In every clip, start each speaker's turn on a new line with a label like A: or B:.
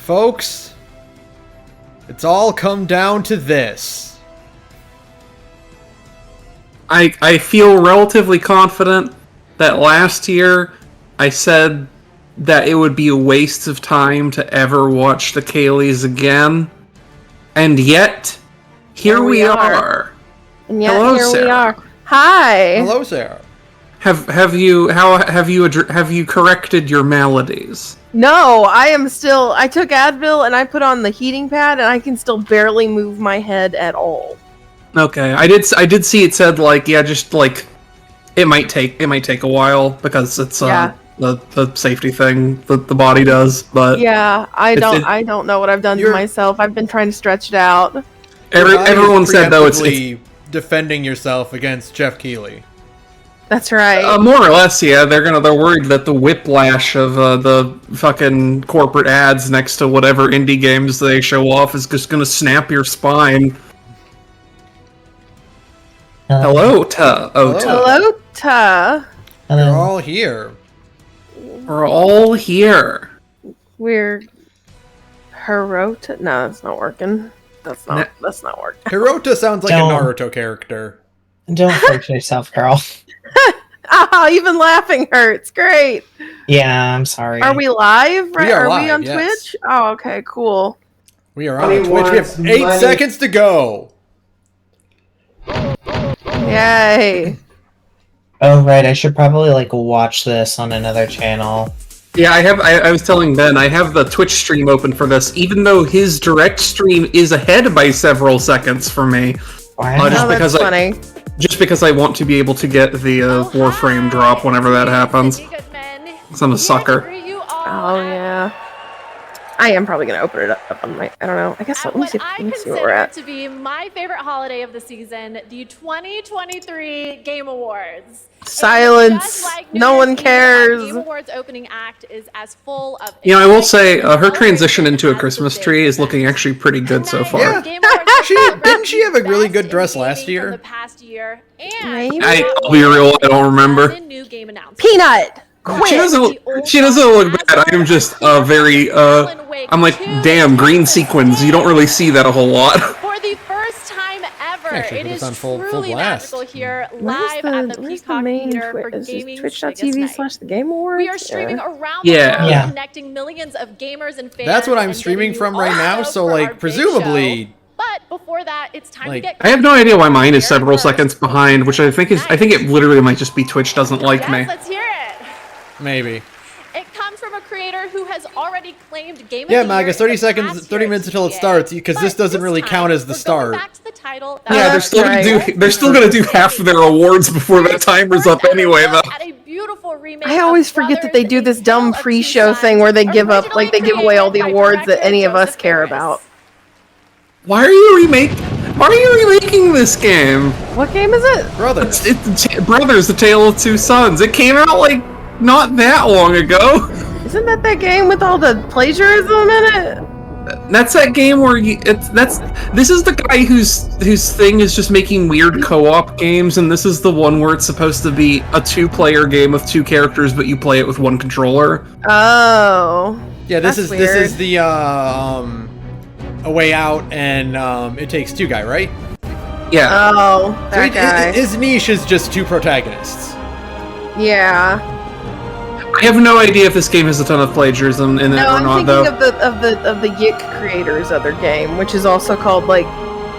A: folks, it's all come down to this.
B: I feel relatively confident that last year I said that it would be a waste of time to ever watch the Kayleys again. And yet, here we are.
C: And yet,
B: Hello,
C: here
B: Sarah.
C: we are. Hi.
A: Hello, Sarah.
B: Have you corrected your maladies?
C: No, I took Advil and I put on the heating pad and I can still barely move my head at all.
B: Okay, I did see it said it might take a while because it's the safety thing that the body does, but
C: yeah, I don't know what I've done to myself. I've been trying to stretch it out.
B: Everyone said though it's
A: defending yourself against Jeff Keighley.
C: That's right.
B: More or less, yeah. They're worried that the whiplash of the fucking corporate ads next to whatever indie games they show off is just gonna snap your spine. Hello, Ta.
C: Hello, Ta.
A: We're all here.
B: We're all here.
C: We're Hirota. No, that's not working. That's not working.
A: Hirota sounds like a Naruto character.
D: Don't hurt yourself, girl.
C: Even laughing hurts. Great.
D: Yeah, I'm sorry.
C: Are we live? Right?
A: Are
C: we
A: live,
C: on
A: yes.
C: Twitch? Oh, okay, cool.
A: We are on Twitch. We have 8 seconds to go.
C: Yay.
D: Oh, right. I should probably, watch this on another channel.
B: Yeah, I was telling Ben, I have the Twitch stream open for this, even though his direct stream is ahead by several seconds for me.
D: Wow.
C: That's funny.
B: Just because I want to be able to get the Warframe drop whenever that happens. Because I'm a sucker.
C: Oh, yeah. I am probably going to open it up on my... I don't know. I guess let me see where we're at.
E: To be my favorite holiday of the season, the 2023 Game Awards.
C: Silence. No one cares.
E: Game Awards opening act is as full of...
B: I will say, her transition into a Christmas tree is looking actually pretty good so far.
A: Yeah. Didn't she have a really good dress last year?
C: Maybe?
B: I'll be real, I don't remember.
C: Peanut!
B: She doesn't look bad. I am just very I'm like, damn, green sequins. You don't really see that a whole lot.
E: For the first time ever,
A: Actually,
E: it is
A: full
E: truly
A: blast.
E: magical here live at the Peacock Theater for gaming's biggest night.
C: Twitch.tv/The Game Awards?
E: We are streaming around
B: Yeah.
E: the world, connecting millions of gamers and fans.
A: That's what I'm
E: and
A: streaming
E: giving
A: from
E: you
A: right
E: all
A: now,
E: hope
A: so
E: for our big
A: presumably...
E: show. But before that, it's time to get...
B: I have no idea why mine is several seconds behind, which I think it literally might just be Twitch doesn't like me.
E: Let's hear it.
A: Maybe.
E: It comes from a creator who has already claimed Game of
A: Yeah,
E: the
A: Magus,
E: Year
A: 30
E: the
A: seconds,
E: past
A: 30
E: year
A: minutes
E: at
A: until it
E: GA.
A: starts, because this doesn't really count as the start.
E: Back to the title.
B: Yeah, they're still gonna do half of their awards before that timer's up anyway, though.
C: I always forget that they do this dumb pre-show thing where they give away all the awards that any of us care about.
B: Why are you remaking this game?
C: What game is it?
A: Brothers.
B: It's Brothers, The Tale of Two Sons. It came out not that long ago.
C: Isn't that game with all the plagiarism in it?
B: That's that game where this is the guy whose thing is just making weird co-op games, and this is the one where it's supposed to be a 2-player game with 2 characters, but you play it with 1 controller.
C: Oh.
A: Yeah, this
C: that's
A: is
C: weird.
A: the A Way Out and It Takes Two guy, right?
B: Yeah.
C: Oh, that guy.
A: His niche is just 2 protagonists.
C: Yeah.
B: I have no idea if this game has a ton of plagiarism in it or not, though.
C: I'm thinking of the Yik creators' other game, which is also called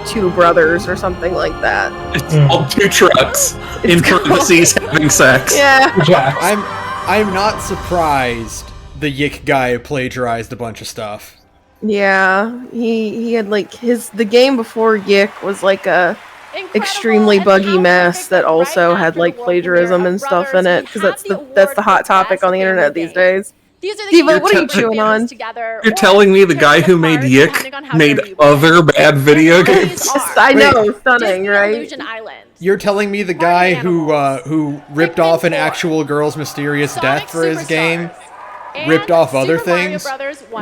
C: Two Brothers or something like that.
B: It's called Two Trucks in parentheses having sex.
C: Yeah.
A: I'm not surprised the Yik guy plagiarized a bunch of stuff.
C: Yeah, he had the game before Yik was a extremely buggy mess that also had plagiarism and stuff in it, because that's the hot topic on the internet these days. Diva, what are you chewing on?
B: You're telling me the guy who made Yik made other bad video games?
C: I know, stunning, right?
A: You're telling me the guy who ripped off an actual girl's mysterious death for his game ripped off other things?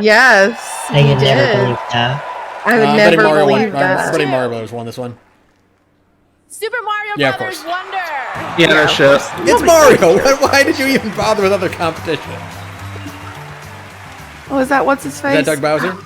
C: Yes,
D: I can never believe that.
C: I would never believe that.
A: Somebody Mario Brothers won this one.
E: Super Mario
A: Yeah, of
E: Brothers
A: course.
E: Wonder.
B: Yeah, no shit.
A: It's Mario! Why did you even bother with other competition?
C: Oh, is that what's his
A: Is
C: face?
A: that Doug Bowser?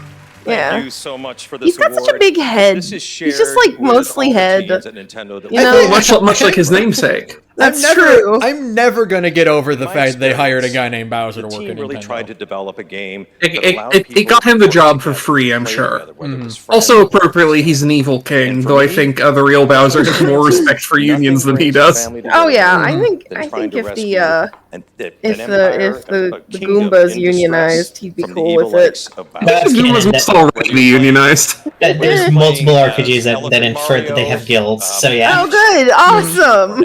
C: Yeah.
F: Thank you so much for this
C: He's got such a
F: award.
C: big head.
F: This is
C: He's just
F: shared
C: like
F: with
C: mostly
F: all the
C: head.
F: teams at Nintendo that
C: You
F: we-
C: know?
B: Much like his namesake.
C: That's
A: I'm never,
C: true.
A: I'm never gonna get over the
F: My
A: fact they hired a
F: experience,
A: guy named Bowser
F: the
A: to work
F: team
A: at
F: really
A: Nintendo.
F: tried to develop a game.
B: It-
F: that
B: it-
F: allowed
B: it
F: people
B: got him the
F: to
B: job
F: work
B: for
F: together,
B: free, I'm
F: play
B: sure.
F: together, whether it was
B: Also,
F: friends,
B: appropriately, he's an evil king,
F: And for
B: though I
F: me,
B: think the real Bowser has more respect for unions than he does.
C: Oh yeah, I think if the Goombas unionized, he'd be cool with it.
D: That's
B: Goombas
D: canon.
B: must already be unionized.
D: There's multiple RPGs that infer that they have guilds, so yeah.
C: Oh good, awesome.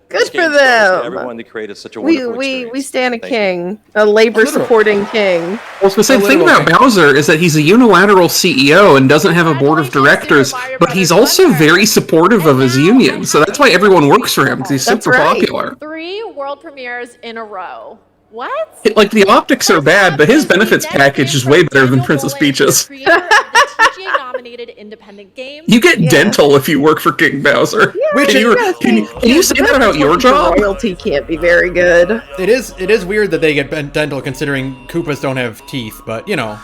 C: Good for them.
F: Everyone that created such a
C: We
F: wonderful
C: we
F: experience.
C: stand a
F: Thank you.
C: king, a labor supporting king.
B: Well, the same thing about Bowser is that he's a unilateral CEO and doesn't have a board of directors, but he's also very supportive of his union, so that's why everyone works for him, because he's
C: That's
B: super
C: right.
B: popular.
E: 3 world premieres in a row. What?
B: Like, the optics are bad, but his benefits package is way better than Princess Peach's.
E: Nominated independent game.
B: You get
C: Yeah.
B: dental if you work for King Bowser.
A: Which
B: Can you,
A: is-
B: can you say that about your job?
C: Royalty can't be very good.
A: It is weird that they get dental considering Koopas don't have teeth, but you know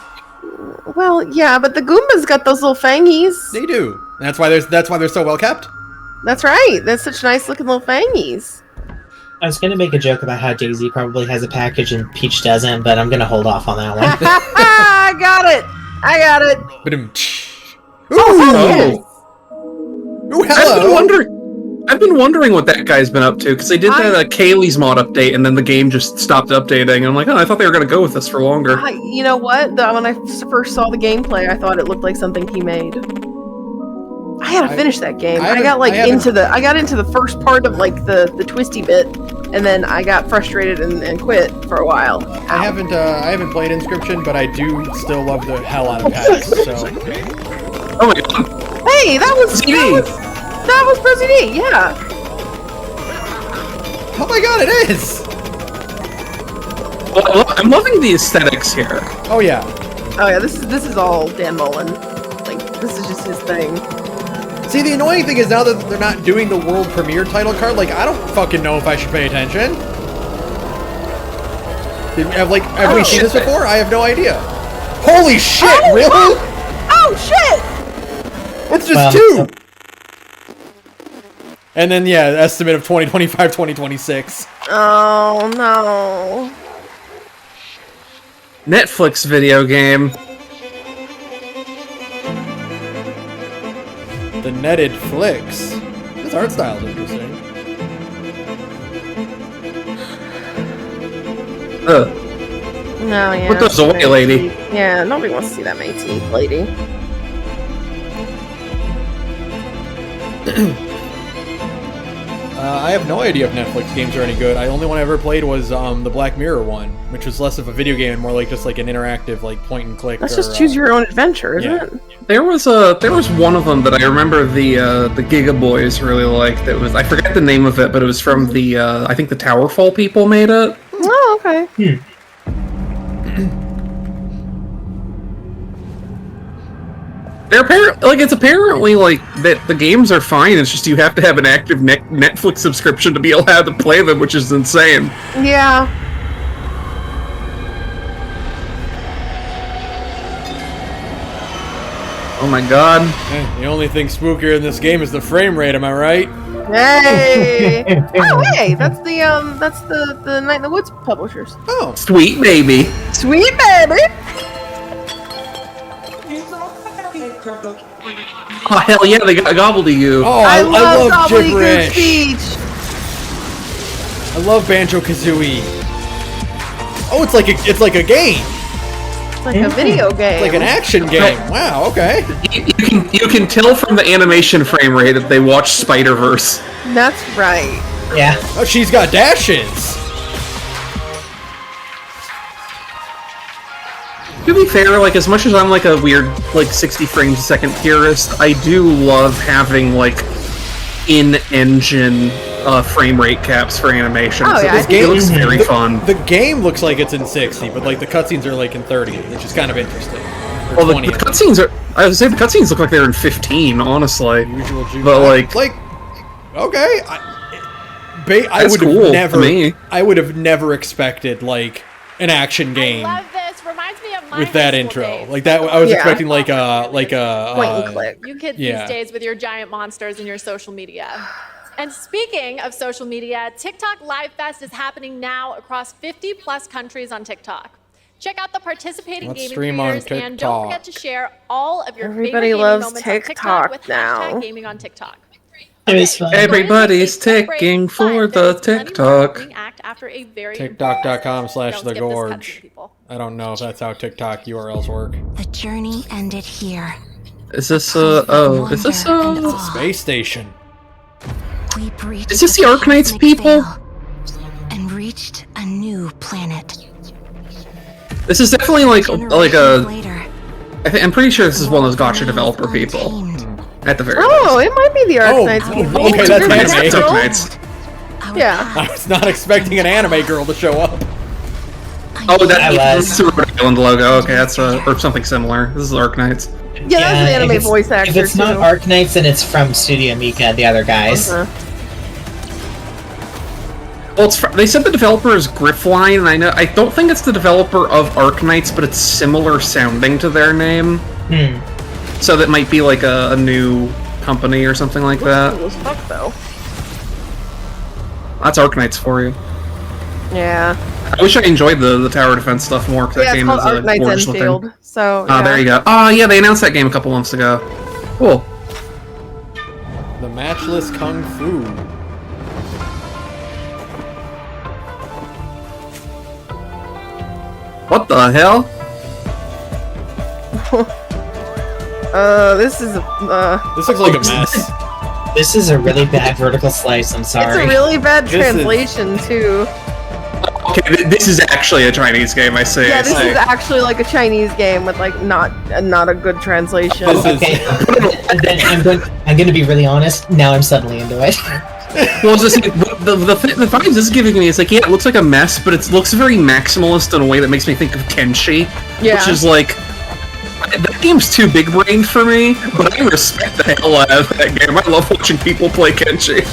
C: Well, yeah, but the Goombas got those little fangies.
A: they do. That's why they're so well kept.
C: That's right. That's such nice looking little fangies.
D: I was gonna make a joke about how Daisy probably has a package and Peach doesn't, but I'm gonna hold off on that one.
C: I got it. I got it.
A: Ooh,
B: Oh.
A: ooh,
B: I've been wondering what that guy's been up to, because they did that Kaylee's mod update, and then the game just stopped updating, and I'm like, oh, I thought they were going to go with this for longer.
C: You know what? When I first saw the gameplay, I thought it looked like something he made. I had to finish that game. I got into the first part of like the twisty bit, and then I got frustrated and quit for a while.
A: I haven't played Inscription, but I do still love the hell out of PAX. So
B: Oh my god.
C: Hey, that was ProZD, yeah.
A: oh my god, it is.
B: Well, I'm loving the aesthetics here.
A: Oh yeah.
C: Oh yeah, this is all Dan Mullen. Like this is just his thing.
A: See, the annoying thing is now that they're not doing the world premiere title card, like, I don't fucking know if I should pay attention. Have we seen this before? I have no idea. Holy shit, really?
C: Oh shit!
A: It's just two! And then, yeah, estimate of 2025, 2026.
C: Oh no.
B: Netflix video game.
A: The netted flicks. This art style is interesting.
B: Ugh.
C: No, yeah.
B: Put those away, lady.
C: Yeah, nobody wants to see that many teeth, lady.
A: I have no idea if Netflix games are any good. The only one I ever played was the Black Mirror one, which was less of a video game and more like just like an interactive, like point and click.
C: That's just choose your own adventure, isn't
A: yeah.
C: it?
B: There was one of them that I remember the Giga Boys really liked. That was, I forget the name of it, but it was from the I think the Towerfall people made it.
C: Oh, okay.
B: They're it's apparently like that the games are fine. It's just you have to have an active Netflix subscription to be allowed to play them, which is insane.
C: Yeah.
B: Oh my god.
A: The only thing spookier in this game is the frame rate, am I right?
C: Hey. Oh, hey, that's the Night in the Woods publishers.
A: Oh.
B: Sweet baby.
C: Sweet baby.
B: Oh hell yeah, they got gobbledygook.
A: Oh,
C: I
A: I
C: love
A: love
C: gobbledygook
A: gibberish.
C: speech.
A: I love Banjo-Kazooie. Oh, it's like a game.
C: It's like a video game.
A: It's like an action game. Wow, okay.
B: You can tell from the animation frame rate that they watched Spider-Verse.
C: That's right.
D: Yeah.
A: Oh, she's got dashes.
B: To be fair, like, as much as I'm like a weird, like, 60 frames a second purist, I do love having, like, in-engine frame rate caps for animation.
C: Oh,
B: So
C: yeah,
B: this
C: I
B: game
C: think-
B: looks very fun.
A: The game looks like it's in 60, but like the cutscenes are like in 30, which is kind of interesting. Or
B: Well, the
A: 20.
B: cutscenes are... I would say the cutscenes look like they're in 15, honestly.
A: Usual juke.
B: But, like...
A: okay. I
B: That's
A: would
B: cool
A: have
B: to
A: never.
B: me.
A: I would have never expected like an action game.
E: I love this. Reminds me of My
A: with that
E: high
A: intro.
E: school days.
A: Like that, I was
C: Yeah.
A: expecting like a
C: Point and click.
E: You kids
A: Yeah.
E: these days with your giant monsters and your social media. And speaking of social media, TikTok Live Fest is happening now across 50 plus countries on TikTok. Check out the participating
A: Let's
E: gaming
A: stream on
E: creators and don't forget to share all of your
C: Everybody
E: favorite gaming
C: loves
E: moments on TikTok
C: TikTok
E: with
C: now.
E: hashtag gaming on TikTok.
D: It was fun.
B: Everybody's
E: Take a break,
B: ticking
E: but
B: for
E: there's
B: the
E: plenty more
B: TikTok.
E: happening act after a very
A: TikTok.com/the
E: Don't skip this
A: gorge.
E: cutscene, people.
A: I don't know if that's how TikTok URLs work.
G: The journey ended here.
B: Is this
A: Space station.
G: We breached
B: Is this the Arknights
G: cosmic
B: people?
G: veil and reached a new planet.
B: This is definitely like
G: Generations
B: a.
G: later,
B: I'm pretty sure this is one of those gotcha
G: remains
B: developer people.
G: untamed.
B: At the very
C: Oh, it might be the
A: Oh,
C: Arknights people.
A: okay, that's
C: Remember
A: anime.
C: that
B: It's
C: girl?
B: Arknights.
G: Our
C: Yeah.
A: I was not expecting an anime girl to show up.
B: Oh,
D: I
B: that's
D: was.
B: the Rhode Island logo. Okay, that's or something similar. This is Arknights.
C: Yeah, that's an
D: if
C: anime
D: it's-
C: voice actor
D: If it's not
C: too.
D: Arknights, then it's from Studio Mika, the other guys.
C: Uh-huh.
B: Well, they said the developer is Griffline, and I don't think it's the developer of Arknights, but it's similar sounding to their name. So that might be like a new company or something like that.
C: Cool as fuck though.
B: That's Arknights for you.
C: Yeah.
B: I wish I enjoyed the tower defense stuff more, because
C: Yeah,
B: that
C: it's
B: game
C: called
B: is
C: Arknights
B: gorgeous looking.
C: Enfield. So
B: Ah, there you go. Oh, yeah, they announced that game a couple months ago. Cool.
A: The matchless kung fu.
B: What the hell?
C: This is
A: This looks like a mess.
D: This is a really bad vertical slice, I'm
C: it's
D: sorry.
C: a really bad
A: This is-
C: translation too.
B: Okay, this is actually a Chinese game, I see.
C: Yeah,
B: I
C: this
B: see.
C: is actually like a Chinese game with like not a good translation.
A: This is-
D: Okay, and then I'm going to be really honest, now I'm suddenly into it.
B: Well, it's just, the vibes this is giving me is like, yeah, it looks like a mess, but it looks very maximalist in a way that makes me think of Kenshi.
C: Yeah.
B: Which is like, that game's too big brain for me, but I respect the hell out of that game. I love watching people play Kenshi.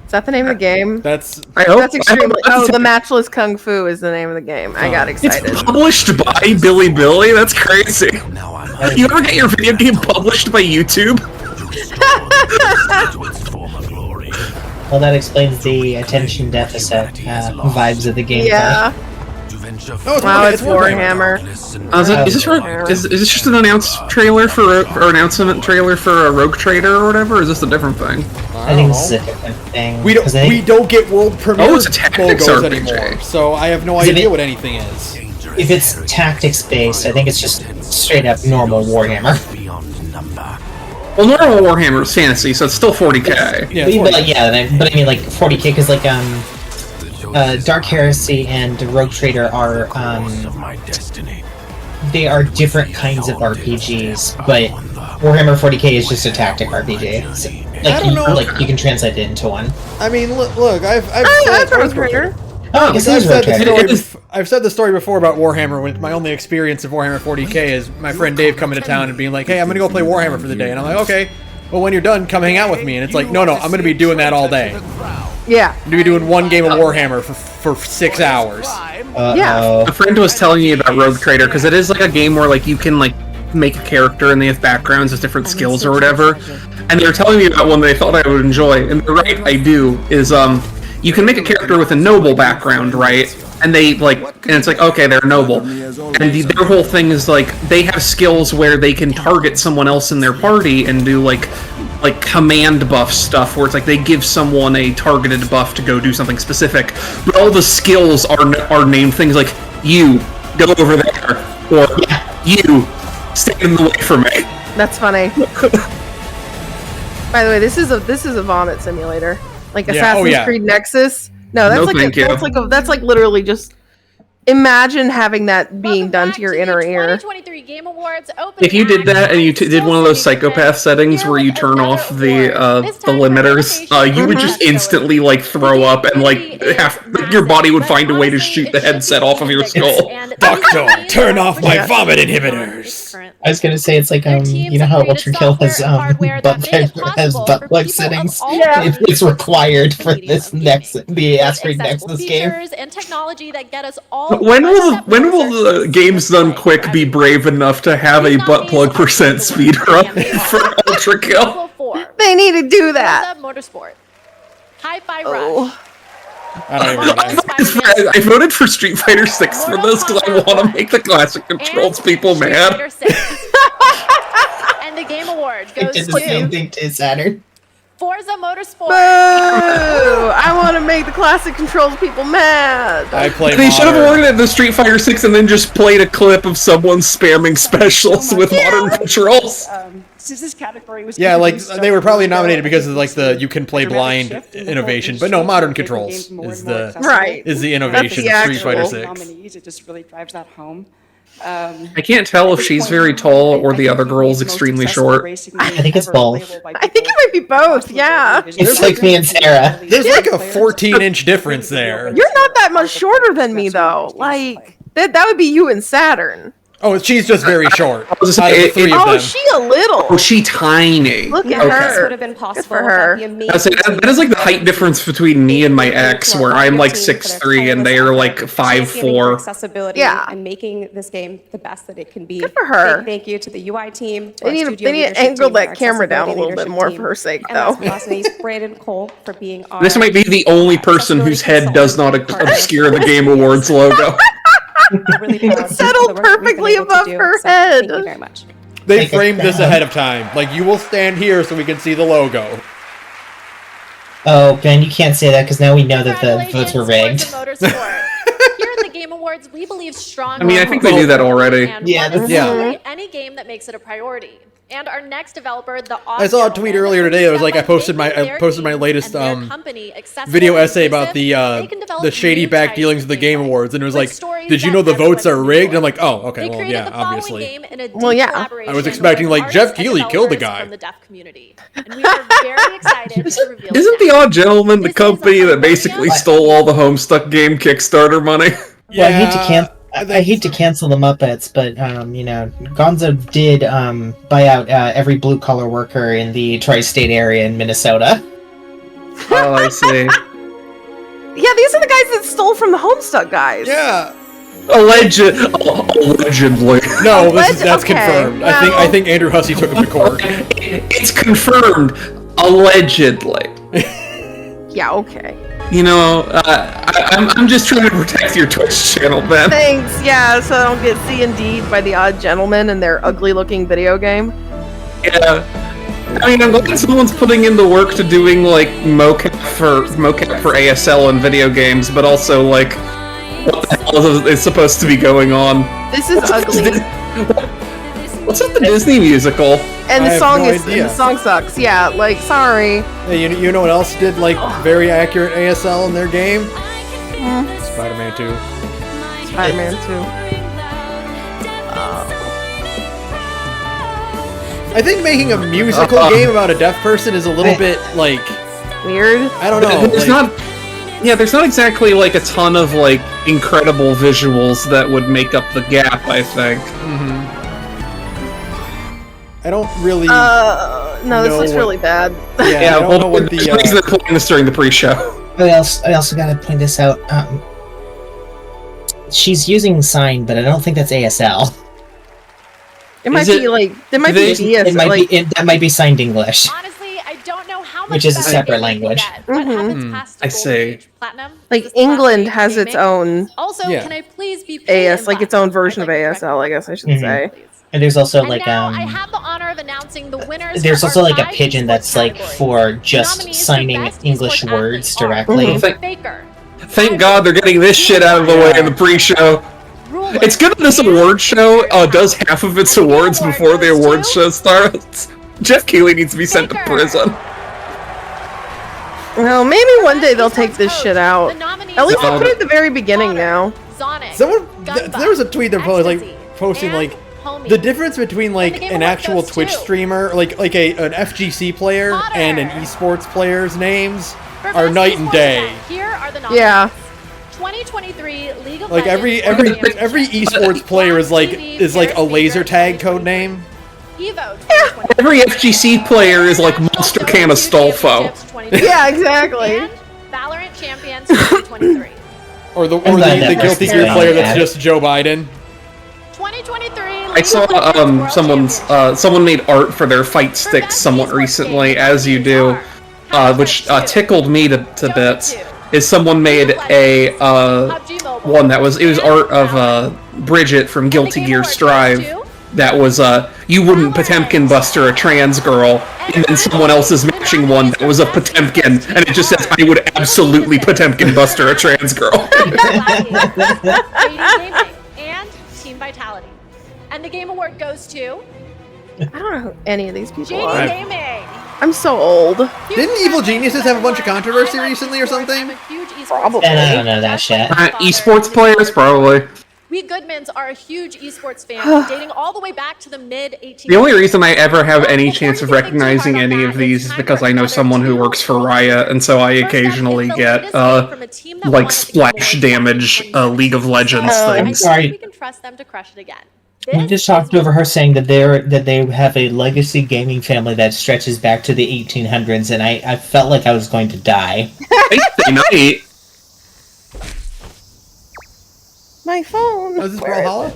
C: Is that the name of the game?
A: That's
B: I hope.
C: That's extremely. Oh, the Matchless Kung Fu is the name of the game. I got excited.
B: It's published by Billy Billy? That's crazy. You ever get your video game published by YouTube?
D: Well, that explains the attention deficit vibes of the gameplay.
C: Yeah.
A: oh,
C: Wow, it's
A: Warhammer.
C: Warhammer.
B: Is this just an announced trailer for or announcement trailer for a Rogue Trader or whatever? Or is this a different thing?
D: I think this is a different thing.
A: We don't
D: 'cause I think
A: we don't get world premiere
B: Oh, it's a tactics
A: logos
B: RPG.
A: anymore, so I have no
D: Is it-
A: idea what anything is.
D: if it's tactics based, I think it's just straight up normal Warhammer.
B: Well, normal Warhammer is fantasy, so it's still 40k.
A: Yeah, it's
D: But,
A: 40.
D: but I mean like 40k because like Dark Heresy and Rogue Trader are they are different kinds of RPGs, but Warhammer 40k is just a tactic RPG. So,
A: I don't know.
D: you can translate it into one.
A: I mean, look, I've
C: That's
A: said,
C: Rogue Trader.
D: Oh, I guess it
A: I've
D: is
A: said
D: Rogue
A: the
D: Trader.
A: story. I've said the story before about Warhammer. When my only experience of Warhammer 40k is my friend Dave coming to town and being like, "Hey, I'm gonna go play Warhammer for the day," and I'm like, "Okay, well, when you're done, come hang out with me." And it's like, "No, I'm gonna be doing that all day.
C: Yeah.
A: I'm gonna be doing one game of Warhammer for 6 hours."
D: Uh-oh.
B: A friend was telling me about Rogue Trader because it is like a game where like you can like make a character and they have backgrounds with different skills or whatever. And they were telling me about one they thought I would enjoy, and they're right, I do. Is you can make a character with a noble background, right? And they like, and it's like, okay, they're noble, and their whole thing is like they have skills where they can target someone else in their party and do like command buff stuff, where it's like they give someone a targeted buff to go do something specific, but all the skills are named things like you go over there or you stand in the way for me.
C: That's funny. By the way, this is a vomit simulator, like
A: Yeah,
C: Assassin's
A: oh, yeah.
C: Creed Nexus. No, that's
B: No,
C: like
B: thank you.
C: that's like literally just imagine having that being
E: Welcome
C: done
E: back
C: to your inner
E: the
C: ear.
E: 2023 Game Awards opening
B: If you did
E: act
B: that and you
E: and
B: did one of those
E: still
B: psychopath
E: sitting
B: settings where
E: here
B: you
E: with
B: turn
E: another
B: off the
E: award. This
B: the
E: time for
B: limiters,
E: innovation
B: you would
E: in
B: just
E: wrestling.
B: instantly like throw up and like
E: The
B: have
E: movie is
B: your body would
E: massive,
B: find a way to
E: but
B: shoot the
E: honestly, it
B: headset
E: should
B: off of
E: be
B: your
E: ridiculous.
B: skull.
E: And And
A: Doctor,
E: these
A: turn
E: are
A: off my
E: which
A: vomit
E: is
A: inhibitors.
E: currently.
D: I was gonna say it's like
E: Their teams
D: you know
E: have
D: how
E: created
D: Ultra Kill has
E: software and hardware
D: butt
E: that made it
D: has
E: possible
D: butt
E: for
D: plug
E: people of
D: settings.
E: all
C: Yeah.
E: ages
D: It's required
E: to
D: for
E: the medium
D: this
E: of gaming.
D: the
E: With
D: Asterisk
E: accessible
D: Nexus game.
E: features and technology that get us all
B: When
E: one
B: will
E: step
B: when will
E: closer to
B: the Games
E: seamless
B: Done
E: play
B: Quick
E: for
B: be
E: everyone.
B: brave enough to have a
E: These
B: butt plug
E: nominees are
B: percent
E: the
B: speed
E: winners
B: run
E: of the campaign.
B: for Ultra Kill?
E: Diablo 4,
C: They need to do that.
E: Forza Motorsport, Hi-Fi
C: Oh.
E: Rush,
A: I don't even
E: Marvel
A: know.
E: Spider-Man
B: I voted for Street Fighter 6 for this because I want to make the classic controls
E: and
B: people
E: Street
B: mad.
E: Fighter 6. And the Game Award
D: It
E: goes
D: did the same
E: to
D: thing to Saturn.
E: Forza Motorsport.
C: Boo! I want to make the classic controls people mad.
A: I play
B: They should have
A: modern.
B: awarded it the Street Fighter 6 and then just played a clip of someone spamming specials with modern controls.
H: Since this category was
A: Yeah, like
H: introduced
A: they were
H: several
A: probably
H: years ago,
A: nominated because of
H: I
A: like
H: think
A: the
H: it's
A: you can play
H: a dramatic
A: blind
H: shift in the
A: innovation,
H: whole
A: but no,
H: industry,
A: modern
H: making
A: controls
H: games more
A: is
H: and more
A: the
H: accessible.
C: Right.
A: is the
C: That's
A: innovation
C: the
A: of Street Fighter
C: actual-
A: 6.
H: Nominees, it just really drives that home.
B: I can't tell if she's very tall or the other girl's extremely short.
D: I think it's both.
C: I think it might be both, yeah.
D: It's like me and Sarah.
A: There's like a 14-inch difference there.
C: You're not that much shorter than me, though. Like, that would be you and Saturn.
A: Oh, she's just very short. Out of
B: was
A: the
B: gonna say,
A: three of
C: Oh,
A: them.
C: she a little.
B: Oh, she tiny.
C: Look at
B: Okay.
C: her.
I: would have been possible
C: for her.
I: without the
B: I say,
I: amazing
B: that is like the height difference between me and my ex, where I'm like 6'3" and they are like 5'4".
I: Accessibility
C: Yeah.
I: and making this game the best that it can be.
C: Good for her.
I: Thank you to the UI team. To
C: They
I: our
C: need
I: studio
C: to
I: leadership
C: angle
I: team,
C: that
I: our
C: camera down a
I: accessibility
C: little bit
I: leadership
C: more
I: team,
C: for her sake,
I: and
C: though.
I: last but not least, Brandon Cole for being our.
B: This might be the only person whose head does not obscure the Game Awards logo.
I: Really proud of
C: It settled
I: the work that we've been
C: perfectly
I: able to
C: above
I: do,
C: her
I: so
C: head.
I: Thank you very much.
A: They
D: Take it
A: framed this
D: down.
A: ahead of time. Like, you will stand here so we can see the logo.
D: Oh, Ben, you can't say that because now we know that the votes were rigged.
E: Forza Motorsport. Here at the Game Awards, we believe strongly.
B: I mean, I think they do that already.
E: And
D: Yeah,
E: want to
A: that's-
E: celebrate any game that makes it a priority. And our next developer, the
A: I saw a tweet earlier today that was like I posted my latest video essay about the shady back dealings of the Game Awards, and it was like, did you know the votes are rigged? And I'm like, oh, okay, well, yeah, obviously.
C: Well, yeah.
A: I was expecting, like, Jeff Keighley killed the guy.
E: From the deaf community. And we are very excited to reveal
B: Isn't the
E: it now.
B: Odd Gentleman the
E: This is
B: company
E: a
B: that basically
E: Harmonia.
B: stole all the Homestuck game Kickstarter money?
D: Well, I hate to
A: Yeah,
D: I hate to cancel the Muppets, but you know, Gonzo did buy out every blue collar worker in the tri-state area in Minnesota.
B: Oh, I see.
C: Yeah, these are the guys that stole from the Homestuck guys.
A: Yeah.
B: Allegedly.
A: No,
C: Alleged-
A: that's
C: okay,
A: confirmed.
C: well-
A: I think Andrew Hussey took him to court.
B: It's confirmed. Allegedly.
C: Yeah, okay.
B: You know, I'm just trying to protect your Twitch channel, Ben.
C: Thanks, yeah, so I don't get C&D'd by the Odd Gentleman and their ugly-looking video game.
B: Yeah. I mean, I'm glad someone's putting in the work to doing like mocap for ASL and video games, but also like, what the hell is supposed to be going on?
C: This is ugly.
B: What's with the Disney musical?
C: And
A: I
C: the
A: have
C: song
A: no
C: is
A: idea.
C: the song sucks. Yeah, like sorry.
A: Hey, you know what else did like very accurate ASL in their game? Spider-Man 2.
C: Spider-Man 2.
A: I think making a musical game about a deaf person is a little bit like
C: Weird.
A: I don't know.
B: There's
A: like-
B: there's not exactly like a ton of like incredible visuals that would make up the gap, I think.
A: I don't really.
C: No, this
A: know
C: looks
A: what-
C: really bad.
A: Yeah, I don't know what
B: there's a reason they're playing this during the pre-show.
D: I also gotta point this out. She's using Sign, but I don't think that's ASL.
C: It might
B: Is it-
C: be like there might
B: do
C: be
B: they-
C: DS.
D: It might
C: like,
D: be that might be Signed English.
E: Honestly, I don't know how much
D: Which is a
E: better
D: separate
E: they can
D: language.
E: get. What happens past
B: I
E: the Golden
B: see.
E: Age? Platinum?
C: like
E: Is this
C: England
E: classic
C: has its
E: gaming?
C: own
E: Also,
A: Yeah.
E: can I please be paid
C: AS,
E: in
C: like its
E: bucks?
C: own version
E: I'd
C: of
E: like to
C: ASL,
E: direct
C: I guess I should
D: Mhm.
C: say.
E: please.
D: And there's also
E: And
D: like
E: now I have the honor of announcing the winners.
D: there's
E: for
D: also
E: our
D: like a
E: 5
D: pigeon
E: esports
D: that's like
E: categories.
D: for
E: The
D: just
E: nominees for
D: signing
E: best
D: English
E: esports
D: words
E: athlete are
D: directly.
B: Mhm.
E: Faker,
B: Thank God they're getting this shit out of the way in the pre-show.
E: Ruler,
B: It's good that this
E: and
B: award show does
E: Victoria.
B: half of its
E: And the
B: awards
E: award
B: before the
E: goes to
B: awards show starts. Jeff Keighley needs to be sent to
E: Faker.
B: prison.
C: Well, maybe one day they'll take this
E: Esports
C: shit
E: coach.
C: out.
E: The nominees
C: At least
E: are
C: they put it at the very beginning now.
E: Sonic,
A: Someone,
E: Gunbutt,
A: there was a tweet that was like
E: Ecstasy,
A: posting
E: and
A: like
E: Homie.
A: the difference between like
E: And the Game
A: an
E: Awards
A: actual
E: goes
A: Twitch
E: to
A: streamer, like an FGC player
E: Potter.
A: and an esports player's names
E: For
A: are
E: best
A: night and
E: esports
A: day.
E: event, Here are the nominees.
C: Yeah.
E: 2023 League of
A: Like every
E: Legends
A: esports player is like a laser tag code name.
E: Evo.
B: Every FGC player is like Monster Can Astolfo.
C: Yeah, exactly.
E: And Valorant Champions 2023.
A: Or the
D: glad that
A: Guilty
D: person's
A: Gear
D: going
A: player
D: on
A: that's
D: that.
A: just Joe Biden.
E: 2023.
B: I saw someone made art for their fight sticks somewhat recently, as you do, which tickled me to bits. Is someone made a one that was art of Bridget from Guilty Gear Strive. That was you wouldn't Potemkin Buster a trans girl, and then someone else is matching one that was a Potemkin, and it just says I would absolutely Potemkin Buster a trans girl.
E: And Team Vitality. And the Game Award goes to
C: I don't know who any of these people
E: JD
C: are.
E: Gaming.
C: I'm so old.
A: Didn't Evil Geniuses have a bunch of controversy recently or something?
C: Probably.
D: And I don't know that shit.
B: Esports players, probably.
E: We Goodmans are a huge esports fan, dating all the way back to the mid-1800s.
B: The only reason I ever have any chance of recognizing any of these is because I know someone who works for Riot, and so I occasionally get, like, splash damage League of Legends things.
D: Sorry.
E: We can trust them to crush it again.
D: We just talked over her saying that they have a legacy gaming family that stretches back to the 1800s, and I felt like I was going to die.
B: Wednesday night.
C: My phone.
A: Oh, is this Brawlhalla?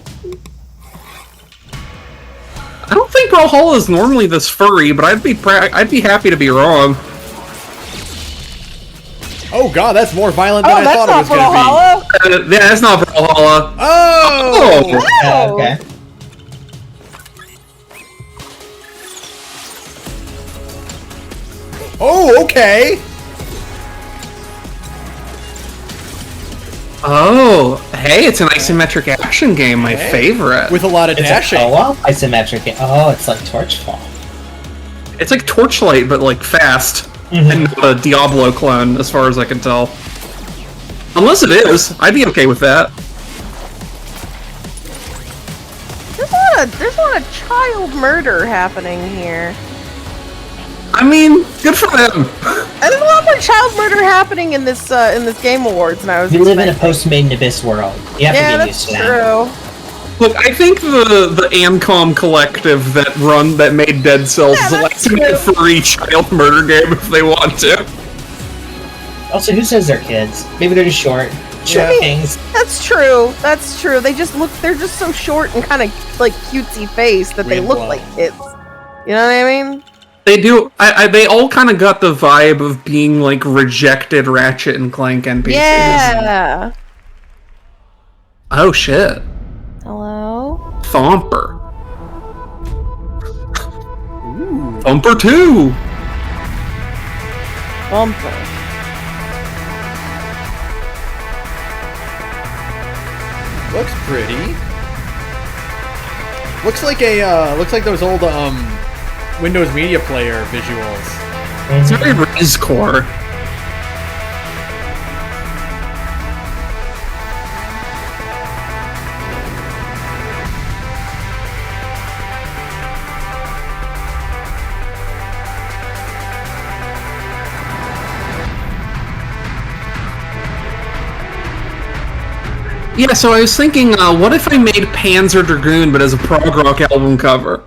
B: I don't think Brawlhalla is normally this furry, but I'd be happy to be wrong.
A: Oh god, that's more violent than I
C: that's
A: thought it
C: not
A: was gonna
C: Brawlhalla.
B: Yeah, that's not Brawlhalla.
A: be. Oh!
D: Okay.
A: Oh, okay.
B: Oh, hey, it's an isometric action game, my favorite.
A: With a lot of
D: It's
A: dashing.
D: a co-op isometric. Oh, it's like Torchfall.
B: It's like Torchlight, but like fast. And a Diablo clone, as far as I can tell. Unless it is, I'd be okay with that.
C: There's a lot of child murder happening here.
B: I mean, good for them.
C: And there's a lot more child murder happening in this Game Awards than I was
D: We live in a
C: expecting.
D: post-Maiden Abyss world. You have to
C: Yeah,
D: get
C: that's
D: used to that.
C: true.
B: Look, I think the Ancom collective that made Dead Cells
C: Yeah,
B: is allowed
C: that's
B: to make a
C: true.
B: free child murder game if they want to.
D: Also, who says they're kids? Maybe they're just short. Short
A: Yeah.
D: kings.
C: That's true. That's true. They're just so short and kind of like cutesy face that they
A: Weird
C: look
A: blood.
C: like kids. You know what I mean?
B: They do. They all kind of got the vibe of being like rejected Ratchet and Clank NPCs.
C: Yeah.
B: Oh shit.
C: Hello?
B: Thomper. Thumper 2!
C: Bumper.
A: Looks pretty. Looks like those old Windows Media Player visuals.
B: It's very Riz core. Yeah, so I was thinking, what if I made Panzer Dragoon but as a prog rock album cover?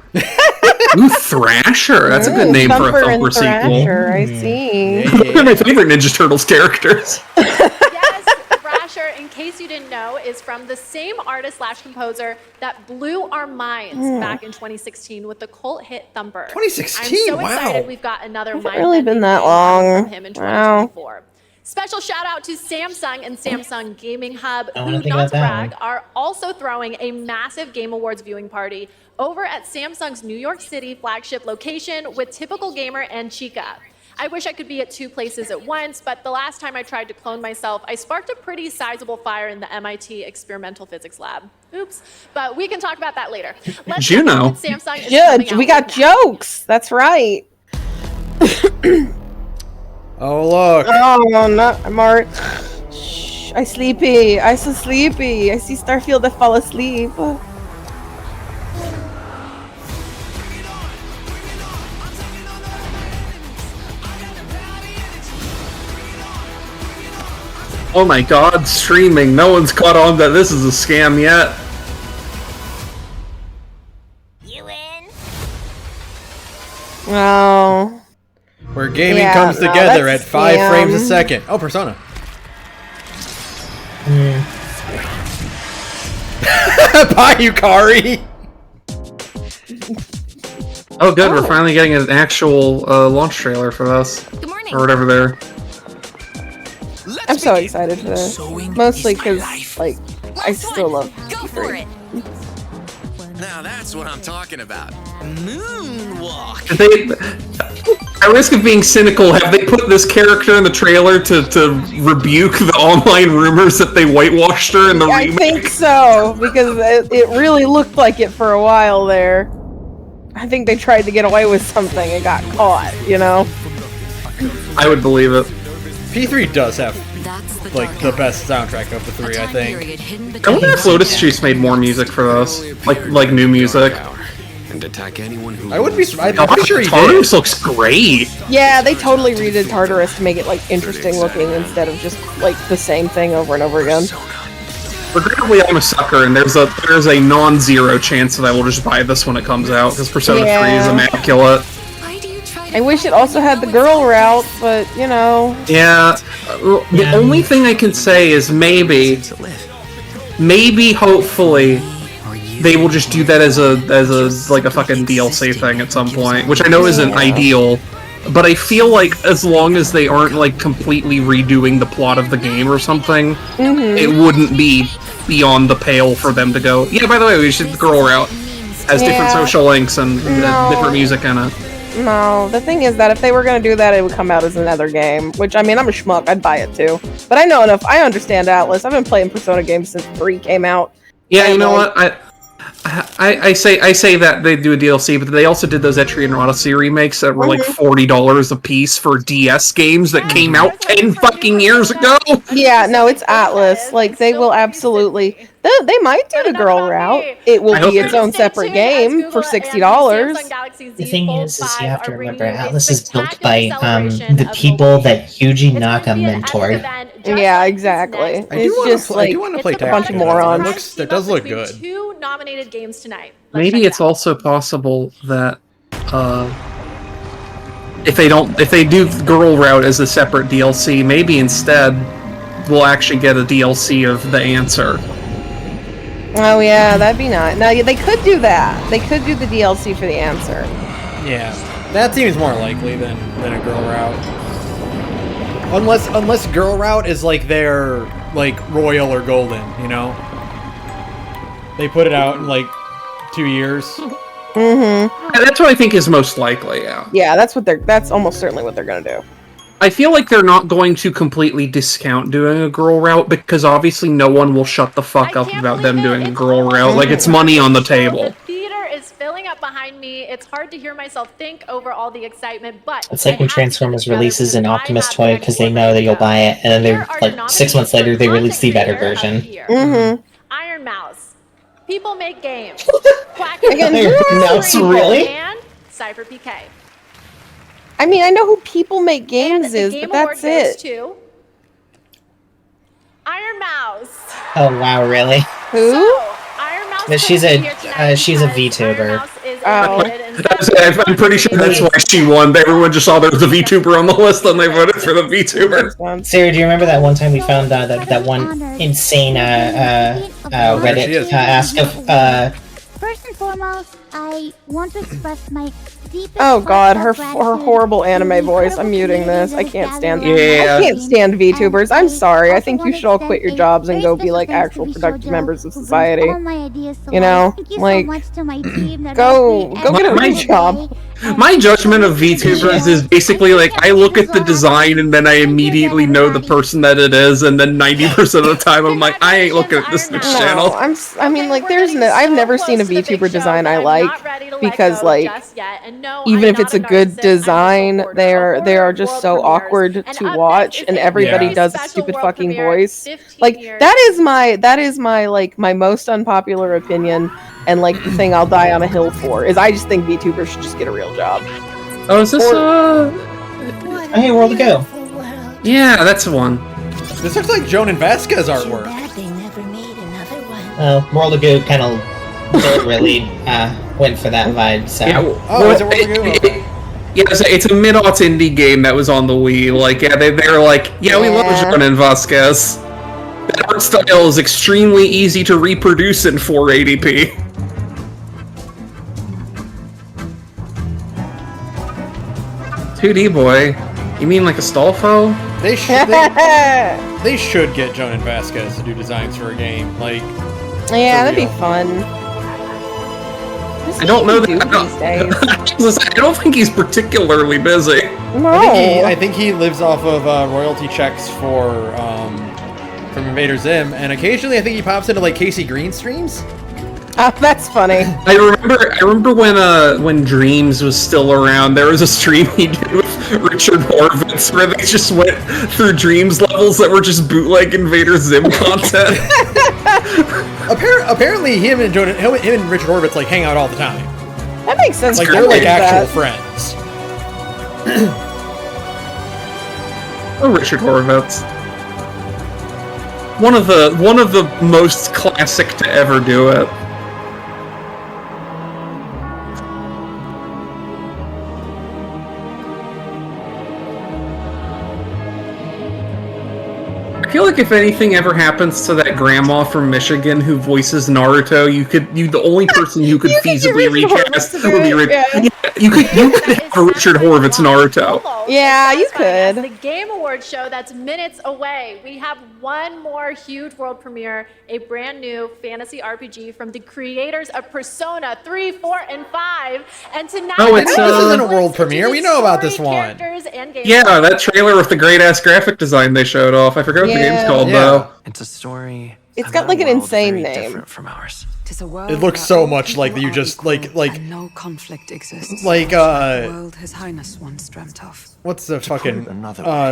B: Ooh, Thrasher! That's a good name for a
C: Thumper and
B: Thumper sequel.
C: Thrasher, I see.
B: They're my favorite Ninja Turtles characters.
E: Yes, Thrasher, in case you didn't know, is from the same artist / composer that blew our minds back in 2016 with the cult hit Thumper.
A: 2016?
E: I'm so
A: Wow.
E: excited we've got another
C: Has it
E: mind
C: really been that
E: from
C: long?
E: him in
C: Wow.
E: 2024. Special shout out to Samsung and Samsung Gaming Hub,
D: I wanna
E: who,
D: think
E: not
D: about
E: to
D: that
E: brag,
D: one.
E: are also throwing a massive Game Awards viewing party over at Samsung's New York City flagship location with Typical Gamer and Chica. I wish I could be at two places at once, but the last time I tried to clone myself, I sparked a pretty sizable fire in the MIT experimental physics lab. Oops, but we can talk about that later. Let's
B: Juno.
E: get to Samsung is
C: Yeah,
E: coming out
C: we got
E: right now.
C: jokes. That's right.
A: Oh look.
C: Oh, no, I'm already. Shh, I sleepy. I so sleepy. I see Starfield. I fall asleep.
B: Oh my god, streaming. No one's caught on that this is a scam yet.
C: Oh.
A: Where gaming
C: Yeah,
A: comes
C: no,
A: together at
C: that's
A: 5 frames a
C: scam.
A: second. Oh, Persona. Bye, Yukari!
B: Oh good, we're finally getting an actual launch trailer for this.
G: Good morning.
B: Or whatever there.
C: I'm so excited for this. Mostly because, like, I still love
G: Go for
C: E3.
G: it.
J: Now that's what I'm talking about. Moonwalk.
B: At risk of being cynical, have they put this character in the trailer to rebuke the online rumors that they whitewashed her in the
C: I
B: remake?
C: think so, because it really looked like it for a while there. I think they tried to get away with something and got caught, you know?
B: I would believe it.
A: P3 does have,
G: That's the
A: like, the best soundtrack of the three, I think.
B: I wonder if Lotus Juice made more music for this. Like new music.
J: And attack anyone who
A: I wouldn't be I'm
B: Oh,
A: pretty sure he did.
B: Tartarus looks great.
C: Yeah, they totally redid Tartarus to make it, like, interesting looking instead of just, like, the same thing over and over again.
B: Regrettably, I'm a sucker, and there's a non-zero chance that I will just buy this when it comes out, because Persona 3 is immaculate.
C: I wish it also had the girl route, but, you know...
B: Yeah, the only thing I can say is maybe, hopefully, they will just do that as a like a fucking DLC thing at some point, which I know isn't ideal, but I feel like as long as they aren't like completely redoing the plot of the game or something, it wouldn't be beyond the pale for them to go, yeah, by the way, we should the girl route. Has different social links and different music in it.
C: No, the thing is that if they were gonna do that, it would come out as another game. Which, I mean, I'm a schmuck, I'd buy it too. But I know enough, I understand Atlas. I've been playing Persona games since 3 came out.
B: Yeah,
C: And,
B: you know what? I say that they do a DLC, but they also did those Etrian Odyssey remakes that were like $40 a piece for DS games that came out 10 fucking years ago.
C: Yeah, no, it's Atlas. Like, they will absolutely... They might do the girl route. It will be its own separate game for $60.
D: The thing is you have to remember, Atlas is built by the people that Yuji Naka mentored.
C: Yeah, exactly. It's just like
A: I want to play
C: a bunch of morons.
A: That does look good.
E: 2 nominated games tonight.
B: Maybe it's also possible that if they do girl route as a separate DLC, maybe instead we'll actually get a DLC of the answer.
C: Oh yeah, that'd be nice. Now they could do that. They could do the DLC for the answer.
A: Yeah, that seems more likely than a girl route. Unless girl route is like their like royal or golden, you know. They put it out in like 2 years.
B: Yeah, that's what I think is most likely. Yeah.
C: Yeah, that's almost certainly what they're gonna do.
B: I feel like they're not going to completely discount doing a girl route because obviously no one will shut the fuck up about them doing a girl route. Like, it's money on the table.
E: The theater is filling up behind me. It's hard to hear myself think over all the excitement, but
D: It's like when Transformers releases an Optimus toy because they know that you'll buy it, and then they're like 6 months later they release the better version.
E: Iron Mouse. People make games.
C: Again,
D: Iron Mouse, really?
E: And Cypher PK.
C: I mean, I know who People Make Games is, but that's it.
E: To Iron Mouse.
D: Oh wow, really?
C: Who?
E: Iron Mouse.
D: But she's a VTuber.
B: I'm pretty sure that's why she won. Everyone just saw there was a VTuber on the list and they voted for the VTuber.
D: Sarah, do you remember that one time we found that one insane Reddit ask of
K: First and foremost, I want to express my deepest
C: Oh god, her horrible anime voice. I'm muting this. I can't stand I can't stand VTubers. I'm sorry. I think you should all quit your jobs and go be like actual productive members of society. You know? Like, go get a real job.
B: My judgment of VTubers is basically like I look at the design and then I immediately know the person that it is, and then 90% of the time I'm like, I ain't looking at this next channel.
C: I mean, like, I've never seen a VTuber design I like, because like, even if it's a good design, they are just so awkward to watch, and everybody does a stupid fucking voice. Like, that is my like my most unpopular opinion. And like the thing I'll die on a hill for is I just think VTubers should just get a real job.
B: Oh, is this
D: Hey, World to Go.
B: Yeah, that's the one.
A: This looks like Jonan Vasquez
G: Too
A: artwork.
G: bad they never made another one.
D: Well, World of Goo kind of really went for that vibe. So
A: Oh, is it World of Goo? Okay.
B: Yeah, it's a mid-aughts indie game that was on the Wii. Like, yeah, they're like, yeah, we love Jonan Vasquez. That art style is extremely easy to reproduce in 480p. "2D boy? You mean like a Stolfo?"
A: They should get Jonan Vasquez to do designs for a game. Like,
C: Yeah,
A: for
C: that'd be
A: real.
C: fun.
B: I don't know that.
C: These days.
B: I don't think he's particularly busy.
C: No.
A: I think he lives off of royalty checks from Invader Zim, and occasionally I think he pops into like Casey Green streams.
C: That's funny.
B: I remember when Dreams was still around. There was a stream he did with Richard Horvitz where they just went through Dreams levels that were just bootleg Invader Zim content.
A: Apparently, him and Richard Horvitz like hang out all the time.
C: That makes sense.
A: Like
C: I
A: they're like
C: like
A: actual
C: that.
A: friends.
B: Oh, Richard Horvitz. One of the most classic to ever do it. I feel like if anything ever happens to that grandma from Michigan who voices Naruto, the only person you could feasibly recast would be you could have a Richard Horvitz Naruto.
C: Yeah, you
E: As
C: could.
E: the Game Awards show that's minutes away, we have one more huge world premiere, a brand new fantasy RPG from the creators of Persona 3, 4, and 5. And tonight,
A: This isn't a world premiere. We know about this one.
B: Yeah, that trailer with the great ass graphic design they showed off. I forgot what the game's called though.
J: It's a story.
C: It's got like an insane name.
J: Different from ours.
A: It looks so much like you just like
H: no conflict exists.
A: like
H: world His Highness once dreamt of.
A: what's the fucking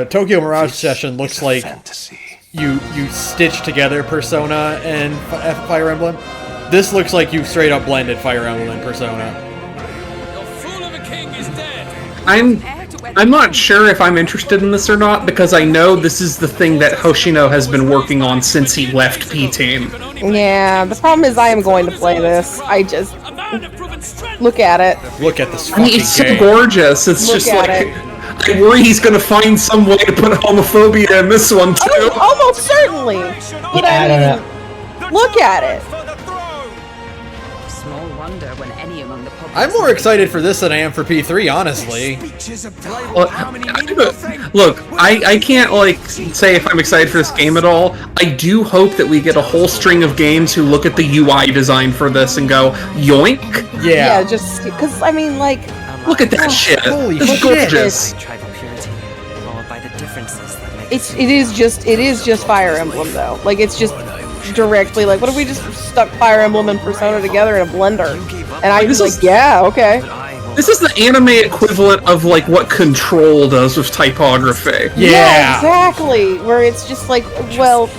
A: Tokyo Mirage Session looks like you stitched together Persona and Fire Emblem. This looks like you straight up blended Fire Emblem and Persona.
B: I'm not sure if I'm interested in this or not because I know this is the thing that Hoshino has been working on since he left P-Team.
C: Yeah, the problem is I am going to play this. I just look at it.
A: Look at this
B: I mean,
A: fucking
B: it's so
A: game.
B: gorgeous. It's
C: Look
B: just
C: at
B: like
C: it.
B: I worry he's gonna find some way to put homophobia in this one too.
C: Oh, almost certainly. But
D: Yeah, I don't know.
C: look at it.
H: Small wonder when any among the
A: I'm more excited for this than I am for P3, honestly.
B: Look, I can't like say if I'm excited for this game at all. I do hope that we get a whole string of games who look at the UI design for this and go, yoink!
C: Yeah, just because I mean, like,
B: Look at that shit.
A: Holy
B: It's
A: shit.
B: gorgeous.
J: Tribal purity, followed by the differences that make
C: it is just Fire Emblem though. Like it's just directly like, what if we just stuck Fire Emblem and Persona together in a blender? And I was like, yeah, okay.
B: This is the anime equivalent of like what Control does with typography.
A: Yeah.
C: Exactly. Where it's just like, well,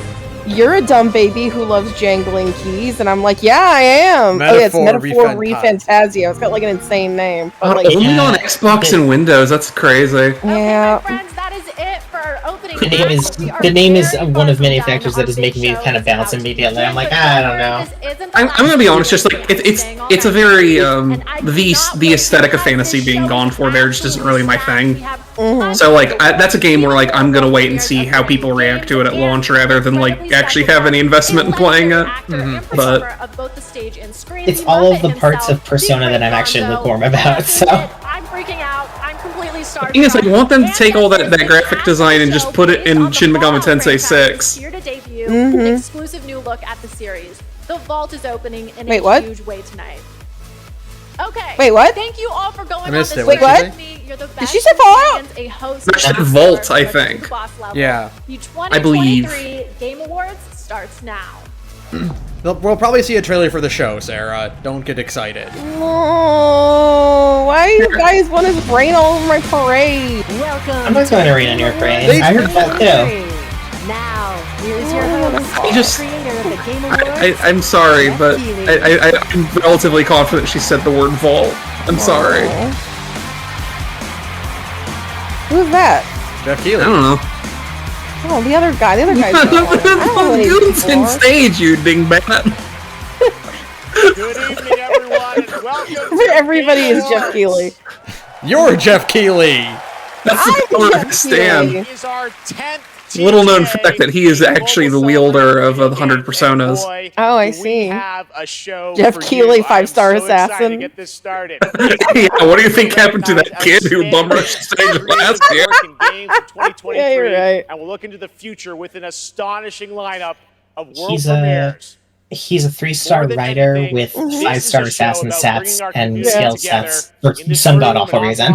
C: you're a dumb baby who loves jangling keys, and I'm like, yeah, I am. Oh, yeah, it's
A: Metaphor
C: Metaphor ReFantazio. It's got like an insane name. But, like,
B: Only on Xbox and Windows. That's crazy.
C: yeah.
E: Friends, that is it for opening.
D: The name is one of many factors that is making me kind of bounce immediately. I'm like, I don't know.
B: I'm gonna be honest. Just like it's a very the aesthetic of fantasy being gone for there just isn't really my thing. So like that's a game where like I'm gonna wait and see how people react to it at launch rather than like actually have any investment in playing it. But
D: It's all of the parts of Persona that I'm actually lukewarm about. So
E: I'm freaking out. I'm completely starved.
B: the thing is, I want them to take all that graphic design and just put it in Shin Megami Tensei 6.
E: Here to debut an exclusive new look at the series. The vault is opening in
C: Wait,
E: a
C: what?
E: huge way tonight. Okay.
C: Wait, what?
E: Thank you all for going
A: I missed
E: on
A: it.
E: this
A: Wait, what?
E: with me. You're the
C: Did
E: best
C: she say Fallout?
E: fans, a host,
B: No, she said
E: and
B: Vault, I
E: to
B: think.
E: the boss level.
A: Yeah.
E: The
B: I believe.
E: 2023 Game Awards starts now.
A: We'll probably see a trailer for the show, Sarah. Don't get excited.
C: No, why you guys want to rain all over my parade?
D: I'm not going to rain on your parade. I heard that too.
K: Now, here's your host,
B: I just-
K: creator of the Game Awards.
B: I'm sorry, but I'm relatively confident she said the word vault. I'm sorry.
C: Who's that?
A: Jeff
B: I
A: Keighley.
B: don't know.
C: Oh, the other guy's gone. I don't know what he's
B: in stage, you dingbat.
L: Good evening, everyone, and welcome to
C: Everybody is Jeff Keighley.
A: You're Jeff Keighley.
B: That's the color of his stand.
L: Is our 10th
B: Little known fact that he is actually the wielder of 100 personas.
C: Oh, I see.
L: Have a show
C: Jeff Keighley, 5-star assassin.
L: To get this started.
B: Yeah, what do you think happened to that kid who bum rushed stage last year?
C: Yeah, you're right.
L: And we'll look into the future with an astonishing lineup of world premieres.
D: He's a 3-star writer with 5-star assassin sets and skill sets for some god awful reason.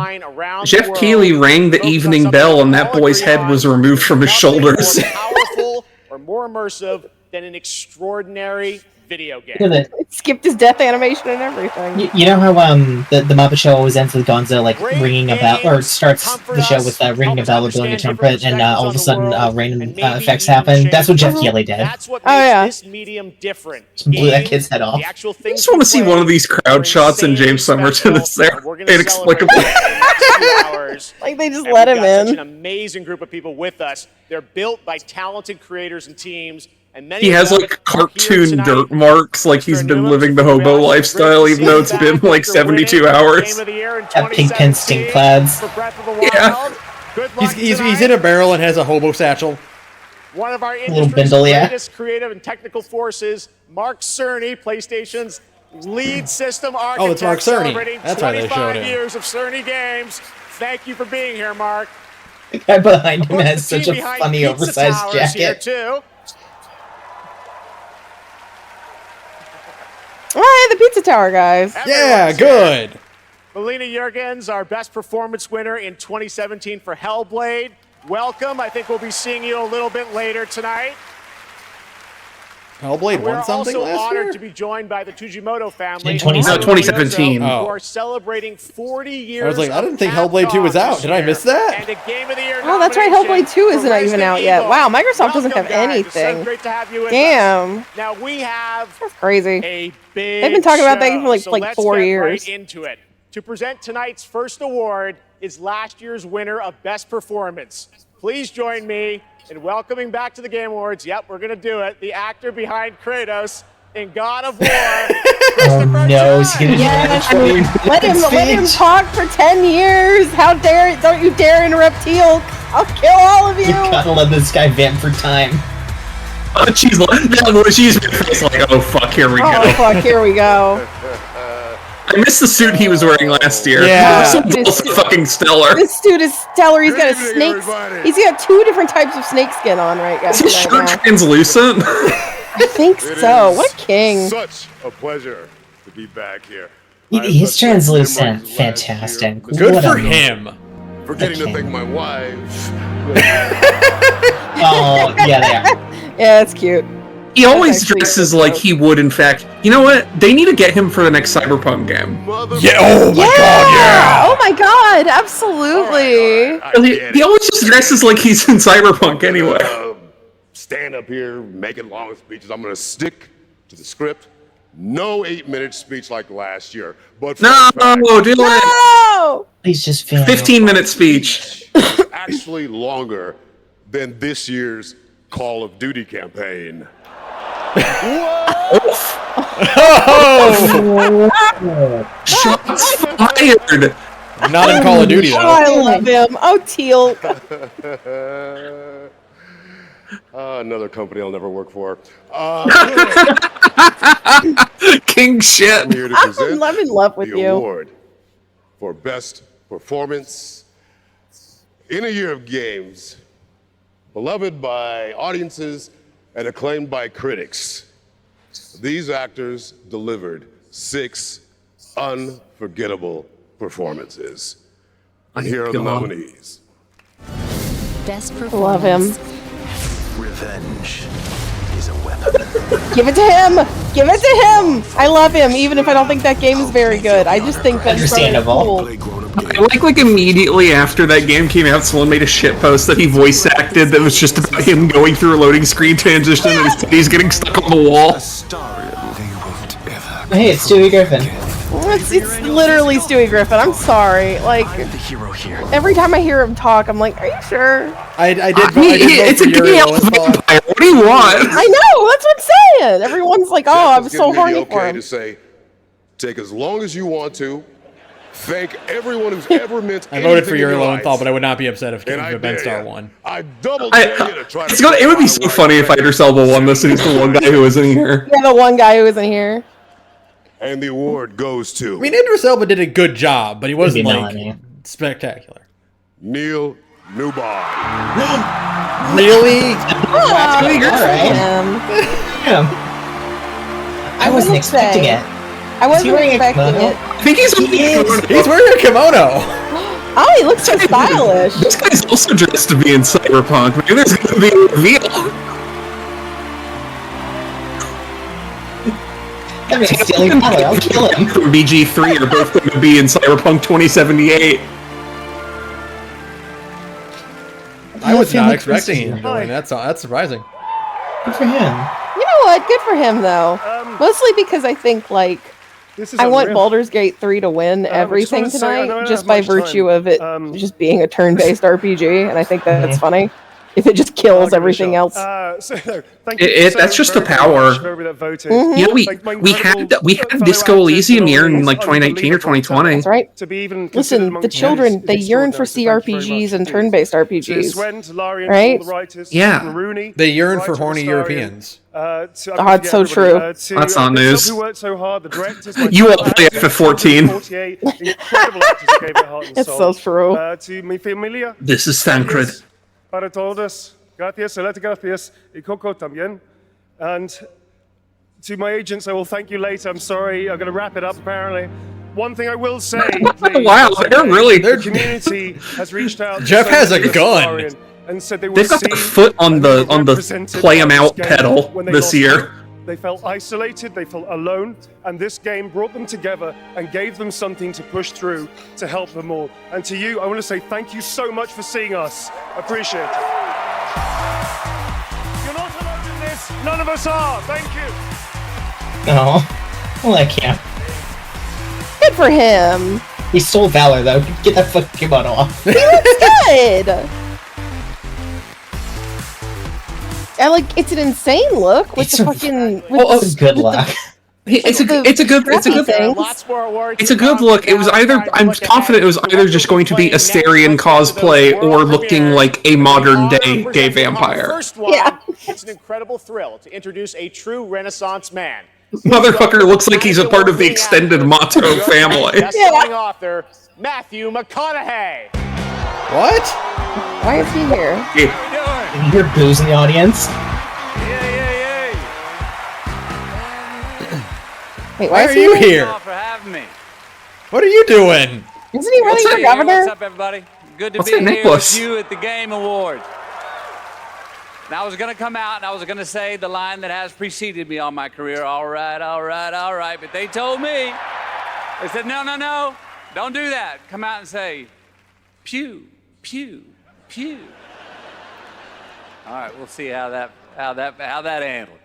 B: Jeff Keighley rang the evening bell and that boy's head was removed from his shoulders.
L: More powerful or more immersive than an extraordinary video game.
C: It skipped his death animation and everything.
D: You know how the Muppet Show always ends with Gonzo like ringing a bell, or starts the show with ringing a bell or blowing a trumpet, and all of a sudden rain effects happen? That's what Jeff Keighley did.
L: That's what makes this medium different.
D: Just blew that kid's head off.
B: I just want to see one of these crowd shots and James Somerton is there inexplicably.
C: Like they just let him in.
L: Such an amazing group of people with us. They're built by talented creators and teams. And
B: he has like cartoon dirt marks, like he's been living the hobo lifestyle, even though it's been like 72 hours.
D: Have pink pen stink plaids.
B: Yeah.
A: He's in a barrel and has a hobo satchel.
L: One of our
D: industry's
L: greatest creative and technical forces, Mark Cerny, PlayStation's lead system architect.
A: Oh, it's Mark Cerny.
L: Celebrating
A: That's why they showed
L: 25
A: him.
L: years of Cerny games. Thank you for being here, Mark.
D: The guy behind him has such a funny oversized jacket.
C: Hey, the Pizza Tower guys.
A: Yeah, good.
L: Melina Jurgens, our best performance winner in 2017 for Hellblade. Welcome. I think we'll be seeing you a little bit later tonight.
A: Hellblade won something
L: We're also
A: last
L: honored
A: year?
L: to be joined by the Tujimoto family.
D: In 2017.
L: Who
A: Oh.
L: are celebrating 40 years
A: I was like, I didn't think
L: of
A: Hellblade 2 was out.
L: this
A: Did I
L: year.
A: miss that?
L: And a Game of the Year
C: Oh, that's right.
L: nomination
C: Hellblade 2 isn't
L: for
C: even
L: Resident
C: out yet.
L: Evil.
C: Wow, Microsoft doesn't have
L: Welcome, guys. It's
C: anything.
L: so great to have you with
C: Damn.
L: us. Now we have
C: That's crazy.
L: a big
C: They've been talking about that
L: show,
C: for like,
L: so
C: like
L: let's
C: 4
L: get
C: years.
L: Right into it. To present tonight's first award is last year's winner of Best Performance. Please join me in welcoming back to the Game Awards. Yep, we're gonna do it. The actor behind Kratos in God of War.
D: Oh no, he's gonna
C: Yes, let him talk for 10 years. How dare, don't you dare interrupt Teal. I'll kill all of you.
D: You gotta let this guy vamp for time.
B: Oh, she's like, oh fuck, here we go.
C: Oh fuck, here we go.
B: I missed the suit he was wearing last year.
A: Yeah.
B: This was fucking stellar.
C: This dude is stellar. He's got a snake. He's got 2 different types of snake skin on right, guys.
B: Is his shirt
C: Right now.
B: translucent?
C: I think so. What a king.
M: Such a pleasure to be back here.
D: He's translucent. Fantastic.
A: Good
D: What
A: for
D: a-
A: him.
M: Forgetting to thank my wife.
D: Oh, yeah, they are.
C: Yeah, that's cute.
B: He always
C: actually
B: dresses
C: good
B: like
C: joke.
B: he would, in fact. You know what? They need to get him for the next Cyberpunk game.
A: Yeah. Oh my god. Yeah.
C: Oh my god. Absolutely.
B: He always just dresses like he's in Cyberpunk anyway.
M: Stand up here making long speeches. I'm going to stick to the script. No 8-minute speech like last year. But
B: No, do it.
C: No.
D: He's just feeling
B: 15-minute speech.
M: actually longer than this year's Call of Duty campaign.
B: Shots fired.
A: Not in Call of Duty
C: Oh,
A: though.
C: I love him. Oh, Teal.
M: Another company I'll never work for.
B: King shit.
M: I'm here to present
C: I'm in love with
M: the
C: you.
M: award for best performance in a year of games, beloved by audiences and acclaimed by critics. These actors delivered 6 unforgettable performances. And here are the nominees.
G: Best performance.
C: Love him.
J: Revenge is a weapon.
C: Give it to him. Give it to him. I love him, even if I don't think that game is very good. I just think that's
D: Understandable.
C: really cool.
B: I like immediately after that game came out, someone made a shitpost that he voice acted that was just about him going through a loading screen transition and his titties getting stuck on the wall.
D: Hey, it's Stewie Griffin.
C: It's literally Stewie Griffin. I'm sorry. Like,
J: I'm the hero here.
C: every time I hear him talk, I'm like, are you sure?
A: I did
B: it's a
A: Yuri
B: game
A: Lowenthal.
B: vampire. What do you want?
C: I know. That's what I'm saying. Everyone's like, oh, I'm
M: Jeff has
C: so
M: given me
C: horny
M: the
C: for
M: okay
C: him.
M: to say, take as long as you want to. Thank everyone who's ever meant
A: I voted for
M: anything in
A: Yuri
M: your
A: Lowenthal,
M: lives.
A: but I would not be upset if
M: And I
A: Ben
M: dare
A: Starr
M: ya.
A: won.
M: I double dare you to try to
B: It would be so funny if Idris Elba won this and he's the one guy who was in here.
C: Yeah, the one guy who isn't here.
M: And the award goes to
A: I mean, Idris Elba did a good job, but he wasn't
D: Maybe
A: like
D: not, yeah.
A: spectacular.
M: Neil Newbar.
A: Really?
D: Alright. Yeah. I wasn't expecting it.
C: I wasn't
D: he wearing a
C: expecting
D: kimono?
C: it.
B: I think he's
A: He's wearing a kimono.
C: Oh, he looks so stylish.
B: This guy's also dressed to be in Cyberpunk. Maybe there's gonna be a reveal.
D: I mean, stealing power. I'll kill him.
B: From BG3 are both going to be in Cyberpunk 2078.
A: I was
D: feel
A: not
D: like
A: expecting
D: Chris is
A: him to win. That's surprising.
D: Good for him.
C: You know what? Good for him, though. Mostly because I think, like,
L: This is
C: I want
L: unreal.
C: Baldur's Gate 3 to win everything
L: just wanna say, I know I
C: tonight,
L: don't
C: just
L: have
C: by
L: much
C: virtue
L: time.
C: of it just being a turn-based RPG, and I think that's funny. If it just kills everything else.
L: So, thank you so
B: That's just the
L: very
B: power.
L: much for everybody that voted.
B: You know,
L: Like, my
B: we had
L: incredible
B: Disco
L: fellow
B: Elysium
L: actors
B: here in
L: and
B: like 2019 or 2020.
C: That's right.
L: To be even considered
C: Listen,
L: among
C: the children,
L: is
C: they yearn for
L: extraordinary, so thank you very
C: CRPGs
L: much
C: and
L: indeed.
C: turn-based
L: To
C: RPGs.
L: Swen, to Larian,
C: Right?
L: all the writers,
B: Yeah.
L: Stephen Rooney,
A: They yearn for
L: writer,
A: horny
L: historian,
A: Europeans.
L: to,
C: Oh, it's so
L: everybody,
C: true.
L: to,
B: That's not
L: Big
B: news.
L: Sub, who worked so hard, the directors, my
B: You
L: fellow
B: all play
L: actors,
B: FF14.
L: 48 incredible actors who gave their heart and
C: It's
L: soul.
C: so true.
L: To mi familia,
B: This is Thancred.
L: para todos, gracias, gracias, y Coco también. And to my agents, I will thank you later. I'm sorry, I'm going to wrap it up apparently. One thing I will say, please,
B: Wow, they're really.
L: the community has reached out. to
A: Jeff
L: so
A: has
L: many
A: a
L: of
A: gun.
L: Larian And said they
B: They've
L: will
B: got their
L: see
B: foot on
L: and
B: the
L: they were represented
B: play 'em
L: by
B: out
L: this game
B: pedal
L: when they
B: this
L: lost
B: year.
L: it. They felt isolated, they felt alone, and this game brought them together and gave them something to push through to help them all. And to you, I want to say thank you so much for seeing us. Appreciate it. You're not alone in this. None of us are. Thank you.
D: Oh, well, I can't.
C: Good for him.
D: He stole Valor, though. Get that fucking kimono off.
C: He looks good. I like. It's an insane look with
D: It's
C: the
D: a-
C: fucking.
D: Good luck.
B: It's a good
C: thing.
L: Lots more awards.
B: It's a good look. It was either I'm confident it was either just going to be Asterion cosplay or looking like a modern day gay vampire.
L: First one,
C: Yeah.
L: It's an incredible thrill to introduce a true Renaissance man.
B: Motherfucker looks like he's a part of the extended Mato family.
L: Best-selling author Matthew McConaughey.
A: What?
C: Why is he here?
D: You're booze in the audience.
C: Wait,
A: Why
C: is
A: are
C: he
A: you
C: here?
A: here?
N: for having me.
A: What are you doing?
C: Isn't he running for governor?
N: What's up, everybody? Good to
B: What's
N: be
B: that
N: here
B: necklace?
N: with you at the Game Awards. And I was going to come out and I was going to say the line that has preceded me all my career, all right, all right, all right. But they told me, they said, no, no, no, don't do that. Come out and say, pew, pew, pew. All right, we'll see how that handled.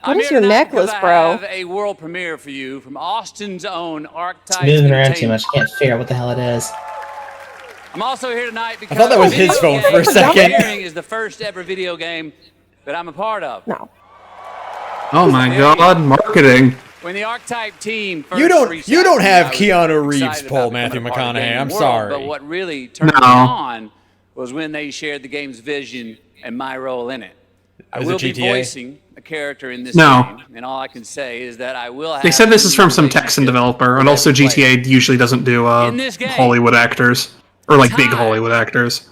C: What is your necklace,
N: I
C: bro?
N: have a world premiere for you from Austin's own Archetype.
D: Moving around too
N: Entertainment.
D: much. Can't figure out what the hell it is.
N: I'm also here tonight because
A: thought that was his phone for a second.
N: Engineering is the first ever video game that I'm a part of.
C: No.
B: Oh my god, marketing.
N: When the Archetype team first
A: You don't
N: reached
A: have
N: out to me, I was
A: Keanu Reeves
N: excited
A: pull
N: about
A: Matthew
N: becoming a part of the
A: McConaughey.
N: gaming
A: I'm
N: world,
A: sorry.
N: But what really turned me
B: No.
N: on was when they shared the game's vision and my role in it. I
A: Was it
N: will be
A: GTA?
N: voicing a character in this
B: No.
N: game, and all I can say is that I will have
B: They said this is from some
N: relationship
B: Texan developer, and
N: with
B: also
N: every player.
B: GTA usually doesn't do
N: In this game,
B: Hollywood actors. Or like big
N: time.
B: Hollywood actors.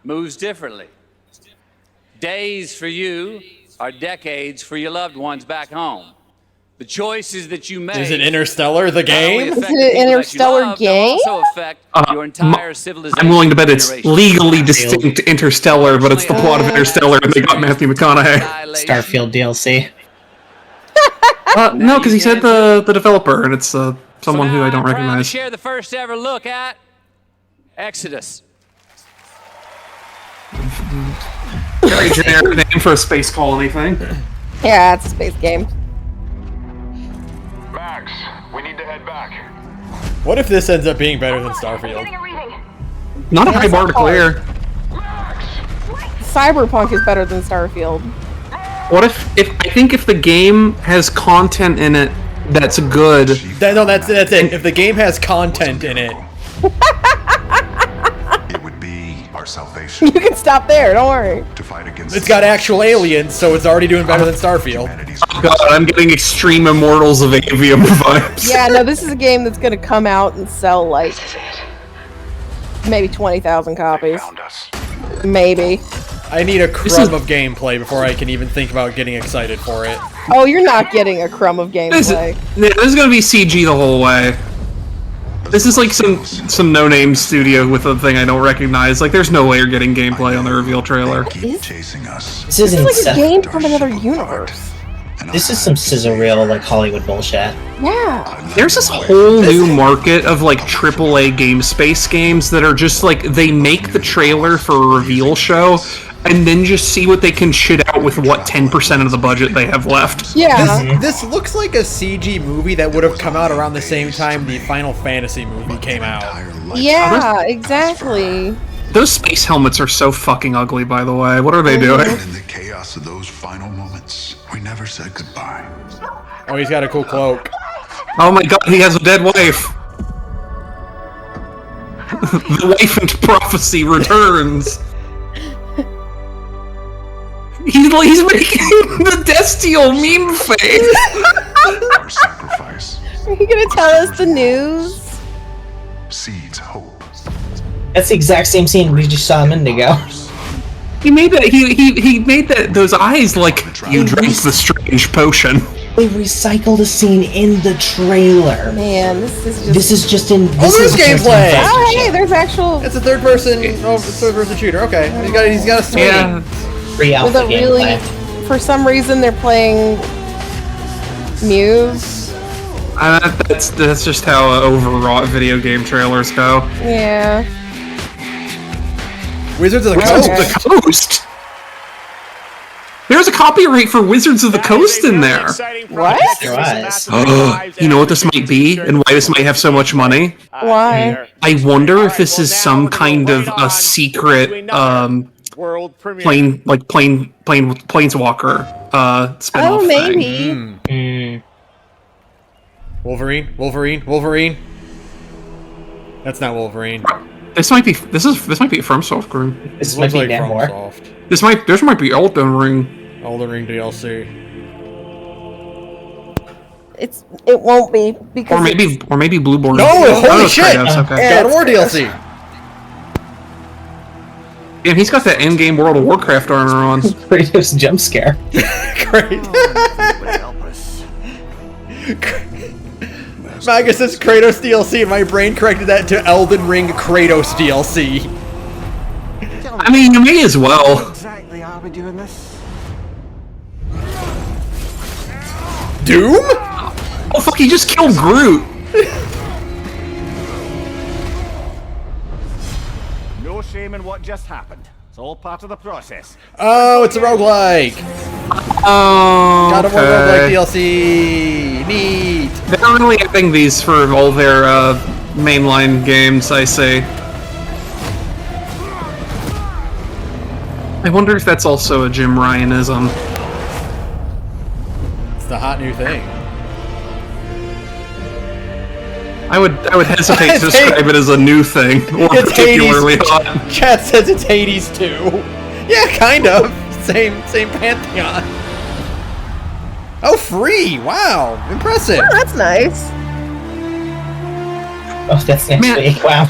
N: Moves differently. Days for you are decades for your loved ones back home. The choices that you make.
A: Is it Interstellar, the game?
C: Is it an Interstellar game?
N: Also affect your entire civilization.
B: I'm willing to bet it's
N: generation.
B: legally distinct Interstellar, but it's the plot of Interstellar, and they got Matthew McConaughey.
D: Starfield DLC.
B: No, because he said the developer, and it's someone who I don't
N: I'm proud to
B: recognize.
N: share the first ever look at Exodus.
B: Very generic name for a space colony thing.
C: Yeah, it's a space game.
J: Max, we need to head back.
A: What if this ends up being better than Starfield?
B: Not a high bar to clear.
C: Cyberpunk is better than Starfield.
B: What if I think if the game has content in it that's good.
A: That's it. If the game has content in it.
J: It would be our salvation.
C: You can stop there, don't worry.
J: To fight against
A: It's got actual aliens, so it's already doing better than Starfield.
B: Oh god, I'm getting extreme Immortals of Avium vibes.
C: Yeah, no, this is a game that's gonna come out and sell like maybe 20,000 copies. Maybe.
A: I need a crumb of gameplay before I can even think about getting excited for it.
C: Oh, you're not getting a crumb of gameplay.
B: This is gonna be CG the whole way. This is like some no-name studio with a thing I don't recognize. Like, there's no way you're getting gameplay on the reveal trailer.
J: chasing us.
D: This is
C: like a game from another universe.
D: This is some scissor reel like Hollywood bullshit.
C: Yeah.
B: There's this whole new market of like AAA game space games that are just like they make the trailer for a reveal show and then just see what they can shit out with what 10% of the budget they have left.
C: Yeah.
A: This looks like a CG movie that would have come out around the same time the Final Fantasy movie came out.
C: Yeah, exactly.
B: Those space helmets are so fucking ugly, by the way. What are they doing?
J: In the chaos of those final moments, we never said goodbye.
A: Oh, he's got a cool cloak.
B: Oh my god, he has a dead wife. The wife and prophecy returns. He's making the Destiel meme face.
J: Our sacrifice
C: Are you gonna tell us the news?
J: seeds hope.
D: That's the exact same scene we just saw a minute ago.
B: He made that. He made that those eyes like you drank the strange potion.
D: They recycled a scene in the trailer.
C: Man, this is just.
D: This is just in.
A: Oh, there's gameplay.
C: Oh, hey, there's actual.
A: It's a third-person shooter. Okay, he's got a swing.
B: Yeah.
D: Free
C: Was
D: alpha
C: it really?
D: gameplay.
C: For some reason, they're playing Muse.
B: That's just how overwrought video game trailers go.
C: Yeah.
A: Wizards of the
B: Wizards
A: Coast.
B: of the Coast. There's a copyright for Wizards of the Coast in there.
C: What?
B: You know what this might be, and why this might have so much money?
C: Why?
B: I wonder if this is some kind of a secret planeswalker spin-off
C: Oh,
B: thing.
C: maybe.
A: Wolverine. That's not Wolverine.
B: This might be From Software.
D: This might be Namor.
B: This might be Elden Ring.
A: Elden Ring DLC.
C: It won't be because.
B: Or maybe Blueborn.
A: No, holy shit!
B: Kratos, okay.
A: God of War DLC.
B: Yeah, he's got that in-game World of Warcraft armor on.
D: Kratos jump scare.
A: Great. Magus says Kratos DLC, and my brain corrected that to Elden Ring Kratos DLC.
B: I mean, you may as well.
O: Exactly, are we doing this?
A: Doom?
B: Oh fuck, he just killed Groot.
O: No shame in what just happened. It's all part of the process.
A: Oh, it's a roguelike.
B: Oh,
A: God of War roguelike DLC. Neat.
B: They're really adding these for all their mainline games, I say. I wonder if that's also a Jim Ryanism.
A: It's the hot new thing.
B: I would hesitate to describe it as a new thing or
A: It's
B: particularly
A: Hades.
B: hot.
A: Chat says it's Hades too. Yeah, kind of. Same pantheon. Oh, free! Wow, impressive.
C: Oh, that's nice.
D: Oh, that's next week. Wow.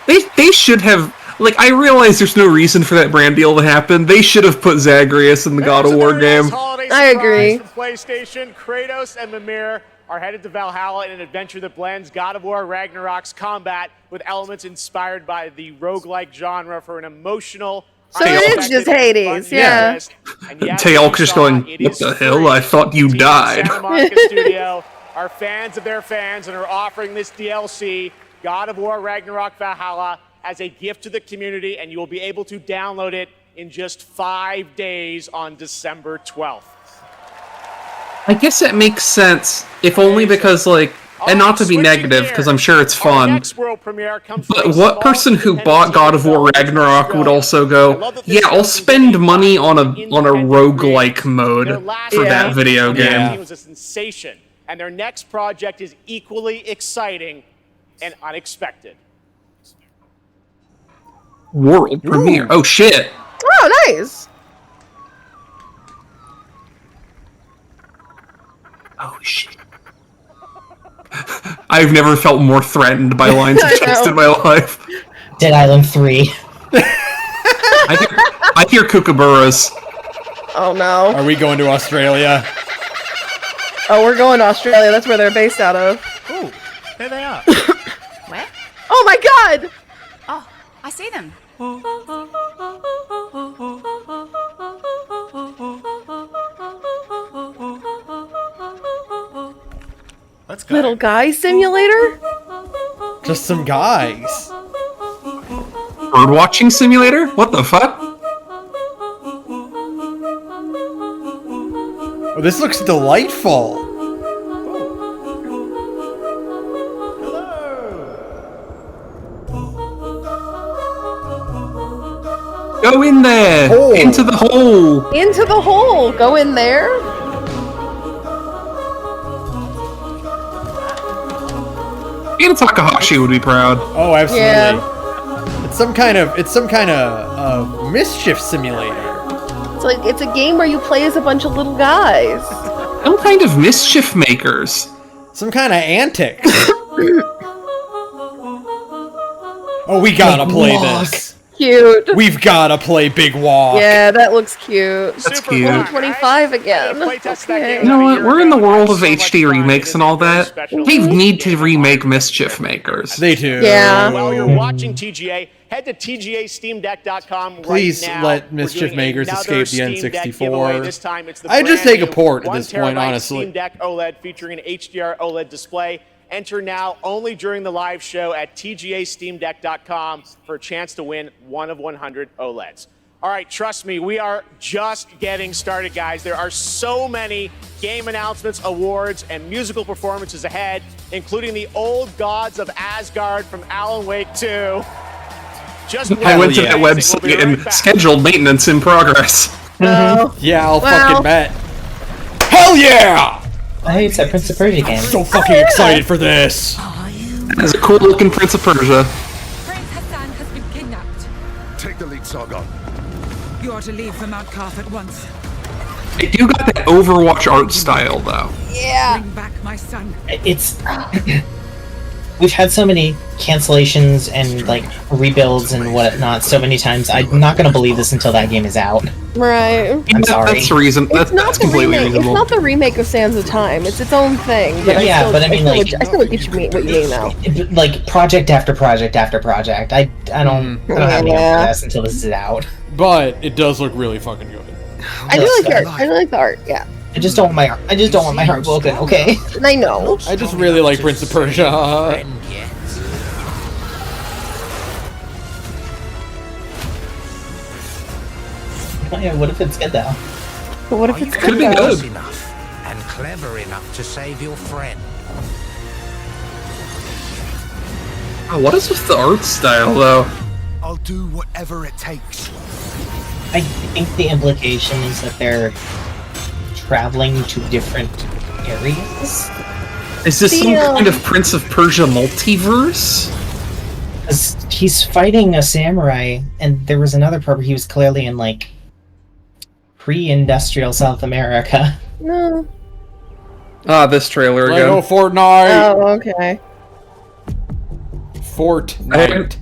B: They should have. Like, I realize there's no reason for that brand deal to happen. They should have put Zagreus in the God of War game.
C: I agree.
L: From PlayStation, Kratos and Mimir are headed to Valhalla in an adventure that blends God of War Ragnarok's combat with elements inspired by the roguelike genre for an emotional.
C: So it is just Hades, yeah.
B: Teal'c just going, what the hell? I thought you died.
L: Santa Monica Studio are fans of their fans and are offering this DLC, God of War Ragnarok Valhalla, as a gift to the community, and you will be able to download it in just 5 days on December 12th.
B: I guess it makes sense, if only because, like, And not to be negative, because I'm sure it's fun, but what person who bought God of War Ragnarok would also go, yeah, I'll spend money on a roguelike mode for that video game?
L: It was a sensation, and their next project is equally exciting and unexpected.
B: World premiere. Oh shit.
C: Oh, nice.
B: Oh shit. I've never felt more threatened by lines of text in my life.
D: Dead Island 3.
B: I hear kookaburras.
C: Oh no.
A: Are we going to Australia?
C: Oh, we're going to Australia. That's where they're based out of.
P: Ooh, there they are.
I: Where?
C: Oh my god!
I: Oh, I see them.
P: Let's go.
C: Little guy simulator?
A: Just some guys.
B: Bird watching simulator? What the fuck?
A: Oh, this looks delightful.
B: Go in there!
A: Oh.
B: Into the hole!
C: Into the hole! Go in there?
B: Ian Takahashi would be proud.
A: Oh, absolutely.
C: Yeah.
A: It's some kind of mischief simulator.
C: It's a game where you play as a bunch of little guys.
B: Some kind of mischief makers.
A: Some kind of antics. Oh, we gotta play this.
C: Cute.
A: We've gotta play Big Walk.
C: Yeah, that looks cute.
B: That's cute.
C: 125 again. Okay.
B: You know what? We're in the world of HD remakes and all that. They need to remake Mischief Makers.
A: They do.
C: Yeah.
L: While you're watching TGA, head to TGASteamDeck.com
A: Please
L: right now.
A: let Mischief Makers escape the
L: Steam Deck
A: N64.
L: giveaway. This time it's the
A: I'd just
L: brand
A: take a
L: new
A: port at
L: 1
A: this point,
L: terabyte
A: honestly.
L: Steam Deck OLED featuring an HDR OLED display. Enter now only during the live show at TGASteamDeck.com for a chance to win one of 100 OLEDs. All right, trust me, we are just getting started, guys. There are so many game announcements, awards, and musical performances ahead, including the Old Gods of Asgard from Alan Wake 2.
B: I went to that website and scheduled maintenance in progress.
A: Yeah, I'll fucking bet. Hell yeah!
D: Hey, it's that Prince of Persia game.
A: I'm so fucking excited for this.
B: That's a cool looking Prince of Persia.
H: Prince Hassan has been kidnapped.
J: Take the lead, Sargon.
H: You are to leave for Mount Karth at once.
B: They do got that Overwatch art style, though.
C: Yeah.
H: Bring back my son.
D: It's we've had so many cancellations and like rebuilds and whatnot so many times. I'm not gonna believe this until that game is out.
C: Right.
D: I'm sorry.
B: That's reason. That's completely reasonable.
C: It's not the remake of Sands of Time. It's its own thing. But
D: I mean, like,
C: I still get what you mean now.
D: Like project after project after project. I don't have any of this until this is out.
A: But it does look really fucking good.
C: I do like the art. I like the art. Yeah.
D: I just don't want my heart broken. Okay.
C: I know.
A: I just really like Prince of Persia.
D: Yeah, what if it's good though?
C: But what if it's
B: Could be good.
P: enough and clever enough to save your friend.
B: Oh, what is with the art style, though?
J: I'll do whatever it takes.
D: I think the implication is that they're traveling to different areas.
B: Is this some kind of Prince of Persia multiverse?
D: He's fighting a samurai, and there was another part where he was clearly in like pre-industrial South America.
C: No.
B: Ah, this trailer again.
A: Lego Fortnite.
C: Oh, okay.
A: Fortnite.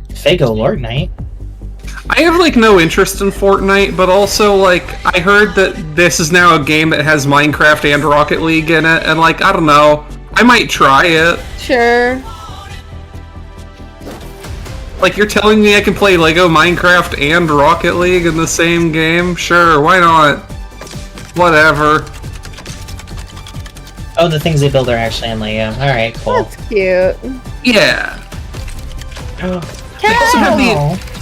D: Fago Lord Knight.
B: I have like no interest in Fortnite, but also like I heard that this is now a game that has Minecraft and Rocket League in it, and like I don't know, I might try it.
C: Sure.
B: Like you're telling me I can play Lego Minecraft and Rocket League in the same game? Sure, why not? Whatever.
D: Oh, the things they build are actually in Lego. Alright, cool.
C: That's cute.
B: Yeah.
C: Cow!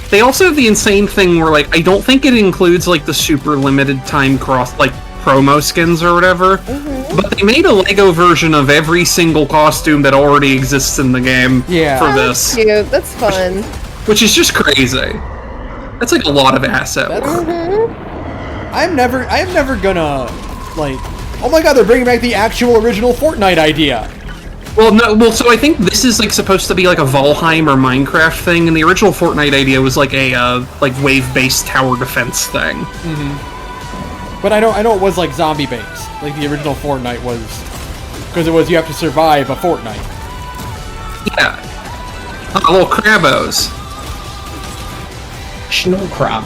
B: They also have the insane thing where, like, I don't think it includes, like, the super limited time promo skins or whatever. But they made a Lego version of every single costume that already exists in the game for this.
C: That's cute. That's fun.
B: Which is just crazy. That's like a lot of asset work.
A: I am never gonna, like... Oh my god, they're bringing back the actual original Fortnite idea.
B: Well, no, so I think this is like supposed to be like a Valheim or Minecraft thing, and the original Fortnite idea was like a like wave-based tower defense thing.
A: But I know it was like zombie-based. Like the original Fortnite was, because it was you have to survive a Fortnite.
B: Yeah. Little crabos.
D: Snow crab.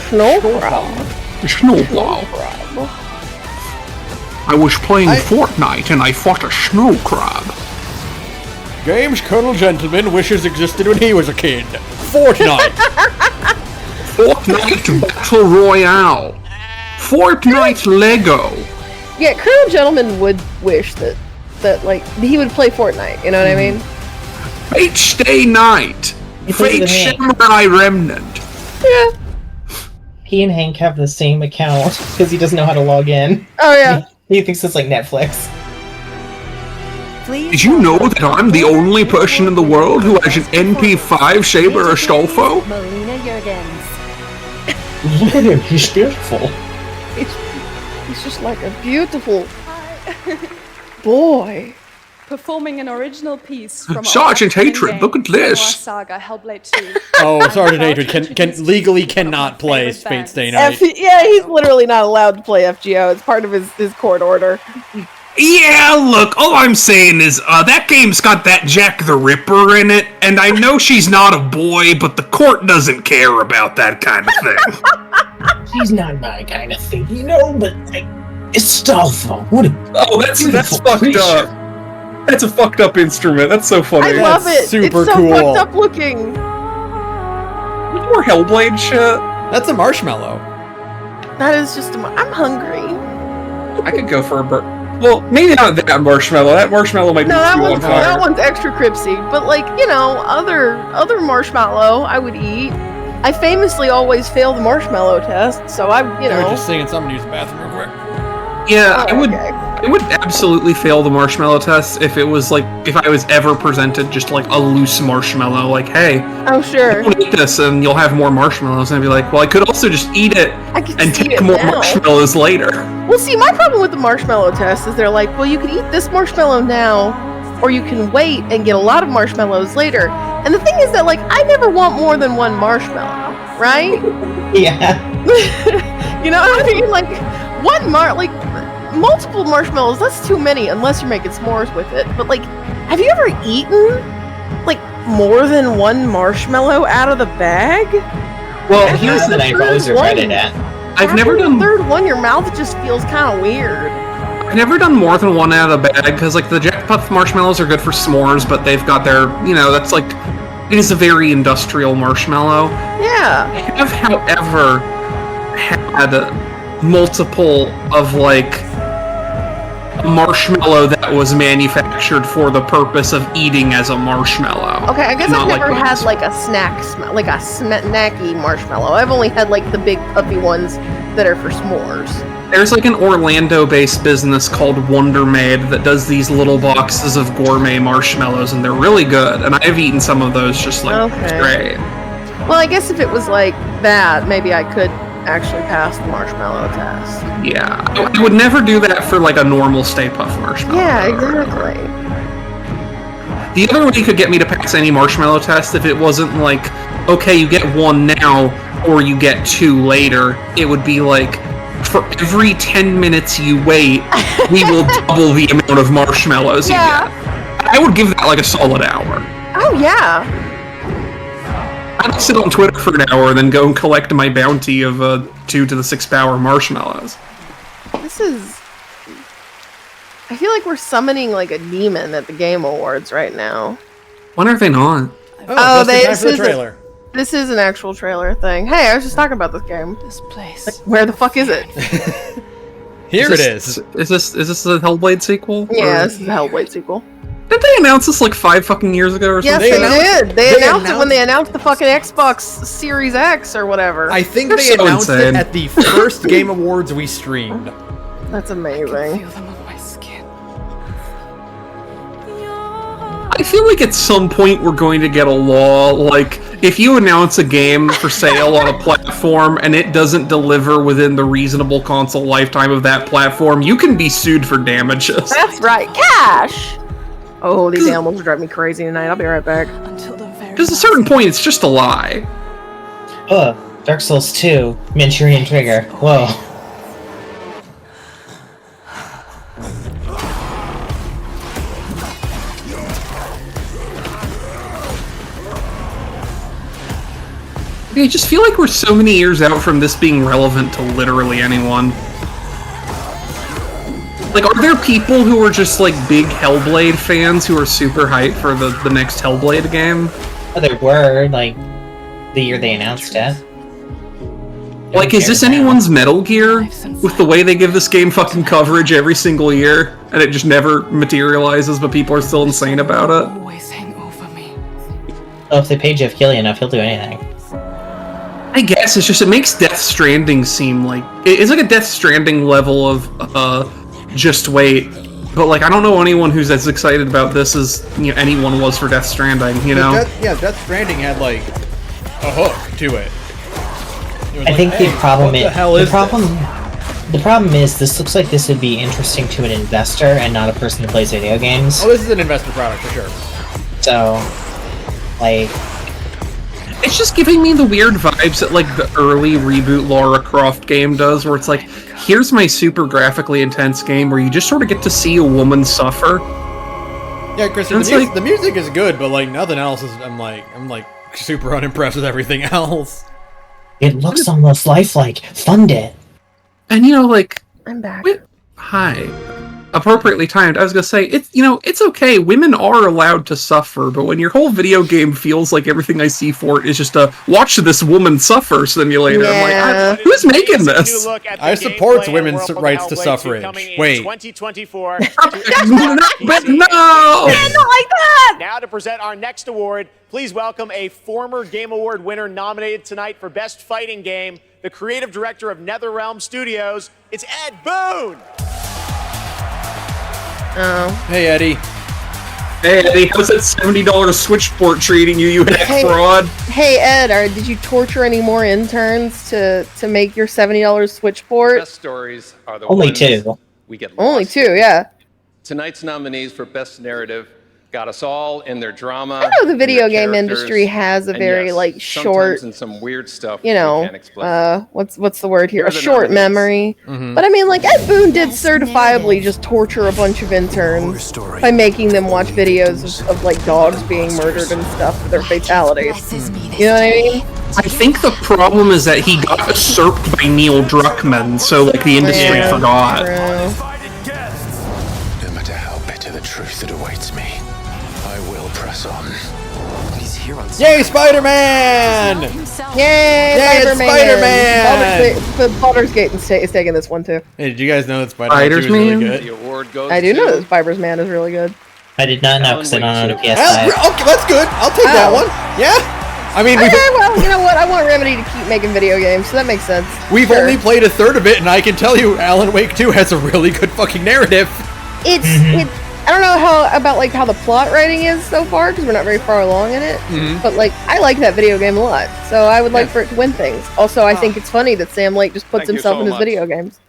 C: Snow crab.
B: Snow crab. I was playing Fortnite and I fought a snow crab.
A: Games Colonel Gentleman wishes existed when he was a kid. Fortnite.
B: Fortnite Battle Royale. Fortnite Lego.
C: Yeah, Colonel Gentleman would wish that like he would play Fortnite. You know what I mean?
B: Fate Stay Night. Fate Samurai Remnant.
C: Yeah.
D: He and Hank have the same account because he doesn't know how to log in.
C: Oh yeah.
D: He thinks it's like Netflix.
B: Did you know that I'm the only person in the world who has an NP5 Saber Astolfo?
K: Melina Jurgens.
D: Look at him, he's beautiful.
C: He's just like a beautiful boy.
E: Performing an original piece from
B: Sergeant Hatred, look at this.
E: Saga Hellblade 2.
A: Oh, Sergeant Hatred legally cannot play Fate Stay Night.
C: Yeah, he's literally not allowed to play FGO. It's part of his court order.
B: Yeah, look, all I'm saying is, that game's got that Jack the Ripper in it, and I know she's not a boy, but the court doesn't care about that kind of thing.
D: She's not my kind of thing, you know, but like, Astolfo, what a
B: that's fucked up. That's a fucked up instrument. That's so funny.
C: I love it.
A: Super
C: it's so
A: cool.
C: fucked up looking.
B: More Hellblade shit.
A: That's a marshmallow.
C: That is just. I'm hungry.
B: I could go for a well, maybe not that marshmallow. That marshmallow might be too on fire.
C: That one's extra cripsy. But like, you know, other marshmallow I would eat. I famously always fail the marshmallow test, so I, you know.
A: We're just singing something to use the bathroom real quick.
B: Yeah, I would absolutely fail the marshmallow test if it was like, if I was ever presented just like a loose marshmallow, like, hey,
C: oh sure,
B: eat this and you'll have more marshmallows, and I'd be like, well, I could also just eat it and take more marshmallows later.
C: Well, see, my problem with the marshmallow test is they're like, well, you can eat this marshmallow now, or you can wait and get a lot of marshmallows later. And the thing is that, like, I never want more than one marshmallow, right?
D: Yeah.
C: You know what I mean? Like, multiple marshmallows, that's too many unless you're making s'mores with it. But, like, have you ever eaten, like, more than one marshmallow out of the bag?
D: Well, here's the thing I've always regretted at.
B: I've never done
C: the third one, your mouth just feels kind of weird.
B: I've never done more than one out of the bag, because, like, the Jack Puff marshmallows are good for s'mores, but they've got their, you know, that's, like, it is a very industrial marshmallow.
C: Yeah.
B: I have, however, had multiple of, like, a marshmallow that was manufactured for the purpose of eating as a marshmallow.
C: Okay, I guess
B: Not
C: I've never
B: like
C: had, like, a snacky marshmallow. I've only had, like, the big puffy ones that are for s'mores.
B: There's like an Orlando-based business called Wonder Maid that does these little boxes of gourmet marshmallows, and they're really good. And I've eaten some of those just like straight.
C: Well, I guess if it was like that, maybe I could actually pass the marshmallow test.
B: Yeah, I would never do that for like a normal Stay Puft marshmallow.
C: Yeah, exactly.
B: The other way you could get me to pass any marshmallow test, if it wasn't like, okay, you get one now, or you get two later, it would be like, for every 10 minutes you wait, we will double the amount of marshmallows you get. I would give that like a solid hour.
C: Oh, yeah.
B: I'd sit on Twitter for an hour and then go and collect my bounty of 2 to the 6th power marshmallows.
C: This is... I feel like we're summoning like a demon at the Game Awards right now.
B: When are they not?
A: Oh, this is the trailer.
C: This is an actual trailer thing. Hey, I was just talking about this game.
E: This place.
C: Like, where the fuck is it?
A: Here it is.
B: Is this the Hellblade sequel?
C: Yeah, this is a Hellblade sequel.
B: Did they announce this like 5 fucking years ago or something?
C: Yes, they did. They announced it when they announced the fucking Xbox Series X or whatever.
A: I think they announced it at the first Game Awards we streamed.
C: That's amazing.
B: I feel like at some point we're going to get a law, like, if you announce a game for sale on a platform and it doesn't deliver within the reasonable console lifetime of that platform, you can be sued for damages.
C: That's right, cash! Oh, these animals are driving me crazy tonight. I'll be right back.
B: Because at a certain point, it's just a lie.
D: Oh, Dark Souls 2, Manchurian Trigger. Whoa.
B: I just feel like we're so many years out from this being relevant to literally anyone. Like, are there people who are just, like, big Hellblade fans who are super hyped for the next Hellblade game?
D: Oh, there were, like, the year they announced it.
B: Like, is this anyone's Metal Gear? With the way they give this game fucking coverage every single year, and it just never materializes, but people are still insane about it?
D: Well, if they pay Jeff Keighley enough, he'll do anything.
B: I guess, it's just, it makes Death Stranding seem like... It's like a Death Stranding level of, just wait. But, like, I don't know anyone who's as excited about this as, you know, anyone was for Death Stranding, you know?
A: Death Stranding had, like, a hook to it.
D: I think the problem is this looks like this would be interesting to an investor and not a person who plays video games.
A: Oh, this is an investor product for sure.
D: So, like,
B: it's just giving me the weird vibes that, like, the early reboot Lara Croft game does, where it's like, here's my super graphically intense game where you just sort of get to see a woman suffer.
A: Yeah, Chris, the music is good, but, like, nothing else is. I'm like super unimpressed with everything else.
D: It looks almost lifelike. Fund it.
B: And, you know, like...
C: I'm back.
B: Hi. Appropriately timed. I was gonna say, it's okay. Women are allowed to suffer, but when your whole video game feels like everything I see for it is just a watch this woman suffer simulator, I'm like, who's making this?
A: I support women's rights to suffrage. Wait.
L: 2024.
B: No!
C: Not like that!
L: Now to present our next award, please welcome a former Game Award winner nominated tonight for Best Fighting Game, the creative director of NetherRealm Studios. It's Ed Boon!
C: Oh.
A: Hey, Eddie.
B: Hey, Eddie, how's that $70 Switch port treating you, you hack fraud?
C: Hey, Ed, did you torture any more interns to make your $70 Switch port?
Q: Best stories are the
D: Only
Q: ones
D: two.
Q: We get
C: Only
Q: lost.
C: two, yeah.
Q: Tonight's nominees for Best Narrative got us all in their drama.
C: I know the video
Q: in their
C: game industry has a
Q: and
C: very,
Q: yes,
C: like, short,
Q: sometimes in some weird stuff
C: you know,
Q: we can't explain.
C: what's the word here?
Q: Here
C: A
Q: are the
C: short
Q: nominees.
C: memory.
A: Mm-hmm.
C: But I mean, like, Ed Boon did certifiably just torture a bunch of interns by making them watch videos of like, dogs being murdered and stuff for their fatalities. You know what I mean?
B: I think the problem is that he got usurped by Neil Druckmann, so, like, the industry forgot.
J: No matter how bitter the truth that awaits me, I will press on. He's here on
A: Yay, Spider-Man!
C: Yay,
A: Spider-Man!
C: Baldur's Gate is taking this one too.
A: Hey, did you guys know that Spider-Man 2 is really good?
Q: The award goes
C: I do know
Q: to
C: that Spider-Man is really good.
D: I did not know because I don't own a PS5.
A: Okay, that's good. I'll take that one. Yeah. I mean,
C: Okay, well, you know what? I want Remedy to keep making video games, so that makes sense.
A: we've only played a third of it, and I can tell you, Alan Wake 2 has a really good fucking narrative.
C: It's I don't know how the plot writing is so far because we're not very far along in it. But like, I like that video game a lot, so I would like for it to win things. Also, I think it's funny that Sam Lake just puts
Q: Thank you
C: himself
Q: so
C: in his
Q: much.
C: video games.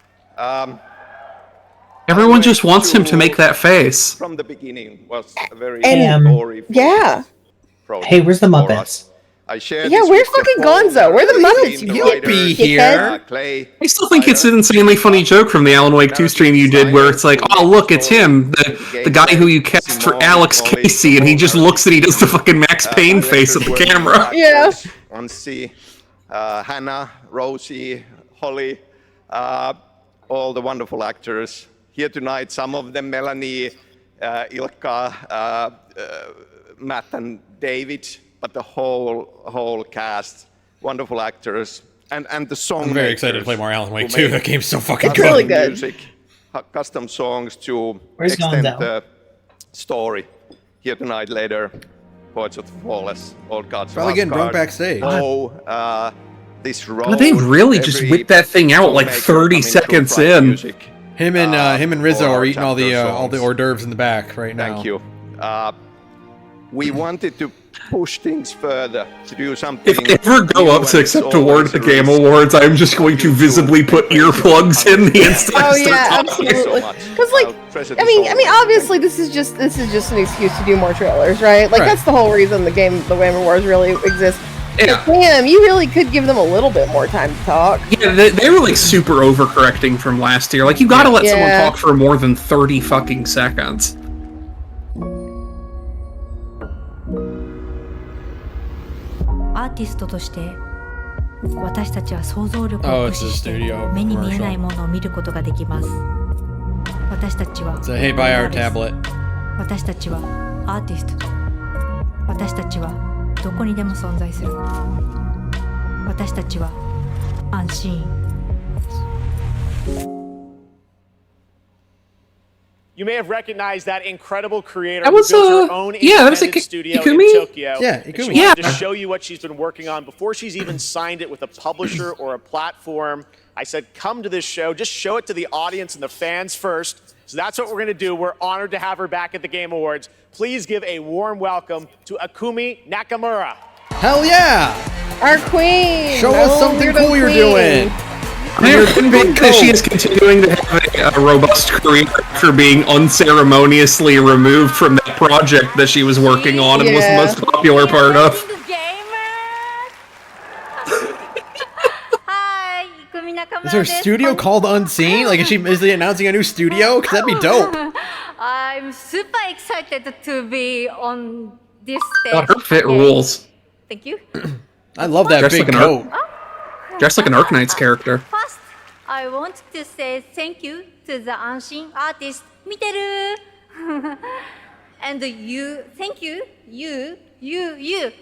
B: Everyone just wants him to make that face.
Q: From the beginning was a very
C: And-
Q: story.
C: Yeah.
D: Hey, where's the Muppets?
Q: I shared
C: Yeah,
Q: this
C: where's
Q: with the
C: fucking
Q: whole
C: Gonzo? Where the
Q: narrative
C: Muppets?
Q: team,
C: You
Q: the
C: won't
Q: writer,
C: be here.
Q: Clay.
B: I still think it's an insanely funny joke from the Alan Wake 2 stream you did where it's like, oh look, it's him, the guy who you cast for Alex Casey, and he just looks and he does the fucking Max Payne face at the camera.
C: Yeah.
Q: Ansi, Hannah, Rosie, Holly, all the wonderful actors here tonight. Some of them, Melanie, Ilkka, Matt and David, but the whole cast, wonderful actors, and the song.
A: I'm very excited to play more Alan Wake 2. That game's so fucking
C: It's
A: good.
C: really good.
Q: Music, custom songs to
D: Where's
Q: extend
D: Gonzo?
Q: the story. Here tonight, later, Poets of the Flawless, Old Gods.
A: Probably getting drunk backstage.
Q: Oh, this road.
B: But they really just whipped that thing out like 30 seconds in.
A: Him and Rizzo
Q: for
A: are eating all the
Q: chapter
A: hors d'oeuvres in the back right now.
Q: Thank you. we wanted to push things further, to do something.
B: If I ever go up to accept award at the Game Awards, I'm just going to visibly put earplugs in the instant.
C: Oh yeah, absolutely. Because like, I mean, obviously this is just an excuse to do more trailers, right? Like that's the whole reason the Game Awards really exists.
B: Yeah.
C: But damn, you really could give them a little bit more time to talk.
B: Yeah, they were like super overcorrecting from last year. Like you gotta let someone talk for more than 30 fucking seconds.
R: Oh, it's the studio.
A: 目に見えないものを見ることができます。私たちは It's a hey buy our tablet.
R: 私たちはアーティスト。私たちはどこにでも存在する。私たちは安心。
L: You may have recognized that incredible creator
B: that was,
L: who built her own independent studio
B: Ikumi?
L: in Tokyo.
A: Yeah, Ikumi.
L: She wanted to show you what she's been working on before she's even signed it with a publisher or a platform. I said, come to this show, just show it to the audience and the fans first. So that's what we're going to do. We're honored to have her back at the Game Awards. Please give a warm welcome to Ikumi Nakamura.
A: Hell yeah!
C: Our queen!
A: Show us something cool you're doing!
B: I'm convinced that she is continuing to have a robust career after being unceremoniously removed from that project that she was working on and was the most popular part of.
K: Hi, Ikumi Nakamura.
A: Is her studio called Unseen? Like, is they announcing a new studio? Because that'd be dope.
K: I'm super excited to be on this stage.
B: God, her fit rules.
K: Thank you.
A: I love that
B: Dressed
A: big
B: like
A: coat.
B: Dressed like an Arknights character.
K: First, I want to say thank you to the Anshin artist, Miteru. And you, thank you, you,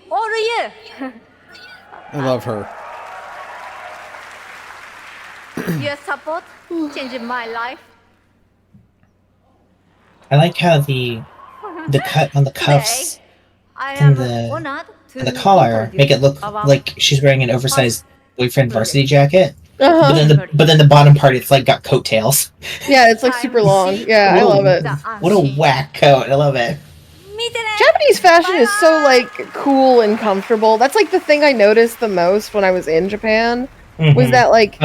K: all you.
A: I love her.
K: Your support changed my life.
D: I like how the cut on the cuffs and the collar make it look like she's wearing an oversized boyfriend varsity jacket. But then the bottom part, it's like got coattails.
C: Yeah, it's like super long. Yeah, I love it.
D: What a whack coat! I love it.
C: Japanese fashion is so like cool and comfortable. That's like the thing I noticed the most when I was in Japan. Was that like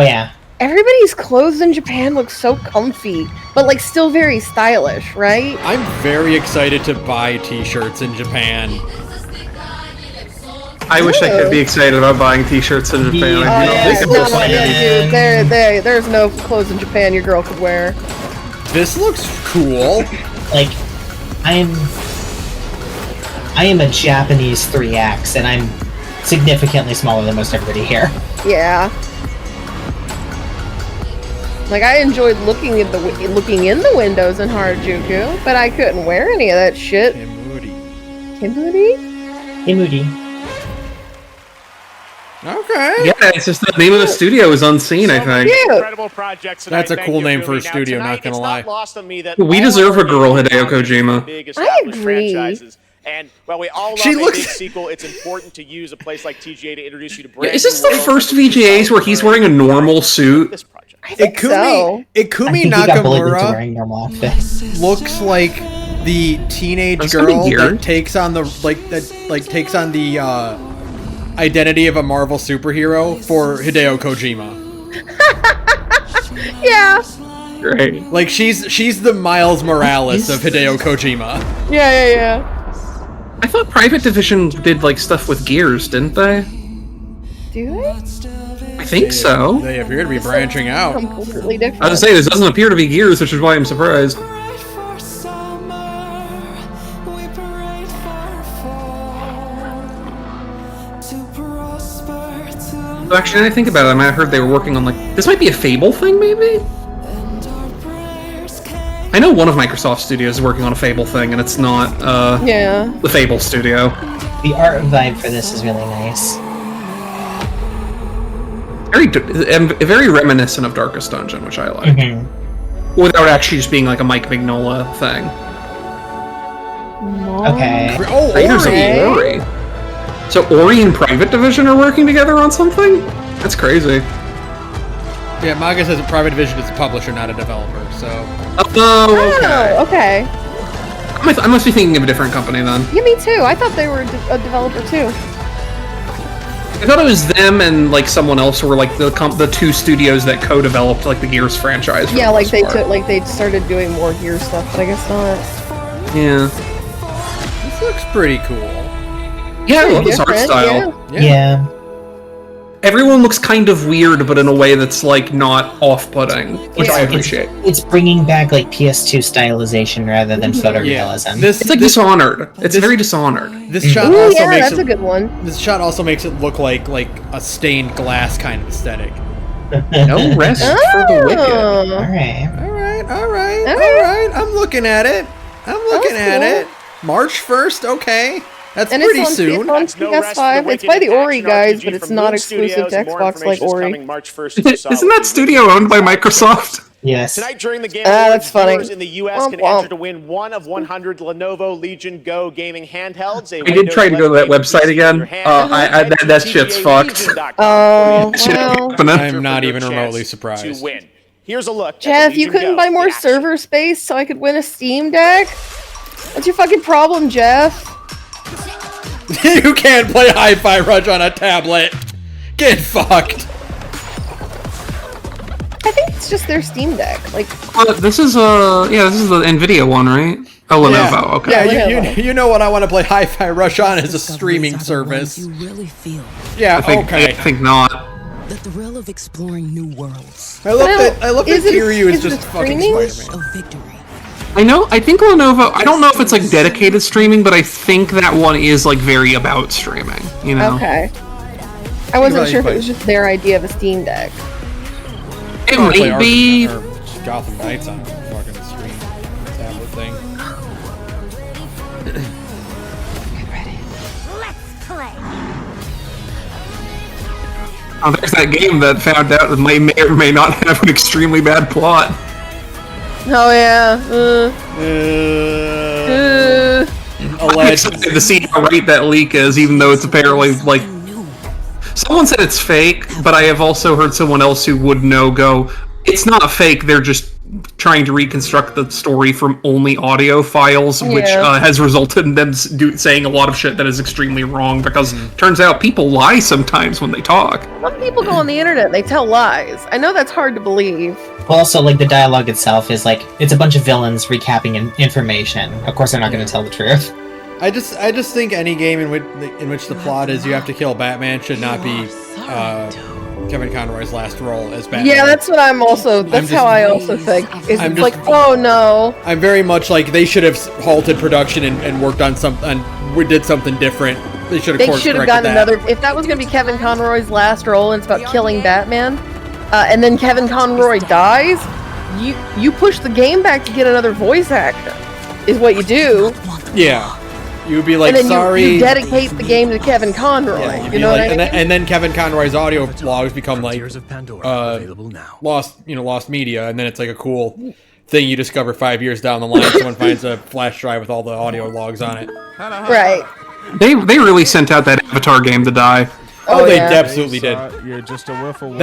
C: everybody's clothes in Japan look so comfy, but like still very stylish, right?
A: I'm very excited to buy t-shirts in Japan.
B: I wish I could be excited about buying t-shirts in Japan.
C: There's no clothes in Japan your girl could wear.
A: This looks cool.
D: Like, I am a Japanese 3X, and I'm significantly smaller than most everybody here.
C: Yeah. Like, I enjoyed looking in the windows in Harajuku, but I couldn't wear any of that shit. Himuri?
A: Okay.
B: Yeah, it's just the name of the studio is Unseen, I think.
L: Incredible projects tonight.
A: That's a cool name for a studio, not gonna lie.
B: We deserve a girl, Hideo Kojima.
C: I agree.
L: And while we all love
A: She
L: a
A: looks-
L: big sequel, it's important to use a place like TGA to introduce you to brand
B: Is this
L: new
B: the
L: worlds.
B: first VGAs where he's wearing a normal suit?
A: Ikumi
D: I think he got bullied into wearing normal outfits.
A: looks like the teenage
B: That's gonna be
A: girl
B: weird.
A: that takes on the identity of a Marvel superhero for Hideo Kojima.
C: Yeah.
B: Great.
A: Like she's the Miles Morales of Hideo Kojima.
C: Yeah.
B: I thought Private Division did like stuff with Gears, didn't they?
C: Do they?
B: I think so.
A: They appear to be branching out.
C: Completely different.
B: I was gonna say this doesn't appear to be Gears, which is why I'm surprised. Actually, now I think about it, I might have heard they were working on like this might be a Fable thing, maybe. I know one of Microsoft studios is working on a Fable thing, and it's not the Fable studio.
D: The art vibe for this is really nice.
B: Very reminiscent of Darkest Dungeon, which I like. Without actually just being like a Mike Mignola thing.
D: Okay.
A: Oh,
B: Raiders of Ori. So Ori and Private Division are working together on something? That's crazy.
A: Yeah, Maga says Private Division is a publisher, not a developer. So.
B: Oh, okay.
C: Oh, okay.
B: I must be thinking of a different company then.
C: Yeah, me too. I thought they were a developer too.
B: I thought it was them and like someone else who were like the two studios that co-developed like the Gears franchise.
C: Yeah, like they started doing more Gears stuff, but I guess not.
B: Yeah.
A: This looks pretty cool.
B: Yeah, I love this art style.
D: Yeah.
B: Everyone looks kind of weird, but in a way that's like not off-putting, which I appreciate.
D: It's bringing back like PS2 stylization rather than photorealism.
B: It's like Dishonored. It's very Dishonored.
A: This shot also makes
C: that's a good one.
A: This shot also makes it look like a stained glass kind of aesthetic.
B: No rest for the wicked.
D: Alright.
A: All right. I'm looking at it. March 1st, okay. That's
C: and
A: pretty
C: it's on,
A: soon.
C: It's on PS5. It's by the Ori guys, but it's not exclusive to Xbox like Ori.
B: Isn't that studio owned by Microsoft?
D: Yes.
L: Tonight during the Game
C: that's funny.
L: viewers in the U.S. can enter to win one of 100 Lenovo Legion Go gaming handhelds.
B: I did try to go to that website again. That shit's fucked.
C: Oh,
A: I'm not even remotely surprised.
L: Here's a look.
C: Jeff, you couldn't buy more server space so I could win a Steam Deck? What's your fucking problem, Jeff?
A: You can't play Hi-Fi Rush on a tablet. Get fucked.
C: I think it's just their Steam Deck. Like,
B: this is the Nvidia one, right? Oh, Lenovo. Okay.
A: Yeah, you know what I want to play Hi-Fi Rush on is a streaming service.
S: You really feel.
A: Yeah.
B: I think not.
S: The thrill of exploring new worlds.
A: I love that Kiryu is just fucking Spider-Man.
B: I think Lenovo, I don't know if it's like dedicated streaming, but I think that one is like very about streaming, you know?
C: Okay. I wasn't sure if it was just their idea of a Steam Deck.
B: It might be.
A: Gotham Knights on a fucking stream tablet thing.
K: Get ready. Let's play.
B: Oh, there's that game that found out that may or may not have an extremely bad plot.
C: Oh yeah.
B: I'm excited to see how right that leak is, even though it's apparently like. Someone said it's fake, but I have also heard someone else who would know go, it's not fake, they're just trying to reconstruct the story from only audio files, which has resulted in them saying a lot of shit that is extremely wrong, because turns out people lie sometimes when they talk.
C: Some people go on the internet and they tell lies. I know that's hard to believe.
D: Well, also, like, the dialogue itself is like, it's a bunch of villains recapping information. Of course they're not going to tell the truth.
A: I just think any game in which the plot is you have to kill Batman should not be Kevin Conroy's last role as Batman.
C: Yeah, that's what I'm also. That's how I also think. It's like, oh no.
A: I'm very much like they should have halted production and worked on we did something different. They should have gotten
C: another. If that was going to be Kevin Conroy's last role and it's about killing Batman, and then Kevin Conroy dies, you push the game back to get another voice actor. Is what you do.
A: Yeah. You would be like,
C: and then
A: sorry.
C: You dedicate the game to Kevin Conroy.
A: Yeah,
C: you know
A: like,
C: what I mean?
A: And then Kevin Conroy's audio logs become like lost media, and then it's like a cool thing you discover 5 years down the line. Someone finds a flash drive with all the audio logs on it.
C: Right.
B: They really sent out that Avatar game to die.
A: Oh, they absolutely did.
T: You're just a wiffle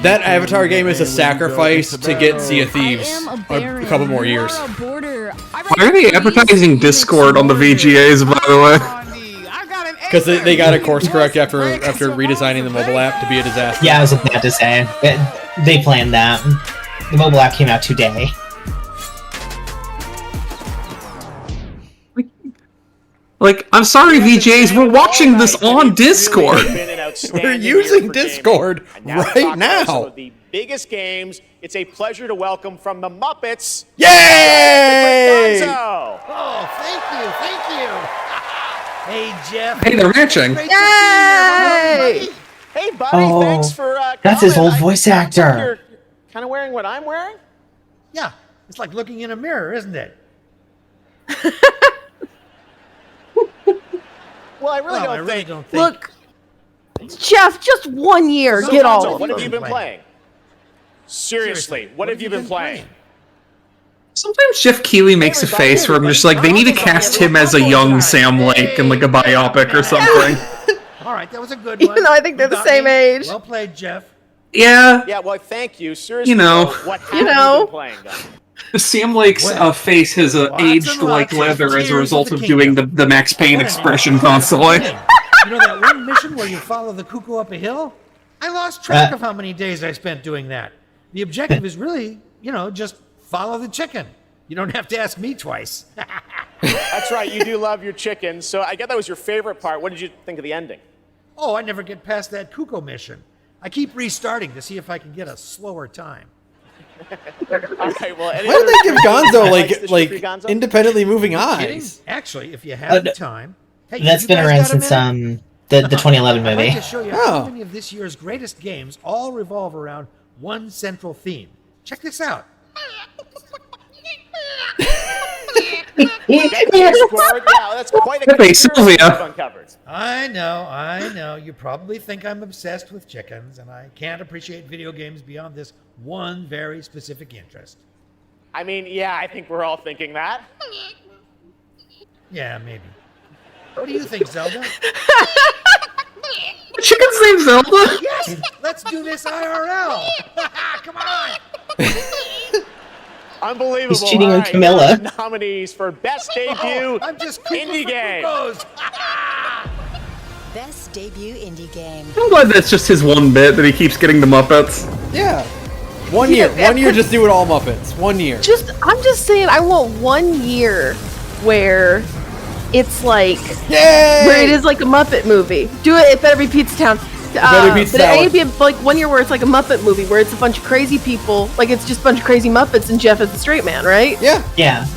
A: that Avatar game is a sacrifice to get Sea of Thieves a couple more years.
B: Why are they advertising Discord on the VGAs, by the way?
A: Because they got a course correct after redesigning the mobile app to be a disaster.
D: Yeah, I was about to say. They planned that. The mobile app came out today.
B: Like, I'm sorry, VJs, we're watching this on Discord.
A: We're using Discord right now.
L: Some of the biggest games. It's a pleasure to welcome from the Muppets.
A: Yay!
U: Oh, thank you. Hey, Jeff.
B: Hey, they're matching.
C: Yay!
L: Hey, buddy, thanks for
D: that's his old voice actor.
L: You're kind of wearing what I'm wearing?
U: Yeah, it's like looking in a mirror, isn't it?
L: Well, I really don't think.
C: Look, Jeff, just 1 year. Get all.
L: What have you been playing? Seriously, what have you been playing?
B: Sometimes Jeff Keighley makes a face where I'm just like, they need to cast him as a young Sam Lake in like a biopic or something.
U: All right, that was a good one.
C: You know, I think they're the same age.
U: Well played, Jeff.
B: Yeah.
L: Yeah, well, thank you. Seriously,
B: You know.
L: what have you been playing, guys?
B: Sam Lake's face has aged like leather as a result of doing the Max Payne expression constantly.
U: You know that one mission where you follow the cuckoo up a hill? I lost track of how many days I spent doing that. The objective is really, just follow the chicken. You don't have to ask me twice.
L: That's right, you do love your chickens. So I get that was your favorite part. What did you think of the ending?
U: Oh, I never get past that cuckoo mission. I keep restarting to see if I can get a slower time.
L: All right, well,
A: why don't they give Gonzo like independently moving eyes?
U: Actually, if you have the time. Hey,
D: that's been around since the 2011 movie.
U: I'd like to show you how many of this year's greatest games all revolve around one central theme. Check this out.
L: That's quite a
B: Sylvia.
U: I know. You probably think I'm obsessed with chickens, and I can't appreciate video games beyond this one very specific interest.
L: I mean, yeah, I think we're all thinking that.
U: Yeah, maybe. What do you think, Zelda?
B: Chicken's named Zelda?
U: Yes! Let's do this IRL! Come on!
L: Unbelievable.
D: He's cheating on Camilla.
L: Nominees for Best Debut Indie Game.
S: Best Debut Indie Game.
B: I'm glad that's just his one bit that he keeps getting the Muppets.
A: Yeah. 1 year. 1 year, just do it all Muppets. 1 year.
C: I'm just saying, I want 1 year where it's like,
A: yay!
C: Where it is like a Muppet movie. Do it. It better be Pizza Town. But it be like 1 year where it's like a Muppet movie where it's a bunch of crazy people, like it's just a bunch of crazy Muppets and Jeff is the straight man, right?
A: Yeah.
D: Yeah.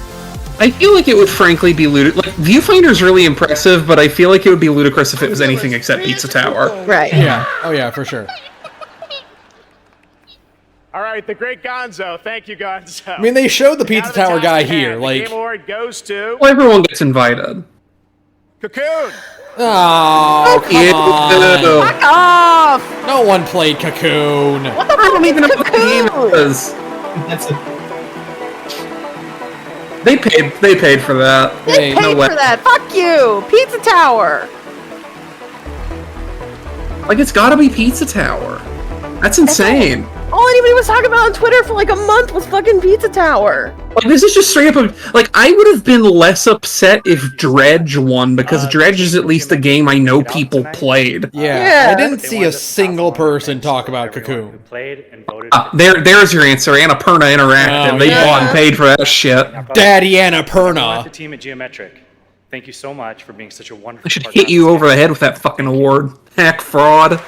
B: I feel like it would frankly be ludicrous. Like, Viewfinder's really impressive, but I feel like it would be ludicrous if it was anything except Pizza Tower.
C: Right.
A: Yeah. Oh yeah, for sure.
L: All right, the great Gonzo. Thank you, Gonzo.
A: I mean, they showed the Pizza Tower guy here. Like,
L: the Game Award goes to...
B: Well, everyone gets invited.
L: Cocoon.
A: Oh, come on.
C: Fuck off!
A: No one played Cocoon.
C: What the
B: I don't even know what the game is.
D: That's
B: They paid for that.
C: They paid for that. Fuck you, Pizza Tower.
B: Like, it's gotta be Pizza Tower. That's insane.
C: All anybody was talking about on Twitter for like a month was fucking Pizza Tower.
B: Like, this is just straight up. Like, I would have been less upset if Dredge won, because Dredge is at least a game I know people played.
A: Yeah. I didn't see a single person talk about Cocoon.
B: There's your answer. Annapurna Interactive. They bought and paid for that shit.
A: Daddy Annapurna.
T: The team at Geometric. Thank you so much for being such a wonderful.
B: I should hit you over the head with that fucking award. Hack fraud.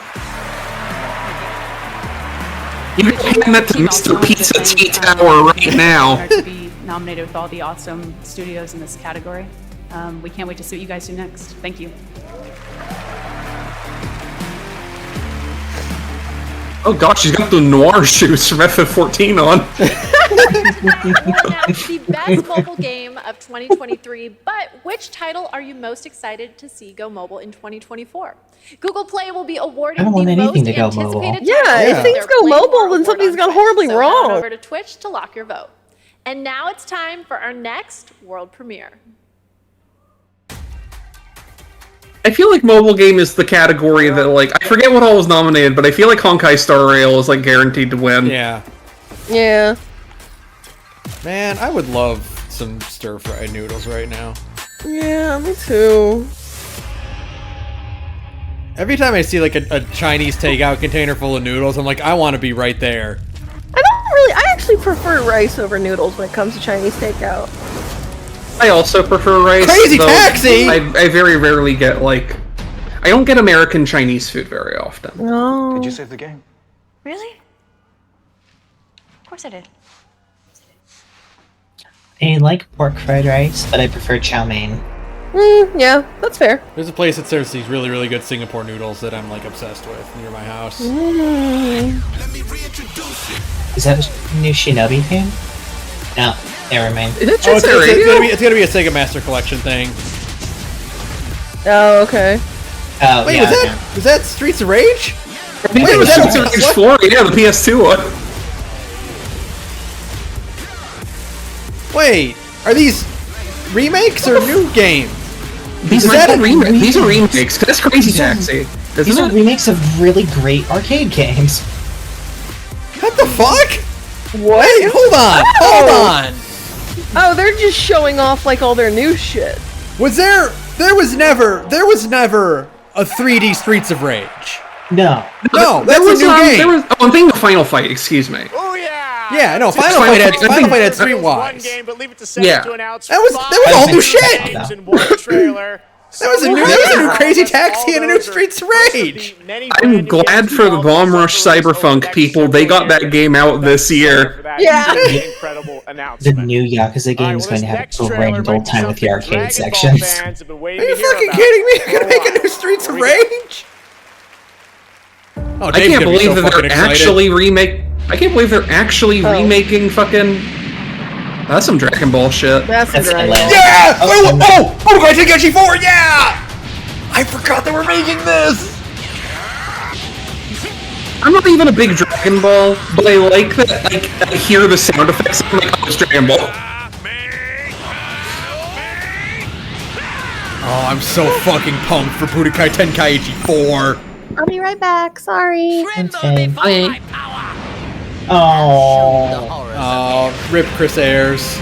B: You can hand that to Mr. Pizza T-Tower right now.
I: To be nominated with all the awesome studios in this category. We can't wait to see what you guys do next. Thank you.
B: Oh gosh, she's got the noir shoes from FF14 on.
E: Now, the best mobile game of 2023, but which title are you most excited to see go mobile in 2024? Google Play will be awarding the most anticipated
C: if things go mobile, then something's gone horribly
E: so
C: wrong.
E: Head over to Twitch to lock your vote. And now it's time for our next world premiere.
B: I feel like mobile game is the category that, like, I forget what all was nominated, but I feel like Honkai Star Rail is, like, guaranteed to win.
A: Yeah.
C: Yeah.
A: Man, I would love some stir-fried noodles right now.
C: Yeah, me too.
A: Every time I see, like, a Chinese takeout container full of noodles, I'm like, I want to be right there.
C: I actually prefer rice over noodles when it comes to Chinese takeout.
B: I also prefer rice.
A: Crazy Taxi!
B: I very rarely get, like... I don't get American Chinese food very often.
C: No.
P: Did you save the game?
K: Really? Of course I did.
D: I like pork fried rice, but I prefer chow mein.
C: Yeah, that's fair.
A: There's a place that serves these really, really good Singapore noodles that I'm, like, obsessed with near my house.
D: Is that a new Shinobi game? No, never mind.
A: It's gonna be a Sega Master Collection thing.
C: Oh, okay.
D: Oh,
A: wait,
D: yeah,
A: was that Streets of Rage?
B: I think it was Streets of Rage 4, yeah, the PS2 one.
A: Wait, are these remakes or new games?
B: These are remakes. That's Crazy Taxi.
D: These are remakes of really great arcade games.
A: What the fuck?
C: What?
A: Wait, hold on.
C: Oh, they're just showing off like all their new shit.
A: There was never a 3D Streets of Rage.
D: No,
A: that's a new game.
B: I'm thinking of Final Fight. Excuse me.
L: Oh yeah.
A: Yeah, no, Final Fight had Streetwise.
L: Yeah.
A: That was all new shit. That was a new Crazy Taxi and a new Streets of Rage.
B: I'm glad for the Bomb Rush Cyberpunk people. They got that game out this year.
C: Yeah.
D: The new Yakuza game is going to have a grand old time with the arcade sections.
A: Are you fucking kidding me? You're gonna make a new Streets of Rage? Oh,
B: I can't believe that they're actually remaking fucking. That's some Dragon Ball shit.
C: That's right.
A: Yeah! Oh, Budokai Tenkaichi 4, yeah! I forgot they were making this!
B: I'm not even a big Dragon Ball, but I like that, like, I hear the sound effects and I'm like, oh, it's Dragon Ball.
A: Oh, I'm so fucking pumped for Budokai Tenkaichi 4.
C: I'll be right back. Sorry.
D: Okay. Oh,
A: rip Chris Ayres.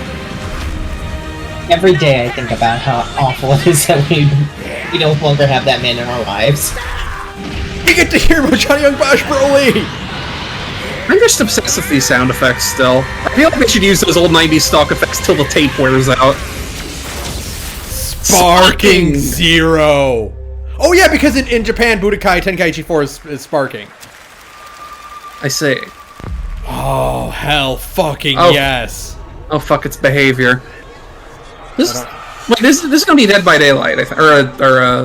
D: Every day I think about how awful it is that we no longer have that man in our lives.
A: You get to hear about Johnny Young Bosch Broly!
B: I'm just obsessed with these sound effects still. I feel like they should use those old 90s stock effects till the tape wears out.
A: Sparking Zero! Oh yeah, because in Japan, Budokai Tenkaichi 4 is sparking.
B: I see.
A: Oh, hell fucking yes.
B: Oh fuck, it's behavior. This is gonna be Dead by Daylight, I think.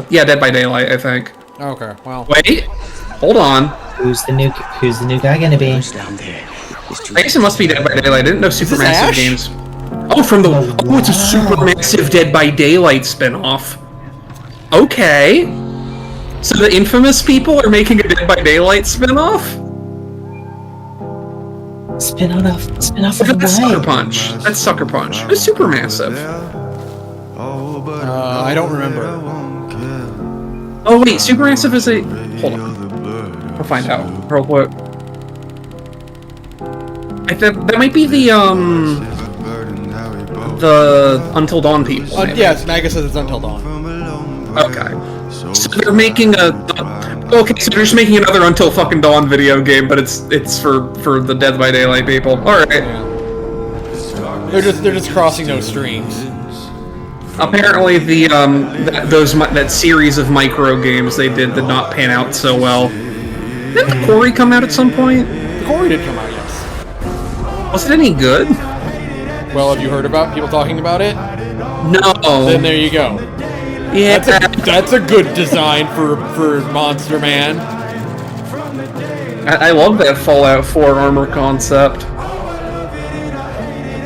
B: Yeah, Dead by Daylight, I think.
A: Okay, well.
B: Wait, hold on.
D: Who's the new guy gonna be?
B: I guess it must be Dead by Daylight. I didn't know Supermassive Games. Oh, it's a Supermassive Dead by Daylight spinoff. Okay. So the Infamous people are making a Dead by Daylight spinoff?
D: Spinoff
B: Look at that Sucker Punch. That's Sucker Punch. It's Supermassive.
A: I don't remember.
B: Oh wait, Supermassive is a... Hold on. I'll find out real quick. That might be the Until Dawn people.
A: Yes, Naga says it's Until Dawn.
B: Okay. So they're making okay, so they're just making another Until fucking Dawn video game, but it's for the Dead by Daylight people. All right.
A: Yeah. They're just crossing those streams.
B: Apparently, that series of micro games they did not pan out so well. Didn't the Quarry come out at some point?
A: The Quarry did come out, yes.
B: Was it any good?
A: Well, have you heard about people talking about it?
B: No.
A: Then there you go.
B: Yeah,
A: that's a good design for Monster Man.
B: I love that Fallout 4 armor concept.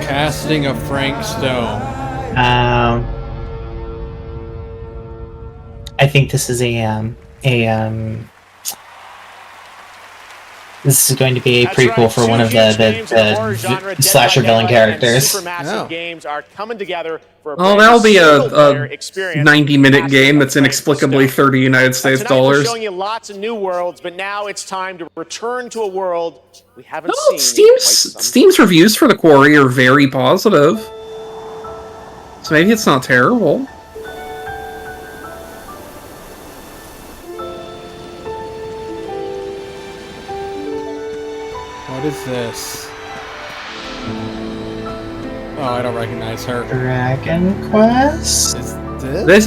A: Casting of Frank Stone.
D: I think this is this is going to be a prequel for one of the slasher villain characters.
L: Supermassive games are coming together for
B: that'll be a 90-minute game that's inexplicably $30 United States dollars.
L: We're showing you lots of new worlds, but now it's time to return to a world we haven't seen.
B: Steam's reviews for The Quarry are very positive, so maybe it's not terrible.
A: What is this? Oh, I don't recognize her.
D: Dragon Quest?
A: Is this?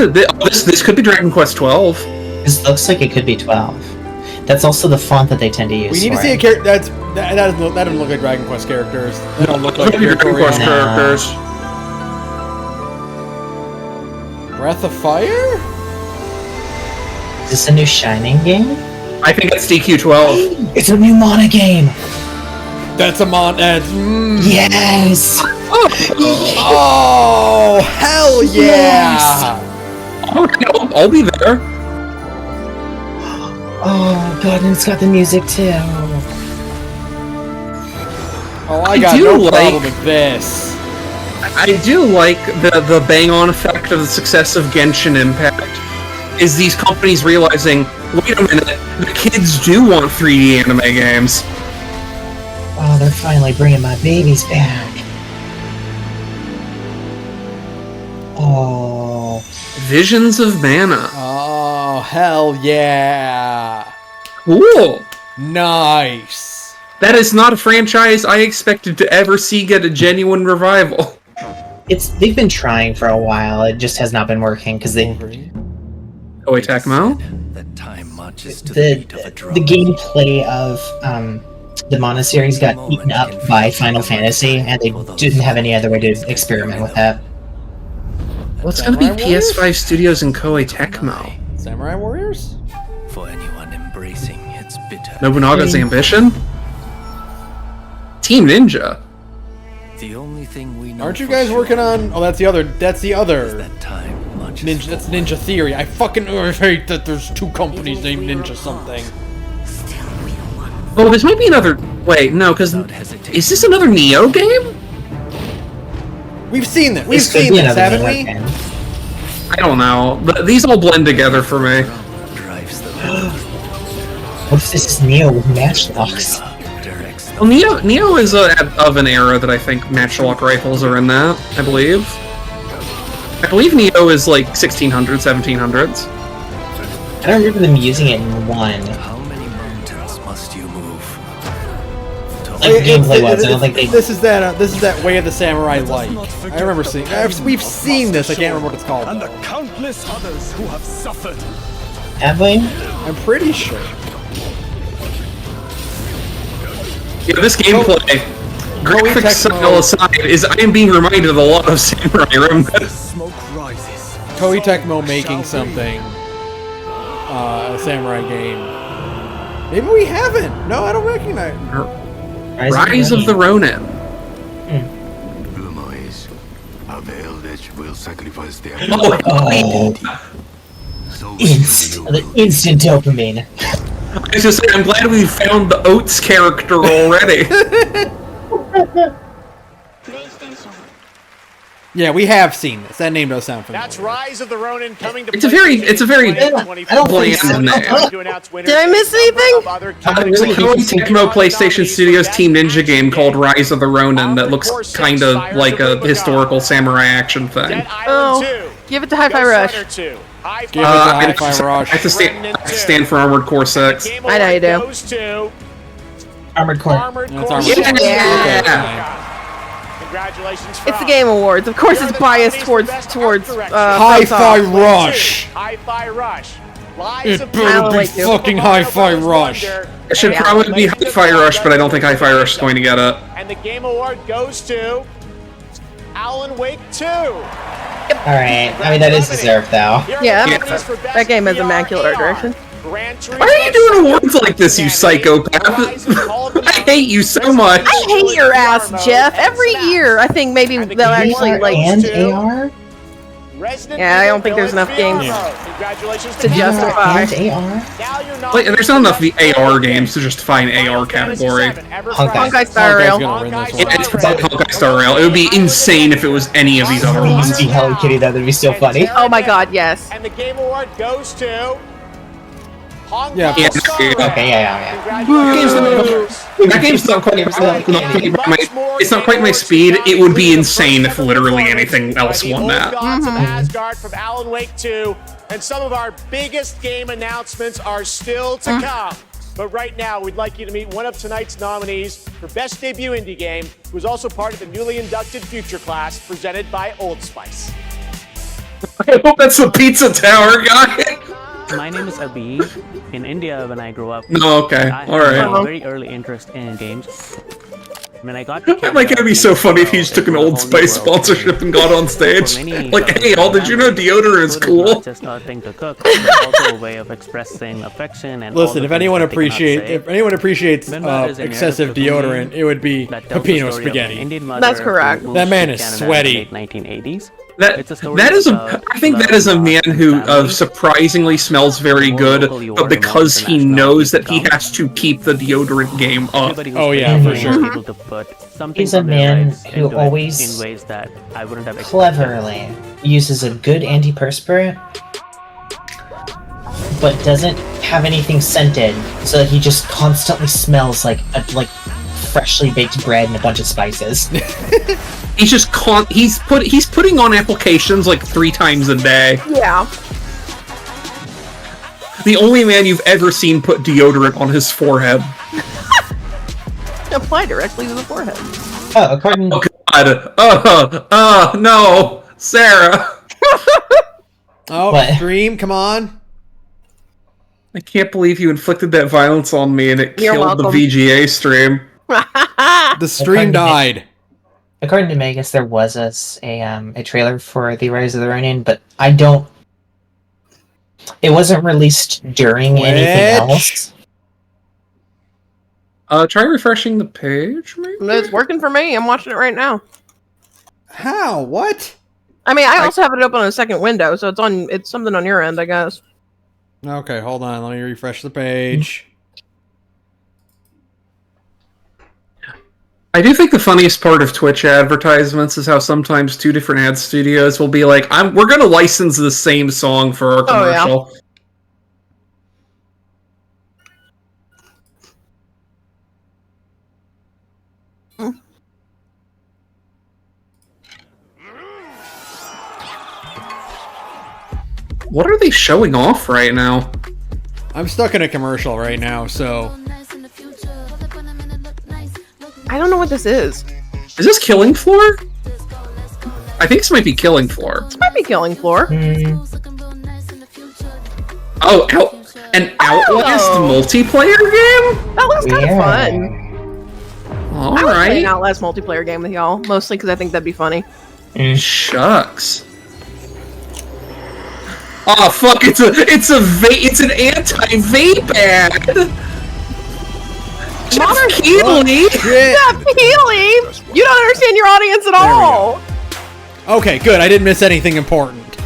B: This could be Dragon Quest 12.
D: This looks like it could be 12. That's also the font that they tend to use.
A: We need to see a character. That doesn't look like Dragon Quest characters. They don't look like
B: Dragon Quest characters.
A: Breath of Fire?
D: Is this a new Shining game?
B: I think it's DQ12.
D: It's a new Mana game.
A: That's a
D: Yes!
A: Oh, hell yeah!
B: Yes. I'll be there.
D: Oh god, and it's got the music too.
A: Oh, I got no problem with this.
B: I do like the bang-on effect of the success of Genshin Impact. Is these companies realizing, wait a minute, the kids do want 3D anime games.
D: Oh, they're finally bringing my babies back. Oh.
B: Visions of Mana.
A: Oh, hell yeah.
B: Cool.
A: Nice.
B: That is not a franchise I expected to ever see get a genuine revival.
D: They've been trying for a while. It just has not been working because they.
B: Koei Tecmo.
D: The gameplay of the Mana series got eaten up by Final Fantasy, and they didn't have any other way to experiment with that.
B: What's gonna be PS5 Studios and Koei Tecmo?
A: Samurai Warriors?
J: For anyone embracing its bitter.
B: Nobunaga's Ambition? Team Ninja.
J: The only thing we know.
A: Aren't you guys working on? Oh, that's the other. Ninja. That's Ninja Theory. I fucking hate that there's two companies named Ninja something.
B: Oh, this might be another. Wait, no, because is this another Neo game?
A: We've seen that. We've seen this, haven't we?
B: I don't know. These all blend together for me.
D: What if this is Neo with matchlocks?
B: Well, Neo is of an era that I think matchlock rifles are in that, I believe. I believe Neo is like 1600s, 1700s.
D: I don't remember them using it in 1.
J: How many mountains must you move?
A: This is that Way of the Samurai like. I remember seeing. We've seen this. I can't remember what it's called.
O: And the countless others who have suffered.
D: Have we?
A: I'm pretty sure.
B: Yeah, this gameplay, graphics style aside, is I am being reminded of a lot of Samurai remnants.
A: Koei Tecmo making something, a samurai game. Maybe we haven't. No, I don't recognize.
B: Rise of the Ronin.
J: Rumor is a veiled edge will sacrifice their.
D: Instant dopamine.
B: I was just saying, I'm glad we found the Oats character already.
A: Yeah, we have seen this. That name does sound familiar.
L: That's Rise of the Ronin coming to.
B: It's a very bland name.
C: Did I miss anything?
B: There's a Koei Tecmo PlayStation Studios Team Ninja game called Rise of the Ronin that looks kind of like a historical samurai action thing.
C: Oh, give it to Hi-Fi Rush.
A: Give it to Hi-Fi Rush.
B: I have to stand for Armored Core 6.
C: I know you do.
D: Armored Core.
A: That's Armored Core.
L: Yeah. Congratulations.
C: It's the Game Awards. Of course, it's biased towards
A: Hi-Fi Rush.
L: Hi-Fi Rush.
A: It better be fucking Hi-Fi Rush.
B: It should probably be Hi-Fi Rush, but I don't think Hi-Fi Rush is going to get it.
L: And the Game Award goes to Alan Wake 2.
D: Alright, I mean, that is deserved, though.
C: Yeah, that game has immaculate art direction.
B: Why are you doing awards like this, you psychopath? I hate you so much.
C: I hate your ass, Jeff. Every year, I think maybe they'll actually like.
D: And AR?
C: Yeah, I don't think there's enough games to justify.
B: Wait, there's not enough AR games to justify an AR category.
C: Honkai Star Rail.
B: Yeah, it's Honkai Star Rail. It would be insane if it was any of these other ones.
D: Hello Kitty, that would be so funny.
C: Oh my god, yes.
L: And the Game Award goes to.
A: Yeah.
D: Okay, yeah.
B: That game's not quite. It's not quite my speed. It would be insane if literally anything else won that.
L: Gods of Asgard from Alan Wake 2, and some of our biggest game announcements are still to come. But right now, we'd like you to meet one of tonight's nominees for Best Debut Indie Game, who is also part of the newly inducted Future Class presented by Old Spice.
B: I hope that's the Pizza Tower guy.
F: My name is Abhi. In India, when I grew up,
B: no, okay,
F: I
B: alright.
F: had a very early interest in games. When I got to
B: It might be so funny if he just took an Old Spice sponsorship and got on stage. Like, hey, y'all, did you know deodorant is cool?
F: Not just a thing to cook, but also a way of expressing affection and.
A: Listen, if anyone appreciates excessive deodorant, it would be Peppino Spaghetti.
C: That's correct.
A: That man is sweaty.
F: 1980s.
B: I think that is a man who surprisingly smells very good, but because he knows that he has to keep the deodorant game up.
A: Oh yeah, for sure.
D: He's a man who always cleverly uses a good antiperspirant, but doesn't have anything scented, so that he just constantly smells like freshly baked bread and a bunch of spices.
B: He's just he's putting on applications like 3 times a day.
C: Yeah.
B: The only man you've ever seen put deodorant on his forehead.
C: Apply directly to the forehead.
D: Oh, according.
B: Oh God! No, Sarah.
A: Oh, Dream, come on.
B: I can't believe you inflicted that violence on me and it killed the VGA stream.
A: The stream died.
D: According to Megas, there was a trailer for The Rise of the Ronin, but I don't. It wasn't released during anything else.
B: Try refreshing the page, maybe?
C: It's working for me. I'm watching it right now.
A: How? What?
C: I mean, I also have it open on a second window, so it's something on your end, I guess.
A: Okay, hold on. Let me refresh the page.
B: I do think the funniest part of Twitch advertisements is how sometimes 2 different ad studios will be like, we're going to license the same song for our commercial.
C: Oh, yeah.
B: What are they showing off right now?
A: I'm stuck in a commercial right now, so...
C: I don't know what this is.
B: Is this Killing Floor? I think this might be Killing Floor.
C: This might be Killing Floor.
B: Oh, an Outlast multiplayer game?
C: That looks kind of fun.
B: All
C: I would play an
B: right.
C: Outlast multiplayer game with y'all, mostly because I think that'd be funny.
B: Shucks. Oh fuck! It's an anti-vape ad. Jeff Keighley.
C: Jeff Keighley. You don't understand your audience at all.
A: Okay, good. I didn't miss anything important.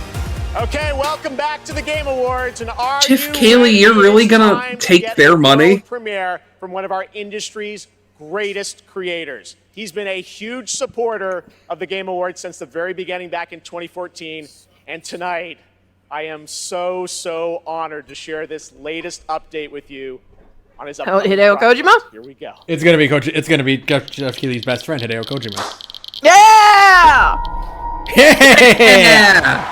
L: Okay, welcome back to the Game Awards. And are
B: Jeff Keighley, you're really gonna take their money?
L: Premiere from one of our industry's greatest creators. He's been a huge supporter of the Game Awards since the very beginning back in 2014. And tonight, I am so honored to share this latest update with you on his upcoming
C: Hideo
L: project.
C: Kojima?
L: Here we go.
A: It's gonna be Jeff Keighley's best friend, Hideo Kojima.
C: Yeah!
A: Yeah!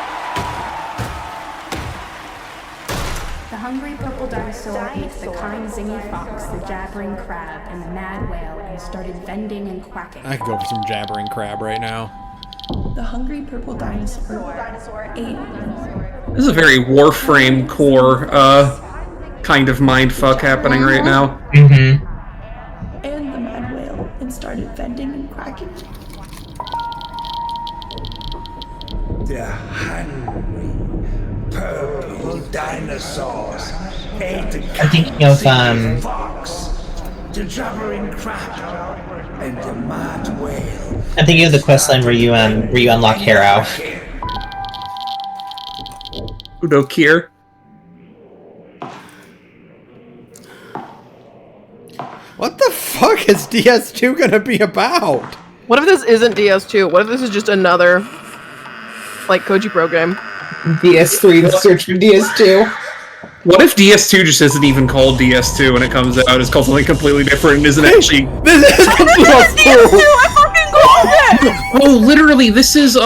G: The hungry purple dinosaur ate the kind zingy fox, the jabbering crab, and the mad whale, and started bending and quacking.
A: I could go for some jabbering crab right now.
G: The hungry purple dinosaur ate.
B: This is a very Warframe core kind of mindfuck happening right now.
G: And the mad whale, and started bending and quacking.
P: The hungry purple dinosaurs ate the
D: I'm thinking of
P: fox, the jabbering crab, and the mad whale.
D: I'm thinking of the questline where you unlock Harrow.
B: Udo Kier.
A: What the fuck is DS2 gonna be about?
C: What if this isn't DS2? What if this is just another, like, Koji Pro game?
D: DS3, the search for DS2.
B: What if DS2 just isn't even called DS2 when it comes out? It's called something completely different and isn't actually...
A: This is
C: DS2! I fucking called it!
B: Oh, literally, this is,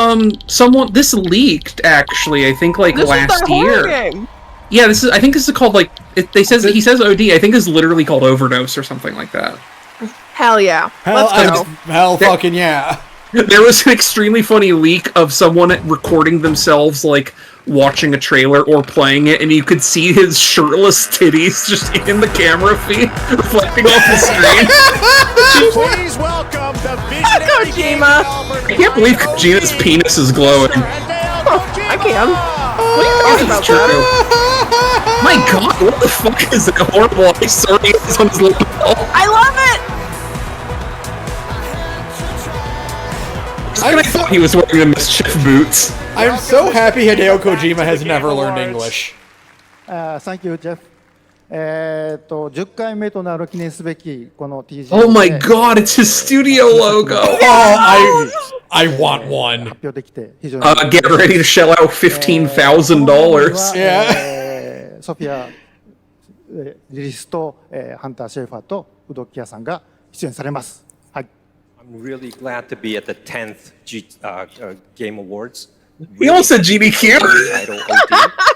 B: this leaked, actually, I think, like,
C: This
B: last
C: is the horror
B: year.
C: game.
B: Yeah, I think this is called, like, he says OD, I think it's literally called Overdose or something like that.
C: Hell yeah. Let's go.
A: Hell fucking yeah.
B: There was an extremely funny leak of someone recording themselves, like, watching a trailer or playing it, and you could see his shirtless titties just in the camera feed, reflecting off the screen.
L: Please welcome the visionary
C: Kojima.
B: I can't believe Kojima's penis is glowing.
C: I can. What are you talking about,
B: True. My god, what the fuck is that horrible ice is on his lapel?
C: I love it!
B: I thought he was wearing the mischief boots.
A: I'm so happy Hideo Kojima has never learned English.
V: Thank you, Jeff. 10回目となる記念すべきこの TGS
B: Oh my god, it's his studio logo!
A: Oh, I want one.
B: Get ready to shell out $15,000.
A: Yeah.
V: ソフィアリリスとハンター・シェーファーとウドキヤさんが出演されます。はい。
M: I'm really glad to be at the 10th Game Awards.
B: We all said GDQ.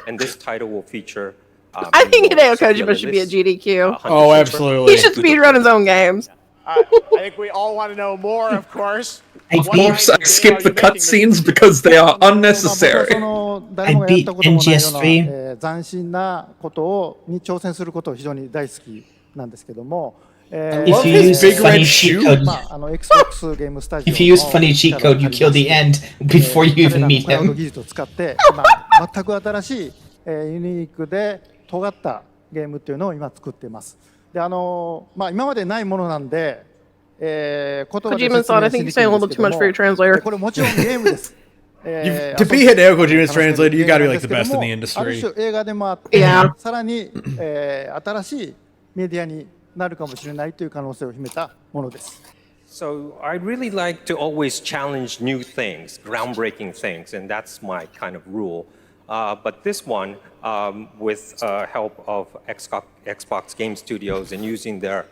M: And this title will feature.
C: I think Hideo Kojima should be a GDQ.
A: Oh, absolutely.
C: He should speedrun his own games.
L: I think we all want to know more, of course.
B: Of course, I skipped the cutscenes because they are unnecessary.
V: I
D: beat NGS3.
V: 斬新なことに挑戦することを非常に大好きなんですけども。
D: If you use funny cheat code, if you use funny cheat code, you kill the end before you even meet him.
V: 技術を使って全く新しいユニークで尖ったゲームっていうのを今作っています。で今までないものなんで言葉で説明しにくいんですけどもこれもちろんゲームです。
A: To be Hideo Kojima's translator, you gotta be like the best in the industry.
V: ある種映画でもあってさらに新しいメディアになるかもしれないという可能性を秘めたものです。
M: So I really like to always challenge new things, groundbreaking things, and that's my kind of rule. But this one, with help of Xbox Game Studios and using their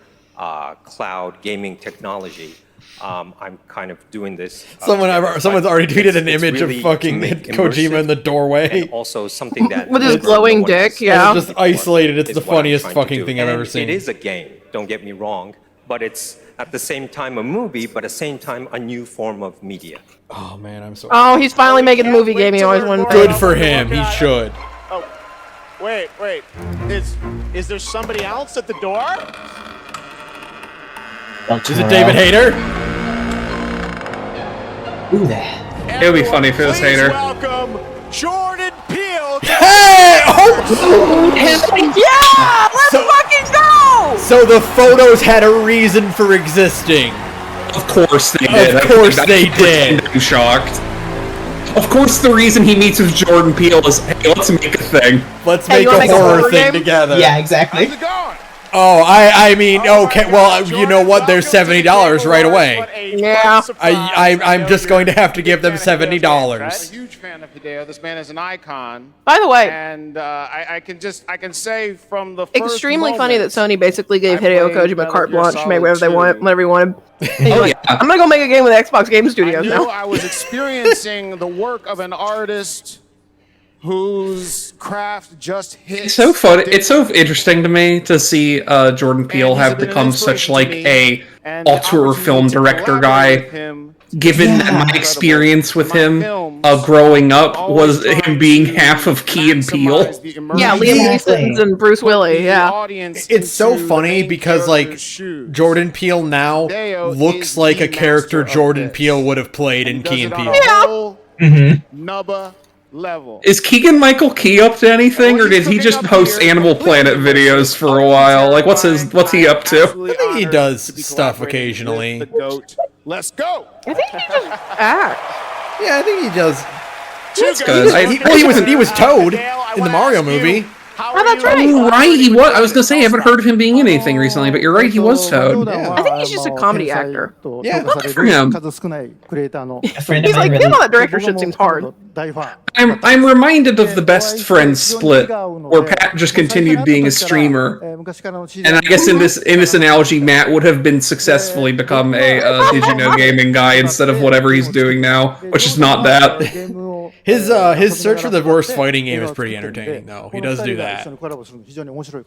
M: cloud gaming technology, I'm kind of doing this.
A: Someone's already tweeted an image of fucking Kojima in the doorway.
M: And also something that
C: with his glowing dick, yeah.
A: Just isolated. It's the funniest fucking thing I've ever seen.
M: It is a game. Don't get me wrong, but it's at the same time a movie, but at the same time a new form of media.
A: Oh man, I'm so.
C: Oh, he's finally making the movie game he always wanted.
A: Good for him. He should.
L: Oh, wait. Is there somebody else at the door?
A: Is it David Hayter?
D: Who that?
B: It would be funny if it was Hayter.
L: Welcome Jordan Peele.
A: Hey! Oh!
C: Yeah! Let's fucking go!
A: So the photos had a reason for existing.
B: Of course they did.
A: Of course they did.
B: I'm shocked. Of course the reason he meets with Jordan Peele is, hey, let's make a thing.
A: Let's make a horror thing together.
D: Yeah, exactly.
L: How's it going?
A: Oh, I mean, okay, well, you know what? There's $70 right away.
C: Yeah.
A: I'm just going to have to give them $70.
N: I'm a huge fan of Hideo. This man is an icon.
C: By the way,
N: and I can say from the first
C: extremely funny that Sony basically gave Hideo Kojima carte blanche to make whatever they want, whatever he wanted. I'm gonna go make a game with Xbox Game Studios now.
N: I was experiencing the work of an artist whose craft just hit.
B: It's so fun. It's so interesting to me to see Jordan Peele have become such like a auteur film director guy. Given that my experience with him growing up was him being half of Key and Peele.
C: Yeah, Liam Neeson and Bruce Willis. Yeah.
A: It's so funny because like Jordan Peele now looks like a character Jordan Peele would have played in Key and Peele.
C: Yeah.
N: Nubba level.
B: Is Keegan-Michael Key up to anything, or did he just host Animal Planet videos for a while? Like, what's he up to?
A: I think he does stuff occasionally.
L: Let's go.
C: I think he just acts.
A: Yeah, I think he does.
B: That's good.
A: He was Toad in the Mario movie.
C: Oh, that's right.
B: Oh, right, he was. I was gonna say I haven't heard of him being in anything recently, but you're right, he was Toad.
A: Yeah.
C: I think he's just a comedy actor.
A: Yeah,
B: good for him.
C: He's like, being on that directorship seems hard.
B: I'm reminded of the Best Friends split, where Pat just continued being a streamer, and I guess in this analogy, Matt would have been successfully become a Did You Know Gaming guy instead of whatever he's doing now, which is not that.
A: His search for the worst fighting game is pretty entertaining, though. He does do that.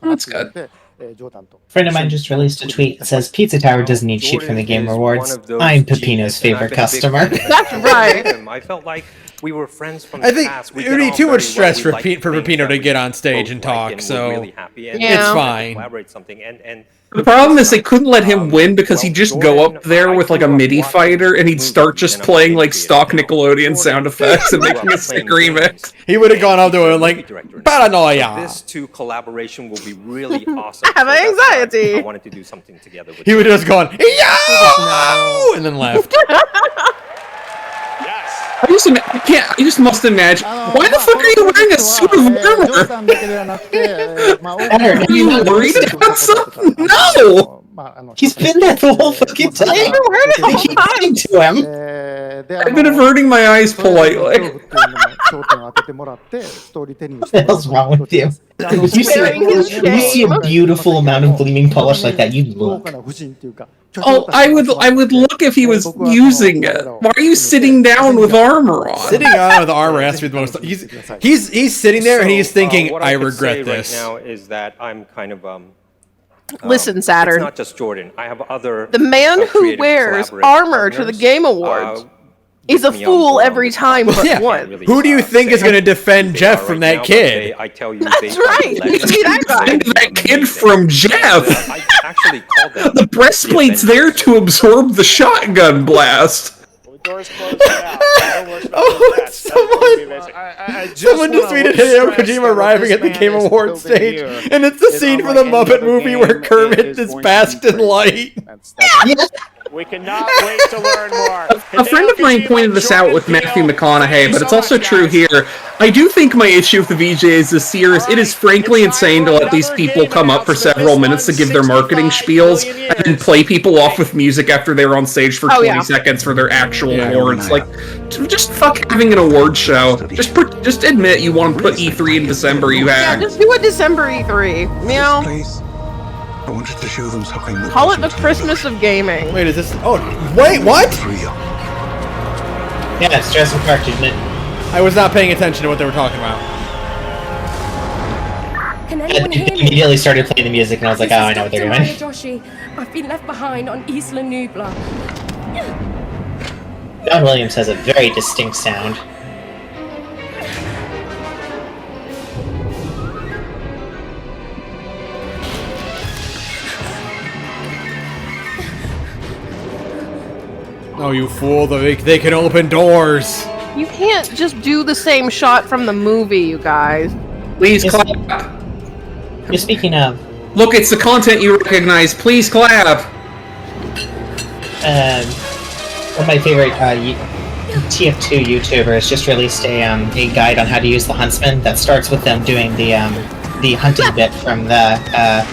B: That's good.
D: A friend of mine just released a tweet that says Pizza Tower doesn't need shit from the Game Awards. I'm Pepino's favorite customer.
C: That's right.
M: I felt like we were friends from
A: I
M: the
A: think
M: past.
A: it would be too much stress for Pepino to get on stage and talk, so it's fine.
M: Collaborate something and
B: The problem is they couldn't let him win because he'd just go up there with like a MIDI fighter and he'd start just playing like stock Nickelodeon sound effects and making a sick remix.
A: He would have gone up there and like, paranoia.
M: This two collaboration will be really awesome.
C: I have anxiety.
M: I wanted to do something together with
A: He would have just gone, yo! And then left.
B: I just must imagine. Why the fuck are you wearing a suit of armor? Are you worried about something? No!
D: He's been there the whole fucking time. I keep talking to him.
B: I've been averting my eyes politely.
D: What the hell's wrong with you? When you see a beautiful amount of gleaming polish like that, you look.
B: Oh, I would look if he was using it. Why are you sitting down with armor on?
A: Sitting down with armor has to be the most. He's sitting there and he's thinking,
M: what
A: I
M: could
A: regret
M: say
A: this.
M: Right now is that I'm kind of
C: Listen, Saturn.
M: It's not just Jordan. I have other.
C: The man who wears armor to the Game Awards is a fool every time but one.
A: Who do you think is going to defend Jeff from that kid?
M: I tell you,
C: that's right.
B: That kid from Jeff.
M: I actually called them.
B: The breastplate's there to absorb the shotgun blast.
A: Someone just tweeted Hideo Kojima arriving at the Game Awards stage, and it's the scene from the Muppet movie where Kermit is basked in light.
L: We cannot wait to learn more.
B: A friend of mine pointed this out with Matthew McConaughey, but it's also true here. I do think my issue with the VJs this year is it is frankly insane to let these people come up for several minutes to give their marketing spiels and then play people off with music after they were on stage for 20 seconds for their actual awards. Like, just fuck having an award show. Just admit you want to put E3 in December, you have.
C: Yeah, just do a December E3. Meow.
J: I wanted to show them something.
C: Call it the Christmas of gaming.
A: Wait, is this? Oh, wait, what?
D: Yeah, it's Jurassic Park, isn't it?
A: I was not paying attention to what they were talking about.
D: Can anyone hear me? Immediately started playing the music, and I was like, oh, I know what they're doing.
H: Joshi, I've been left behind on Isla Nublar.
D: John Williams has a very distinct sound.
A: Oh, you fool! They can open doors.
C: You can't just do the same shot from the movie, you guys.
B: Please clap.
D: You're speaking of.
B: Look, it's the content you recognize. Please clap.
D: One of my favorite TF2 YouTubers just released a guide on how to use the Huntsman that starts with them doing the hunting bit from the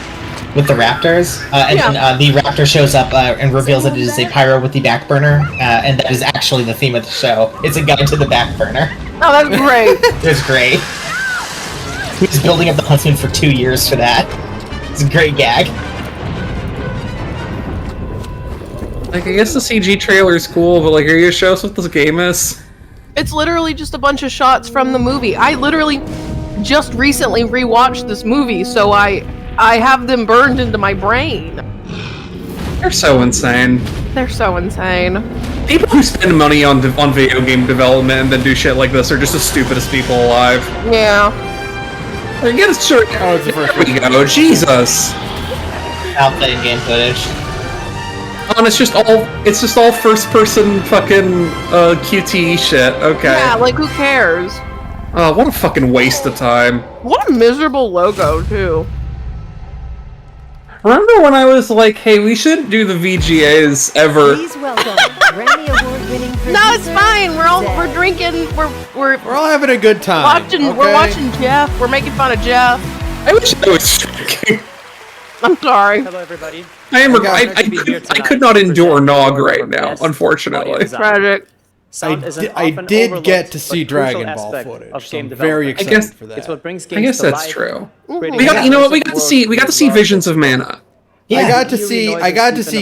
D: with the raptors, and then the raptor shows up and reveals that it is a pyro with the back burner, and that is actually the theme of the show. It's a guide to the back burner.
C: Oh, that's great.
D: It's great. He was building up the Huntsman for 2 years for that. It's a great gag.
B: Like, I guess the CG trailer is cool, but like, are you gonna show us what this game is?
C: It's literally just a bunch of shots from the movie. I literally just recently rewatched this movie, so I have them burned into my brain.
B: They're so insane.
C: They're so insane.
B: People who spend money on video game development and then do shit like this are just the stupidest people alive.
C: Yeah.
B: Like, get a short. Oh, it's the first we go. Jesus.
D: Alpha in-game footage.
B: It's just all first-person fucking QTE shit. Okay.
C: Yeah, like who cares?
B: Oh, what a fucking waste of time.
C: What a miserable logo too.
B: Remember when I was like, hey, we shouldn't do the VGAs ever?
S: Please welcome Grammy Award-winning producer.
C: No, it's fine. We're drinking. We're
A: all having a good time.
C: We're watching Jeff. We're making fun of Jeff.
B: I wish I was drinking.
C: I'm sorry.
F: Hello, everybody.
B: I could not endure Nog right now, unfortunately.
C: Tragic.
A: I did get to see Dragon Ball footage, so I'm very excited for that.
F: It's what brings
B: I
F: games
B: guess
F: to
B: that's
F: life.
B: true.
C: Mm-hmm.
B: We got to see Visions of Mana.
A: Yeah. I got to see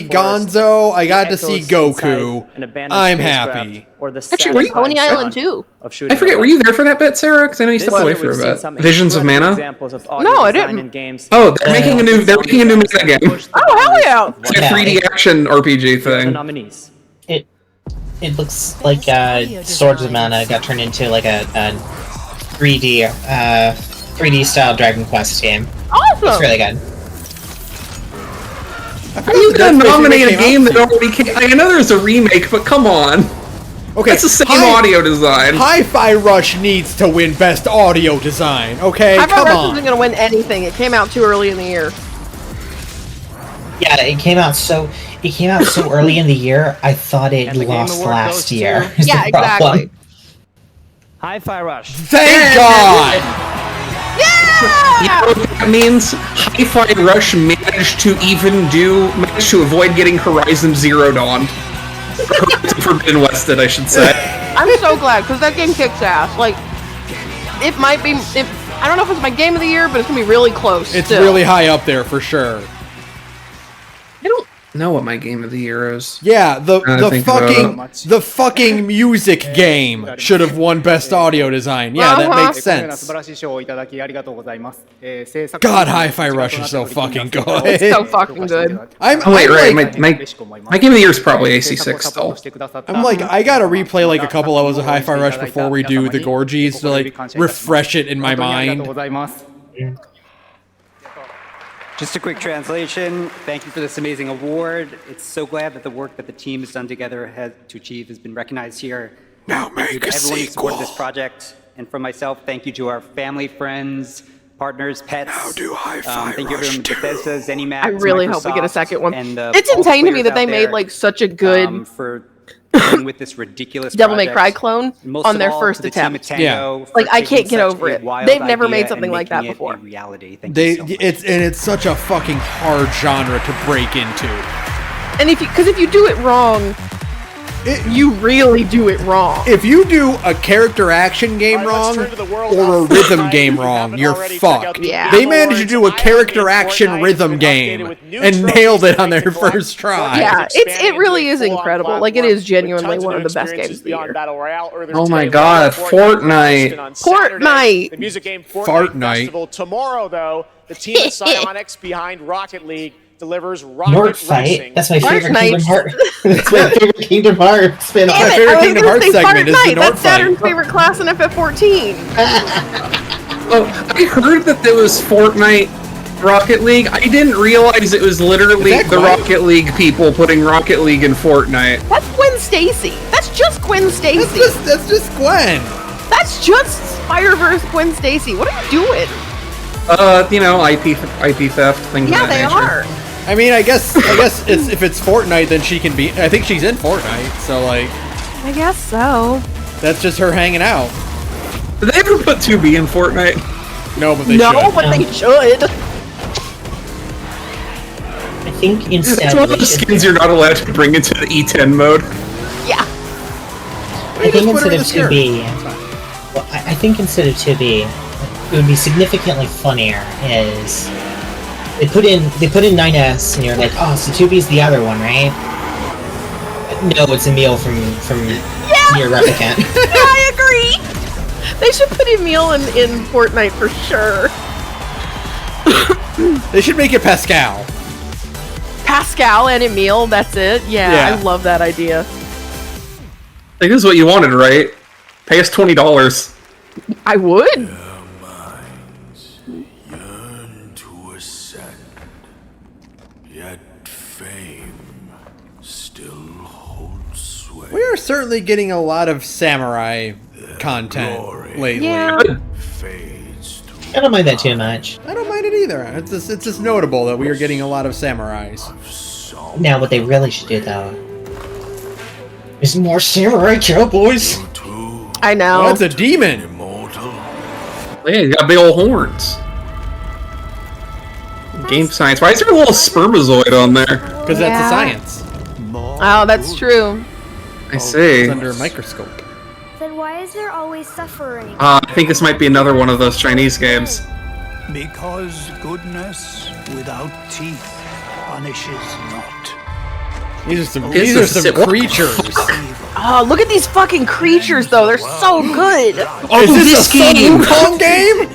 A: Gonzo. I got to see Goku. I'm happy.
B: Actually, were you
C: Pony Island too?
B: I forget. Were you there for that bit, Sarah? Because I know you stepped away for a bit. Visions of Mana.
C: No, I didn't.
B: Oh, they're making a new Mana game.
C: Oh, hell yeah!
B: It's a 3D action RPG thing.
D: It looks like Swords of Mana got turned into like a 3D style Dragon Quest game.
C: Awesome.
D: It's really good.
B: Are you gonna nominate a game that already came? I know there's a remake, but come on.
A: Okay,
B: it's the same audio design.
A: Hi-Fi Rush needs to win Best Audio Design. Okay,
C: Hi-Fi Rush isn't gonna win anything. It came out too early in the year.
D: Yeah, it came out so early in the year. I thought it lost last year.
C: Yeah, exactly.
F: Hi-Fi Rush.
A: Thank God.
C: Yeah!
B: know what that means? Hi-Fi Rush managed to avoid getting Horizon Zero Dawn. Forbidden Wested, I should say.
C: I'm so glad, because that game kicks ass. Like, it might be... I don't know if it's my game of the year, but it's going to be really close.
A: It's
C: still.
A: really high up there, for sure.
B: I don't know what my game of the year is.
A: Yeah, the fucking music game should have won Best Audio Design. Yeah, that makes sense. God, Hi-Fi Rush is so fucking good.
C: It's so fucking good.
B: My game of the year is probably AC6 though.
A: I'm like, I gotta replay like a couple levels of Hi-Fi Rush before we do the Gorgies to like refresh it in my mind.
Q: Just a quick translation. Thank you for this amazing award. It's so glad that the work that the team has done together to achieve has been recognized here.
J: Now make a
Q: everyone who
J: sequel.
Q: supported this project. And from myself, thank you to our family, friends, partners, pets.
J: Now do Hi-Fi
Q: Thank you
J: Rush
Q: everyone, Bethesda, ZeniMax,
C: I really hope we get a
Q: Microsoft,
C: second one.
Q: and,
C: It's
Q: all the
C: insane to me
Q: players
C: that they
Q: out
C: made
Q: there,
C: like such a good
Q: for dealing with this ridiculous
C: Devil May
Q: project.
C: Cry clone
Q: And most
C: on
Q: of
C: their
Q: all,
C: first
Q: to the team at
C: attempt.
Q: Tango for
C: Like I
Q: taking
C: can't get
Q: such
C: over
Q: a
C: it.
Q: wild
C: They've never
Q: idea
C: made
Q: and
C: something like that
Q: making it
C: before.
Q: a reality. Thank you so much.
A: It's such a fucking hard genre to break into.
C: And if you do it wrong, you really do it wrong.
A: If you do a character action game wrong or a rhythm game wrong, you're fucked.
C: Yeah.
A: They managed to do a character action rhythm game and nailed it on their first try.
C: Yeah, it really is incredible. Like it is genuinely one of the best games of the year.
B: Oh my god, Fortnite.
C: Fortnite.
L: The music game
A: Fortnite.
L: Festival. Tomorrow, though, the team at Psyonix behind Rocket League delivers Rocket
D: Mort
L: Racing.
D: Fight. That's my favorite
C: Fortnite.
D: Kingdom Hearts. That's my favorite Kingdom Hearts spin-off.
A: My favorite Kingdom Hearts segment is the
C: Fortnite.
A: Nord
C: That's Saturn's
A: fight.
C: favorite class in FF14.
B: Oh, I heard that there was Fortnite Rocket League. I didn't realize it was literally the Rocket League people putting Rocket League in Fortnite.
C: That's Gwen Stacy. That's just Gwen Stacy.
A: That's just Gwen.
C: That's just Spider-Verse Gwen Stacy. What are you doing?
B: You know, IP theft, things
C: Yeah,
B: of that
C: they
B: nature.
C: are.
A: I mean, I guess if it's Fortnite, then she can be. I think she's in Fortnite, so like.
C: I guess so.
A: That's just her hanging out.
B: Did they ever put 2B in Fortnite?
A: No, but they
C: No,
A: should.
C: but they should.
D: I think instead
B: It's one of
D: they
B: those
D: should-
B: skins you're not allowed to bring into the E10 mode.
C: Yeah.
D: I think
A: just put her
D: instead
A: in
D: of
A: the skirt.
D: 2B, well, I think instead of 2B, it would be significantly funnier is they put in 9S and you're like, oh, so 2B's the other one, right? No, it's Emil from Nier Replicant.
C: I agree. They should put Emil in Fortnite for sure.
A: They should make it Pascal.
C: Pascal and Emil, that's it. Yeah, I love that idea.
B: Like, this is what you wanted, right? Pay us $20.
C: I would.
A: We are certainly getting a lot of samurai content lately.
C: Yeah.
D: I don't mind that too much.
A: I don't mind it either. It's just notable that we are getting a lot of samurais.
D: Now, what they really should do, though, is more Samurai Cowboys.
C: I know.
A: Oh, that's a demon.
B: Yeah, he's got big old horns. Game science. Why is there a little spermazoid on there?
A: Because that's the science.
C: Oh, that's true.
B: I see.
A: It's under a microscope.
R: Then why is there always suffering?
B: I think this might be another one of those Chinese games.
P: Because goodness without teeth punishes not.
A: These are some
B: What?
A: creatures.
C: Oh, look at these fucking creatures, though. They're so good.
B: Oh,
A: Is this
B: this
A: a
B: game!
A: Sun Wukong game?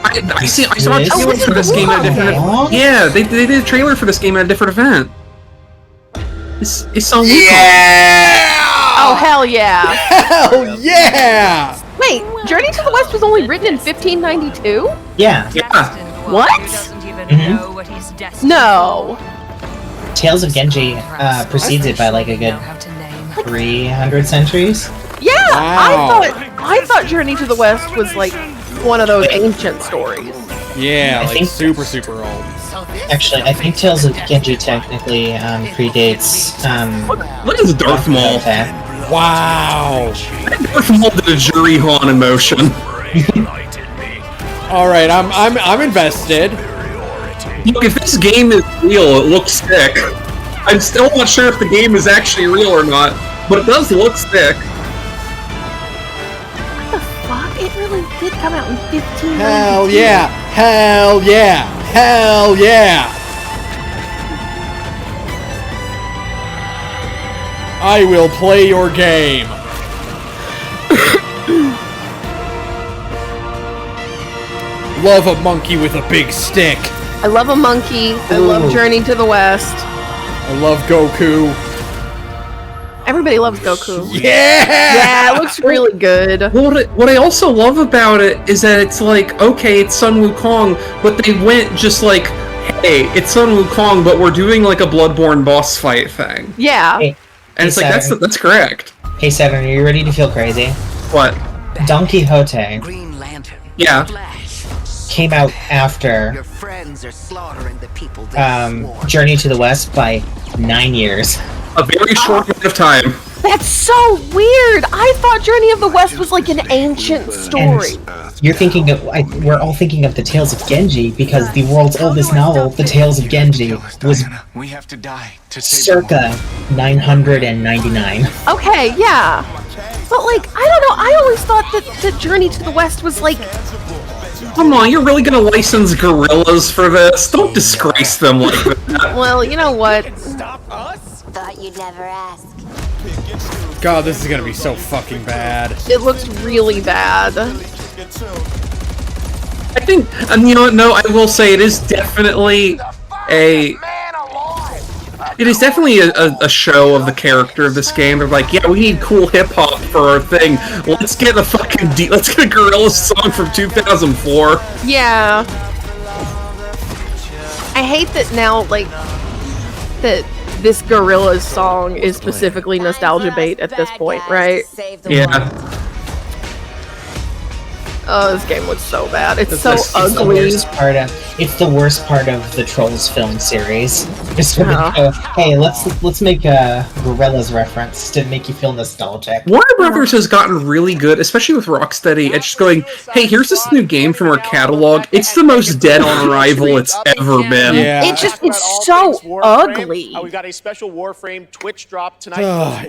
B: I saw a
D: Yes.
B: trailer for this game at a different event. Yeah, they did a trailer for this game at a different event. It's Sun Wukong.
A: Yeah!
C: Oh, hell yeah.
A: Hell yeah!
C: Wait, Journey to the West was only written in 1592?
D: Yeah.
C: What? No.
D: Tales of Genji precedes it by like a good 300 centuries.
C: Yeah,
A: Wow.
C: I thought Journey to the West was like one of those ancient stories.
A: Yeah,
D: I
A: like
D: think-
A: super old.
D: Actually, I think Tales of Genji technically predates.
B: Look at the Darth Maul.
D: Okay.
A: Wow.
B: Darth Maul did a Juri Han emotion.
A: All right, I'm invested.
B: Look, if this game is real, it looks sick. I'm still not sure if the game is actually real or not, but it does look sick.
C: What the fuck? It really did come out in 15.
A: Hell yeah! Hell yeah! Hell yeah! I will play your game. Love a monkey with a big stick.
C: I love a monkey. I love Journey to the West.
A: I love Goku.
C: Everybody loves Goku.
A: Yeah!
C: Yeah, it looks really good.
B: What I also love about it is that it's like, okay, it's Sun Wukong, but they went just like, hey, it's Sun Wukong, but we're doing like a Bloodborne boss fight thing.
C: Yeah.
D: Hey,
B: and it's like, that's correct.
D: Hey, Saturn, are you ready to feel crazy?
B: What?
D: Don Quixote.
T: Green Lantern.
B: Yeah.
D: Came out after
T: Your friends are slaughtering the people
D: Journey to the West by 9 years.
B: A very short amount of time.
C: That's so weird. I thought Journey of the West was like an ancient story.
D: And you're thinking of, we're all thinking of the Tales of Genji because the world's oldest novel, The Tales of Genji, was
J: We have to die to
D: circa 999.
C: Okay, yeah. But like, I don't know, I always thought that Journey to the West was like...
B: Come on, you're really gonna license gorillas for this? Don't disgrace them like that.
C: Well, you know what?
K: Thought you'd never ask.
A: God, this is gonna be so fucking bad.
C: It looks really bad.
B: I think, and you know what, no, I will say it is definitely a show of the character of this game. They're like, yeah, we need cool hip hop for our thing. Let's get a fucking let's get a Gorillaz song from 2004.
C: Yeah. I hate that now, like, that this Gorillaz song is specifically nostalgia bait at this point, right?
B: Yeah.
C: Oh, this game looks so bad. It's so ugly.
D: It's the worst part of the Trolls film series. Just hey, let's make a Gorillaz reference to make you feel nostalgic.
B: Warner Brothers has gotten really good, especially with Rocksteady, at just going, hey, here's this new game from our catalog. It's the most dead on arrival it's ever been.
A: Yeah.
C: It's so ugly.
L: We got a special Warframe Twitch drop tonight.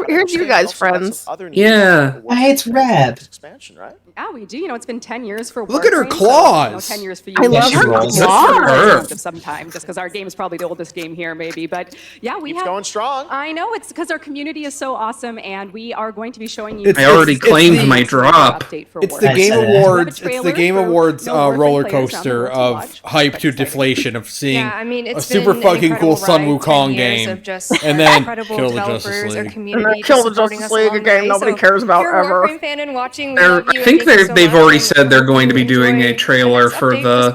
C: Here's you guys, friends.
B: Yeah.
D: It's rad.
L: Expansion, right?
I: Yeah, we do. You know, it's been 10 years for
A: Look at her
I: Warframe, so,
A: claws.
I: 10 years for you.
C: I love her claws.
I: Of some time, just because our game is probably the oldest game here, maybe. But yeah, we
L: Keeps
I: have
L: going strong.
I: I know, it's because our community is so awesome, and we are going to be showing you.
B: I already claimed my drop.
A: It's the Game Awards. It's the Game Awards roller coaster of hype to deflation of seeing a super fucking cool Sun Wukong game, and then kill the Justice League.
C: Kill the Justice League, a game nobody cares about ever.
U: I
B: think they've already said they're going to be doing a trailer for the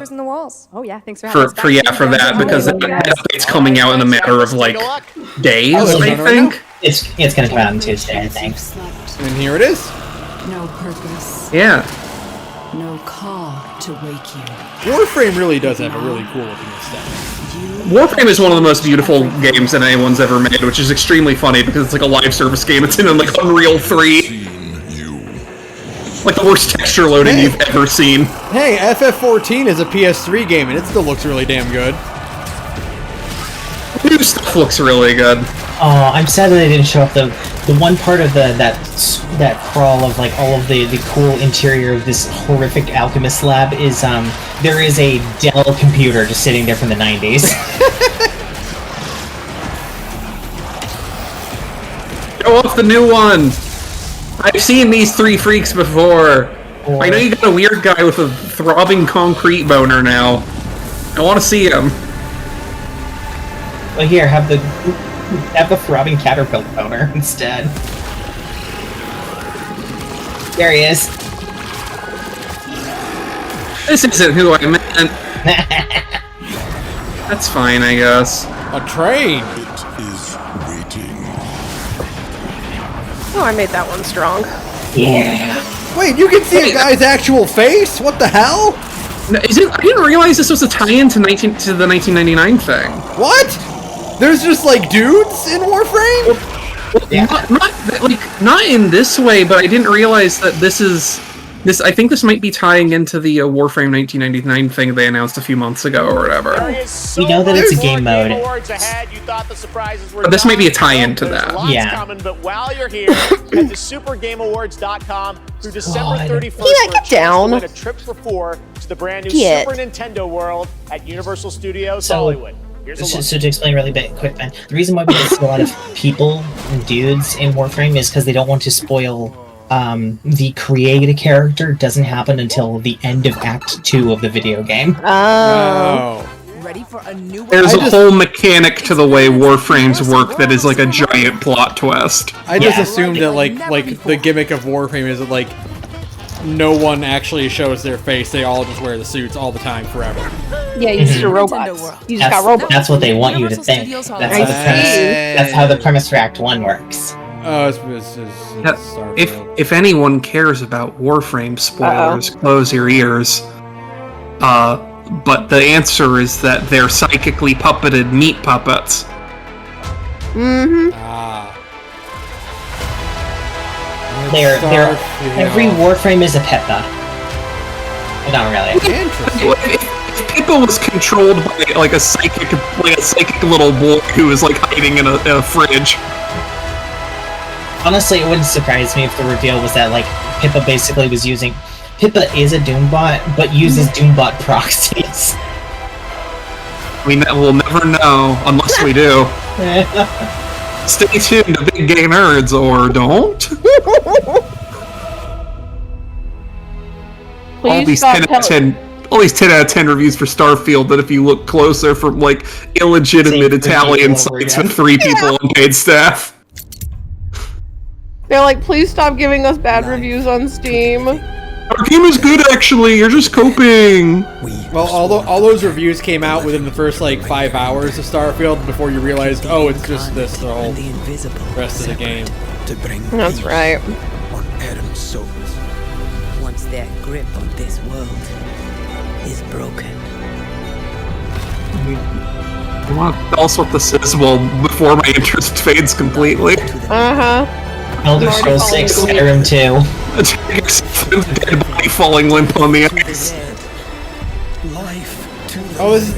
I: Oh yeah, thanks for
B: that because that update's coming out in a matter of like days. I think
D: it's going to come out on Tuesday. I think.
A: And here it is.
W: No purpose.
B: Yeah.
W: No call to wake you.
A: Warframe really does have a really cool looking aesthetic.
B: Warframe is one of the most beautiful games that anyone's ever made, which is extremely funny because it's like a live service game. It's in like Unreal 3. Like the worst texture loading you've ever seen.
A: Hey, FF14 is a PS3 game and it still looks really damn good.
B: New stuff looks really good.
D: Oh, I'm sad that they didn't show up the one part of that crawl of like all of the cool interior of this horrific alchemist lab is there is a Dell computer just sitting there from the 90s.
B: Show off the new one. I've seen these three freaks before. I know you got a weird guy with a throbbing concrete boner now. I want to see him.
D: Well, here, have the throbbing caterpillar boner instead. There he is.
B: This isn't who I meant. That's fine, I guess.
A: A train.
C: Oh, I made that one strong.
D: Yeah.
A: Wait, you can see a guy's actual face? What the hell?
B: No, I didn't realize this was a tie-in to the 1999 thing.
A: What? There's just like dudes in Warframe?
B: Not in this way, but I didn't realize that this is I think this might be tying into the Warframe 1999 thing they announced a few months ago or whatever.
D: We know that it's a game mode.
B: But this might be a tie-in to that.
D: Yeah.
L: Coming, but while you're here at the SuperGameAwards.com through December 31st,
C: get down.
L: win a trip for 4 to the brand new
C: Get.
L: Super Nintendo World at Universal Studios Hollywood.
D: So to explain really quick, Ben, the reason why we don't see a lot of people and dudes in Warframe is because they don't want to spoil. The create a character doesn't happen until the end of Act 2 of the video game.
W: Ready for a new
B: There's a whole mechanic to the way Warframes work that is like a giant plot twist.
A: I just assumed that like the gimmick of Warframe is that like no one actually shows their face. They all just wear the suits all the time forever.
C: Yeah, you just robots. You just got robots.
D: That's what they want you to think. That's how the premise for Act 1 works.
A: Oh,
B: if anyone cares about Warframe spoilers, close your ears. But the answer is that they're psychically puppeted meat puppets.
D: They're every Warframe is a Pippa. Not really.
B: If Pippa was controlled by like a psychic little boy who was like hiding in a fridge.
D: Honestly, it wouldn't surprise me if the reveal was that, like, Pippa basically was using... Pippa is a Doombot, but uses Doombot proxies.
B: We'll never know, unless we do. Stay tuned to Big Gay Nerds, or don't. All these 10 out of 10 reviews for Starfield that if you look closer from, like, illegitimate Italian sites with 3 people on paid staff.
C: They're like, please stop giving us bad reviews on Steam.
B: Our game is good, actually. You're just coping.
A: Well, all those reviews came out within the first like 5 hours of Starfield before you realized, oh, it's just this the whole rest of the game.
C: That's right.
E: On Adam's souls. Once their grip on this world is broken.
B: I want to tell us what this is before my interest fades completely.
D: Elder Scrolls 6, Skyrim 2.
B: A dead body falling limp on the ice.
A: This is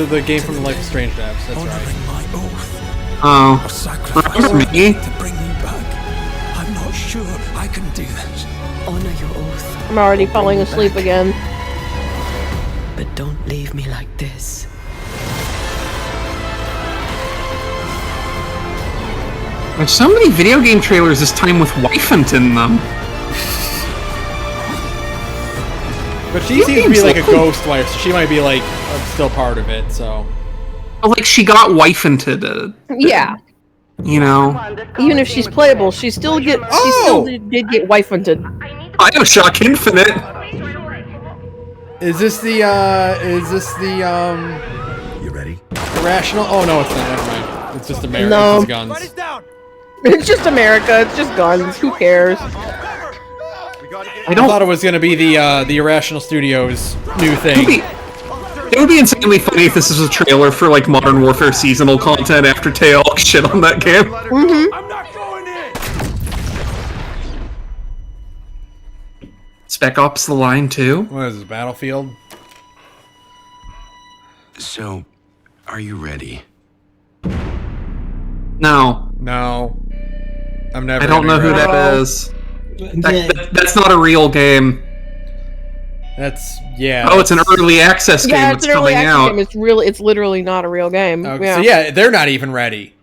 A: the game from the Life is Strange devs. That's right.
B: Oh, remember me?
E: To bring you back. I'm not sure I can do this. Honor your oath.
C: I'm already falling asleep again.
E: But don't leave me like this.
B: There's so many video game trailers this time with Wifant in them.
A: But she seems to be like a ghost wife, so she might be like still part of it. So,
B: like she got Wifanted.
C: Yeah.
B: You know.
C: Even if she's playable, she still did get Wifanted.
B: BioShock Infinite.
A: Is this the
E: You ready?
A: Irrational? Oh no, it's not. Never mind. It's just America.
C: No.
A: It's guns.
C: It's just America. It's just guns. Who cares?
A: I thought it was gonna be the Irrational Studios new thing.
B: It would be insanely funny if this was a trailer for like Modern Warfare seasonal content after Tail shit on that game.
E: I'm not going in.
B: Spec Ops: The Line 2.
A: What is this, Battlefield?
J: So, are you ready?
B: No.
A: I'm never.
B: I don't know who that is. That's not a real game. Oh, it's an early access game that's coming out.
C: Game. It's literally not a real game.
A: Okay, so yeah, they're not even ready.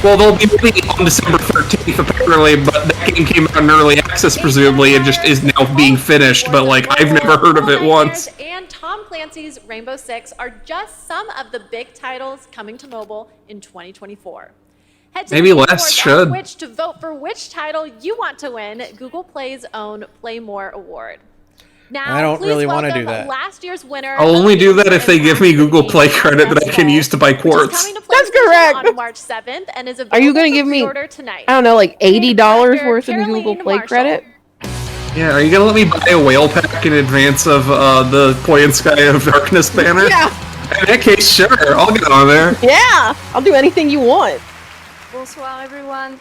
B: Well, they'll be ready on December 13th apparently, but that game came out in early access presumably and just is now being finished, but like I've never heard of it once.
O: And Tom Clancy's Rainbow Six are just some of the big titles coming to mobile in 2024. Head to
B: Maybe less should.
O: Which to vote for which title you want to win Google Play's own Play More award. Now,
A: I don't really want to do that.
O: Last year's winner.
B: I'll only do that if they give me Google Play credit that I can use to buy quartz.
O: That's correct. On March 7th and is
C: Are you going to give me,
O: tonight.
C: I don't know, like $80 worth of Google Play credit?
B: Yeah, are you going to let me buy a whale pack in advance of the Poison Sky of Darkness banner?
C: Yeah.
B: In that case, sure, I'll get on there.
C: Yeah, I'll do anything you want.
U: Bonsoir everyone.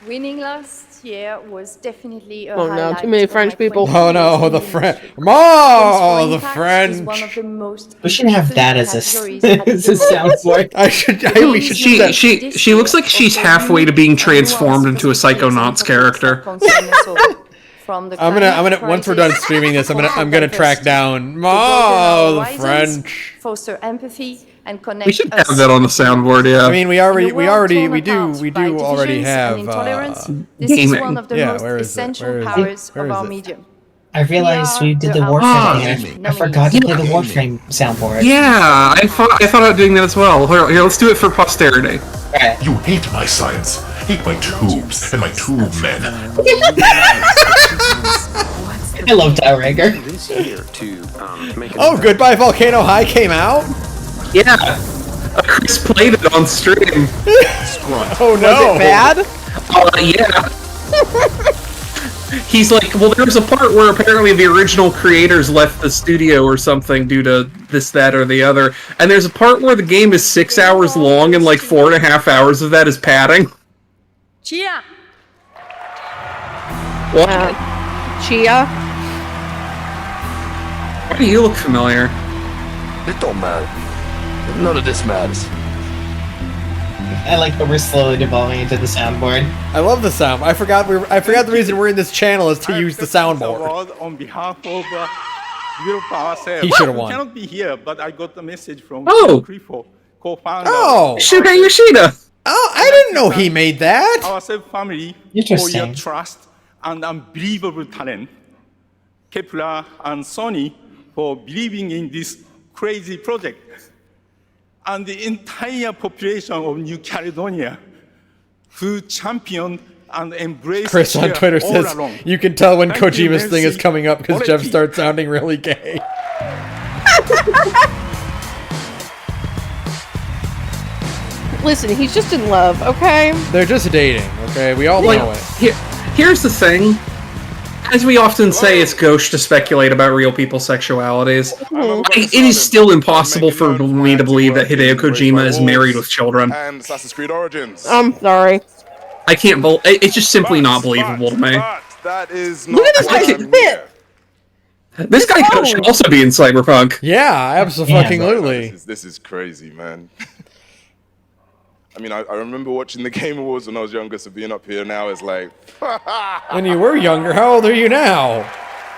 U: Winning lost.
H: this year was definitely a
C: Oh no,
H: highlight
C: too many
H: of
C: French
H: my
C: people.
A: Oh no, the French. Oh, the French.
H: One of the most
D: We should have that as a
H: categories at the
D: as a soundboard.
A: We should.
B: She looks like she's halfway to being transformed into a Psychonauts character.
H: From the
A: I'm gonna once we're done streaming this, I'm gonna track down the French.
H: Foster empathy and connect
B: We should have that on the soundboard, yeah.
A: I mean, we do already have
H: this is
B: gaming.
H: one of the
A: Yeah,
H: most
A: where is it?
H: essential
A: Where is it?
H: powers
A: Where
H: of
A: is
H: our
A: it?
H: medium.
D: I realized we did the Warframe thing. I forgot to play the Warframe soundboard.
B: Yeah, I thought about doing that as well. Here, let's do it for posterity.
D: Alright.
J: You hate my science, hate my tubes, and my tube men.
D: I love Dowrigger.
A: Oh, Goodbye Volcano High came out?
B: Yeah. Chris played it on stream.
A: Oh no.
C: Was it bad?
B: Yeah. He's like, well, there's a part where apparently the original creators left the studio or something due to this, that, or the other. And there's a part where the game is 6 hours long and like 4.5 hours of that is padding.
H: Chia!
B: What?
C: Chia?
B: Why do you look familiar?
J: It don't matter. None of this matters.
D: I like that we're slowly devolving into the soundboard.
A: I love the sound. I forgot the reason we're in this channel is to use the soundboard.
G: On behalf of developer ourselves.
A: He should have won.
G: I cannot be here, but I got a message from Crifo, co-founder.
A: Oh,
B: Shuhei Yoshida.
A: Oh, I didn't know he made that.
G: Ourselves family for
D: Interesting.
G: your trust and unbelievable talent. Kepler and Sony for believing in this crazy project. And the entire population of New Caledonia who championed and embraced
A: Chris on Twitter
G: all
A: says,
G: along.
A: you can tell when
G: Thank you,
A: Kojima's thing is
G: Nancy.
A: coming up because Jeff
G: Quality.
A: starts sounding really gay.
C: Listen, he's just in love, okay?
A: They're just dating, okay? We all know it.
B: Here's the thing. As we often say, it's gauche to speculate about real people's sexualities. It is still impossible for me to believe that Hideo Kojima is married with children.
J: And Assassin's Creed Origins.
C: I'm sorry.
B: I can't believe it's just simply not believable to me.
J: That is
C: Look at this guy's fit!
B: This guy should also be in Cyberpunk.
A: Yeah, absolutely.
J: This is crazy, man. I mean, I remember watching the Game Awards when I was younger, so being up here now is like...
A: When you were younger, how old are you now?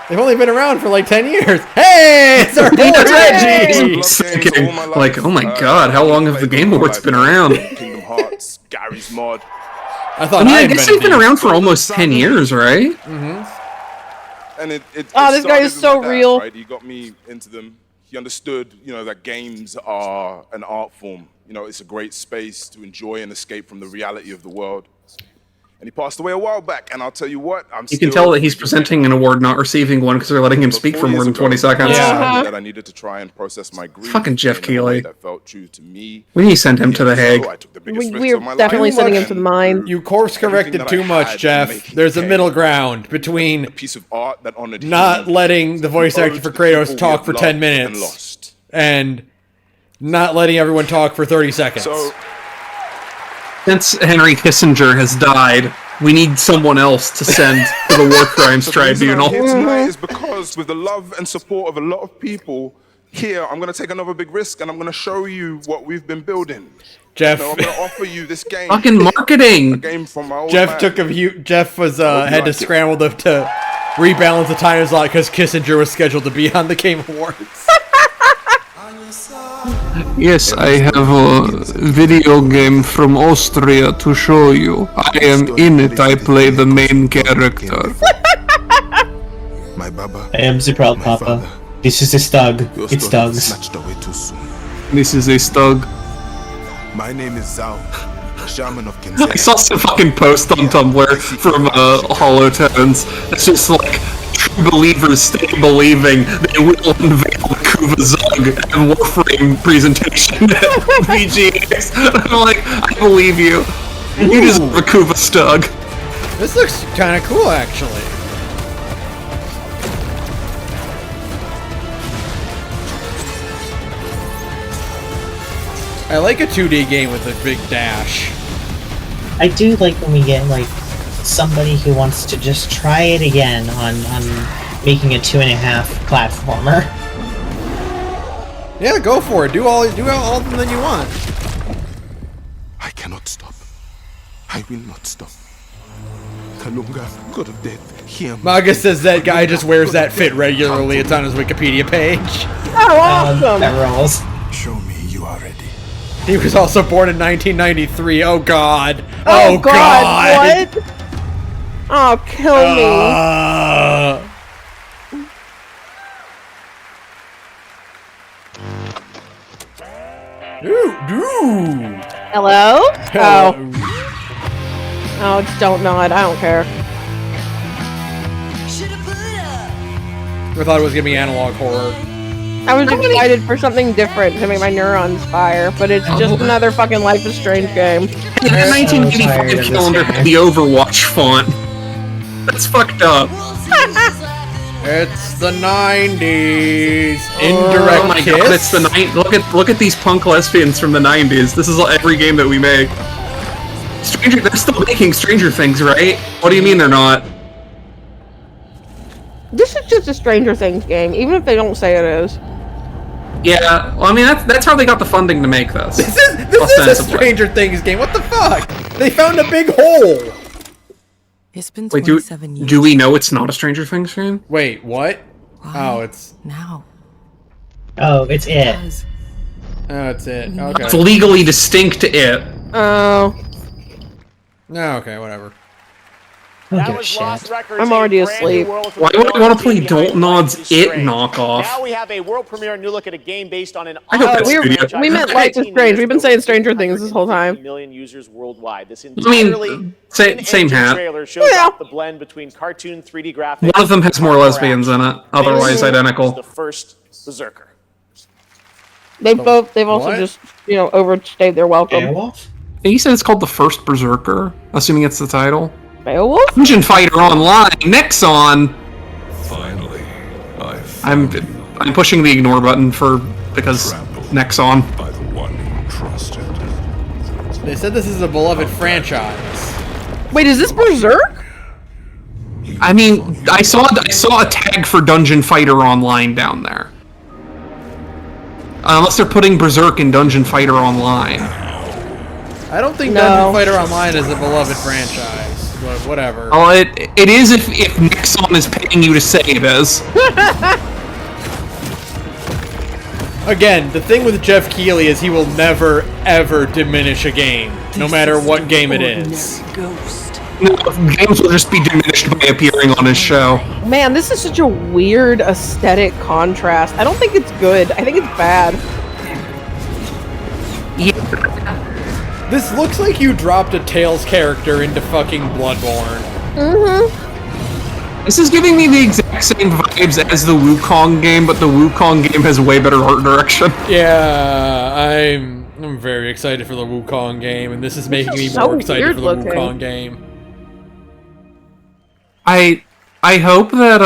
A: They've only been around for like 10 years. Hey, it's our boy Reggie!
B: Thinking, like, oh my god, how long have the Game Awards been around?
J: Kingdom Hearts, Gary's Mod.
A: I thought
B: I guess they've been around for almost 10 years, right?
J: Mm-hmm. And it
C: this
J: started
C: guy is
J: with
C: so
J: my dad,
C: real.
J: Right? He got me into them. He understood, that games are an art form. It's a great space to enjoy and escape from the reality of the world. And he passed away a while back, and I'll tell you what,
B: You can tell that he's presenting an award, not receiving one, because they're letting him speak for more than 20 seconds.
J: That I needed to try and process my grief.
B: Fucking Jeff
J: in a way
B: Keighley.
J: That felt true to me.
B: We need to send him to The Hague.
C: We're definitely sending him to the mine.
A: You course corrected too much, Jeff. There's a middle ground between
J: piece of art that honored
A: not letting the voice actor for Kratos talk for 10 minutes and not letting everyone talk for 30 seconds.
B: Since Henry Kissinger has died, we need someone else to send to the War Crimes Tribunal.
J: Here tonight is because with the love and support of a lot of people here, I'm going to take another big risk and I'm going to show you what we've been building.
A: Jeff,
J: I'm going to offer you this game.
B: Fucking marketing.
J: A game from my old
A: Jeff
J: man.
A: took a view. Jeff was had to scramble to rebalance the time slot because Kissinger was scheduled to be on the Game Awards.
B: Yes, I have a video game from Austria to show you. I am in it, I play the main character.
D: I am the proud papa. This is a stug. It's Doug's.
B: This is a stug.
J: My name is Zhao, shaman of
B: I saw some fucking post on Tumblr from Holotones. It's just like, true believers stay believing they will unveil the Kuva Zug and Warframe presentation at VGX. I'm like, I believe you. You deserve a Kuva Stug.
A: This looks kind of cool, actually. I like a 2D game with a big dash.
D: I do like when we get like somebody who wants to just try it again on making a 2.5 platformer.
A: Yeah, go for it. Do all of them that you want.
J: I cannot stop. I will not stop. Kalunga, god of death, hear me.
A: Maga says that guy just wears that fit regularly. It's on his Wikipedia page.
C: Oh, awesome!
D: That rolls.
P: Show me you are ready.
A: He was also born in 1993. Oh God.
C: Oh God. What? Oh, kill me. Hello? Oh. Oh, just don't nod. I don't care.
A: I thought it was gonna be analog horror.
C: I was excited for something different to make my neurons fire, but it's just another fucking Life is Strange game.
B: The 1985 calendar had the Overwatch font. That's fucked up.
A: It's the 90s. Indirect
B: Oh my
A: kiss.
B: God! It's the look at these punk lesbians from the 90s. This is every game that we make. They're still making Stranger Things, right? What do you mean they're not?
C: This is just a Stranger Things game, even if they don't say it is.
B: Yeah, well, I mean that's how they got the funding to make this.
A: This is a Stranger Things game. What the fuck? They found a big hole.
S: It's been
B: Wait,
S: 27 years.
B: do we know it's not a Stranger Things game?
A: Wait, what? Oh, it's
S: now.
D: Oh, it's it.
A: Oh, it's it. Okay.
B: It's legally distinct to it.
C: Oh.
A: No, okay, whatever.
L: That was Lost Records.
C: I'm already
L: a brand new
C: asleep.
L: world for
B: Why
L: the
B: would I want to play
L: behind
B: Daltonod's
L: Life is
B: It
L: Strange.
B: knockoff?
L: Now we have a world premiere new look at a game based on an
B: I hope that's
C: We meant Life is Strange. We've been saying Stranger Things this whole time.
L: million users worldwide. This
B: I
L: entirely
B: mean, same hat.
L: trailer shows off the blend between cartoon 3D graphics.
B: One of them has more lesbians in it, otherwise identical.
L: The first Berserker.
C: They've also just, overstayed their welcome.
D: Beowulf?
B: You said it's called the first Berserker, assuming it's the title.
C: Beowulf?
B: Dungeon Fighter Online, Nexon.
P: Finally,
B: I'm pushing the ignore button because Nexon.
P: by the one who trusted.
A: They said this is a beloved franchise.
C: Wait, is this Berserk?
B: I mean, I saw a tag for Dungeon Fighter Online down there. Unless they're putting Berserk in Dungeon Fighter Online.
A: I don't think Dungeon Fighter Online is a beloved franchise, but whatever.
B: Well, it is if Nexon is paying you to say it is.
A: Again, the thing with Jeff Keighley is he will never, ever diminish a game, no matter what game it is.
B: No, games will just be diminished by appearing on his show.
C: Man, this is such a weird aesthetic contrast. I don't think it's good. I think it's bad.
B: Yeah.
A: This looks like you dropped a Tails character into fucking Bloodborne.
C: Mm-hmm.
B: This is giving me the exact same vibes as the Wukong game, but the Wukong game has way better art direction.
A: Yeah, I'm very excited for the Wukong game, and this is making me more excited for the Wukong game.
B: I hope that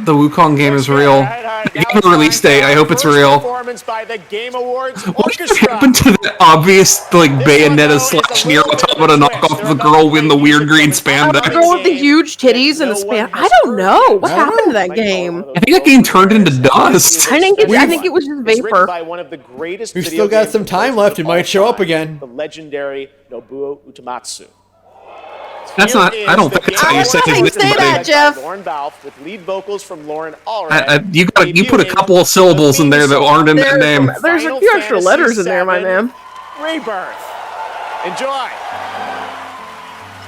B: the Wukong game is real. They gave a release date. I hope it's real.
L: Performance by the Game Awards
B: What happened to that obvious Bayonetta / Nier Automata knockoff of the girl in the weird green spandex?
C: The girl with the huge titties and the span. I don't know. What happened to that game?
B: I think that game turned into dust.
C: I think it was just vapor.
L: By one of the greatest
A: We've still got some time left. It might show up again.
L: The legendary Nobuo Uematsu.
B: That's not. I don't think that's how you say his name.
C: Say that, Jeff.
L: Lauren Balfe with lead vocals from Lauren Allred.
B: You put a couple of syllables in there that aren't in that name.
C: There's a few extra letters in there, my man.
L: Rebirth. Enjoy.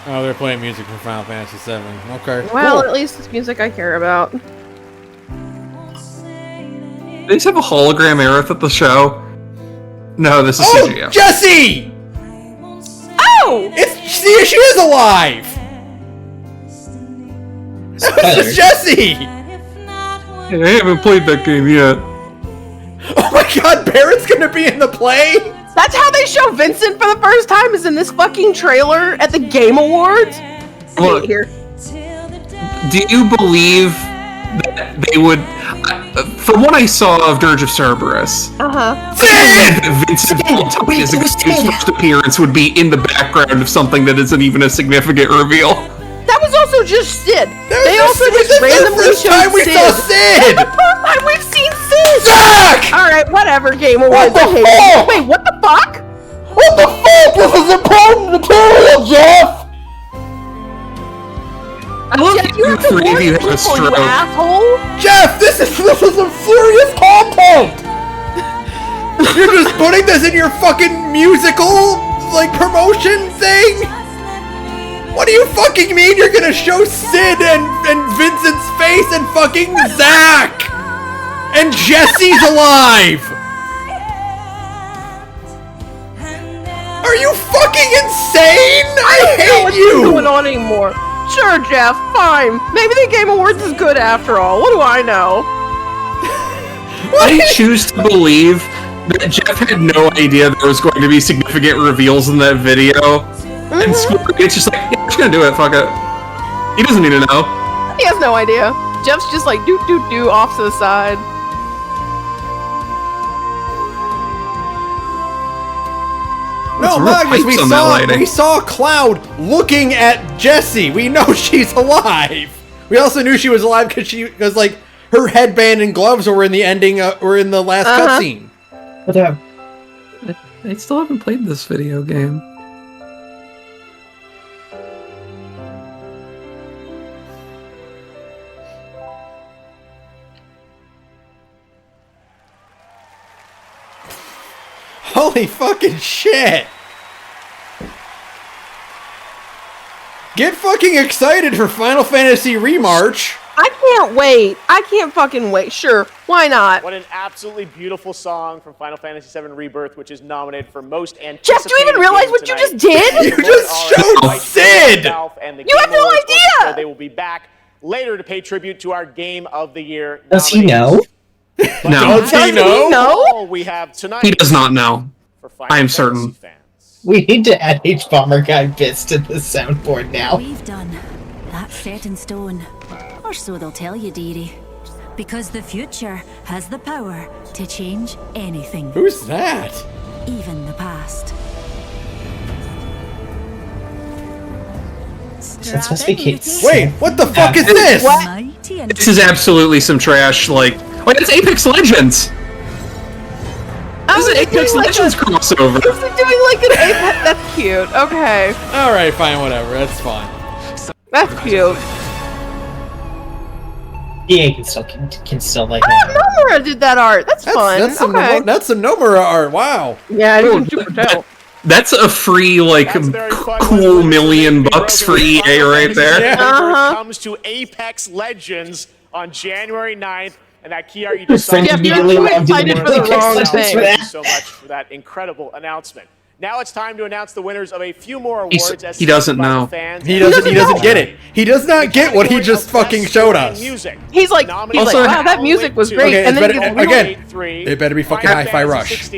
A: Oh, they're playing music from Final Fantasy VII. Okay.
C: Well, at least it's music I care about.
B: They just have a hologram Aerith at the show. No, this is CGI.
A: Jesse!
C: Oh!
A: She is alive! This is Jesse!
B: I haven't played that game yet.
A: Oh my god, Barrett's gonna be in the play?
C: That's how they show Vincent for the first time, is in this fucking trailer at the Game Awards?
B: Look,
C: Here.
B: do you believe that they would... from what I saw of Dirge of Cerberus, Vincent Valentine's first appearance would be in the background of something that isn't even a significant reveal.
C: That also just Sid. They
A: This
C: also
A: is
C: just
A: the
C: randomly
A: first
C: showed
A: time we
C: Sid.
A: saw Sid!
C: The first time we've seen Sid!
A: Zach!
C: Alright, whatever, Game Awards.
A: What the
C: I hate it.
A: fuck?
C: Wait, what the fuck?
A: What the fuck? This is important material, Jeff!
B: I love
C: Jeff, you have to
B: three
C: warn
B: of you have
C: people,
B: a stroke.
C: you asshole!
A: Jeff, this is some serious content! You're just putting this in your fucking musical, like, promotion thing? What do you fucking mean you're gonna show Sid and Vincent's face and fucking Zach? And Jesse's alive! Are you fucking insane? I hate
C: What's
A: you!
C: going on anymore? Sure, Jeff, fine. Maybe the Game Awards is good after all. What do I know?
B: I choose to believe that Jeff had no idea there was going to be significant reveals in that video. And it's just like, yeah, I'm just gonna do it, fuck it. He doesn't need to know.
C: He has no idea. Jeff's just like do off to the side.
A: No,
B: real
A: Magnus,
B: pipes on that lighting.
A: we saw Cloud looking at Jessie. We know she's alive. We also knew she was alive because like her headband and gloves were in the ending, were in the last cutscene.
B: I still haven't played this video game.
A: Holy fucking shit! Get fucking excited for Final Fantasy Remarch!
C: I can't wait. I can't fucking wait. Sure, why not?
L: What an absolutely beautiful song from Final Fantasy VII Rebirth, which is nominated for most anticipated.
C: Jeff, do you even realize what you just did?
A: You just showed Sid!
C: You have no idea!
L: They will be back later to pay tribute to our Game of the Year.
D: Does he know?
B: No.
A: Does he know?
L: All we have tonight.
B: He does not know. I am certain.
D: We need to add H-Bomber Guy bits to the soundboard now.
N: We've done. That's set in stone. Or so they'll tell you, dearie. Because the future has the power to change anything.
A: Who's that?
N: Even the past.
D: That's supposed to be Kate's.
A: Wait, what the fuck is this?
B: This is absolutely some trash, like... Wait, it's Apex Legends! This is an Apex Legends crossover!
C: Is it doing like an Apex? That's cute. Okay.
A: Alright, fine, whatever. That's fine.
C: That's cute.
D: EA can still like
C: Nomura did that art. That's fun.
A: That's some,
C: okay.
A: that's some Nomura art, wow.
C: Yeah, I didn't super tell.
B: That's a free, like, cool $1 million for EA right there.
L: Comes to Apex Legends on January 9th. And that key art you just saw.
D: immediately logged into the
L: Thank you so much for that incredible announcement. Now it's time to announce the winners of a few more awards.
B: He doesn't know.
A: He doesn't get it. He does not get what he just fucking showed us.
C: He's like, wow, that music was great.
A: Okay,
C: and then
A: it better be fucking Hi-Fi Rush.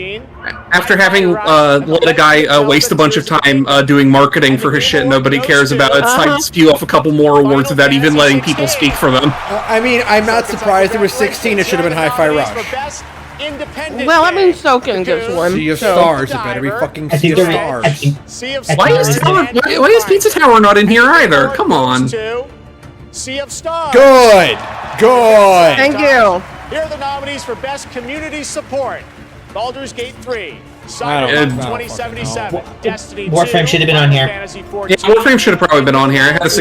B: After having let a guy waste a bunch of time doing marketing for his shit nobody cares about, it's time to spew off a couple more awards without even letting people speak for them.
A: I mean, I'm not surprised it was 16. It should have been Hi-Fi Rush.
C: Well, I mean, Soken gets one.
A: Sea of Stars. It better be fucking Sea of Stars.
B: Why is Pizza Tower not in here either? Come on.
L: Sea of Stars.
A: Good. Good.
C: Thank you.
L: Here are the nominees for Best Community Support. Baldur's Gate 3.
A: I
L: Cyberpunk
A: don't
L: 2077. Destiny 2.
D: Warframe should have been on here.
B: Yeah, Warframe should have probably been on here. It has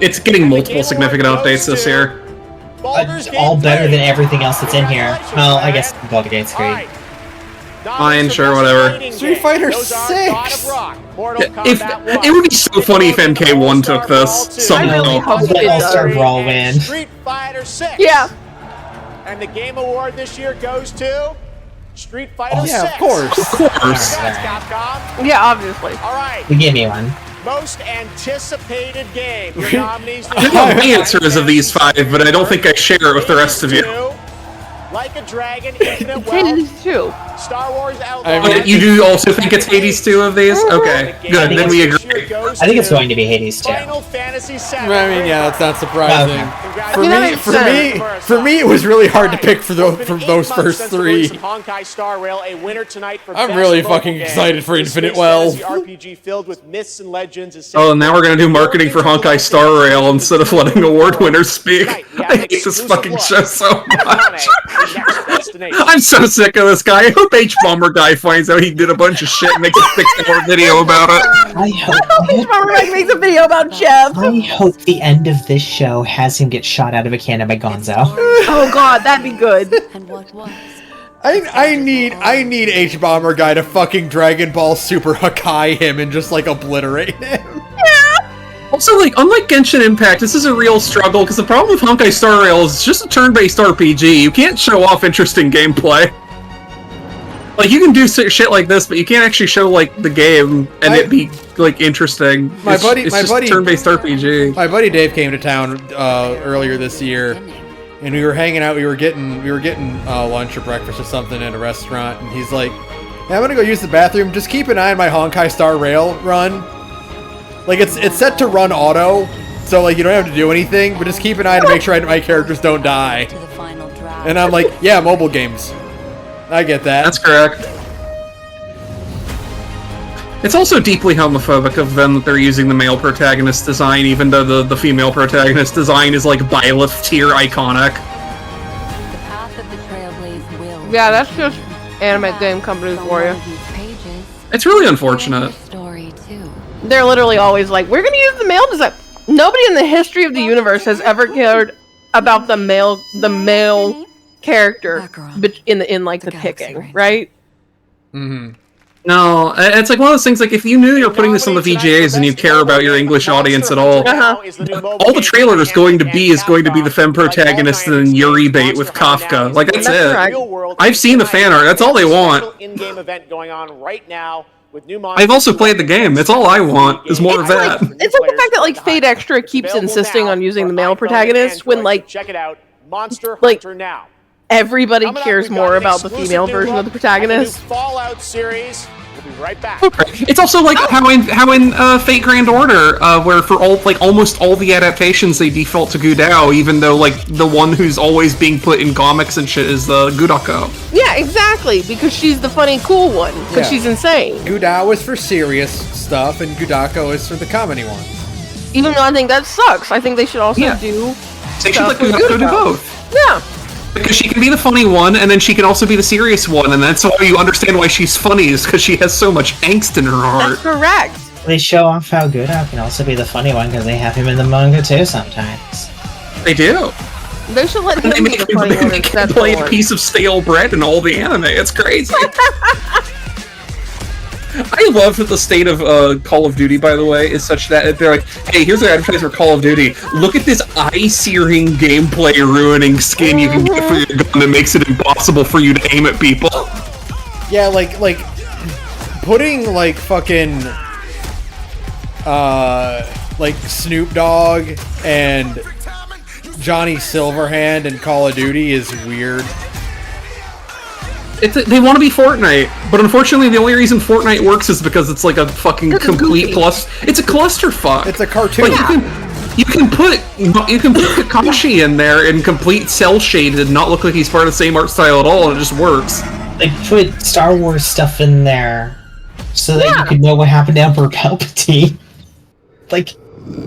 B: it's getting multiple significant updates this year.
D: All better than everything else that's in here. Well, I guess Baldur's Gate's great.
B: Fine, sure, whatever.
A: Street Fighter 6!
B: If it would be so funny if MK1 took this somehow.
D: Let All-Star Brawl win.
L: Street Fighter 6.
C: Yeah.
L: And the Game Award this year goes to Street Fighter 6.
A: Yeah, of course.
B: Of course.
C: Yeah, obviously.
L: All right.
D: You give me one.
L: Most anticipated game. Your nominees.
B: I know the answers of these 5, but I don't think I share it with the rest of you.
L: Like a Dragon, Infinite Wealth,
C: too.
L: Star Wars Outlaws.
B: Oh, you do also think it's Hades 2 of these? Okay, good. Then we agree.
D: I think it's going to be Hades 2.
L: Final Fantasy VII.
A: I mean, yeah, that's not surprising.
L: Okay.
A: For me, it was really hard to pick for those first three.
L: Honkai Star Rail, a winner tonight for
A: I'm really fucking excited for Infinite Wealth.
L: RPG filled with myths and legends.
B: Oh, now we're gonna do marketing for Honkai Star Rail instead of letting award winners speak. I hate this fucking show so much. I'm so sick of this guy. I hope H-Bomber guy finds out he did a bunch of shit and makes a 6-hour video about it.
D: I hope
C: H-Bomber guy makes a video about Jeff.
D: I hope the end of this show has him get shot out of a cannon by Gonzo.
C: Oh god, that'd be good.
N: And what was?
A: I need H-Bomber guy to fucking Dragon Ball Super Hakai him and just like obliterate him.
B: Also, like, unlike Genshin Impact, this is a real struggle, because the problem with Honkai Star Rail is it's just a turn-based RPG. You can't show off interesting gameplay. Like, you can do shit like this, but you can't actually show, like, the game and it be, like, interesting. It's just turn-based RPG.
A: My buddy Dave came to town earlier this year, and we were hanging out. We were getting lunch or breakfast or something at a restaurant, and he's like, hey, I'm gonna go use the bathroom. Just keep an eye on my Honkai Star Rail run. Like, it's set to run auto, so, like, you don't have to do anything, but just keep an eye to make sure my characters don't die. And I'm like, yeah, mobile games. I get that.
B: That's correct. It's also deeply homophobic of them that they're using the male protagonist design, even though the female protagonist design is, like, Byleth tier iconic.
C: Yeah, that's just anime game companies for you.
B: It's really unfortunate.
C: They're literally always like, we're gonna use the male design. Nobody in the history of the universe has ever cared about the male character in like the picking, right?
A: Mm-hmm.
B: No, it's like one of those things, like, if you knew you're putting this on the VGAs and you care about your English audience at all, all the trailer is going to be the femme protagonist and Yuri bait with Kafka. Like, that's it. I've seen the fan art. That's all they want.
L: In-game event going on right now.
B: I've also played the game. That's all I want, is more of that.
C: It's like the fact that, like, Fate Extra keeps insisting on using the male protagonist when, like,
L: check it out, Monster Hunter now.
C: Everybody cares more about the female version of the protagonist.
L: Fallout series. We'll be right back.
B: It's also like how in Fate Grand Order, where for almost all the adaptations they default to Gudao, even though, like, the one who's always being put in comics and shit is the Gudako.
C: Yeah, exactly, because she's the funny, cool one, because she's insane.
A: Gudao is for serious stuff, and Gudako is for the comedy one.
C: Even though I think that sucks, I think they should also do.
B: They should let Gudako do both.
C: Yeah.
B: Because she can be the funny one, and then she can also be the serious one, and that's why you understand why she's funny, is because she has so much angst in her heart.
C: That's correct.
D: They show off how Gudao can also be the funny one, because they have him in the manga too sometimes.
B: They do.
C: They should let him be the funny one instead of
B: play a piece of stale bread in all the anime. It's crazy. I love that the state of Call of Duty, by the way, is such that they're like, hey, here's an advertisement for Call of Duty. Look at this eye-searing, gameplay-ruining skin you can get for your gun that makes it impossible for you to aim at people.
A: Yeah, like putting, like, fucking, like, Snoop Dogg and Johnny Silverhand in Call of Duty is weird.
B: They want to be Fortnite, but unfortunately the only reason Fortnite works is because it's like a fucking complete It's a clusterfuck.
A: It's a cartoon.
B: Like, you can put Kakashi in there in complete cell shaded and not look like he's part of the same art style at all, and it just works.
D: Like, put Star Wars stuff in there so that you could know what happened to Emperor Palpatine. Like,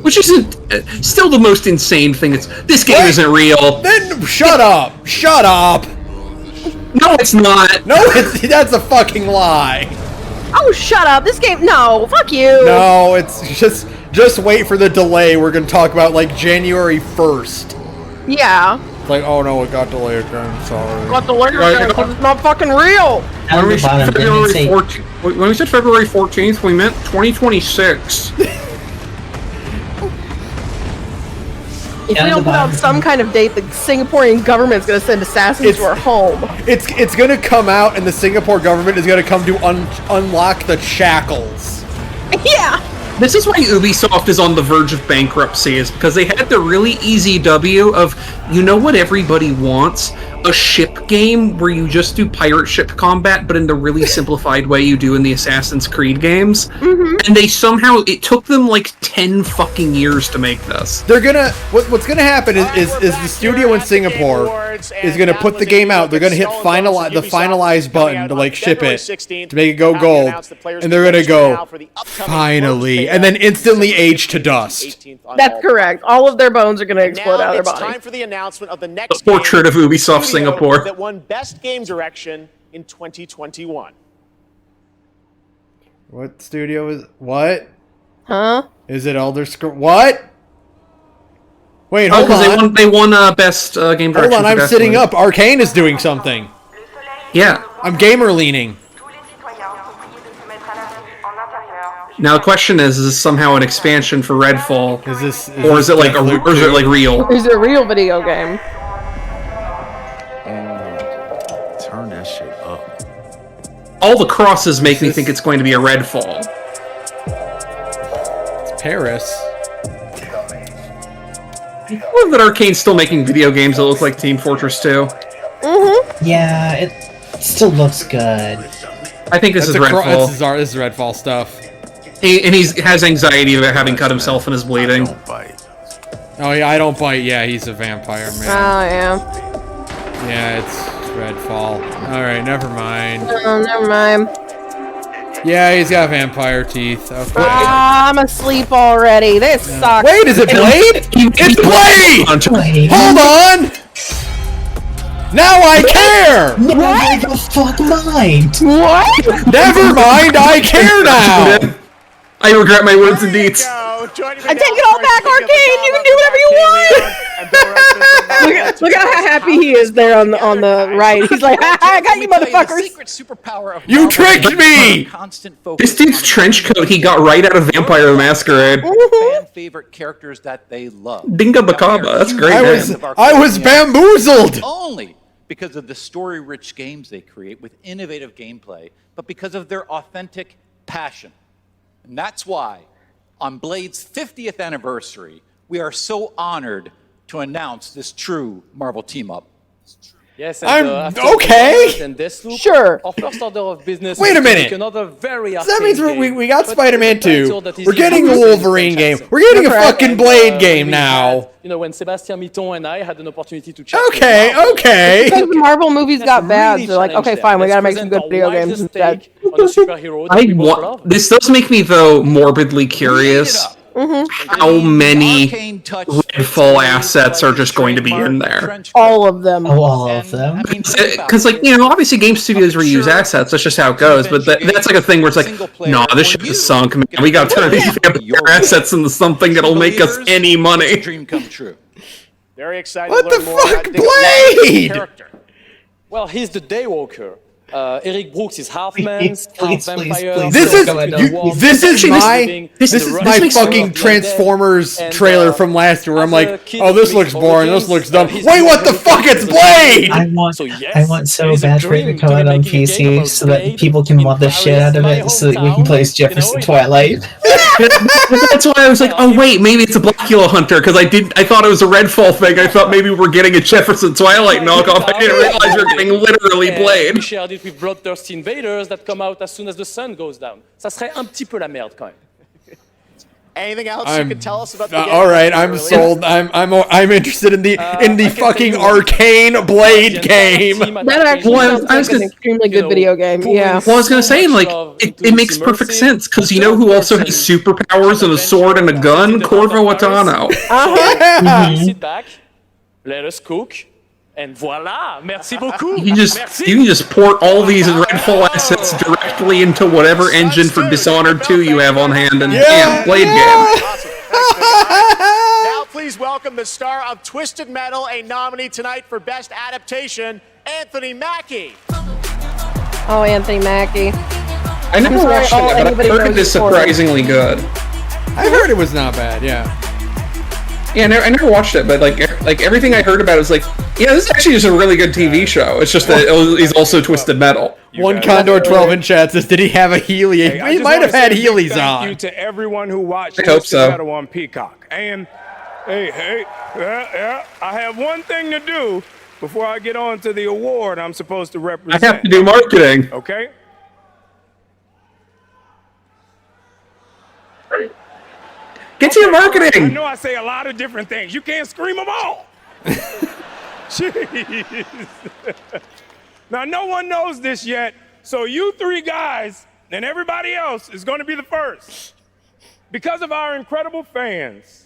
B: which isn't still the most insane thing. This game isn't real.
A: Then shut up. Shut up.
B: No, it's not.
A: No, that's a fucking lie.
C: Oh, shut up. This game, no, fuck you.
A: No, it's just wait for the delay. We're going to talk about, like, January 1st.
C: Yeah.
A: It's like, oh no, it got delayed again, sorry.
C: Got delayed again because it's not fucking real.
B: When we said February 14th, we meant 2026.
C: If we don't put out some kind of date, the Singaporean government's going to send assassins to our home.
A: It's going to come out, and the Singapore government is going to come to unlock the shackles.
C: Yeah.
B: This is why Ubisoft is on the verge of bankruptcy, is because they had the really easy W of, you know what everybody wants? a ship game where you just do pirate ship combat, but in the really simplified way you do in the Assassin's Creed games. And they somehow, it took them like 10 fucking years to make this.
A: They're gonna, what's gonna happen is the studio in Singapore is gonna put the game out. They're gonna hit the finalize button to like ship it, to make it go gold, and they're gonna go, finally, and then instantly age to dust.
C: That's correct. All of their bones are gonna explode out of their
L: It's
C: body.
L: time for the announcement of the next
B: The portrait of Ubisoft Singapore.
L: that won Best Game Direction in 2021.
A: What studio is what?
C: Huh?
A: Is it Elder Scrolls? What? Wait,
B: Oh,
A: hold
B: because
A: on.
B: they won Best Game Direction.
A: Hold on,
B: for
A: I'm
B: Destiny.
A: sitting up. Arcane is doing something.
B: Yeah.
A: I'm gamer leaning.
B: Now the question is this somehow an expansion for Redfall?
A: Is this,
B: or is it like real?
C: Is it a real video game?
M: Turn that shit up.
B: All the crosses make me think it's going to be a Redfall.
A: It's Paris.
B: I love that Arcane's still making video games that look like Team Fortress 2.
D: Yeah, it still looks good.
B: I think this is Redfall.
A: This is Redfall stuff.
B: And he has anxiety about having cut himself and is bleeding.
A: Oh yeah, I don't bite. Yeah, he's a vampire man.
C: Oh yeah.
A: Yeah, it's Redfall. All right, never mind.
C: Oh, never mind.
A: Yeah, he's got vampire teeth. Okay.
C: I'm asleep already. This sucks.
A: Wait, is it Blade? It's Blade! Hold on! Now I care!
D: What? The fuck mind?
C: What?
A: Never mind, I care now!
B: I regret my words and deeds.
C: I take it all back, Arcane. You can do whatever you want. look how happy he is there on the right. He's like, I got you, motherfuckers.
A: You tricked me!
B: This dude's trench coat he got right out of Vampire the Masquerade.
U: Fan favorite characters that they love.
B: Dinga Bakaba, that's great.
A: I was bamboozled!
U: Only because of the story-rich games they create with innovative gameplay, but because of their authentic passion. And that's why, on Blade's 50th anniversary, we are so honored to announce this true Marvel team-up.
V: Yes,
A: I'm okay.
V: Sure. Our first order of business.
A: Wait a minute.
V: Another very
A: So that means we got Spider-Man 2.
V: that is
A: We're getting a
V: using
A: Wolverine game. We're getting a fucking Blade game now.
V: You know, when Sebastian Mitton and I had an opportunity to chat.
A: Okay.
C: Because the Marvel movies got bad, they're like, okay, fine, we gotta make some good video games instead.
B: This does make me, though, morbidly curious how many Redfall assets are just going to be in there.
C: All of them.
D: Oh, all of them.
B: Because, like, you know, obviously game studios reuse assets. That's just how it goes. But that's like a thing where it's like, nah, this ship is sunk, man. We got to turn these vampire assets into something that'll make us any money.
U: Dream come true.
L: Very excited
A: What
L: to
A: the
L: learn more
A: fuck,
L: about Dick
A: Blade?
L: character.
V: Well, he's the Daywalker. Eric Brooks is half man, half vampire.
A: This is my fucking Transformers trailer from last year where I'm like, oh, this looks boring, this looks dumb. Wait, what the fuck? It's Blade!
D: I want so bad for it to come out on PC so that people can mod the shit out of it so that we can play as Jefferson Twilight.
B: That's why I was like, oh wait, maybe it's a Blackula Hunter, because I thought it was a Redfall thing. I thought maybe we're getting a Jefferson Twilight knockoff. I didn't realize we're getting literally Blade.
V: We shared it with Bloodthirsty Invaders that come out as soon as the sun goes down. Ça serait un petit peu la merde quand même.
L: Anything else you can tell us about the game?
A: All right, I'm sold. I'm interested in the fucking Arcane Blade game.
C: That actually sounds like an extremely good video game. Yeah.
B: Well, I was gonna say, like, it makes perfect sense because you know who also has superpowers and a sword and a gun? Corvo Watano.
V: Sit back, let us cook, and voila! Merci beaucoup.
B: You can just port all these Redfall assets directly into whatever engine for Dishonored 2 you have on hand and Blade game.
L: Now please welcome the star of Twisted Metal, a nominee tonight for Best Adaptation, Anthony Mackie.
C: Oh, Anthony Mackie.
B: I never watched it, but I heard it is surprisingly good.
A: I heard it was not bad, yeah.
B: Yeah, I never watched it, but like everything I heard about it was like, yeah, this is actually just a really good TV show. It's just that he's also Twisted Metal.
A: One Condor 12 in chat says, did he have a Healy? He might have had Heelys on.
X: Thank you to everyone who watched
B: I hope so.
X: Metal on Peacock. And hey, I have one thing to do
F: before I get on to the award I'm supposed to represent.
B: I have to do marketing.
F: Okay?
B: Get to your marketing!
F: I know I say a lot of different things. You can't scream them all. Jeez. Now, no one knows this yet, so you three guys and everybody else is going to be the first. Because of our incredible fans,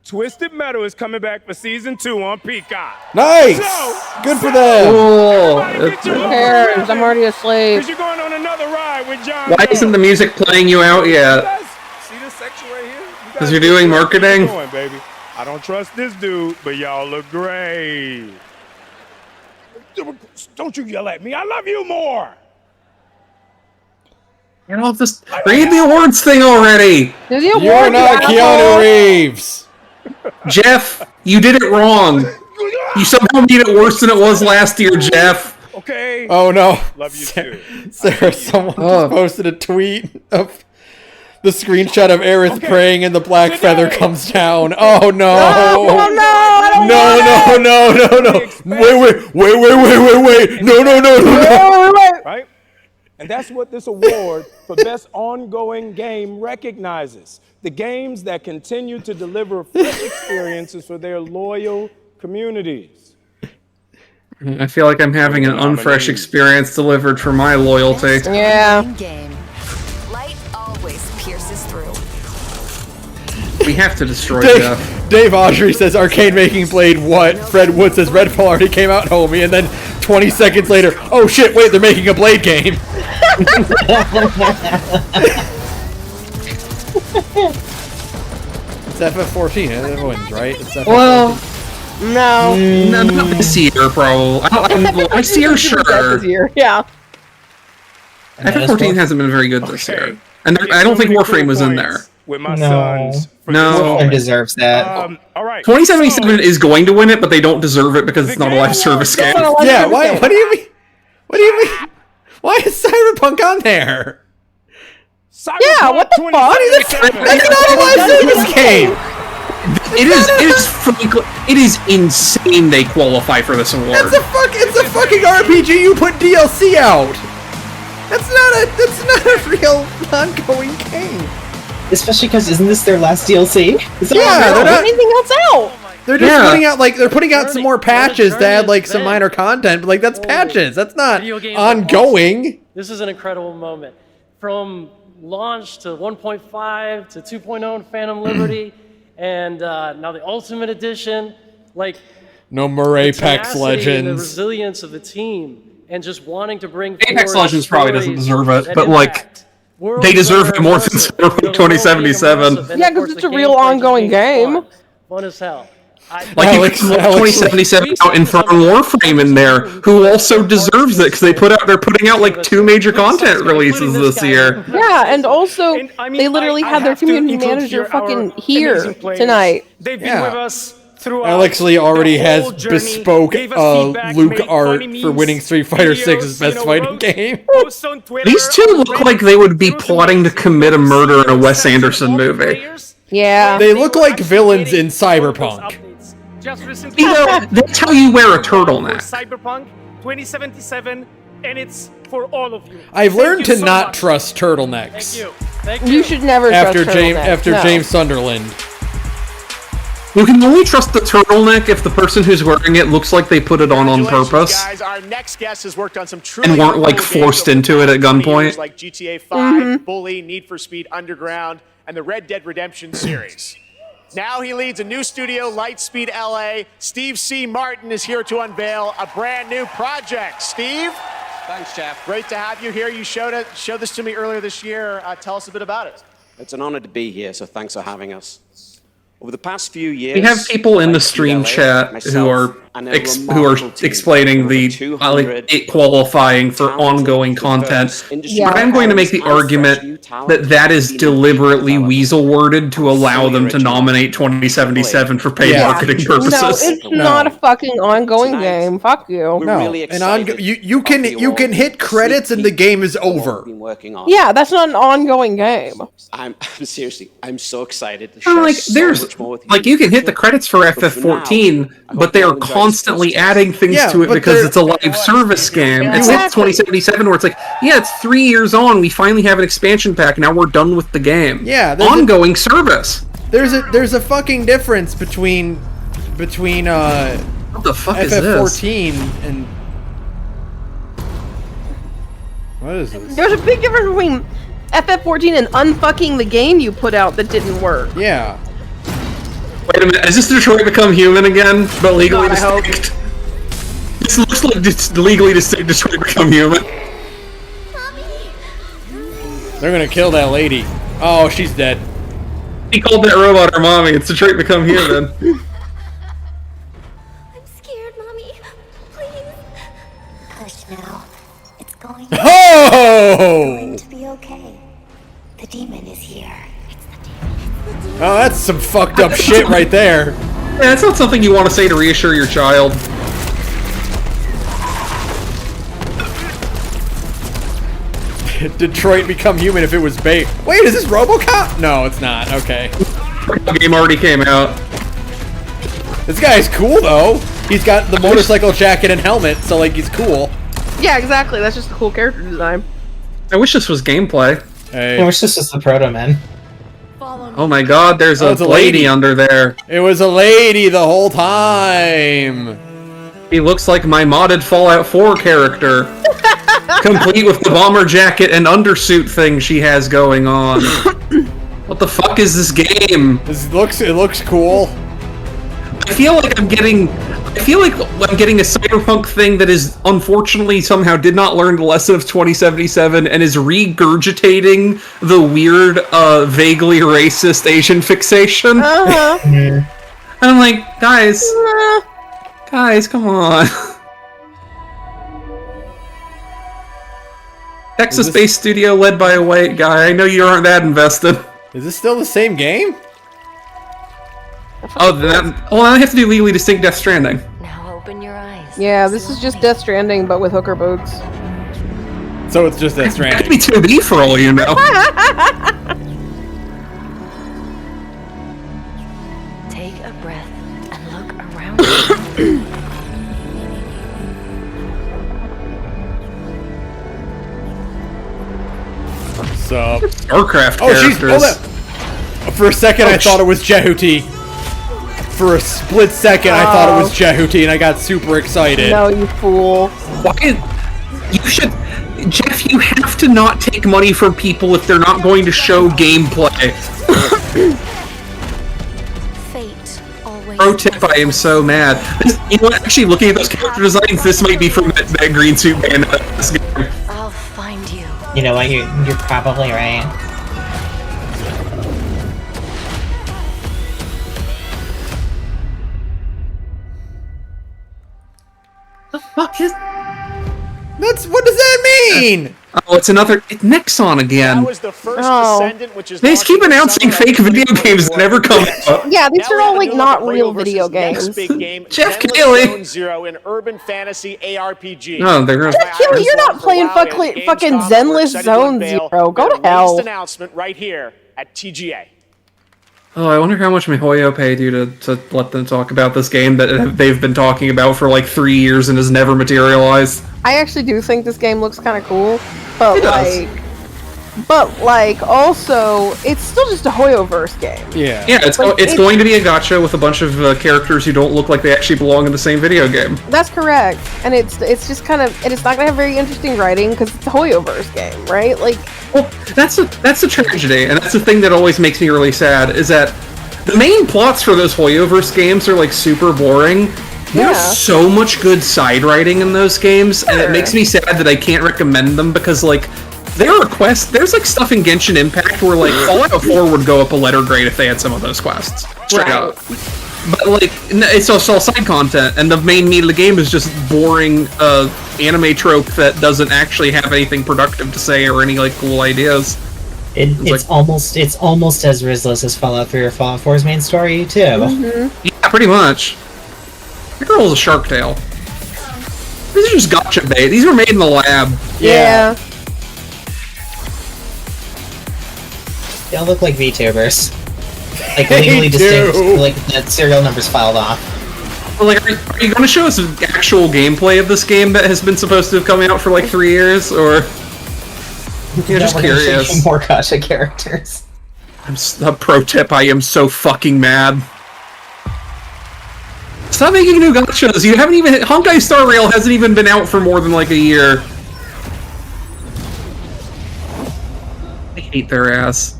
F: Twisted Metal is coming back for season 2 on Peacock.
A: Nice!
F: So,
A: good for them!
B: Cool.
C: Who cares? I'm already asleep.
F: Because you're going on another ride with John.
B: Why isn't the music playing you out yet?
F: See this section right here?
B: Because you're doing marketing?
F: Going, baby. I don't trust this dude, but y'all look great. Don't you yell at me. I love you more.
B: You know, just read the awards thing already.
A: You're not Keanu Reeves.
B: Jeff, you did it wrong. You somehow made it worse than it was last year, Jeff.
F: Okay.
A: Oh no.
F: Love you too.
A: Sarah, someone just posted a tweet of the screenshot of Aerith praying and the black feather comes down. Oh no. No. Wait. No.
F: Right? And that's what this award for Best Ongoing Game recognizes. The games that continue to deliver fresh experiences for their loyal communities.
B: I feel like I'm having an unfresh experience delivered for my loyalty.
C: Yeah.
W: Light always pierces through.
B: We have to destroy Jeff.
A: Dave Audrey says Arcade making Blade what? Fred Wood says Redfall already came out, homie, and then 20 seconds later, oh shit, wait, they're making a Blade game. It's FF14, it wins, right? It's FF14.
C: Well, no.
B: No, not this year, bro. This year, sure.
C: This year, yeah.
B: FF14 hasn't been very good this year. And I don't think Warframe was in there.
F: With my sons.
B: No.
D: Warframe deserves that.
F: All right.
B: 2077 is going to win it, but they don't deserve it because it's not a live service game.
A: Yeah, why? What do you mean? What do you mean? Why is Cyberpunk on there?
C: Yeah, what the fuck?
A: That's not a live service game.
B: It is insane they qualify for this award.
A: It's a fucking RPG. You put DLC out. That's not a real ongoing game.
D: Especially because isn't this their last DLC?
A: Yeah, they're not
C: anything else out.
A: They're just putting out some more patches to add like some minor content, but like that's patches. That's not ongoing.
Q: This is an incredible moment. From launch to 1.5 to 2.0 in Phantom Liberty, and now the Ultimate Edition. Like
A: no more Apex Legends.
Q: The resilience of the team, and just wanting to bring
B: Apex Legends probably doesn't deserve it, but like they deserve it more than Cyberpunk 2077.
C: Yeah, because it's a real ongoing game.
Q: Fun as hell.
B: Like Alex 2077 out and throw Warframe in there, who also deserves it because they're putting out like 2 major content releases this year.
C: Yeah, and also they literally had their community manager fucking here tonight.
V: They've been with us throughout.
A: Alex Lee already has bespoke Luke art for winning Street Fighter 6's best fighting game.
B: These two look like they would be plotting to commit a murder in a Wes Anderson movie.
C: Yeah.
A: They look like villains in Cyberpunk.
B: That's how you wear a turtleneck.
V: Cyberpunk 2077, and it's for all of you.
A: I've learned to not trust turtlenecks.
V: Thank you.
C: You should never trust turtlenecks.
A: After James Sunderland.
B: You can only trust the turtleneck if the person who's wearing it looks like they put it on purpose.
L: Guys, our next guest has worked on some truly
B: and weren't like forced into it at gunpoint.
L: Like GTA 5, Bully, Need for Speed Underground, and the Red Dead Redemption series. Now he leads a new studio, Lightspeed LA. Steve C. Martin is here to unveil a brand new project. Steve?
R: Thanks, Jeff.
L: Great to have you here. You showed this to me earlier this year. Tell us a bit about it.
R: It's an honor to be here, so thanks for having us. Over the past few years,
B: we have people in the stream chat who are who are explaining the it qualifying for ongoing content.
C: Yeah.
B: But I'm going to make the argument that is deliberately weasel worded to allow them to nominate 2077 for paid marketing purposes.
C: No, it's not a fucking ongoing game. Fuck you.
A: No, you can hit credits and the game is over.
C: Yeah, that's not an ongoing game.
R: I'm seriously, I'm so excited to
B: I'm
R: share
B: like,
R: so
B: there's
R: much more with you.
B: like you can hit the credits for FF14, but they are constantly adding things to it because it's a live service game. It's like 2077 where it's like, yeah, it's 3 years on. We finally have an expansion pack. Now we're done with the game.
A: Yeah,
B: ongoing service.
A: There's a fucking difference between
B: what the fuck is this?
A: FF14 and what is this?
C: There's a big difference between FF14 and unfucking the game you put out that didn't work.
A: Yeah.
B: Wait a minute, is this Detroit Become Human again? But legally distinct? This looks like legally distinct Detroit Become Human.
A: They're gonna kill that lady. Oh, she's dead.
B: He called that robot her mommy. It's Detroit Become Human.
A: Oh!
I: To be okay. The demon is here.
A: Oh, that's some fucked up shit right there.
B: Yeah, that's not something you want to say to reassure your child.
A: Detroit Become Human if it was bait. Wait, is this RoboCop? No, it's not. Okay.
B: The game already came out.
A: This guy's cool though. He's got the motorcycle jacket and helmet, so like he's cool.
C: Yeah, exactly. That's just a cool character design.
B: I wish this was gameplay.
D: I wish this was the Proto Man.
B: Oh my god, there's a lady under there.
A: It was a lady the whole time.
B: He looks like my modded Fallout 4 character. Complete with the bomber jacket and undersuit thing she has going on. What the fuck is this game?
A: It looks cool.
B: I feel like I'm getting a cyberpunk thing that is unfortunately somehow did not learn the lesson of 2077 and is regurgitating the weird, vaguely racist Asian fixation. And I'm like, guys, come on. Texas-based studio led by a white guy. I know you aren't that invested.
A: Is this still the same game?
B: Oh, well, I have to do legally distinct Death Stranding.
I: Now open your eyes.
C: Yeah, this is just Death Stranding, but with hooker boots.
A: So it's just Death Stranding.
B: It could be 2D for all you know.
I: Take a breath and look around you.
A: So
B: StarCraft characters.
A: For a second, I thought it was Jehuti. For a split second, I thought it was Jehuti, and I got super excited.
C: No, you fool.
B: You should... Jeff, you have to not take money from people if they're not going to show gameplay.
I: Fate always.
B: Pro tip, I am so mad. You know what, actually, looking at those character designs, this might be from that green suit band.
I: I'll find you.
D: You know what, you're probably right.
B: Fuck is...
A: What does that mean?
B: Oh, it's Nexon again.
L: That was the first Descendant, which is
B: they just keep announcing fake video games that never come out.
C: Yeah, these are all like not real video games.
B: Jeff Keighley.
L: Zero, an urban fantasy ARPG.
B: No, they're gonna...
C: Jeff Keighley, you're not playing fucking Zenless Zone Zero. Go to hell.
L: Announcement right here at TGA.
B: Oh, I wonder how much MiHoYo paid you to let them talk about this game that they've been talking about for like 3 years and has never materialized.
C: I actually do think this game looks kind of cool, but also it's still just a Hoyoverse game.
B: Yeah, it's going to be a gacha with a bunch of characters who don't look like they actually belong in the same video game.
C: That's correct, and it's just kind of, and it's not gonna have very interesting writing because it's a Hoyoverse game, right? Like,
B: well, that's a tragedy, and that's the thing that always makes me really sad is that the main plots for those Hoyoverse games are like super boring. There's so much good side writing in those games, and it makes me sad that I can't recommend them because like. There are quests, there's like stuff in Genshin Impact where like Fallout 4 would go up a letter grade if they had some of those quests. Straight up. but like it's all side content, and the main meat of the game is just boring anime trope that doesn't actually have anything productive to say or any like cool ideas.
D: It's almost as riskless as Fallout 3 or Fallout 4's main story too.
B: Yeah, pretty much. That girl was a Shark Tale. These are just gotcha bait. These were made in the lab.
C: Yeah.
D: They all look like VTubers. Like legally distinct, like that serial numbers filed off.
B: Well, like, are you going to show us actual gameplay of this game that has been supposed to have come out for like 3 years, or? You're just curious.
D: More gotcha characters.
B: A pro tip: I am so fucking mad. Stop making new gotchas. You haven't even Honkai Star Rail hasn't even been out for more than like a year. I hate their ass.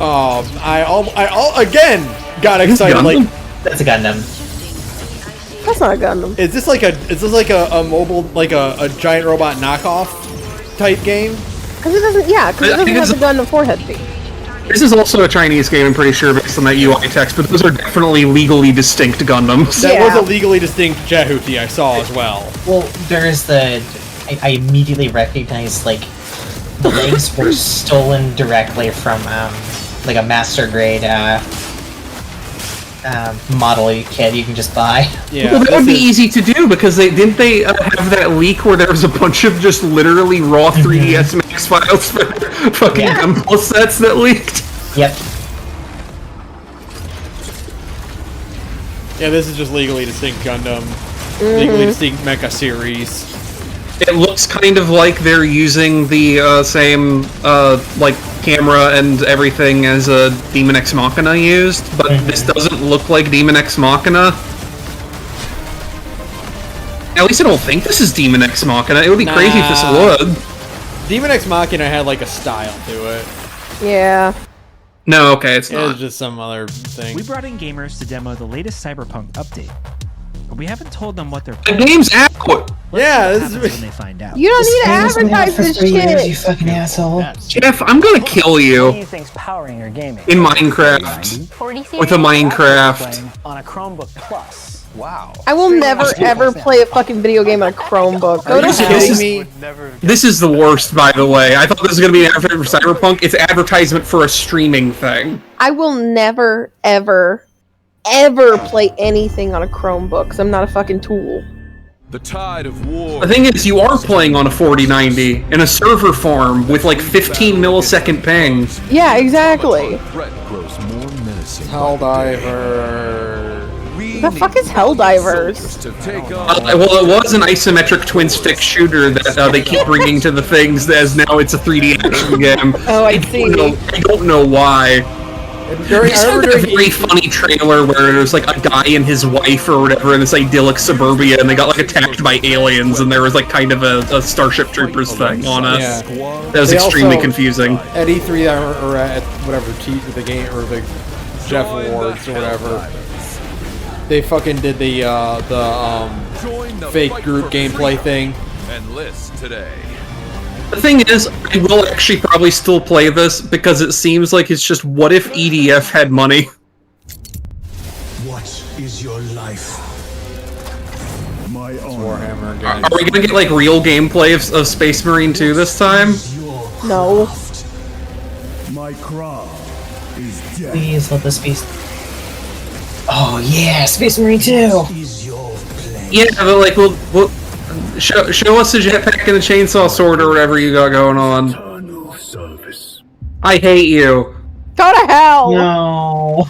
A: I again got excited.
B: Gundam?
A: Like
D: that's a Gundam.
C: That's not a Gundam.
A: Is this like a mobile, like a giant robot knockoff type game?
C: Because it doesn't. Yeah, because it doesn't have the Gundam forehead thing.
B: This is also a Chinese game, I'm pretty sure, based on that UI text, but those are definitely legally distinct Gundams.
A: That was a legally distinct Jehuti I saw as well.
D: Well, there is I immediately recognized, like, the legs were stolen directly from, like a master grade, model kit you can just buy.
B: Yeah, well, that would be easy to do because didn't they have that leak where there was a bunch of just literally raw 3ds Max files for fucking Gundam sets that leaked?
D: Yep.
A: Yeah, this is just legally distinct Gundam, legally distinct mecha series.
B: It looks kind of like they're using the same like camera and everything as a Demon X Machina used, but this doesn't look like Demon X Machina. At least I don't think this is Demon X Machina. It would be crazy if this would.
A: Demon X Machina had like a style to it.
C: Yeah.
B: No, okay, it's not.
A: It's just some other thing.
E: We brought in gamers to demo the latest Cyberpunk update, but we haven't told them what they're.
B: The game's adequate.
A: Yeah,
E: this is when they find out.
C: You don't need to advertise this shit.
D: You fucking asshole.
B: Jeff, I'm gonna kill you.
K: What do you think's powering your gaming?
B: In Minecraft. With a Minecraft.
K: On a Chromebook Plus. Wow.
C: I will never ever play a fucking video game on a Chromebook. Go to hell.
B: This is the worst, by the way. I thought this was gonna be an advertisement for Cyberpunk. It's advertisement for a streaming thing.
C: I will never ever play anything on a Chromebook because I'm not a fucking tool.
M: The tide of war.
B: The thing is, you are playing on a 4090 in a server farm with like 15 millisecond ping.
C: Yeah, exactly.
A: Helldiver.
C: The fuck is Helldivers?
B: Well, it was an isometric twin stick shooter that they keep bringing to the things as now it's a 3D action game.
C: Oh, I see.
B: I don't know why. There's a very funny trailer where there's like a guy and his wife or whatever in this idyllic suburbia, and they got like attacked by aliens, and there was like kind of a Starship Troopers thing on it. Yeah. That was extremely confusing.
A: At E3 or at whatever the game or the Jeff Awards or whatever, they fucking did the fake group gameplay thing.
M: Enlist today.
B: The thing is, I will actually probably still play this because it seems like it's just what if EDF had money?
P: What is your life? My
A: Warhammer,
B: guys. Are we gonna get like real gameplay of Space Marine 2 this time?
C: No.
P: My crown is death.
D: Please let this be. Oh yeah, Space Marine 2.
B: Yeah, but like we'll show us the jetpack and the chainsaw sword or whatever you got going on. I hate you.
C: Go to hell.
D: No.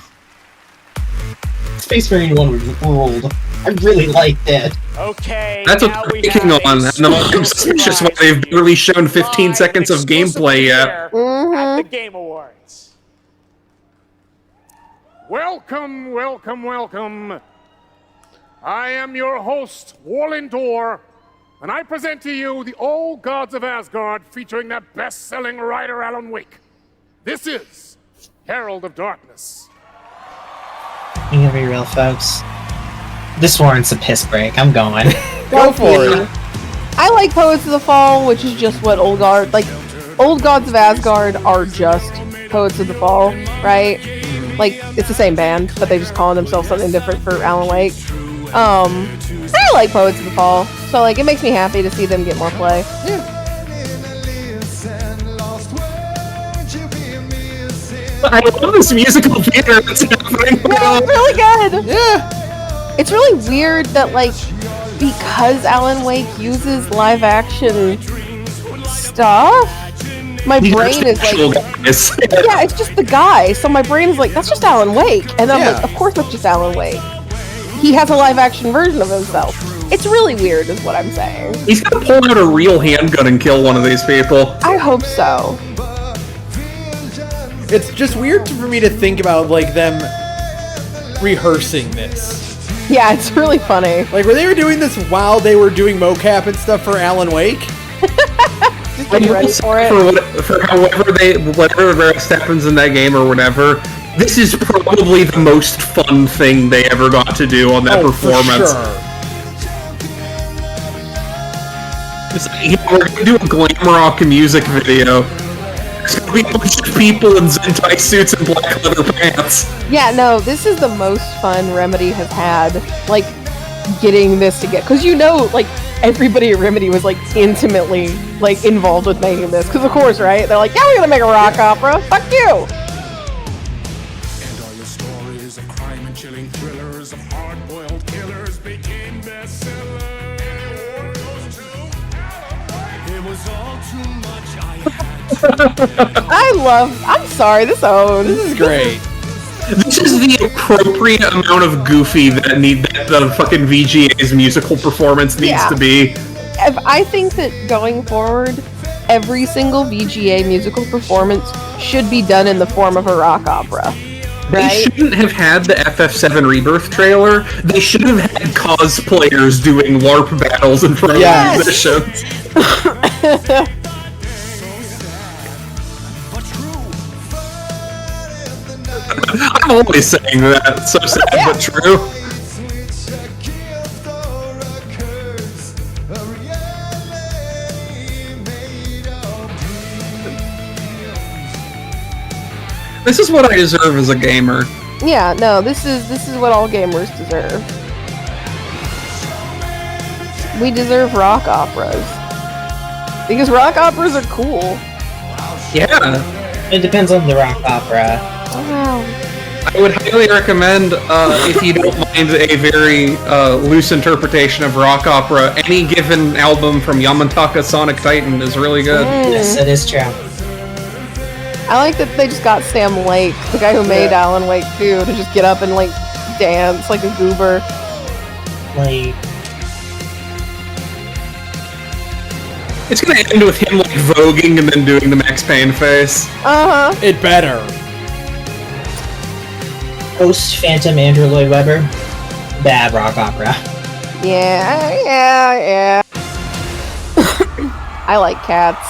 D: Space Marine 1 ruled. I really liked it.
L: Okay.
B: That's what they're picking on, and I'm suspicious why they've barely shown 15 seconds of gameplay yet.
L: At the Game Awards. Welcome, welcome, welcome. I am your host, Warlindor, and I present to you the Old Gods of Asgard featuring that best-selling writer Alan Wake. This is Herald of Darkness.
D: I'm gonna be real, folks. This warrants a piss break. I'm going.
A: Go for it.
C: I like Poets of the Fall, which is just what Old Gods of Asgard are just Poets of the Fall, right? Like, it's the same band, but they just calling themselves something different for Alan Wake. I like Poets of the Fall, so like it makes me happy to see them get more play.
A: Yeah.
B: I love this musical theater that's happening.
C: Yeah, it's really good.
A: Yeah.
C: It's really weird that like because Alan Wake uses live action stuff, my brain is like, yeah, it's just the guy. So my brain is like, that's just Alan Wake, and then I'm like, of course that's just Alan Wake. He has a live action version of himself. It's really weird, is what I'm saying.
B: He's gonna pull out a real handgun and kill one of these people.
C: I hope so.
A: It's just weird for me to think about like them rehearsing this.
C: Yeah, it's really funny.
A: Like, were they doing this while they were doing mocap and stuff for Alan Wake?
C: Just getting ready for it.
B: For whatever the rest happens in that game or whatever, this is probably the most fun thing they ever got to do on that performance.
A: For sure.
B: We're gonna do a glam rock music video. There's gonna be a bunch of people in Zentai suits and black leather pants.
C: Yeah, no, this is the most fun Remedy has had, like, getting this together. Because you know, like, everybody at Remedy was, like, intimately, like, involved with making this. Because, of course, right? They're like, yeah, we're gonna make a rock opera. Fuck you!
P: And all your stories of crime and chilling thrillers of hard-boiled killers became bestsellers. It was all too much
C: I'm sorry, this owns.
A: This is great.
B: This is the appropriate amount of goofy that the fucking VGA's musical performance needs to be.
C: I think that going forward, every single VGA musical performance should be done in the form of a rock opera.
B: They
C: Right?
B: shouldn't have had the FF7 Rebirth trailer. They should have had cosplayers doing LARP battles in front of musicians. I'm always saying that. So sad but true. This is what I deserve as a gamer.
C: Yeah, no, this is what all gamers deserve. We deserve rock operas. Because rock operas are cool.
B: Yeah.
D: It depends on the rock opera.
C: Wow.
B: I would highly recommend, if you don't mind a very loose interpretation of rock opera, any given album from Yamataka Sonic Titan is really good.
D: Yes, it is true.
C: I like that they just got Sam Lake, the guy who made Alan Wake 2, to just get up and like dance like a goober.
D: Like,
B: it's gonna end with him like voguing and then doing the Max Payne face.
C: Uh-huh.
A: It better.
D: Post Phantom Andrew Lloyd Webber, bad rock opera.
C: Yeah. I like Cats.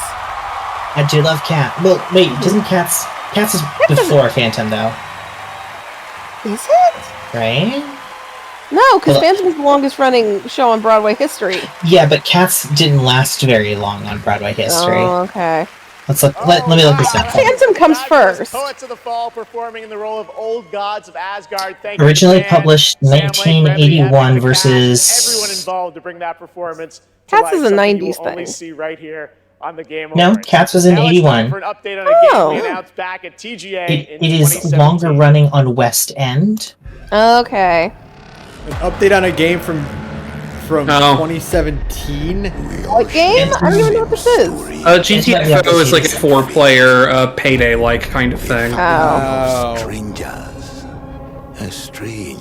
D: I do love Cat. Well, wait, doesn't Cats is before Phantom though,
C: Is it?
D: right?
C: No, because
D: Well-
C: Phantom is the longest running show in Broadway history.
D: Yeah, but Cats didn't last very long on Broadway history.
C: Oh, okay.
D: Let's look. Let me look this up.
C: Phantom comes first.
L: Poets of the Fall performing in the role of old gods of Asgard. Thank
D: Originally
L: you, Dan,
D: published
L: Sam Lake, Remedy,
D: 1981
L: having the
D: versus.
L: cast, everyone involved to bring that performance to
C: Cats
L: life,
C: is a
L: something
C: 90s
L: you will only
C: thing.
L: see right here on the Game
D: No,
L: Awards.
D: Cats was in
L: Now it's time
D: 81.
L: for an update on a
C: Oh.
L: game we announced back at TGA
D: It
L: in
D: is
L: 2017.
D: longer running on West End.
C: Okay.
A: An update on a game from
B: Oh.
A: 2017.
C: What game? I don't even know what this is.
B: GTFO is like a 4-player Payday-like kind of thing.
C: Oh.
P: Strangers. A strange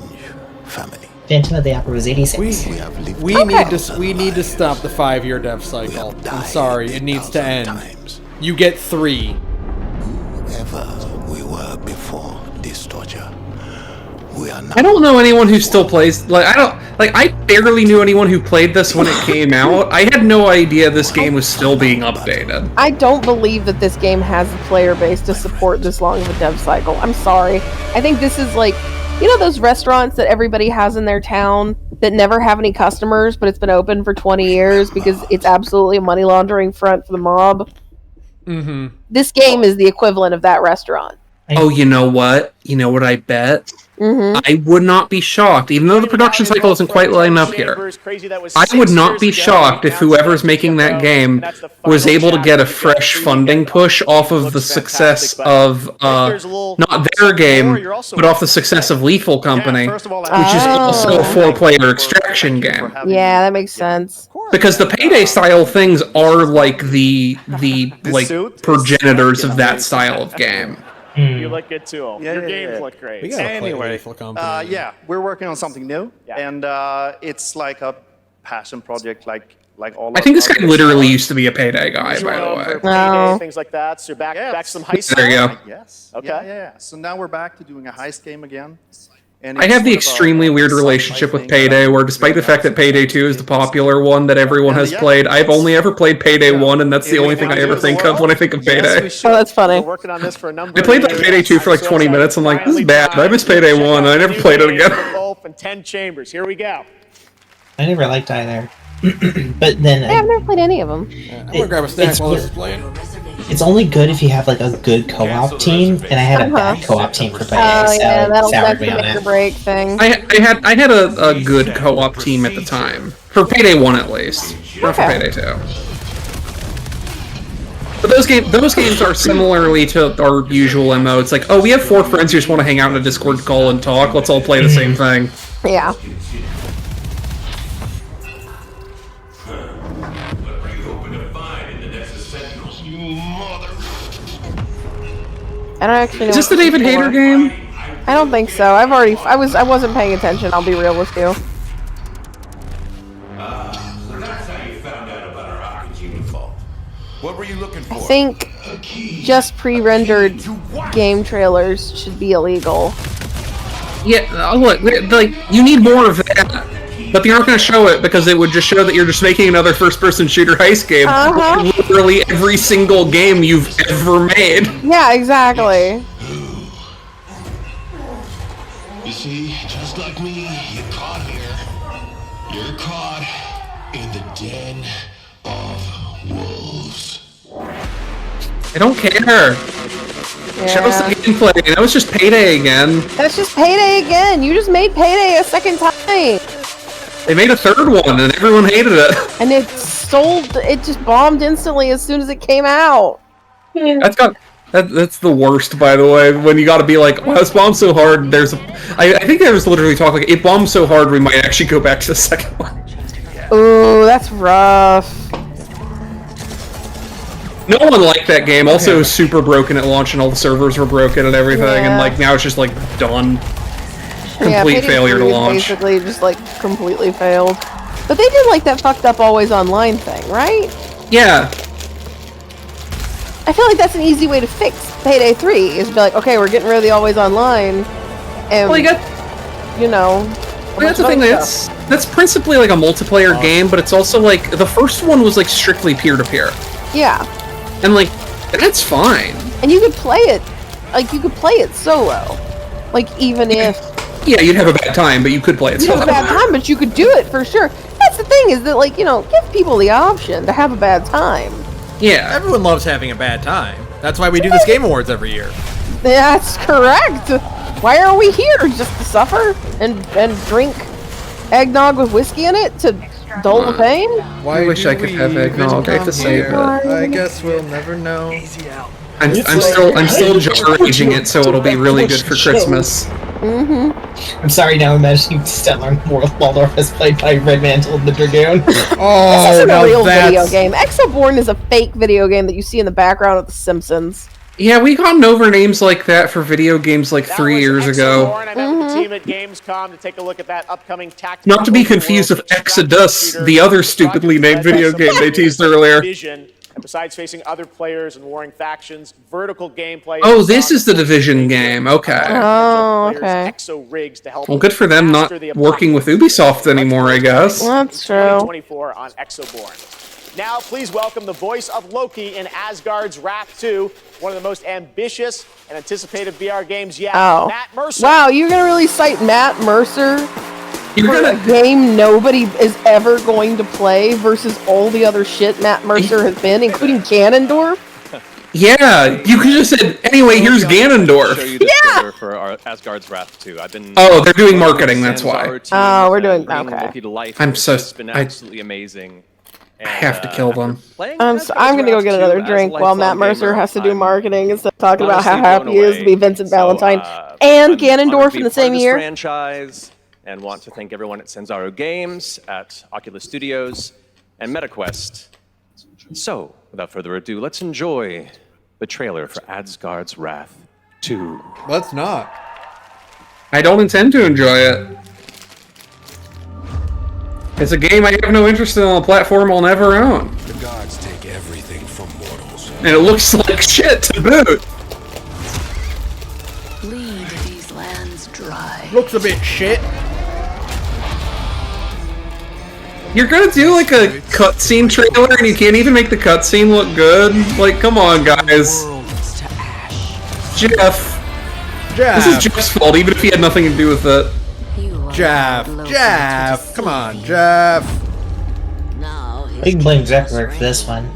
P: family.
D: Phantom of the Opera was 86.
A: We need to stop the 5-year dev cycle. I'm sorry, it needs to end. You get 3.
P: Whoever we were before this torture, we are now.
B: I don't know anyone who still plays. I barely knew anyone who played this when it came out. I had no idea this game was still being updated.
C: I don't believe that this game has the player base to support this long of a dev cycle. I'm sorry. I think this is like, you know those restaurants that everybody has in their town that never have any customers, but it's been open for 20 years because it's absolutely a money laundering front for the mob?
A: Mm-hmm.
C: This game is the equivalent of that restaurant.
B: Oh, you know what? You know what I bet? I would not be shocked, even though the production cycle isn't quite lining up here. I would not be shocked if whoever's making that game was able to get a fresh funding push off of the success of, not their game, but off the success of Lethal Company, which is also a 4-player extraction game.
C: Yeah, that makes sense.
B: Because the Payday style things are like the progenitors of that style of game.
L: You look good too. Your games look great.
H: Anyway, yeah, we're working on something new, and it's like a passion project, like all.
B: I think this guy literally used to be a Payday guy, by the way.
L: Payday, things like that. So you're back to some heist.
B: There you go.
H: Yes. Okay. Yeah. So now we're back to doing a heist game again. And
B: I have the extremely weird relationship with Payday, where despite the fact that Payday 2 is the popular one that everyone has played, I've only ever played Payday 1, and that's the only thing I ever think of when I think of Payday.
C: Oh, that's funny.
L: Working on this for a number
B: I played like Payday 2 for like 20 minutes, I'm like, this is bad, I miss Payday 1, and I never played it again.
L: And 10 chambers. Here we go.
D: I never liked either. But then
C: I've never played any of them.
A: I'm gonna grab a snack while this is playing.
D: It's only good if you have like a good co-op team, and I had a bad co-op team for Payday,
C: Oh
D: so
C: yeah,
D: it soured
C: that's
D: me
C: the
D: on
C: make or
D: it.
C: break thing.
B: I had a good co-op team at the time. For Payday 1 at least. Not for Payday 2. But those games are similarly to our usual MO. It's like, oh, we have 4 friends who just want to hang out in a Discord call and talk. Let's all play the same thing.
C: Yeah. I don't actually know.
B: Is this the David Hayter game?
C: I don't think so. I wasn't paying attention, I'll be real with you.
P: So that's how you found out about our Akajima fault. What were you looking for?
C: I think just pre-rendered game trailers should be illegal.
B: Yeah, look, like, you need more of that. But you're not going to show it because it would just show that you're just making another first-person shooter heist game. Literally every single game you've ever made.
C: Yeah, exactly.
P: You see, just like me, you're caught here. You're caught in the den of wolves.
B: I don't care. Show us the gameplay. That was just Payday again.
C: That's just Payday again. You just made Payday a second time.
B: They made a third one and everyone hated it.
C: And it just bombed instantly as soon as it came out.
B: That's the worst, by the way, when you gotta be like, wow, this bombed so hard, I think there was literally talk like, it bombed so hard we might actually go back to the second one.
C: Ooh, that's rough.
B: No one liked that game, also it was super broken at launch and all the servers were broken and everything, and like now it's just like done. Complete failure to launch.
C: Basically just like completely failed. But they did like that fucked up always online thing, right?
B: Yeah.
C: I feel like that's an easy way to fix Payday 3, is to be like, okay, we're getting rid of the always online, and,
B: well,
C: that's
B: the thing, that's principally like a multiplayer game, but it's also like, the first one was like strictly peer-to-peer.
C: Yeah.
B: And like, that's fine.
C: And you could play it solo. Like, even if...
B: Yeah, you'd have a bad time, but you could play it solo.
C: You'd have a bad time, but you could do it for sure. That's the thing, is that, like, give people the option to have a bad time.
B: Yeah.
A: Everyone loves having a bad time. That's why we do this Game Awards every year.
C: That's correct. Why are we here? Just to suffer and drink eggnog with whiskey in it to dull the pain?
B: I wish I could have eggnog. I have to save it.
A: I guess we'll never know.
B: I'm still jar aging it, so it'll be really good for Christmas.
D: I'm sorry now imagining Stellar Waldorf as played by Red Mantle and the Dragoon.
A: Oh,
C: this isn't a real video game. Exoborn is a fake video game that you see in the background of The Simpsons.
B: Yeah, we gotten over names like that for video games like 3 years ago.
L: I met with the team at Gamescom to take a look at that upcoming tactical.
B: Not to be confused with Exodus, the other stupidly named video game they teased earlier.
L: And besides facing other players and warring factions, vertical gameplay.
B: Oh, this is the Division game. Okay.
C: Oh, okay.
B: Well, good for them not working with Ubisoft anymore, I guess.
C: That's true.
L: 2024 on Exoborn. Now, please welcome the voice of Loki in Asgard's Wrath 2, one of the most ambitious and anticipated VR games yet. Matt Mercer.
C: Wow, you're gonna really cite Matt Mercer for a game nobody is ever going to play versus all the other shit Matt Mercer has been, including Ganondorf?
B: Yeah, you could just said, anyway, here's Ganondorf.
G: Show you this trailer for our Asgard's Wrath 2. I've been.
B: Oh, they're doing marketing, that's why.
C: Oh, we're doing
G: Loki to life.
B: I'm so.
G: It's been absolutely amazing.
B: I have to kill them.
C: I'm gonna go get another drink while Matt Mercer has to do marketing instead of talking about how happy he is to be Vincent Valentine and Ganondorf in the same year.
G: Franchise, and want to thank everyone at Sanzaru Games, at Oculus Studios, and MetaQuest. So, without further ado, let's enjoy the trailer for Asgard's Wrath 2.
A: Let's not.
B: I don't intend to enjoy it. It's a game I have no interest in on a platform I'll never own.
P: The gods take everything from mortals.
B: And it looks like shit to boot.
I: Bleed these lands dry.
A: Looks a bit shit.
B: You're gonna do like a cutscene trailer and you can't even make the cutscene look good? Like, come on, guys. Jeff. This is Jeff's fault, even if he had nothing to do with it.
A: Jeff, come on, Jeff.
D: We can blame Zuckerberg for this one.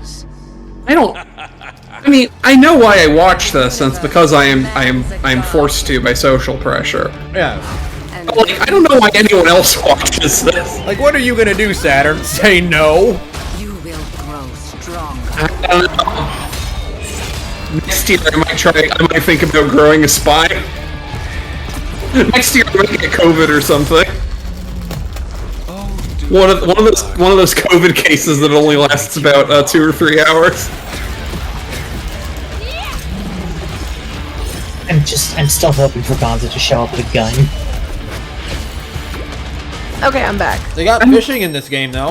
B: I mean, I know why I watch this, and it's because I am forced to by social pressure.
A: Yeah.
B: But, like, I don't know why anyone else watches this.
A: Like, what are you gonna do, Saturn? Say no?
I: You will grow stronger.
B: I don't know. Next year I might think about growing a spine. Next year I might get COVID or something. One of those COVID cases that only lasts about 2 or 3 hours.
D: I'm still hoping for Gonzo to show up with a gun.
C: Okay, I'm back.
A: They got fishing in this game, though.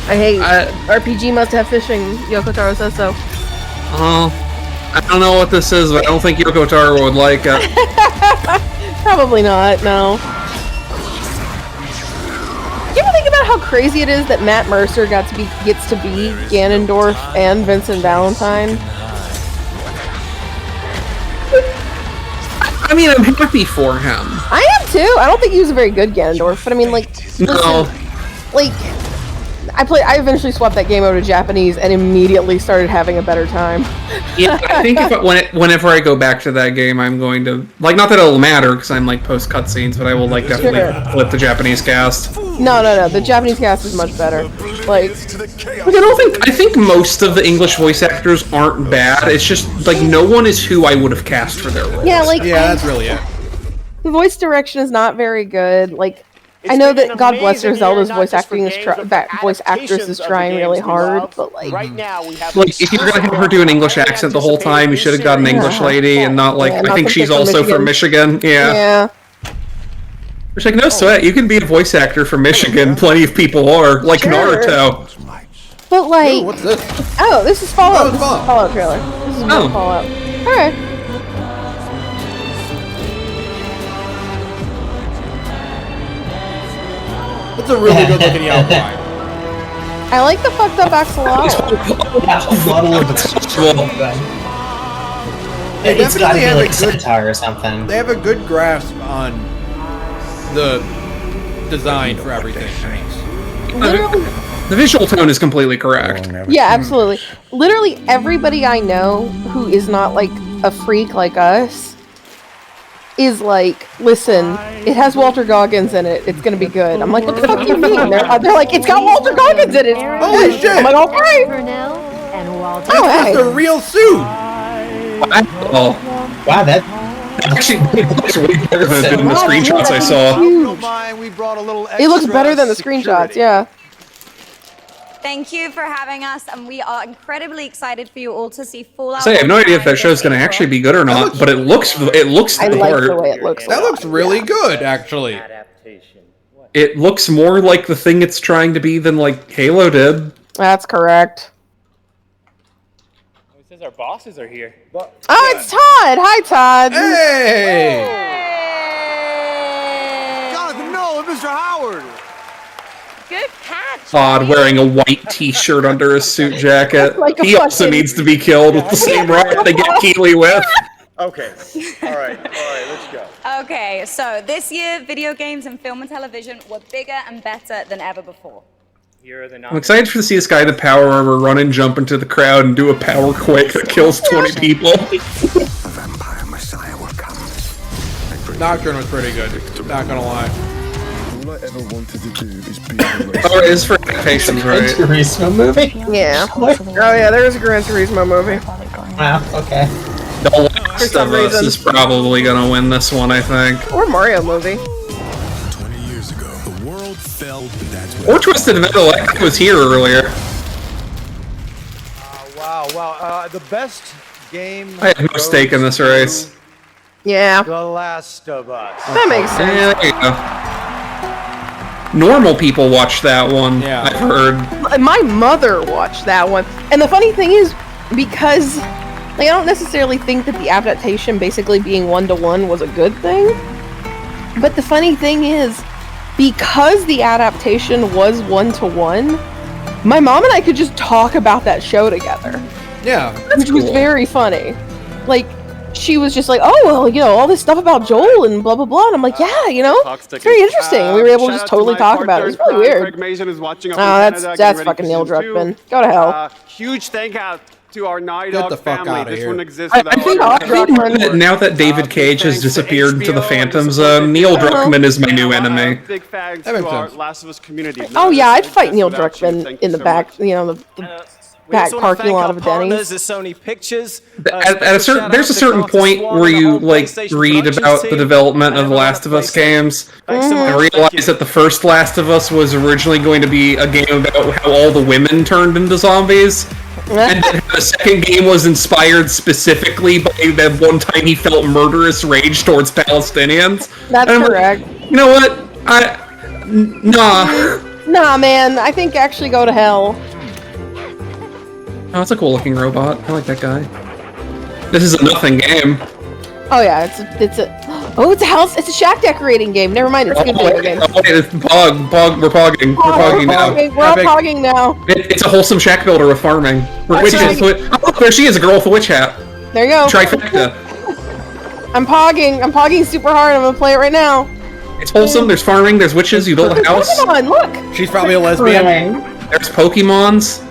C: I hate RPG must have fishing. Yoko Taro says so.
B: I don't know what this is, but I don't think Yoko Taro would like it.
C: Probably not, no. Do you ever think about how crazy it is that Matt Mercer gets to be Ganondorf and Vincent Valentine?
B: I mean, I'm happy for him.
C: I am too. I don't think he was a very good Ganondorf, but I mean, like, listen, like, I eventually swapped that game over to Japanese and immediately started having a better time.
B: Yeah, I think whenever I go back to that game, I'm going to, like, not that it'll matter because I'm like post cutscenes, but I will like definitely flip the Japanese cast.
C: No, the Japanese cast is much better. Like
B: I think most of the English voice actors aren't bad. It's just like no one is who I would have cast for their roles.
C: Yeah, like
A: that's really it.
C: The voice direction is not very good. Like, I know that God bless her, Zelda's voice actress is trying really hard, but like,
L: right now we have
B: like if you're gonna have her do an English accent the whole time, you should have got an English lady and not like I think she's also from Michigan. Yeah. It's like no sweat, you can be a voice actor from Michigan. Plenty of people are, like Naruto.
C: But like,
A: ooh, what's this?
C: Oh, this is Fallout. This is a Fallout trailer. This is more Fallout. All right.
A: It's a really good looking outline.
C: I like the fucked up axolotl.
A: They
D: It's gotta
A: definitely
D: be
A: have
D: like
A: a
D: a
A: good
D: centaur or something.
A: They have a good grasp on the design for everything.
B: The visual tone is completely correct.
C: Yeah, absolutely. Literally everybody I know who is not like a freak like us is like, listen, it has Walter Goggins in it. It's gonna be good. I'm like, what the fuck do you mean? They're like, it's got Walter Goggins in it.
A: Holy shit!
C: I'm like, okay.
A: That's a real suit.
D: Wow, that
B: actually looks way better than it did in the screenshots I saw.
C: It looks better than the screenshots. Yeah.
O: Thank you for having us, and we are incredibly excited for you all to see Fallout.
B: I have no idea if that show's going to actually be good or not, but it looks
C: I
B: the
C: like
B: part.
C: the way it looks.
A: That looks really good, actually.
B: It looks more like the thing it's trying to be than like Halo did.
C: That's correct.
V: It says our bosses are here.
C: Oh, it's Todd. Hi, Todd.
A: Hey.
T: Jonathan Nolan, Mr. Howard.
O: Good catch.
B: Todd wearing a white t-shirt under a suit jacket.
C: Like a
B: He also
C: fucking-
B: needs to be killed with the same rocket they get Keeley with.
T: Okay. All right, let's go.
O: Okay, so this year, video games and film and television were bigger and better than ever before.
B: I'm excited to see this guy in the Power Armor run and jump into the crowd and do a power quake that kills 20 people.
A: Nocturne was pretty good. Not gonna lie.
P: All I ever wanted to do is be
B: Oh, it is for patients, right?
D: Turismo movie?
C: Yeah. Oh yeah, there's a Gran Turismo movie.
D: Wow, okay.
B: The Last of Us is probably gonna win this one, I think.
C: Or Mario movie.
P: 20 years ago, the world fell, but that's
B: Or Twisted Metal X was here earlier.
T: Wow. The best game.
B: I have no stake in this race.
C: Yeah.
T: The Last of Us.
C: That makes sense.
B: Yeah, there you go. Normal people watch that one, I've heard.
C: My mother watched that one. And the funny thing is, because I don't necessarily think that the adaptation basically being 1-to-1 was a good thing. But the funny thing is, because the adaptation was 1-to-1, my mom and I could just talk about that show together.
A: Yeah.
C: Which was very funny. Like, she was just like, oh, well, all this stuff about Joel and blah, blah, blah. And I'm like, yeah, it's very interesting. We were able to just totally talk about it. It was really weird.
J: Craig Mason is watching up
C: that's fucking Neil Druckmann. Go to hell.
J: Huge thank out to our Night
A: Get
J: Dog
A: the fuck
J: family.
A: outta
J: This
A: here.
J: wouldn't exist
B: I
J: without
B: think that now that David Cage has disappeared into the Phantom Zone, Neil Druckmann is my new enemy.
J: Big thanks
A: That
J: to
A: makes
J: our
A: sense.
J: Last of Us community.
C: Oh, yeah, I'd fight Neil Druckmann in the back, the back parking lot of a Denny's.
N: Sony Pictures.
B: There's a certain point where you read about the development of the Last of Us games and realize that the first Last of Us was originally going to be a game about how all the women turned into zombies. And then the second game was inspired specifically by that one time he felt murderous rage towards Palestinians.
C: That's correct.
B: Like, you know what? Nah.
C: Nah, man. I think actually go to hell.
B: Oh, it's a cool looking robot. I like that guy. This is a nothing game.
C: Oh yeah, it's a house. It's a shack decorating game. Never mind, it's a good video game.
B: It's Pog. We're pogging. We're pogging now.
C: We're all pogging now.
B: It's a wholesome shack builder with farming. Oh, there she is, a girl with a witch hat.
C: There you go.
B: Trifecta.
C: I'm pogging super hard. I'm gonna play it right now.
B: It's wholesome. There's farming. There's witches. You build a house.
C: Pokemon, look.
A: She's probably a lesbian.
B: There's Pokemons.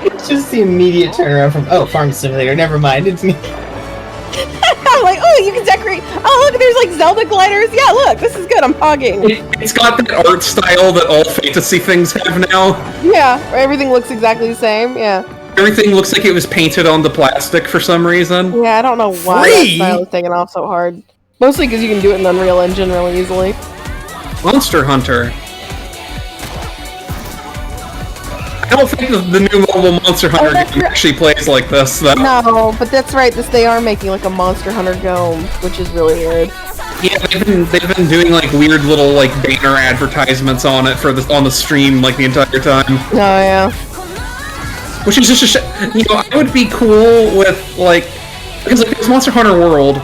D: It's just the immediate turnaround from Farm Simulator. Never mind, it's me.
C: I'm like, oh, you can decorate. Oh, look, there's like Zelda gliders. Yeah, look, this is good. I'm pogging.
B: It's got that art style that all fantasy things have now.
C: Yeah, where everything looks exactly the same. Yeah.
B: Everything looks like it was painted on the plastic for some reason.
C: Yeah, I don't know why that style is taking off so hard. Mostly because you can do it in Unreal Engine really easily.
B: Monster Hunter. I don't think the new mobile Monster Hunter game actually plays like this, though.
C: No, but that's right. They are making like a Monster Hunter Dome, which is really weird.
B: Yeah, they've been doing like weird little like banner advertisements on it on the stream like the entire time.
C: Oh yeah.
B: Which is just I would be cool with because there's Monster Hunter World.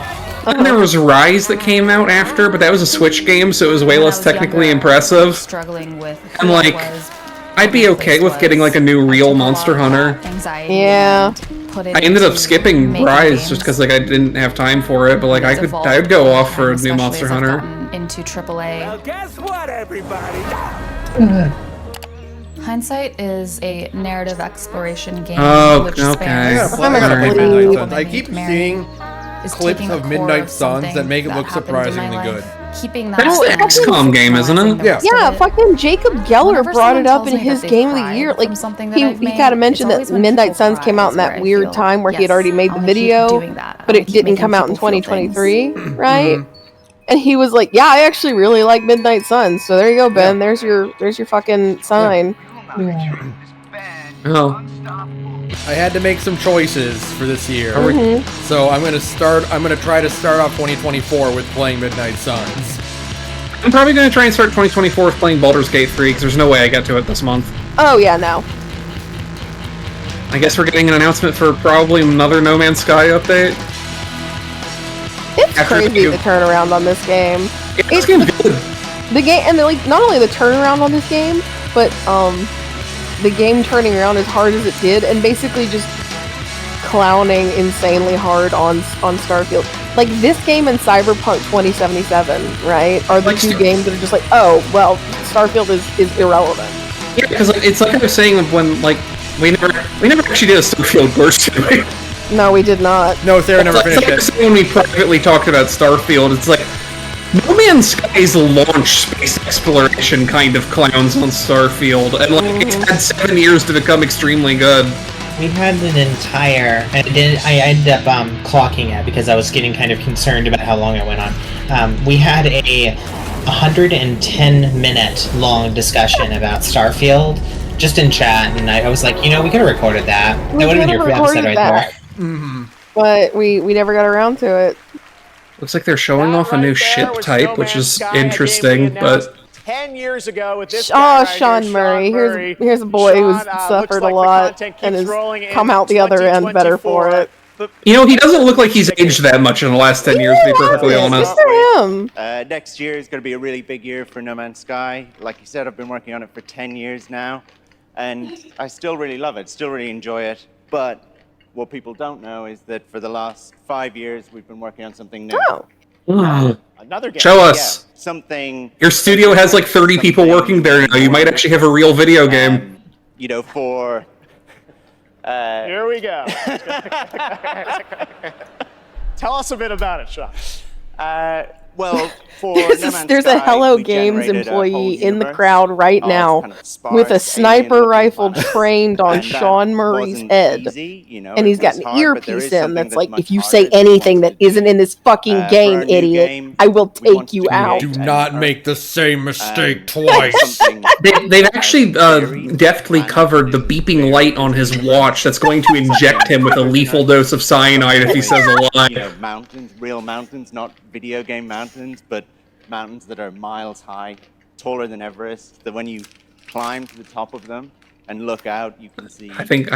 B: And there was Rise that came out after, but that was a Switch game, so it was way less technically impressive.
S: Struggling with
B: and I'd be okay with getting like a new real Monster Hunter.
C: Yeah.
B: I ended up skipping Rise just because I didn't have time for it, but I would go off for a new Monster Hunter.
S: Into AAA.
T: Well, guess what, everybody?
S: Hindsight is a narrative exploration game.
B: Oh, okay.
A: I keep seeing clips of Midnight Suns that make it look surprisingly good.
B: That's the XCOM game, isn't it?
A: Yeah.
C: Yeah, fucking Jacob Geller brought it up in his Game of the Year. Like, he kind of mentioned that Midnight Suns came out in that weird time where he had already made the video, but it didn't come out in 2023, right? And he was like, yeah, I actually really like Midnight Suns. So there you go, Ben. There's your fucking sign.
B: Oh.
A: I had to make some choices for this year. So I'm gonna try to start off 2024 with playing Midnight Suns.
B: I'm probably gonna try and start 2024 with playing Baldur's Gate 3 because there's no way I get to it this month.
C: Oh yeah, no.
B: I guess we're getting an announcement for probably another No Man's Sky update.
C: It's crazy the turnaround on this game.
B: It's good.
C: The game, and not only the turnaround on this game, but the game turning around as hard as it did, and basically just clowning insanely hard on Starfield. This game and Cyberpunk 2077, right, are the two games that are just like, oh, well, Starfield is irrelevant.
B: Yeah, because it's like I was saying when we never actually did a Starfield burst, did we?
C: No, we did not.
A: No, Sarah never finished it.
B: It's like when we privately talked about Starfield, it's like No Man's Sky's launch space exploration kind of clowns on Starfield, and like it's had 7 years to become extremely good.
D: We had an entire, and I ended up clocking it because I was getting kind of concerned about how long it went on. We had a 110-minute long discussion about Starfield just in chat, and I was like, we could have recorded that. That would have been your episode right there.
C: Mm-hmm. But we never got around to it.
B: Looks like they're showing off a new ship type, which is interesting, but
L: 10 years ago with this
C: Sean Murray. Here's a boy who's suffered a lot and has come out the other end better for it.
B: He doesn't look like he's aged that much in the last 10 years, to be perfectly honest.
C: Good for him.
N: Next year is going to be a really big year for No Man's Sky. Like you said, I've been working on it for 10 years now, and I still really love it, still really enjoy it. But what people don't know is that for the last 5 years, we've been working on something new.
L: Another game.
B: Show us.
N: Something.
B: Your studio has like 30 people working there now. You might actually have a real video game.
N: For...
L: Here we go. Tell us a bit about it, Sean.
N: Well, for
C: there's a Hello Games employee in the crowd right now with a sniper rifle trained on Sean Murray's head, and he's got an earpiece in that's like, if you say anything that isn't in this fucking game, idiot, I will take you out.
A: Do not make the same mistake twice.
B: They've actually deftly covered the beeping light on his watch that's going to inject him with a lethal dose of cyanide if he says a lie.
N: Mountains, real mountains, not video game mountains, but mountains that are miles high, taller than Everest, that when you climb to the top of them and look out, you can see.
B: I think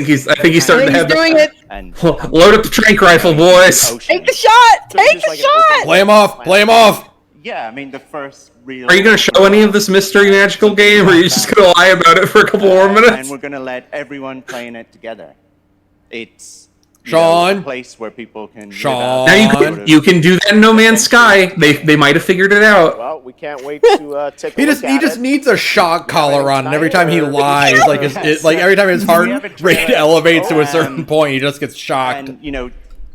B: he's starting to have
C: doing it.
N: And
B: load up the trank rifle, boys.
C: Take the shot. Take the shot.
A: Play him off. Play him off.
N: Yeah, I mean the first real.
B: Are you going to show any of this mystery magical game, or are you just going to lie about it for a couple more minutes?
N: And we're going to let everyone play in it together. It's
A: Sean,
N: a place where people can.
A: Sean,
B: now you can do that in No Man's Sky. They might have figured it out.
L: Well, we can't wait to take a look at
A: he just needs a shock collar on, and every time he lies, like every time his heart rate elevates to a certain point, he just gets shocked.
N: And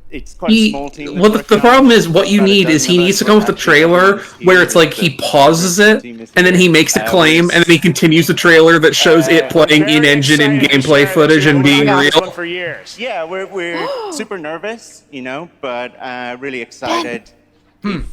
N: it's quite a small team.
B: Well, the problem is what you need is he needs to come with a trailer where it's like he pauses it and then he makes a claim and then he continues the trailer that shows it playing in-engine and gameplay footage and being real.
L: For years.
N: Yeah, we're super nervous, but really excited.
C: Ben,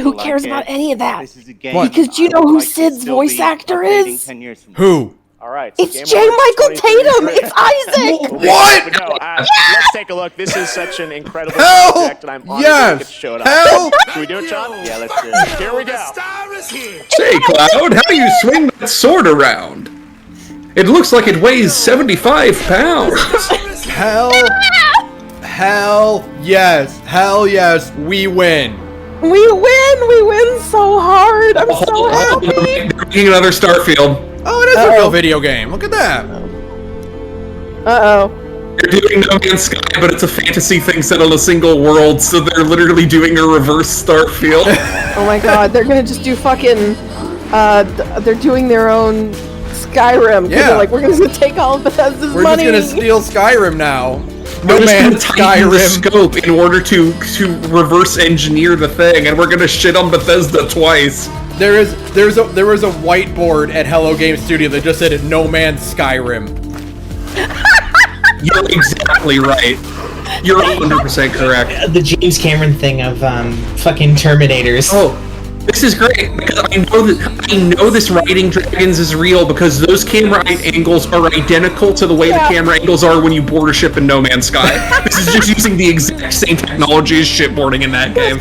C: who cares about any of that?
N: What?
C: Because you know who Sid's voice actor is?
A: Who?
L: All right.
C: It's J. Michael Tatum. It's Isaac.
A: What?
L: No, let's take a look. This is such an incredible project, and I'm honored to get to show it off.
A: Hell!
L: Can we do it, Sean?
N: Yeah, let's do it.
L: Here we go.
B: Say, Cloud, how do you swing that sword around? It looks like it weighs 75 pounds.
A: Hell yes, we win.
C: We win so hard. I'm so happy.
B: They're making another Starfield.
A: Oh, it is a real video game. Look at that.
C: Uh-oh.
B: They're doing No Man's Sky, but it's a fantasy thing set on a single world, so they're literally doing a reverse Starfield.
C: Oh my god, they're gonna just do fucking, they're doing their own Skyrim.
A: Yeah.
C: They're like, we're gonna take all of Bethesda's
A: We're
C: money.
A: just gonna steal Skyrim now.
B: No Man's Skyrim scope in order to reverse engineer the thing, and we're gonna shit on Bethesda twice.
A: There was a whiteboard at Hello Game Studio that just said No Man's Skyrim.
B: You're exactly right. You're 100% correct.
D: The James Cameron thing of fucking Terminators.
B: Oh, this is great because I know this riding dragons is real because those camera angles are identical to the way the camera angles are when you board a ship in No Man's Sky. This is just using the exact same technology as shipboarding in that game.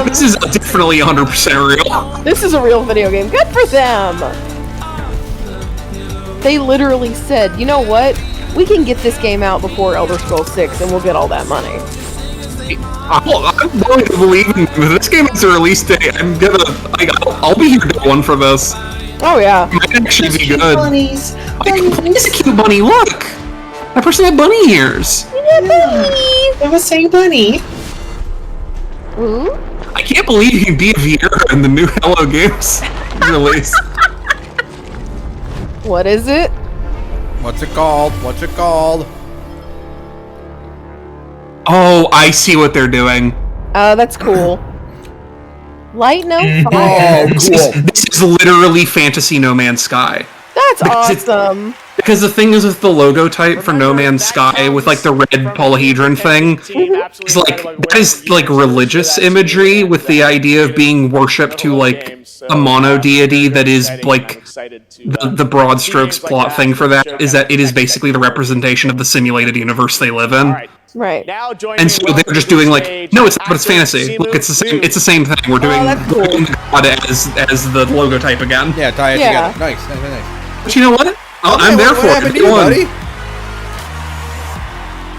B: This is definitely 100% real.
C: This is a real video game. Good for them. They literally said, you know what? We can get this game out before Elder Scrolls 6 and we'll get all that money.
B: I'm willing to believe in this game has a release date. I'll be here day one for this.
C: Oh yeah.
B: It might actually be good.
D: Bunnies.
B: It's a cute bunny. Look, that person had bunny ears.
D: It was saying bunny.
C: Ooh.
B: I can't believe you beat Vieira in the new Hello Games. release.
C: What is it?
A: What's it called? What's it called?
B: Oh, I see what they're doing.
C: That's cool. Light No Fire.
A: Oh, cool.
B: This is literally Fantasy No Man's Sky.
C: That's awesome.
B: Because the thing is with the logo type for No Man's Sky, with like the red polyhedron thing, it's like that is like religious imagery with the idea of being worshipped to like a mono deity that is like the broad strokes plot thing for that is that it is basically the representation of the simulated universe they live in.
C: Right.
B: And so they're just doing like, no, it's not, but it's fantasy. Look, it's the same. It's the same thing. We're doing God as the logo type again.
A: Yeah, tie it together. Nice.
B: But you know what? I'm there for it.
A: Buddy?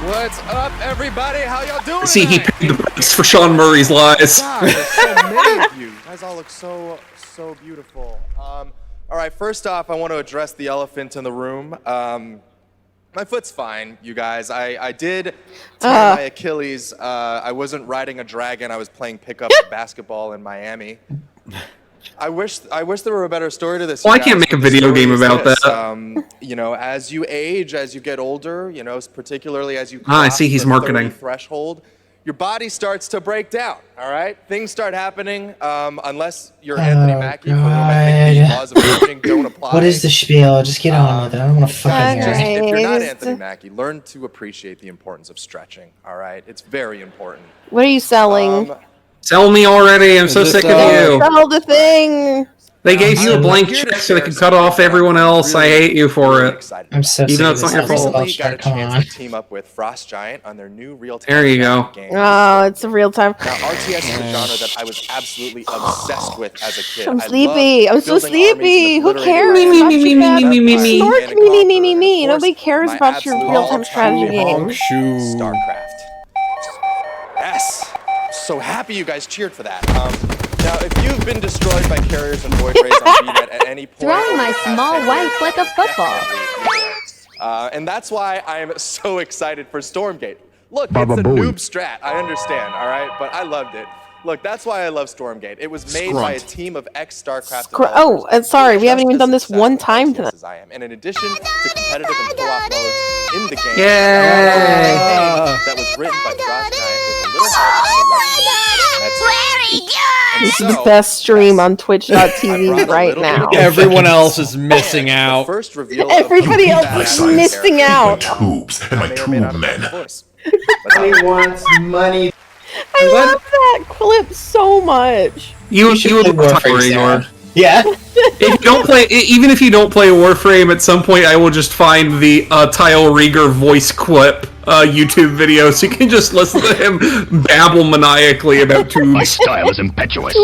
F: What's up, everybody? How y'all doing?
B: See, he paid the price for Sean Murray's lies.
F: God, there's so many of you. You guys all look so beautiful. All right, first off, I want to address the elephant in the room. My foot's fine, you guys. I did tear my Achilles. I wasn't riding a dragon. I was playing pickup basketball in Miami. I wish there were a better story to this.
B: Well, I can't make a video game about that.
F: You know, as you age, as you get older, you know, particularly as you
B: I see he's
F: the
B: marketing
F: 30 threshold, your body starts to break down. All right, things start happening. Unless you're Anthony Mackie, for whom I think the laws of aging don't apply.
D: What is the spiel? Just get on with it. I don't want to fucking hear it.
F: If you're not Anthony Mackie, learn to appreciate the importance of stretching. All right, it's very important.
C: What are you selling?
B: Sell me already. I'm so sick of you.
C: Sell the thing.
B: They gave you a blank check so they could cut off everyone else. I hate you for it.
D: I'm so
B: even
D: sick
B: though
D: of
B: it's
D: this.
B: not your fault.
F: Recently got a chance to team up with Frost Giant on their new real-time
B: There you go.
F: game.
C: Oh, it's a real time.
F: Now, RTS is a genre that I was absolutely obsessed with as a kid.
C: I'm sleepy. I'm so sleepy. Who cares?
B: Me.
C: Snort, me. Nobody cares about your real-time strategy game.
F: StarCraft. Yes. So happy you guys cheered for that. Now, if you've been destroyed by carriers and void rays on VNet at any point,
U: throwing my small wife like a football.
F: And that's why I'm so excited for Stormgate. Look, it's a noob strat. I understand, all right, but I loved it. Look, that's why I love Stormgate. It was made by a team of ex-StarCraft developers.
C: Sorry, we haven't even done this one time tonight.
F: As I am. And in addition to competitive and co-op modes in the game, that was written by Frost Giant with a little help.
C: This is the best stream on Twitch.tv right now.
A: Everyone else is missing out.
C: Everybody else is missing out.
P: Tubes and my tube men.
D: Money wants money.
C: I love that clip so much.
B: You would Warframe,
D: yeah.
B: If you don't play, even if you don't play Warframe, at some point I will just find the Tile Rieger voice clip YouTube video, so you can just listen to him babble maniacally about tubes.
P: My style is impetuous.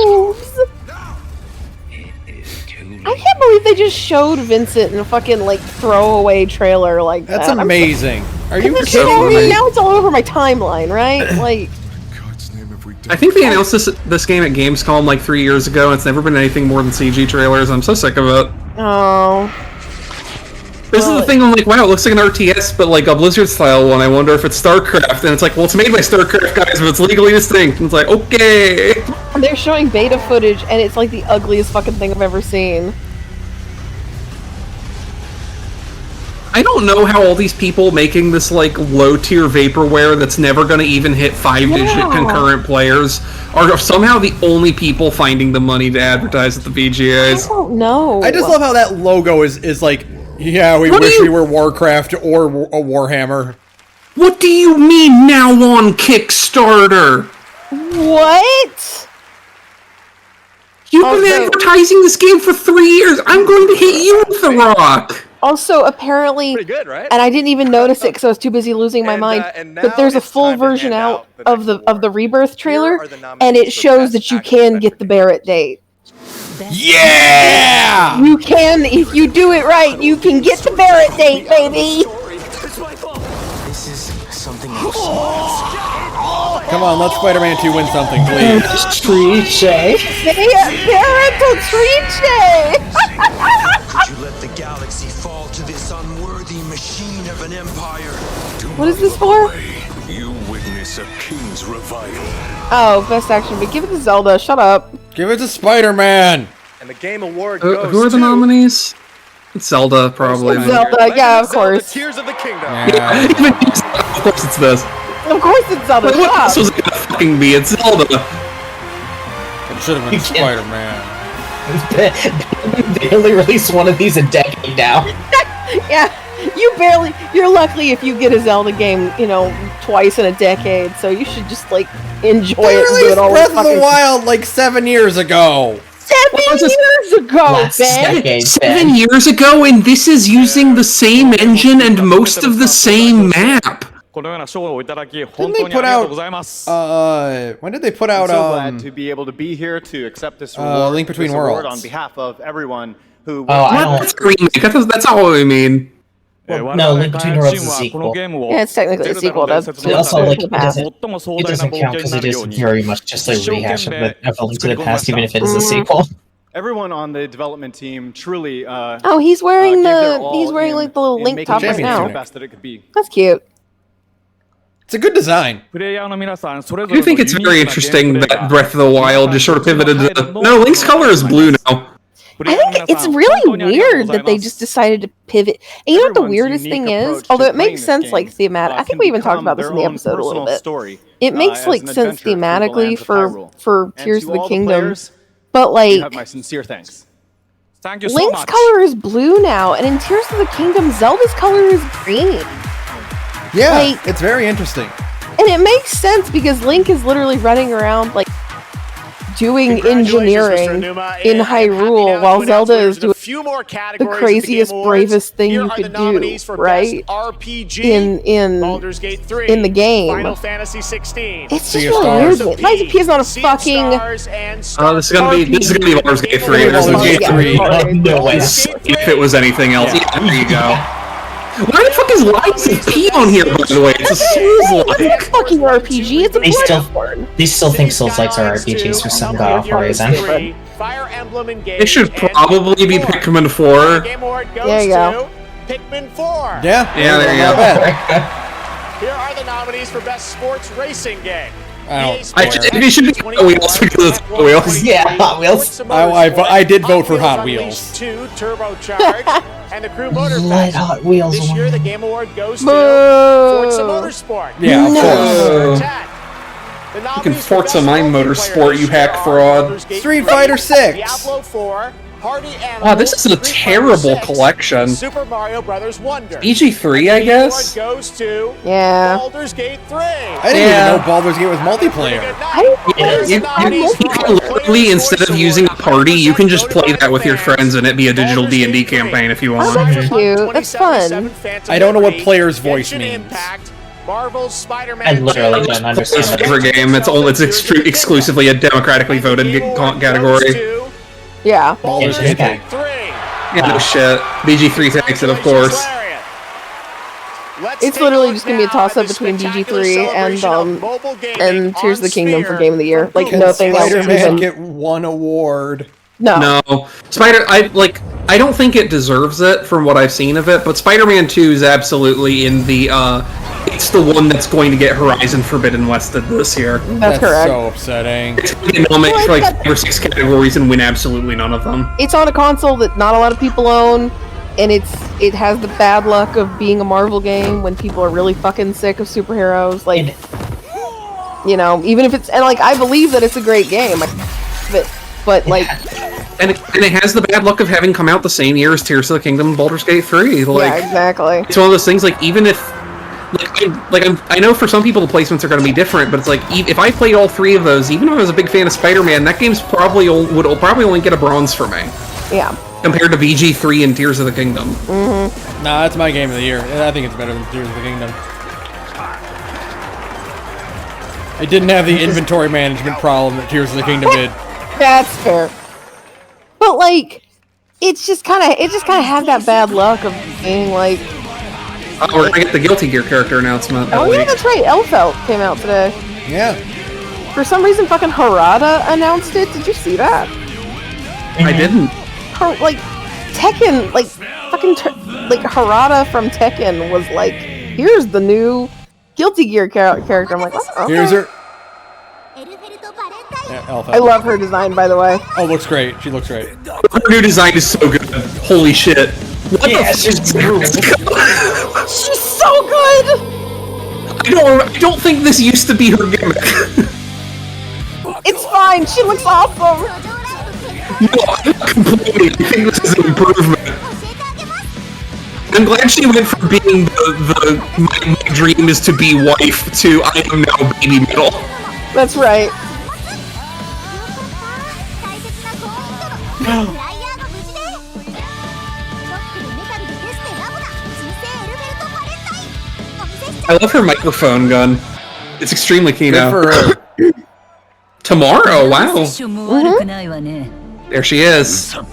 C: I can't believe they just showed Vincent in a fucking like throwaway trailer like that.
A: That's amazing. Are you
C: kidding me? Now it's all over my timeline, right? Like.
B: I think they announced this game at Gamescom like 3 years ago, and it's never been anything more than CG trailers. I'm so sick of it.
C: Oh.
B: This is the thing, I'm like, wow, it looks like an RTS, but like a Blizzard-style one. I wonder if it's StarCraft, and it's like, well, it's made by StarCraft guys, but it's legally distinct. And it's like, okay.
C: They're showing beta footage, and it's like the ugliest fucking thing I've ever seen.
B: I don't know how all these people making this like low-tier vaporware that's never going to even hit 5-digit concurrent players are somehow the only people finding the money to advertise at the VGAs.
C: I don't know.
A: I just love how that logo is like, yeah, we wish we were Warcraft or a Warhammer.
B: What do you mean now on Kickstarter?
C: What?
B: You've been advertising this game for 3 years. I'm going to hit you with the rock.
C: Also, apparently,
F: pretty good, right?
C: And I didn't even notice it because I was too busy losing my mind. But there's a full version out of the Rebirth trailer, and it shows that you can get the Barrett date.
A: Yeah!
C: You can, if you do it right, you can get the Barrett date, baby.
K: This is something.
A: Come on, let Spider-Man 2 win something, please.
D: Triche.
C: Barrett Triche.
P: Could you let the galaxy fall to this unworthy machine of an empire?
C: What is this for?
P: You witness a king's revival.
C: Oh, best action, but give it to Zelda. Shut up.
A: Give it to Spider-Man.
F: And the Game Award
B: Who
F: goes
B: are the
F: to
B: nominees? It's Zelda, probably.
C: It's Zelda, yeah, of course.
F: Tears of the Kingdom.
B: Yeah, of course it's this.
C: Of course it's Zelda.
B: Like, what else was it gonna fucking be? It's Zelda.
A: It should have been Spider-Man.
D: They only released one of these a decade now.
C: Yeah, you're lucky if you get a Zelda game, twice in a decade, so you should just, enjoy
A: They
C: it and do
A: released
C: it all
A: Breath of the
C: fucking-
A: Wild 7 years ago.
C: 7 years ago, Ben!
B: 7 years ago, and this is using the same engine and most of the same map.
F: Didn't they put out? When did they put out?
H: I'm so glad to be able to be here to accept this award,
A: Link Between
H: this award
A: Worlds.
H: on behalf of everyone who.
B: That's a remake. That's not what we mean.
D: No, Link Between Worlds is a sequel.
C: Yeah, it's technically a sequel.
D: It also it doesn't count because it is very much just a rehash of A Link to the Past, even if it is a sequel.
H: Everyone on the development team truly.
C: Oh, he's wearing the little Link top right now.
H: The best that it could be.
C: That's cute.
A: It's a good design.
B: I do think it's very interesting that Breath of the Wild just sort of pivoted to... No, Link's color is blue now.
C: I think it's really weird that they just decided to pivot. And you know what the weirdest thing is? Although it makes sense, thematic. I think we even talked about this in the episode a little bit. It makes sense thematically for Tears of the Kingdom, but
H: You have my sincere thanks.
V: Thank you so
C: Link's
V: much.
C: color is blue now, and in Tears of the Kingdom, Zelda's color is green.
A: Yeah, it's very interesting.
C: And it makes sense because Link is literally running around doing engineering in Hyrule while Zelda is doing the craziest, bravest thing you could do, right? In the game.
L: Final Fantasy 16.
C: It's just really weird. Lies of P is not a fucking.
B: This is gonna be Baldur's Gate 3. There's no Gate 3.
D: No way.
B: If it was anything else, yeah, there you go. Why the fuck is Lies of P on here, by the way? It's a Souls-like.
C: It's a fucking RPG. It's a
D: They still think Souls-likes are RPGs for some reason.
L: Fire Emblem Engage.
B: It should probably be Pikmin 4.
C: There you go.
L: Pikmin 4.
A: Yeah,
B: there you go.
L: Here are the nominees for Best Sports Racing Game.
B: It should be Hot Wheels because it's Hot Wheels.
D: Yeah, Hot Wheels.
A: I did vote for Hot Wheels.
L: 2 Turbocharged and the Crew Motorfest.
D: Let Hot Wheels
L: This year
D: win.
L: the Game Award goes to
C: Boo.
L: Forza Motorsport.
A: Yeah, of course.
B: You can Forza my motorsport, you hack fraud.
A: Street Fighter 6.
L: Diablo 4, Party Animals.
B: Wow, this is a terrible collection.
L: Super Mario Brothers Wonder.
B: EG3, I guess?
L: The award goes to Baldur's Gate 3.
A: I didn't even know Baldur's Gate was multiplayer.
B: You can literally, instead of using a party, you can just play that with your friends and it be a digital D&D campaign if you want.
C: Oh, that's cute. That's fun.
A: I don't know what player's voice means.
L: Marvel's Spider-Man.
D: I literally don't understand
B: It's favorite game. It's exclusively a democratically voted category.
C: Yeah.
A: Baldur's Gate 3.
B: Yeah, no shit. BG3 takes it, of course.
C: It's literally just gonna be a toss-up between BG3 and Tears of the Kingdom for Game of the Year. Nothing else.
A: Spider-Man get one award.
C: No.
B: I don't think it deserves it from what I've seen of it, but Spider-Man 2 is absolutely in the, it's the one that's going to get Horizon Forbidden Wested this year.
C: That's correct.
A: So upsetting.
B: It's going to nominate for 5 or 6 categories and win absolutely none of them.
C: It's on a console that not a lot of people own, and it has the bad luck of being a Marvel game when people are really fucking sick of superheroes. Even if it's I believe that it's a great game,
B: And it has the bad luck of having come out the same year as Tears of the Kingdom and Baldur's Gate 3.
C: Yeah, exactly.
B: It's one of those things, even if... I know for some people the placements are going to be different, but it's if I played all 3 of those, even if I was a big fan of Spider-Man, that game's would probably only get a bronze for me.
C: Yeah.
B: Compared to BG3 and Tears of the Kingdom.
C: Mm-hmm.
A: Nah, that's my game of the year. I think it's better than Tears of the Kingdom. It didn't have the inventory management problem that Tears of the Kingdom did.
C: That's fair. But it's just kind of have that bad luck of being
B: we're gonna get the Guilty Gear character announcement.
C: Oh yeah, that's right. Elfelt came out today.
A: Yeah.
C: For some reason, fucking Harada announced it. Did you see that?
B: I didn't.
C: Tekken, Harada from Tekken was here's the new Guilty Gear character. I'm like, oh, okay.
A: Here's her.
C: I love her design, by the way.
A: Oh, looks great. She looks great.
B: Her new design is so good. Holy shit. What
D: Yeah,
B: the
D: she's
C: She's so good.
B: I don't think this used to be her gimmick.
C: It's fine. She looks awesome.
B: No, I completely think this is an improvement. I'm glad she went from being my dream is to be wife to I am now baby metal.
C: That's right.
B: I love her microphone gun. It's extremely keen
A: Good
B: now.
A: for her.
B: Tomorrow, wow. There she is. God,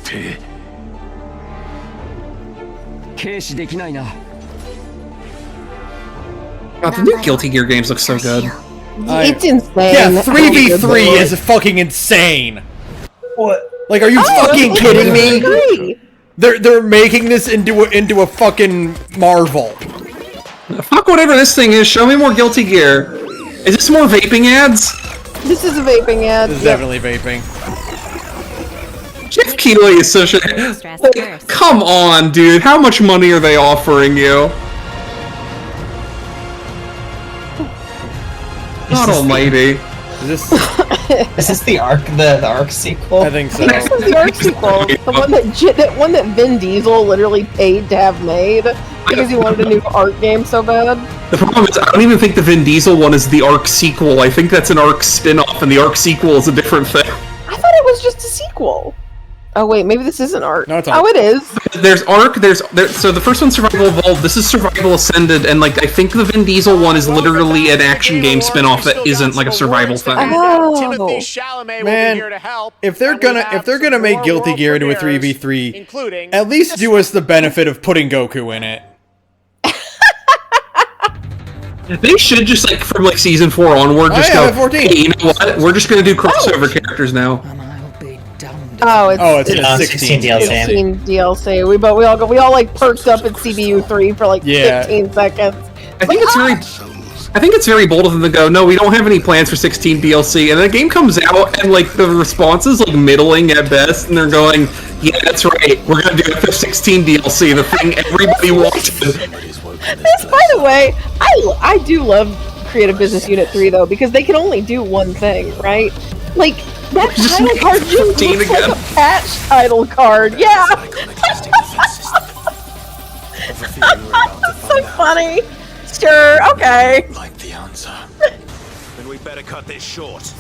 B: the new Guilty Gear games look so good.
C: It's insane.
A: Yeah, 3v3 is fucking insane.
D: What?
A: Like, are you fucking kidding me?
C: Agree.
A: They're making this into a fucking marvel.
B: Fuck whatever this thing is. Show me more Guilty Gear. Is this more vaping ads?
C: This is a vaping ad.
A: This is definitely vaping.
B: Jeff Keighley is so shit. Like, come on, dude. How much money are they offering you? God almighty.
A: Is
D: this the Ark the Ark sequel?
A: I think so.
C: This is the Ark sequel. The one that Vin Diesel literally paid to have made because he wanted a new Ark game so bad.
B: The problem is, I don't even think the Vin Diesel one is the Ark sequel. I think that's an Ark spin-off, and the Ark sequel is a different thing.
C: I thought it was just a sequel. Oh wait, maybe this isn't Ark.
A: No, it's Ark.
C: Oh, it is.
B: There's Ark, so the first one's Survival Evolved, this is Survival Ascended, and like I think the Vin Diesel one is literally an action game spin-off that isn't like a survival thing.
C: Oh.
A: Man, if they're gonna make Guilty Gear into a 3v3, at least do us the benefit of putting Goku in it.
B: They should just like from like season 4 onward just go,
A: 14.
B: Hey, you know what? We're just gonna do crossover characters now.
C: Oh,
A: it's 16 DLC.
C: 16 DLC. We all like perked up at CBU 3 for like 15 seconds.
B: I think it's very bold of them to go, no, we don't have any plans for 16 DLC, and the game comes out and like the response is like middling at best, and they're going, yeah, that's right, we're gonna do FF16 DLC, the thing everybody wanted.
C: This, by the way, I do love Creative Business Unit 3 though, because they can only do one thing, right? Like, that title card just looks like a patch title card, yeah! That's so funny! Sure, okay.
K: Like the answer. Then we better cut this short.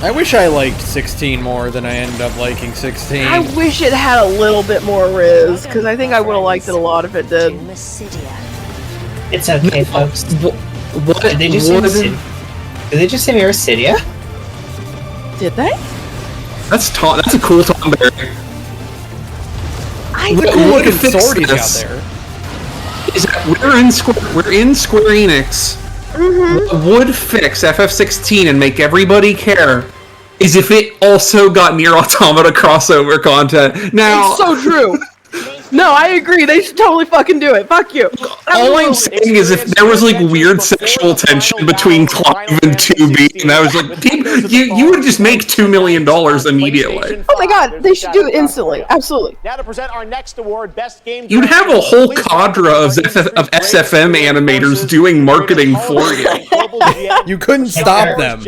A: I wish I liked 16 more than I ended up liking 16.
C: I wish it had a little bit more Riz, because I think I would have liked it a lot if it did.
D: It's okay, folks.
B: What
D: did they just say? Did they just say Mirrorcidia?
C: Did they?
B: That's a cool Tomberry.
C: I
A: cool looking sword he's got there.
B: Is that we're in Square Enix. What would fix FF16 and make everybody care is if it also got Nier Automata crossover content. Now,
C: it's so true. No, I agree. They should totally fucking do it. Fuck you.
B: All I'm saying is if there was like weird sexual tension between Clive and 2B, and I was like, you would just make $2 million immediately.
C: Oh my god, they should do it instantly. Absolutely.
L: Now to present our next award, Best Game.
B: You'd have a whole cadre of SFM animators doing marketing for you.
A: You couldn't stop them.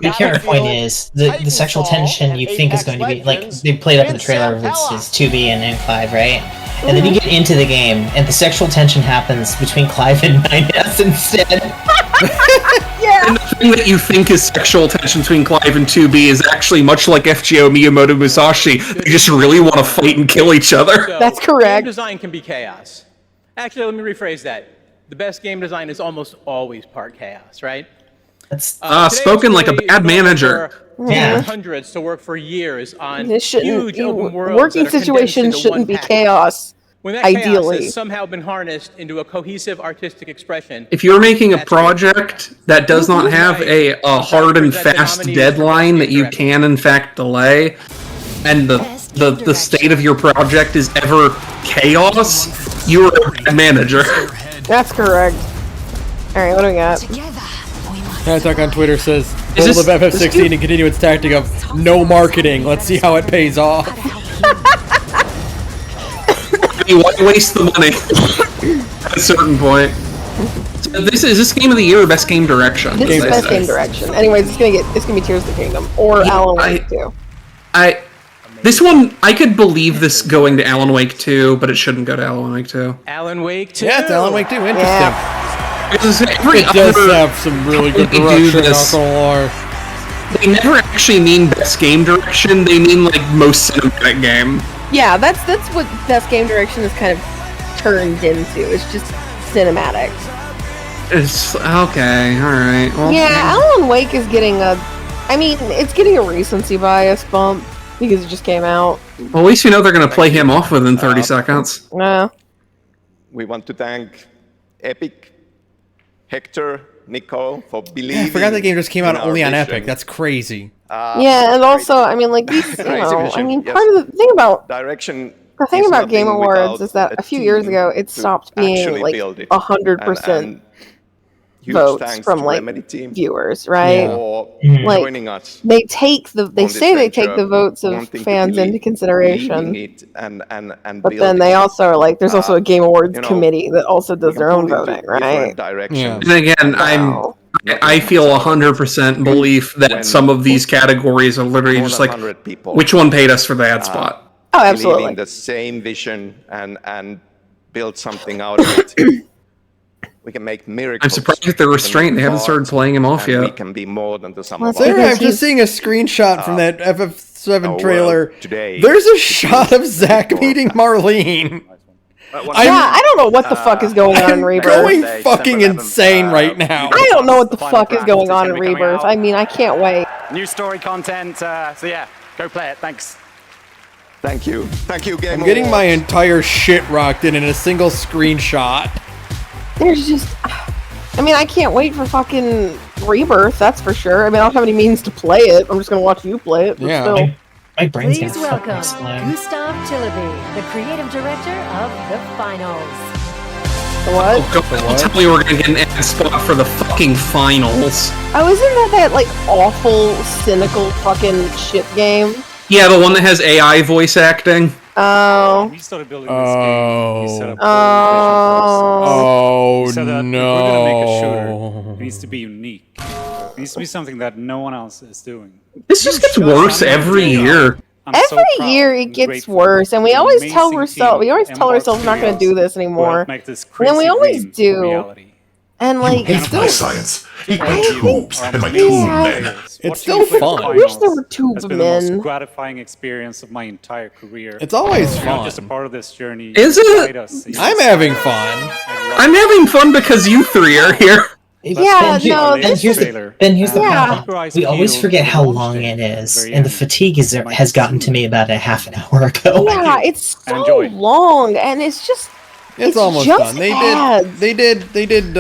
D: The counterpoint is the sexual tension you think is going to be like they played up in the trailer of it's 2B and Clive, right? And then you get into the game and the sexual tension happens between Clive and 9S instead.
C: Yeah.
B: And the thing that you think is sexual tension between Clive and 2B is actually much like FGO Miyamoto Musashi. They just really want to fight and kill each other.
C: So, that's correct.
Q: Game design can be chaos. Actually, let me rephrase that. The best game design is almost always part chaos, right?
B: Spoken like a bad manager.
Q: Yeah. Hundreds to work for years on
C: huge
Q: open worlds.
C: Working situations shouldn't be chaos.
Q: When that
C: ideally,
Q: chaos has somehow been harnessed into a cohesive artistic expression.
B: If you're making a project that does not have a hard and fast deadline that you can in fact delay, and the state of your project is ever chaos, you're a bad manager.
C: That's correct. All right, what do we got?
A: Hashtag on Twitter says, "Hold of FF16 and continue its tactic of no marketing. Let's see how it pays off."
B: Why waste the money at a certain point? So is this game of the year or best game direction?
C: This is best game direction. Anyways, it's gonna be Tears of the Kingdom or Alan Wake 2.
B: This one, I could believe this going to Alan Wake 2, but it shouldn't go to Alan Wake 2.
Q: Alan Wake 2.
A: Yeah, it's Alan Wake 2. Interesting.
C: Yeah.
B: It
A: does have some really good direction. Not gonna lie.
B: They never actually mean best game direction. They mean like most cinematic game.
C: Yeah, that's what best game direction is kind of turned into. It's just cinematic.
B: It's okay, all right. Well,
C: yeah, Alan Wake is getting it's getting a recency bias bump because it just came out.
B: Well, at least you know they're gonna play him off within 30 seconds.
C: Yeah.
E: We want to thank Epic, Hector, Nicole for believing.
A: I forgot the game just came out
E: in
A: only
E: our
A: on
E: vision.
A: Epic. That's crazy.
C: Yeah, and also, these, part of the thing about
E: direction.
C: The thing
E: is
C: about Game
E: nothing
C: Awards
E: without
C: is that a few years ago it stopped being
E: actually
C: like
E: build it.
C: 100%
E: And huge
C: votes
E: thanks
C: from
E: to
C: like
E: Remedy team
C: viewers, right?
E: for
C: Like
E: joining us
C: they take
E: on
C: they
E: this
C: say they take
E: venture,
C: the votes of
E: wanting to
C: fans into
E: believing
C: consideration,
E: it and
C: but
E: build
C: then
E: it.
C: they also are like there's also a Game Awards
E: you know,
C: committee that also does their own
E: pull into
C: voting, right?
E: different directions.
B: And again, I feel 100% belief that some of these categories are literally
E: More
B: just
E: than
B: like,
E: 100 people,
B: which one paid us for the ad spot?
C: Oh, absolutely.
E: believing the same vision and build something out of it. We can make miracles.
B: I'm surprised at the restraint. They haven't started playing him off
E: and
B: yet.
E: We can be more than the sum of
A: There,
E: our
A: I'm just seeing a screenshot from that FF7 trailer.
E: today
A: There's a shot of Zack meeting Marlene.
C: I don't know what the fuck is going on in Rebirth.
A: Going fucking insane right now.
C: I don't know what the fuck is going on in Rebirth. I mean, I can't wait.
J: New story content. So yeah, go play it. Thanks.
E: Thank you. Thank you, Game
A: I'm getting my
E: Awards.
A: entire shit rocked in a single screenshot.
C: There's just, I can't wait for fucking Rebirth, that's for sure. I don't have any means to play it. I'm just gonna watch you play it, but still.
D: My brain's
U: Please
D: gonna fucking
U: welcome
D: explode.
U: Gustav Chillaby, the creative director of The Finals.
C: What?
B: Don't tell me we're gonna get an ad spot for the fucking finals.
C: Oh, isn't that like awful, cynical fucking shit game?
B: Yeah, the one that has AI voice acting.
C: Oh.
R: We started building this game. We set up
A: Oh,
R: we said that
A: no.
R: if we're gonna make a shooter, it needs to be unique. It needs to be something that no one else is doing.
B: This just gets worse every year.
C: Every year it gets worse, and we always tell ourselves we're not going to do this anymore. And then we always do. And like,
P: Hate my science. Eat my
C: I
P: tubes and my tube men.
A: It's still fun.
C: I wish there were tube
R: It's been the
C: men.
R: most gratifying experience of my entire career.
A: It's always
R: You're
A: fun.
R: just a part of this journey.
B: Is
R: You
B: it?
R: guide us.
A: I'm having fun.
B: I'm having fun because you three are here.
C: Yeah, no,
D: Ben, here's the
C: Yeah.
D: problem. We always forget how long it is, and the fatigue has gotten to me about a half an hour ago.
C: Yeah, it's so long, and it's just.
A: It's almost
C: just
A: done. They
C: ads.
A: did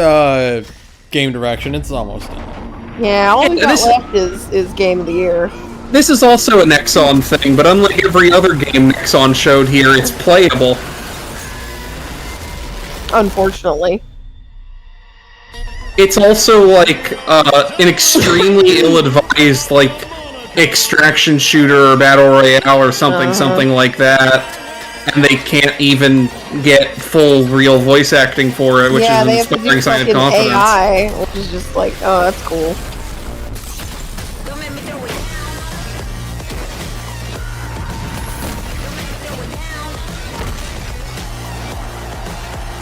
A: game direction. It's almost done.
C: Yeah, all we
B: Yeah,
C: got
B: this-
C: left is Game of the Year.
B: This is also a Nexon thing, but unlike every other game Nexon showed here, it's playable.
C: Unfortunately.
B: It's also like an extremely ill-advised like extraction shooter or battle royale or something like that, and they can't even get full real voice acting for it, which
C: Yeah, they
B: is
C: have to
B: an
C: do
B: inspiring sign of
C: fucking
B: confidence.
C: AI, which is just like, oh, that's cool.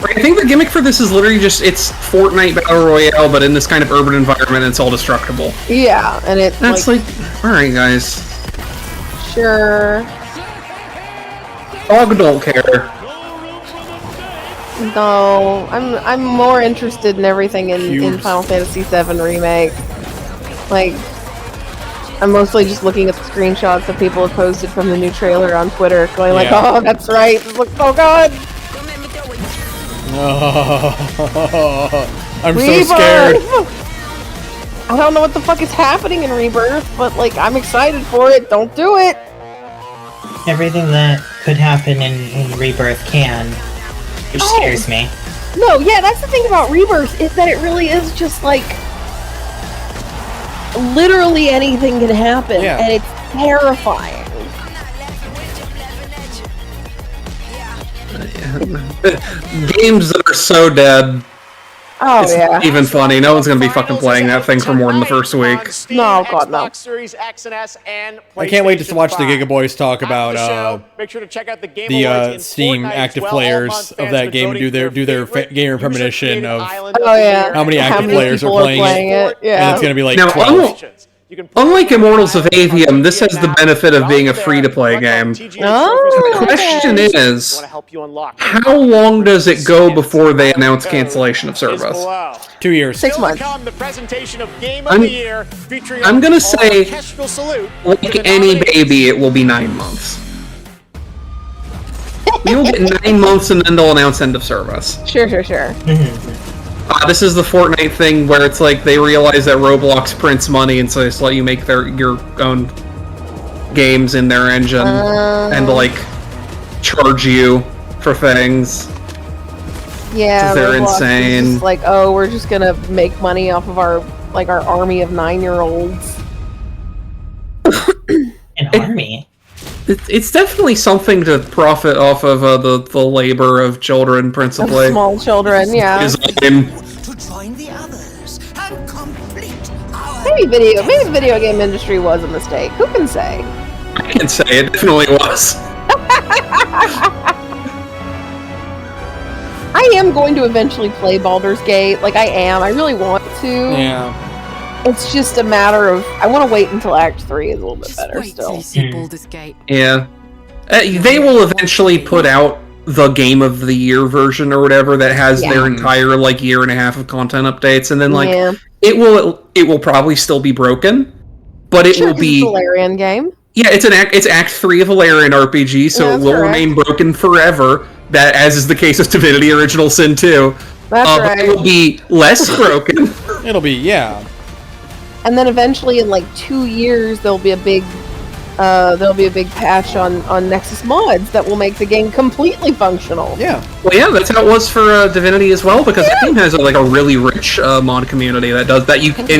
B: I think the gimmick for this is literally just it's Fortnite Battle Royale, but in this kind of urban environment, it's all destructible.
C: Yeah, and it's
B: That's like alright, guys.
C: Sure.
B: Dog don't care.
C: No, I'm more interested in everything in Final Fantasy VII Remake. Like, I'm mostly just looking at the screenshots that people have posted from the new trailer on Twitter, going like,
A: Yeah.
C: oh, that's right, this looks so good!
A: I'm so
C: Rebirth!
A: scared.
C: I don't know what the fuck is happening in Rebirth, but like, I'm excited for it, don't do it!
D: Everything that could happen in Rebirth can, which scares me.
C: No, yeah, that's the thing about Rebirth, is that it really is just like literally anything can happen,
A: Yeah.
C: and it's terrifying.
B: Games that are so dead.
C: Oh,
B: it's
C: yeah.
B: not even funny. No one's gonna be fucking playing that thing for more than the first week.
C: No, God, no.
L: Series X and S and
A: I can't wait to
L: PlayStation
A: watch the
L: 5.
A: Gigaboys talk about
L: Make sure to check out the Game Awards in
A: Steam
L: Fortnite
A: active
L: as well. All
A: players
L: month
A: of
L: fans
A: that
L: been
A: game
L: voting
A: do their
L: favorite
A: gamer
L: user-created
A: premonition of
L: island
C: Oh, yeah.
A: how many active
C: many
A: players are
C: people
A: playing
C: it. Yeah.
A: and it's gonna be like
B: Now,
A: 12.
B: unlike Immortals of Avium, this has the benefit of being a free-to-play game.
C: Oh,
B: The question
C: okay.
B: is, how long does it go before they announce cancellation of service?
A: 2 years.
C: 6 months.
L: The presentation of Game
B: I'm-
L: of the Year featuring
B: I'm gonna
L: our
B: say,
L: orchestral salute
B: like
L: to the
B: any
L: nominees.
B: baby, it will be 9 months. You'll get 9 months and then they'll announce end of service.
C: Sure.
B: This is the Fortnite thing where it's like they realize that Roblox prints money and so they just let you make your own games in their engine and like charge you for things.
C: Yeah,
B: They're
C: Roblox is
B: insane.
C: just like, oh, we're just gonna make money off of our army of 9-year-olds.
D: An army.
B: It's definitely something to profit off of the labor of children, principally.
C: Small children, yeah.
B: Design.
C: Maybe the video game industry was a mistake. Who can say?
B: I can say it definitely was.
C: I am going to eventually play Baldur's Gate. Like, I am. I really want to.
A: Yeah.
C: It's just a matter of... I want to wait until Act 3 is a little bit better still.
B: Yeah. They will eventually put out the Game of the Year version or whatever that has their entire like year and a half of content updates, and then like it will probably still be broken, but it will be
C: It's a Valerian game.
B: Yeah, it's Act 3 of Valerian RPG, so it will remain broken forever. That, as is the case with Divinity Original Sin 2.
C: That's
B: But it will be less broken.
A: It'll be, yeah.
C: And then eventually, in like 2 years, there'll be a big patch on Nexus mods that will make the game completely functional.
A: Yeah.
B: Well, yeah, that's how it was for Divinity as well, because that game has like a really rich mod community that does that. You can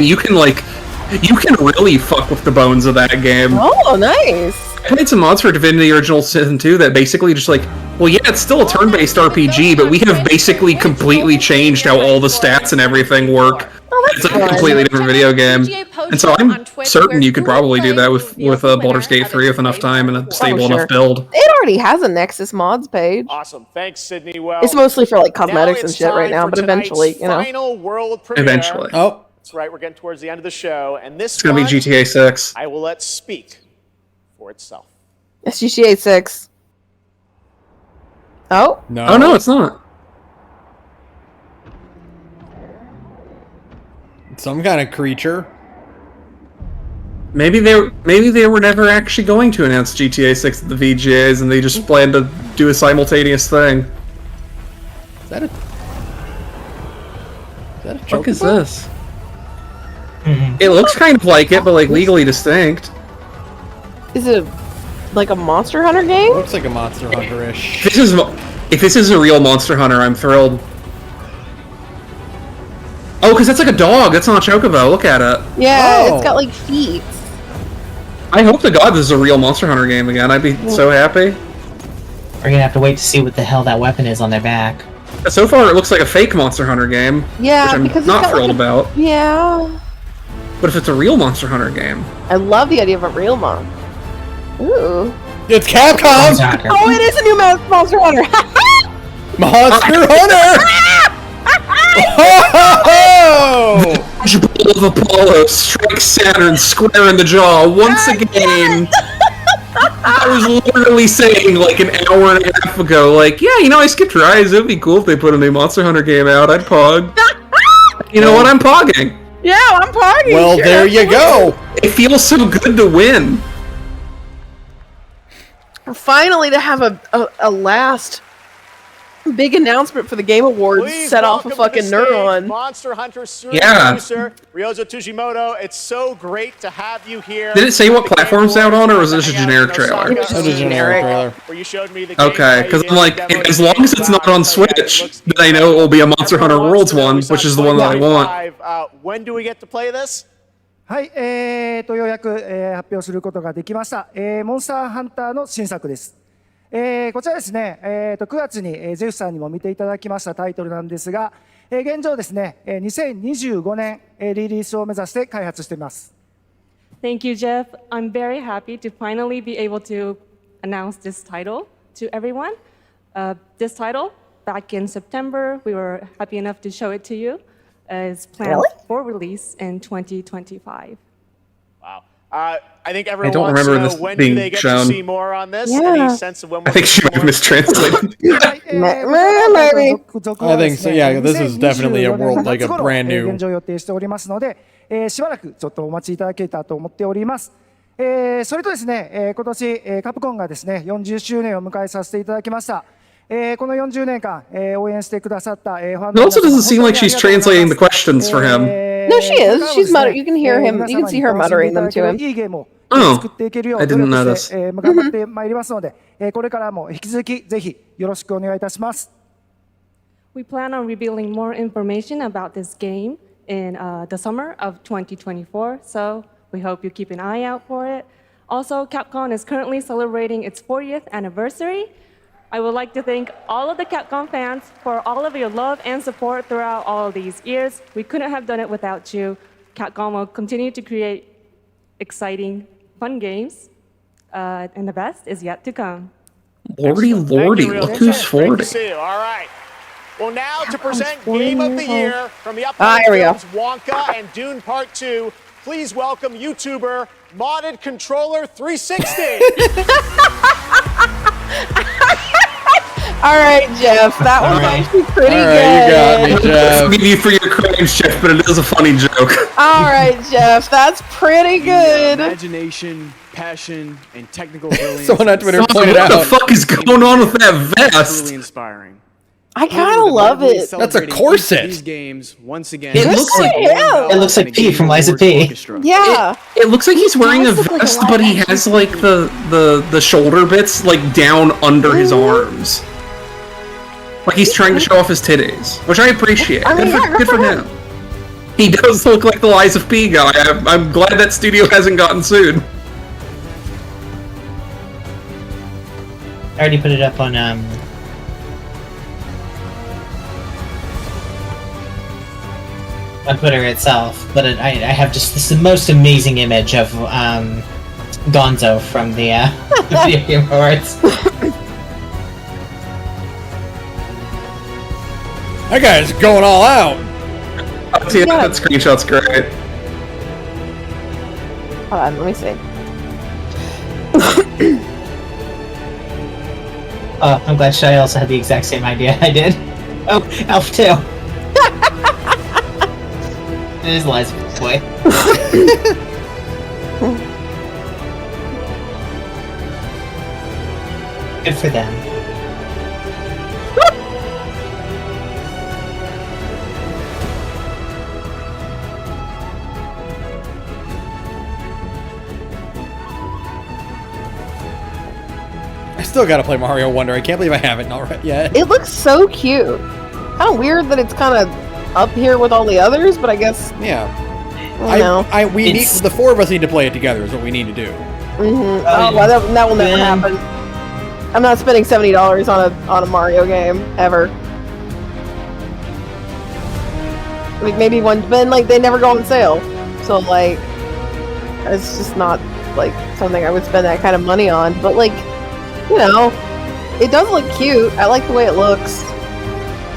B: really fuck with the bones of that game.
C: Oh, nice.
B: I made some mods for Divinity Original Sin 2 that basically just like, well, yeah, it's still a turn-based RPG, but we have basically completely changed how all the stats and everything work. It's like a completely different video game. And so I'm certain you could probably do that with Baldur's Gate 3 with enough time and a stable enough build.
C: It already has a Nexus mods page.
L: Awesome. Thanks, Sydney. Well,
C: It's mostly for like cosmetics
L: now
C: and
L: it's
C: shit right
L: time
C: now,
L: for
C: but eventually,
L: tonight's
C: you know.
L: Final world premiere.
B: Eventually.
A: Oh.
L: That's right. We're getting towards the end of the show, and this
B: It's gonna be
L: one,
B: GTA 6.
L: I will let speak for itself.
C: It's GTA 6. Oh?
A: No.
B: Oh no, it's not.
A: Some kind of creature.
B: Maybe they were never actually going to announce GTA 6 at the VGAs, and they just planned to do a simultaneous thing.
A: Is that a
B: What is
A: chocobo?
B: this? It looks kind of like it, but like legally distinct.
C: Is it like a Monster Hunter game?
A: Looks like a Monster Hunter-ish.
B: If this is a real Monster Hunter, I'm thrilled. Oh, because that's like a dog. That's not a chocobo. Look at it.
C: Yeah,
A: Oh.
C: it's got like feet.
B: I hope to God this is a real Monster Hunter game again. I'd be so happy.
D: We're gonna have to wait to see what the hell that weapon is on their back.
B: So far, it looks like a fake Monster Hunter game.
C: Yeah,
B: which I'm
C: because it's
B: not
C: got,
B: thrilled
C: like,
B: about.
C: Yeah.
B: But if it's a real Monster Hunter game,
C: I love the idea of a real mon. Ooh.
A: It's Capcom!
C: Oh, it is a new Monster Hunter.
A: Monster Hunter! Oh!
B: Ball of Apollo strikes Saturn square in the jaw once again. I was literally saying like an hour and a half ago, like, yeah, you know, I skipped Rise. It'd be cool if they put a new Monster Hunter game out. I'd pog. You know what? I'm pogging.
C: Yeah, I'm pogging.
A: Well,
C: sure.
A: there you go.
B: It feels so good to win.
C: Finally, to have a last big announcement for the Game Awards
L: Please
C: set off a
L: welcome to
C: fucking
L: the stage
C: neuron.
L: Monster Hunter
B: Yeah.
L: producer Ryozo Tujimoto. It's so great to have you here.
B: Did it say what platform's out on, or was it just a generic trailer?
A: That was a generic trailer.
L: Where you showed me the
B: Okay, because I'm like, as long as it's not on Switch, then I know it will be a Monster Hunter Worlds one, which is the one that I want.
L: When do we get to play this?
G: はい、ようやく、発表することができました。モンスターハンターの新作です。こちらですね、9月に、ゼフさんにも見ていただきましたタイトルなんですが、現状ですね、2025年、リリースを目指して開発しています。
M: Thank you, Jeff. I'm very happy to finally be able to announce this title to everyone. This title, back in September, we were happy enough to show it to you. Is planned for release in 2025.
L: Wow. I think everyone
B: I don't
L: wants to
B: remember
L: know
B: this
L: when do
B: being
L: they get
B: shown.
L: to see more on this?
C: Yeah.
L: Any sense of when
B: I think she might have mistranslated.
C: Maybe.
A: I think so. Yeah, this is definitely a world like a brand new.
G: 現状予定しておりますので、しばらくちょっとお待ちいただけたらと思っております。それとですね、今年、カプコンがですね、40周年を迎えさせていただきました。この40年間、応援してくださった、ファン
B: It also doesn't seem like she's translating the questions for him.
C: No, she is. She's muttering. You can hear him. You can see her muttering them to him.
B: Oh, I didn't notice.
G: 頑張ってまいりますので、これからも引き続きぜひよろしくお願いいたします。
M: We plan on revealing more information about this game in the summer of 2024, so we hope you keep an eye out for it. Also, Capcom is currently celebrating its 40th anniversary. I would like to thank all of the Capcom fans for all of your love and support throughout all of these years. We couldn't have done it without you. Capcom will continue to create exciting, fun games, and the best is yet to come.
B: Lordy, look who's 40.
L: All right. Well, now to present Game of the Year from the upcoming films Wonka and Dune Part 2, please welcome YouTuber Modded Controller 360.
C: All right, Jeff. That was actually pretty
B: good.
C: You got
B: me, Jeff. Forgive you for your crimes, Jeff, but it is a funny joke.
C: All right, Jeff. That's pretty good.
W: Imagination, passion, and technical brilliance.
A: Someone on Twitter pointed out.
B: What the fuck is going on with that vest?
W: Really inspiring.
C: I kind of love it.
A: That's a corset.
W: These games once again.
B: It looks like
D: It looks like P from Liza P.
C: Yeah.
B: It looks like he's wearing a vest, but he has like the shoulder bits like down under his arms. Like he's trying to show off his titties, which I appreciate. Good for him. He does look like the Liza P guy. I'm glad that studio hasn't gotten sued.
D: I already put it up on Twitter itself, but I have just this most amazing image of Gonzo from the Video Game Awards.
A: That guy's going all out.
B: Yeah, that screenshot's great.
C: Hold on, let me see.
D: I'm glad Shai also had the exact same idea I did. Oh, Alpha 2. It is Liza boy. Good for them.
A: I still gotta play Mario Wonder. I can't believe I haven't yet.
C: It looks so cute. Kind of weird that it's kind of up here with all the others, but I guess.
A: Yeah.
C: We
A: need the four of us need to play it together. Is what we need to do.
C: Mm-hmm. Oh, well, that will never happen. I'm not spending $70 on a Mario game ever. Like maybe one, but like they never go on sale, so like it's just not like something I would spend that kind of money on. But like, you know, it does look cute. I like the way it looks.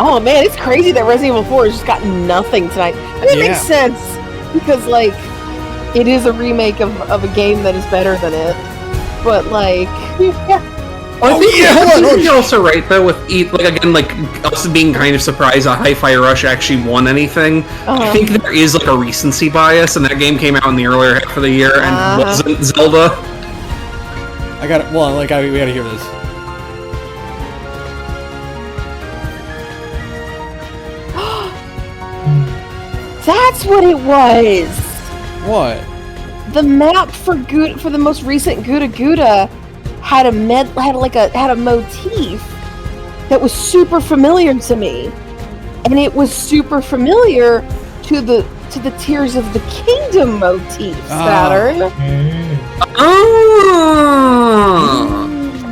C: Oh man, it's crazy that Resident Evil 4 has just got nothing tonight. I mean, it makes sense because like it is a remake of a game that is better than it. But like,
B: I think you're also right though with us being kind of surprised that Hi-Fi Rush actually won anything. I think there is like a recency bias, and that game came out in the earlier half of the year and wasn't Zelda.
A: I got it. Well, we gotta hear this.
C: That's what it was.
A: What?
C: The map for the most recent Guda Guda had a motif that was super familiar to me, and it was super familiar to to the Tears of the Kingdom motif, Saturn.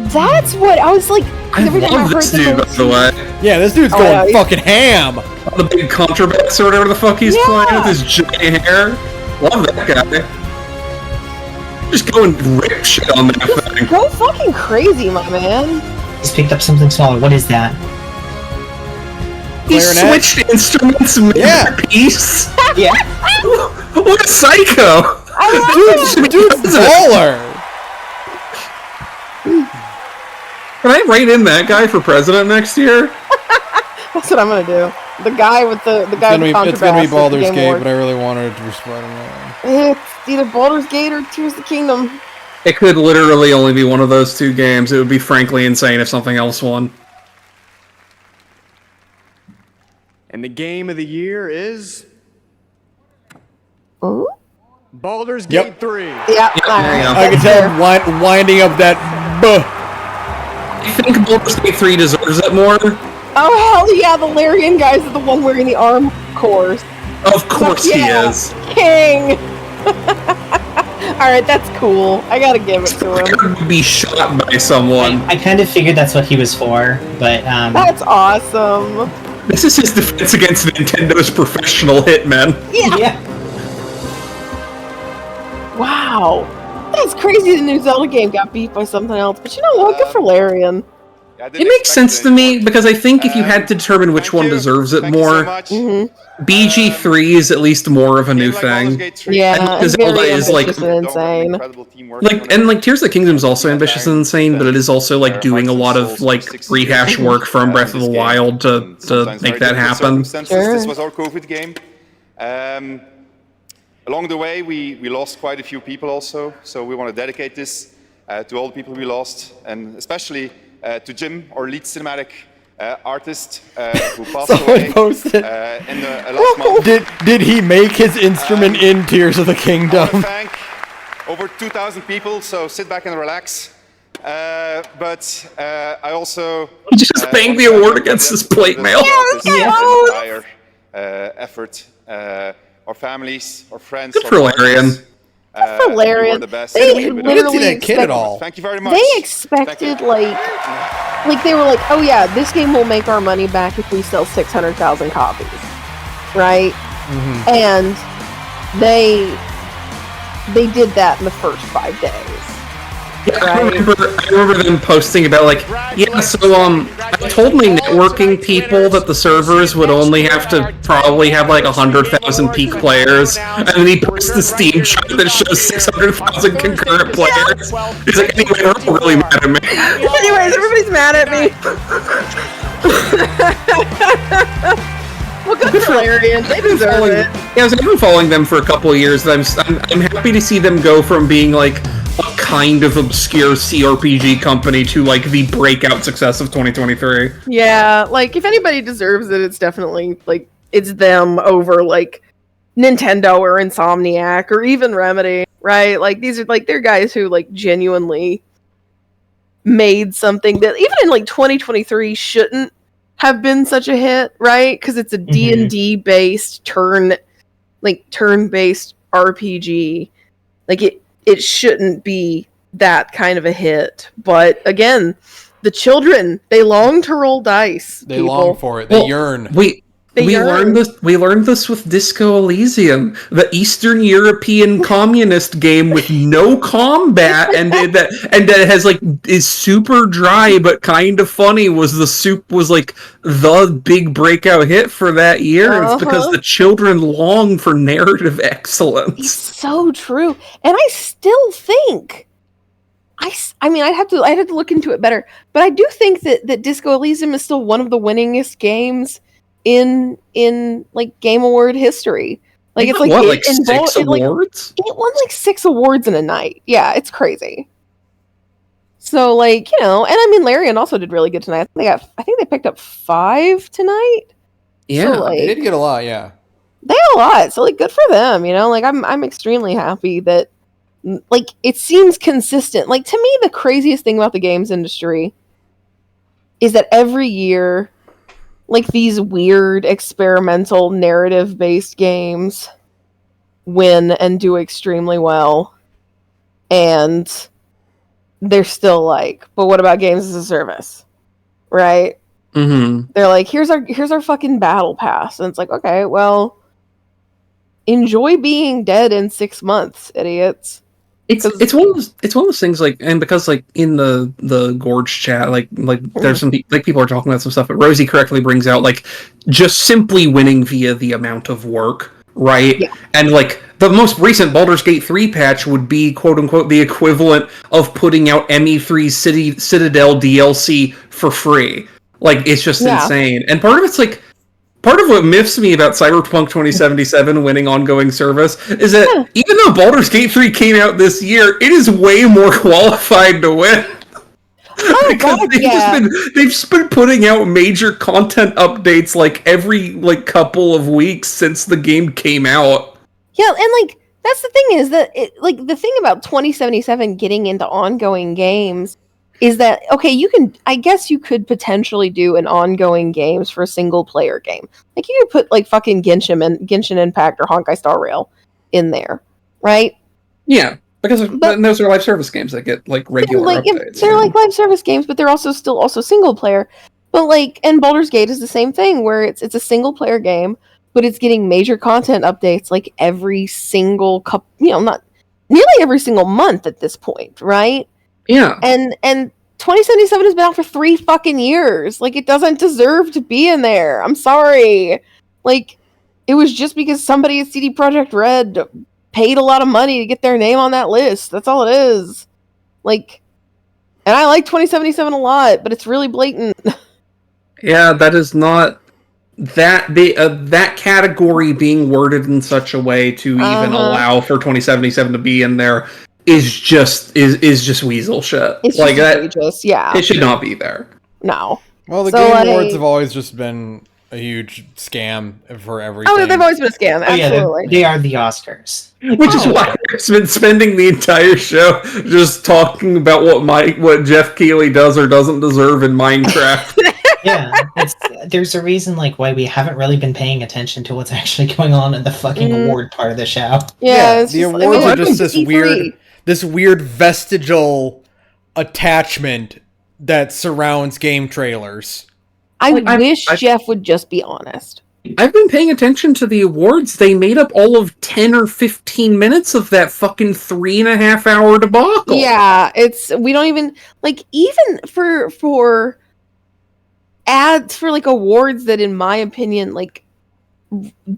C: That's what I was like.
B: I love this dude, by the way.
A: Yeah, this dude's going fucking ham.
B: The big contrabass or whatever the fuck he's playing with his giant hair. Love that guy. Just going rip shit on that thing.
C: Go fucking crazy, my man.
D: He's picked up something smaller. What is that?
B: He switched instruments mid-piece.
D: Yeah.
B: What a psycho!
A: Dude's baller.
B: Can I write in that guy for president next year?
C: That's what I'm gonna do. The guy with the guy with the contrabass.
A: It's gonna be Baldur's Gate, but I really wanted it to be Spider-Man.
C: It's either Baldur's Gate or Tears of the Kingdom.
B: It could literally only be one of those two games. It would be frankly insane if something else won.
W: And the game of the year is Baldur's Gate 3.
C: Yeah,
A: I can tell him winding up that.
B: I think Baldur's Gate 3 deserves it more.
C: Oh hell yeah, the Larian guy's the one wearing the arm cores.
B: Of course he is.
C: King! Alright, that's cool. I gotta give it to him.
B: Could be shot by someone.
D: I kind of figured that's what he was for, but
C: That's awesome.
B: This is his defense against Nintendo's professional hitmen.
C: Yeah. Wow. That's crazy the new Zelda game got beat by something else. But you know what? Good for Larian.
B: It makes sense to me, because I think if you had to determine which one deserves it more, BG3 is at least more of a new thing.
C: Yeah,
B: and Zelda is like
C: insane.
B: Like Tears of the Kingdom is also ambitious and insane, but it is also like doing a lot of like rehash work from Breath of the Wild to make that happen.
E: This was our COVID game. Along the way, we lost quite a few people also, so we want to dedicate this to all the people we lost, and especially to Jim, our lead cinematic artist, who passed away
A: posted.
E: In the last month.
A: Did he make his instrument in Tears of the Kingdom?
E: I want to thank over 2,000 people, so sit back and relax. But I also...
B: He just banged the award against his plate mail.
E: Entire effort. Our families, our friends,
B: Good for Larian.
C: For Larian.
E: The best.
C: They literally
A: that kid at all.
E: Thank you very much.
C: They expected like they were like, oh yeah, this game will make our money back if we sell 600,000 copies, right? And they did that in the first 5 days.
B: Yeah, I remember them posting about like, yeah, so I told my networking people that the servers would only have to probably have like 100,000 peak players, and then he posts the Steam chart that shows 600,000 concurrent players. He's like, anyway, they're all really mad at me.
C: Anyways, everybody's mad at me. Well, good for Larian. They deserve it.
B: Yeah, I've been following them for a couple of years. I'm happy to see them go from being like a kind of obscure CRPG company to like the breakout success of 2023.
C: Yeah, like if anybody deserves it, it's definitely like it's them over like Nintendo or Insomniac or even Remedy, right? Like these are like they're guys who like genuinely made something that even in like 2023 shouldn't have been such a hit, right? Because it's a D&D based turn-based RPG. Like it shouldn't be that kind of a hit. But again, the children, they long to roll dice.
A: They long for it. They yearn.
B: We learned this with Disco Elysium, the Eastern European communist game with no combat and that has like is super dry but kind of funny. Was like the big breakout hit for that year. It's because the children long for narrative excellence.
C: It's so true, and I still think. I mean, I'd have to look into it better, but I do think that Disco Elysium is still one of the winningest games in like Game Award history. Like it's like
B: what, 6 awards?
C: It won like 6 awards in a night. Yeah, it's crazy. So like, you know, and I mean Larian also did really good tonight. I think they picked up 5 tonight.
B: Yeah,
C: so, like,
A: they did get a lot, yeah.
C: They had a lot. So like good for them, you know? Like I'm extremely happy that like it seems consistent. Like to me the craziest thing about the games industry is that every year like these weird experimental narrative based games win and do extremely well, and they're still like, but what about games as a service, right?
B: Mm-hmm.
C: They're like, here's our fucking battle pass, and it's like, okay, well, enjoy being dead in 6 months, idiots.
B: It's one of those things, like, and because like in the Gorge chat, like there's some like people are talking about some stuff, but Rosie correctly brings out like just simply winning via the amount of work, right?
C: Yeah.
B: And like the most recent Baldur's Gate 3 patch would be quote unquote the equivalent of putting out ME3 Citadel DLC for free. Like, it's just insane. And part of it's like, part of what miffs me about Cyberpunk 2077 winning ongoing service is that even though Baldur's Gate 3 came out this year, it is way more qualified to win. Because they've just been putting out major content updates like every like couple of weeks since the game came out.
C: Yeah, and like that's the thing is that like the thing about 2077 getting into ongoing games is that, okay, I guess you could potentially do an ongoing games for a single player game. Like you could put like fucking Genshin Impact or Honkai Star Rail in there, right?
B: Yeah, because those are live service games that get like regular updates.
C: They're like live service games, but they're also still single player. But like, and Baldur's Gate is the same thing, where it's a single player game, but it's getting major content updates like every single not nearly every single month at this point, right?
B: Yeah.
C: And 2077 has been out for 3 fucking years. Like, it doesn't deserve to be in there. I'm sorry. Like, it was just because somebody at CD Projekt Red paid a lot of money to get their name on that list. That's all it is. Like, and I like 2077 a lot, but it's really blatant.
B: Yeah, that is not that category being worded in such a way to even allow for 2077 to be in there is just weasel shit.
C: It's
B: like
C: just
B: that.
C: Outrageous, yeah.
B: It should not be there.
C: No.
A: Well, the Game Awards have always just been a huge scam for everything.
C: Oh, they've always been a scam. Absolutely.
D: They are the Oscars.
B: Which is why I've been spending the entire show just talking about what Jeff Keighley does or doesn't deserve in Minecraft.
D: Yeah, there's a reason like why we haven't really been paying attention to what's actually going on in the fucking award part of the show.
C: Yeah,
A: the awards are just this weird vestigial attachment that surrounds game trailers.
C: I wish Jeff would just be honest.
B: I've been paying attention to the awards. They made up all of 10 or 15 minutes of that fucking 3.5 hour debacle.
C: Yeah, we don't even like even for ads for like awards that in my opinion like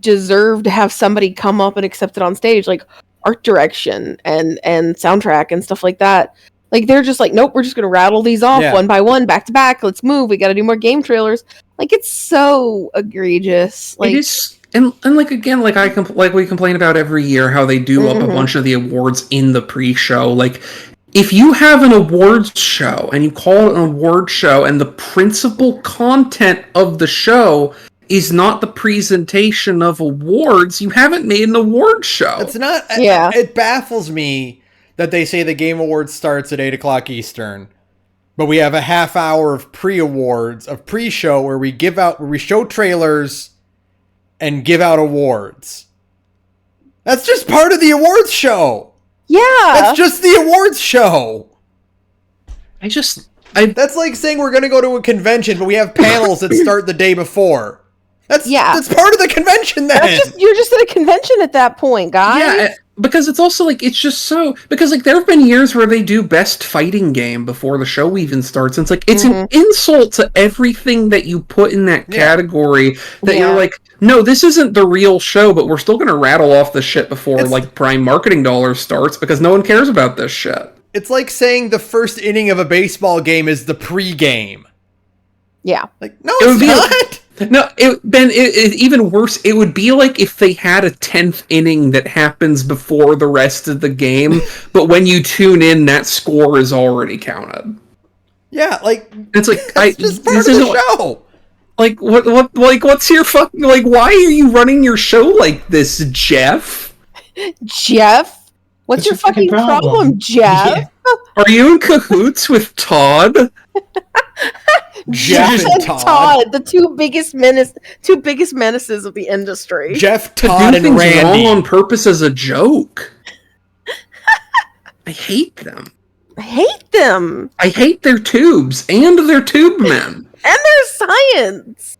C: deserve to have somebody come up and accept it on stage, like art direction and soundtrack and stuff like that. Like they're just like, nope, we're just gonna rattle these off one by one, back to back. Let's move. We got to do more game trailers. Like it's so egregious. Like
B: it is, and like again, like we complain about every year how they do up a bunch of the awards in the pre-show. Like if you have an awards show and you call it an award show, and the principal content of the show is not the presentation of awards, you haven't made an award show.
A: It's not.
C: Yeah,
A: it baffles me that they say the Game Awards starts at 8 o'clock Eastern, but we have a half hour of pre-awards, of pre-show where we show trailers and give out awards. That's just part of the awards show.
C: Yeah.
A: That's just the awards show.
B: That's
A: like saying we're going to go to a convention, but we have panels that start the day before. That's part of the convention then.
C: You're just at a convention at that point, guys.
B: Yeah, because it's also like, it's just so, because like there have been years where they do best fighting game before the show even starts. And it's like, it's an insult to everything that you put in that category that you're like, no, this isn't the real show, but we're still going to rattle off the shit before like prime marketing dollars starts because no one cares about this shit.
A: It's like saying the first inning of a baseball game is the pre-game.
C: Yeah.
A: Like, no, it's not.
B: No, even worse, it would be like if they had a 10th inning that happens before the rest of the game, but when you tune in, that score is already counted.
A: Yeah, like
B: it's like
A: it's just part of the show.
B: Like what's your fucking like? Why are you running your show like this, Jeff?
C: Jeff, what's your fucking problem, Jeff?
B: Yeah. Are you in cahoots with Todd?
A: Jeff and
C: Todd, the two biggest menaces of the industry.
A: Jeff,
B: To
A: Todd,
B: do
A: and
B: things
A: Randy.
B: wrong on purpose as a joke. I hate them.
C: I hate them.
B: I hate their tubes and their tube men.
C: And their science.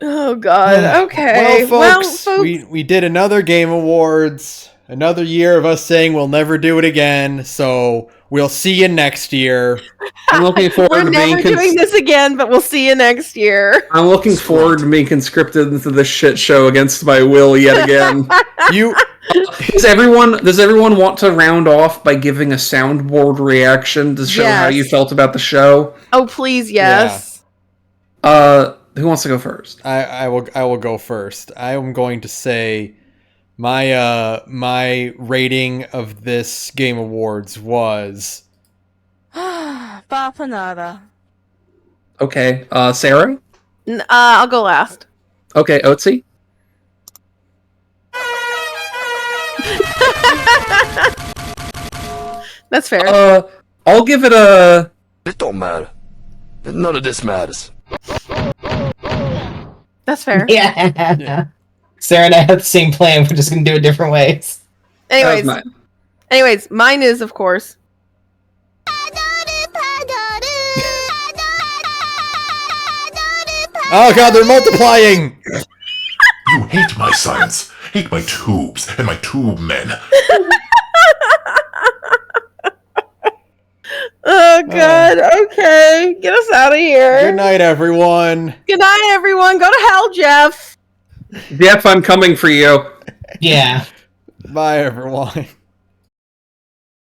C: Oh god. Okay.
A: Well, folks, we did another Game Awards. Another year of us saying we'll never do it again. So we'll see you next year.
B: I'm looking forward
C: We're
B: to
C: never
B: being
C: doing this again, but we'll see you next year.
B: I'm looking forward to being conscripted into this shit show against my will yet again. Does everyone want to round off by giving a soundboard reaction to show how you felt about the show?
C: Oh, please, yes.
B: Who wants to go first?
A: I will go first. I am going to say my rating of this Game Awards was
M: Bapanada.
B: Okay, Sarah?
C: I'll go last.
B: Okay, Otzi?
C: That's fair.
B: I'll give it a...
P: It don't matter. None of this matters.
C: That's fair.
D: Yeah. Sarah and I have the same plan. We're just gonna do it different ways.
C: Anyways, mine is, of course.
A: Oh god, they're multiplying!
P: You hate my science, hate my tubes, and my tube men.
C: Oh god, okay. Get us out of here.
A: Good night, everyone.
C: Good night, everyone. Go to hell, Jeff.
B: Jeff, I'm coming for you.
D: Yeah.
A: Bye, everyone.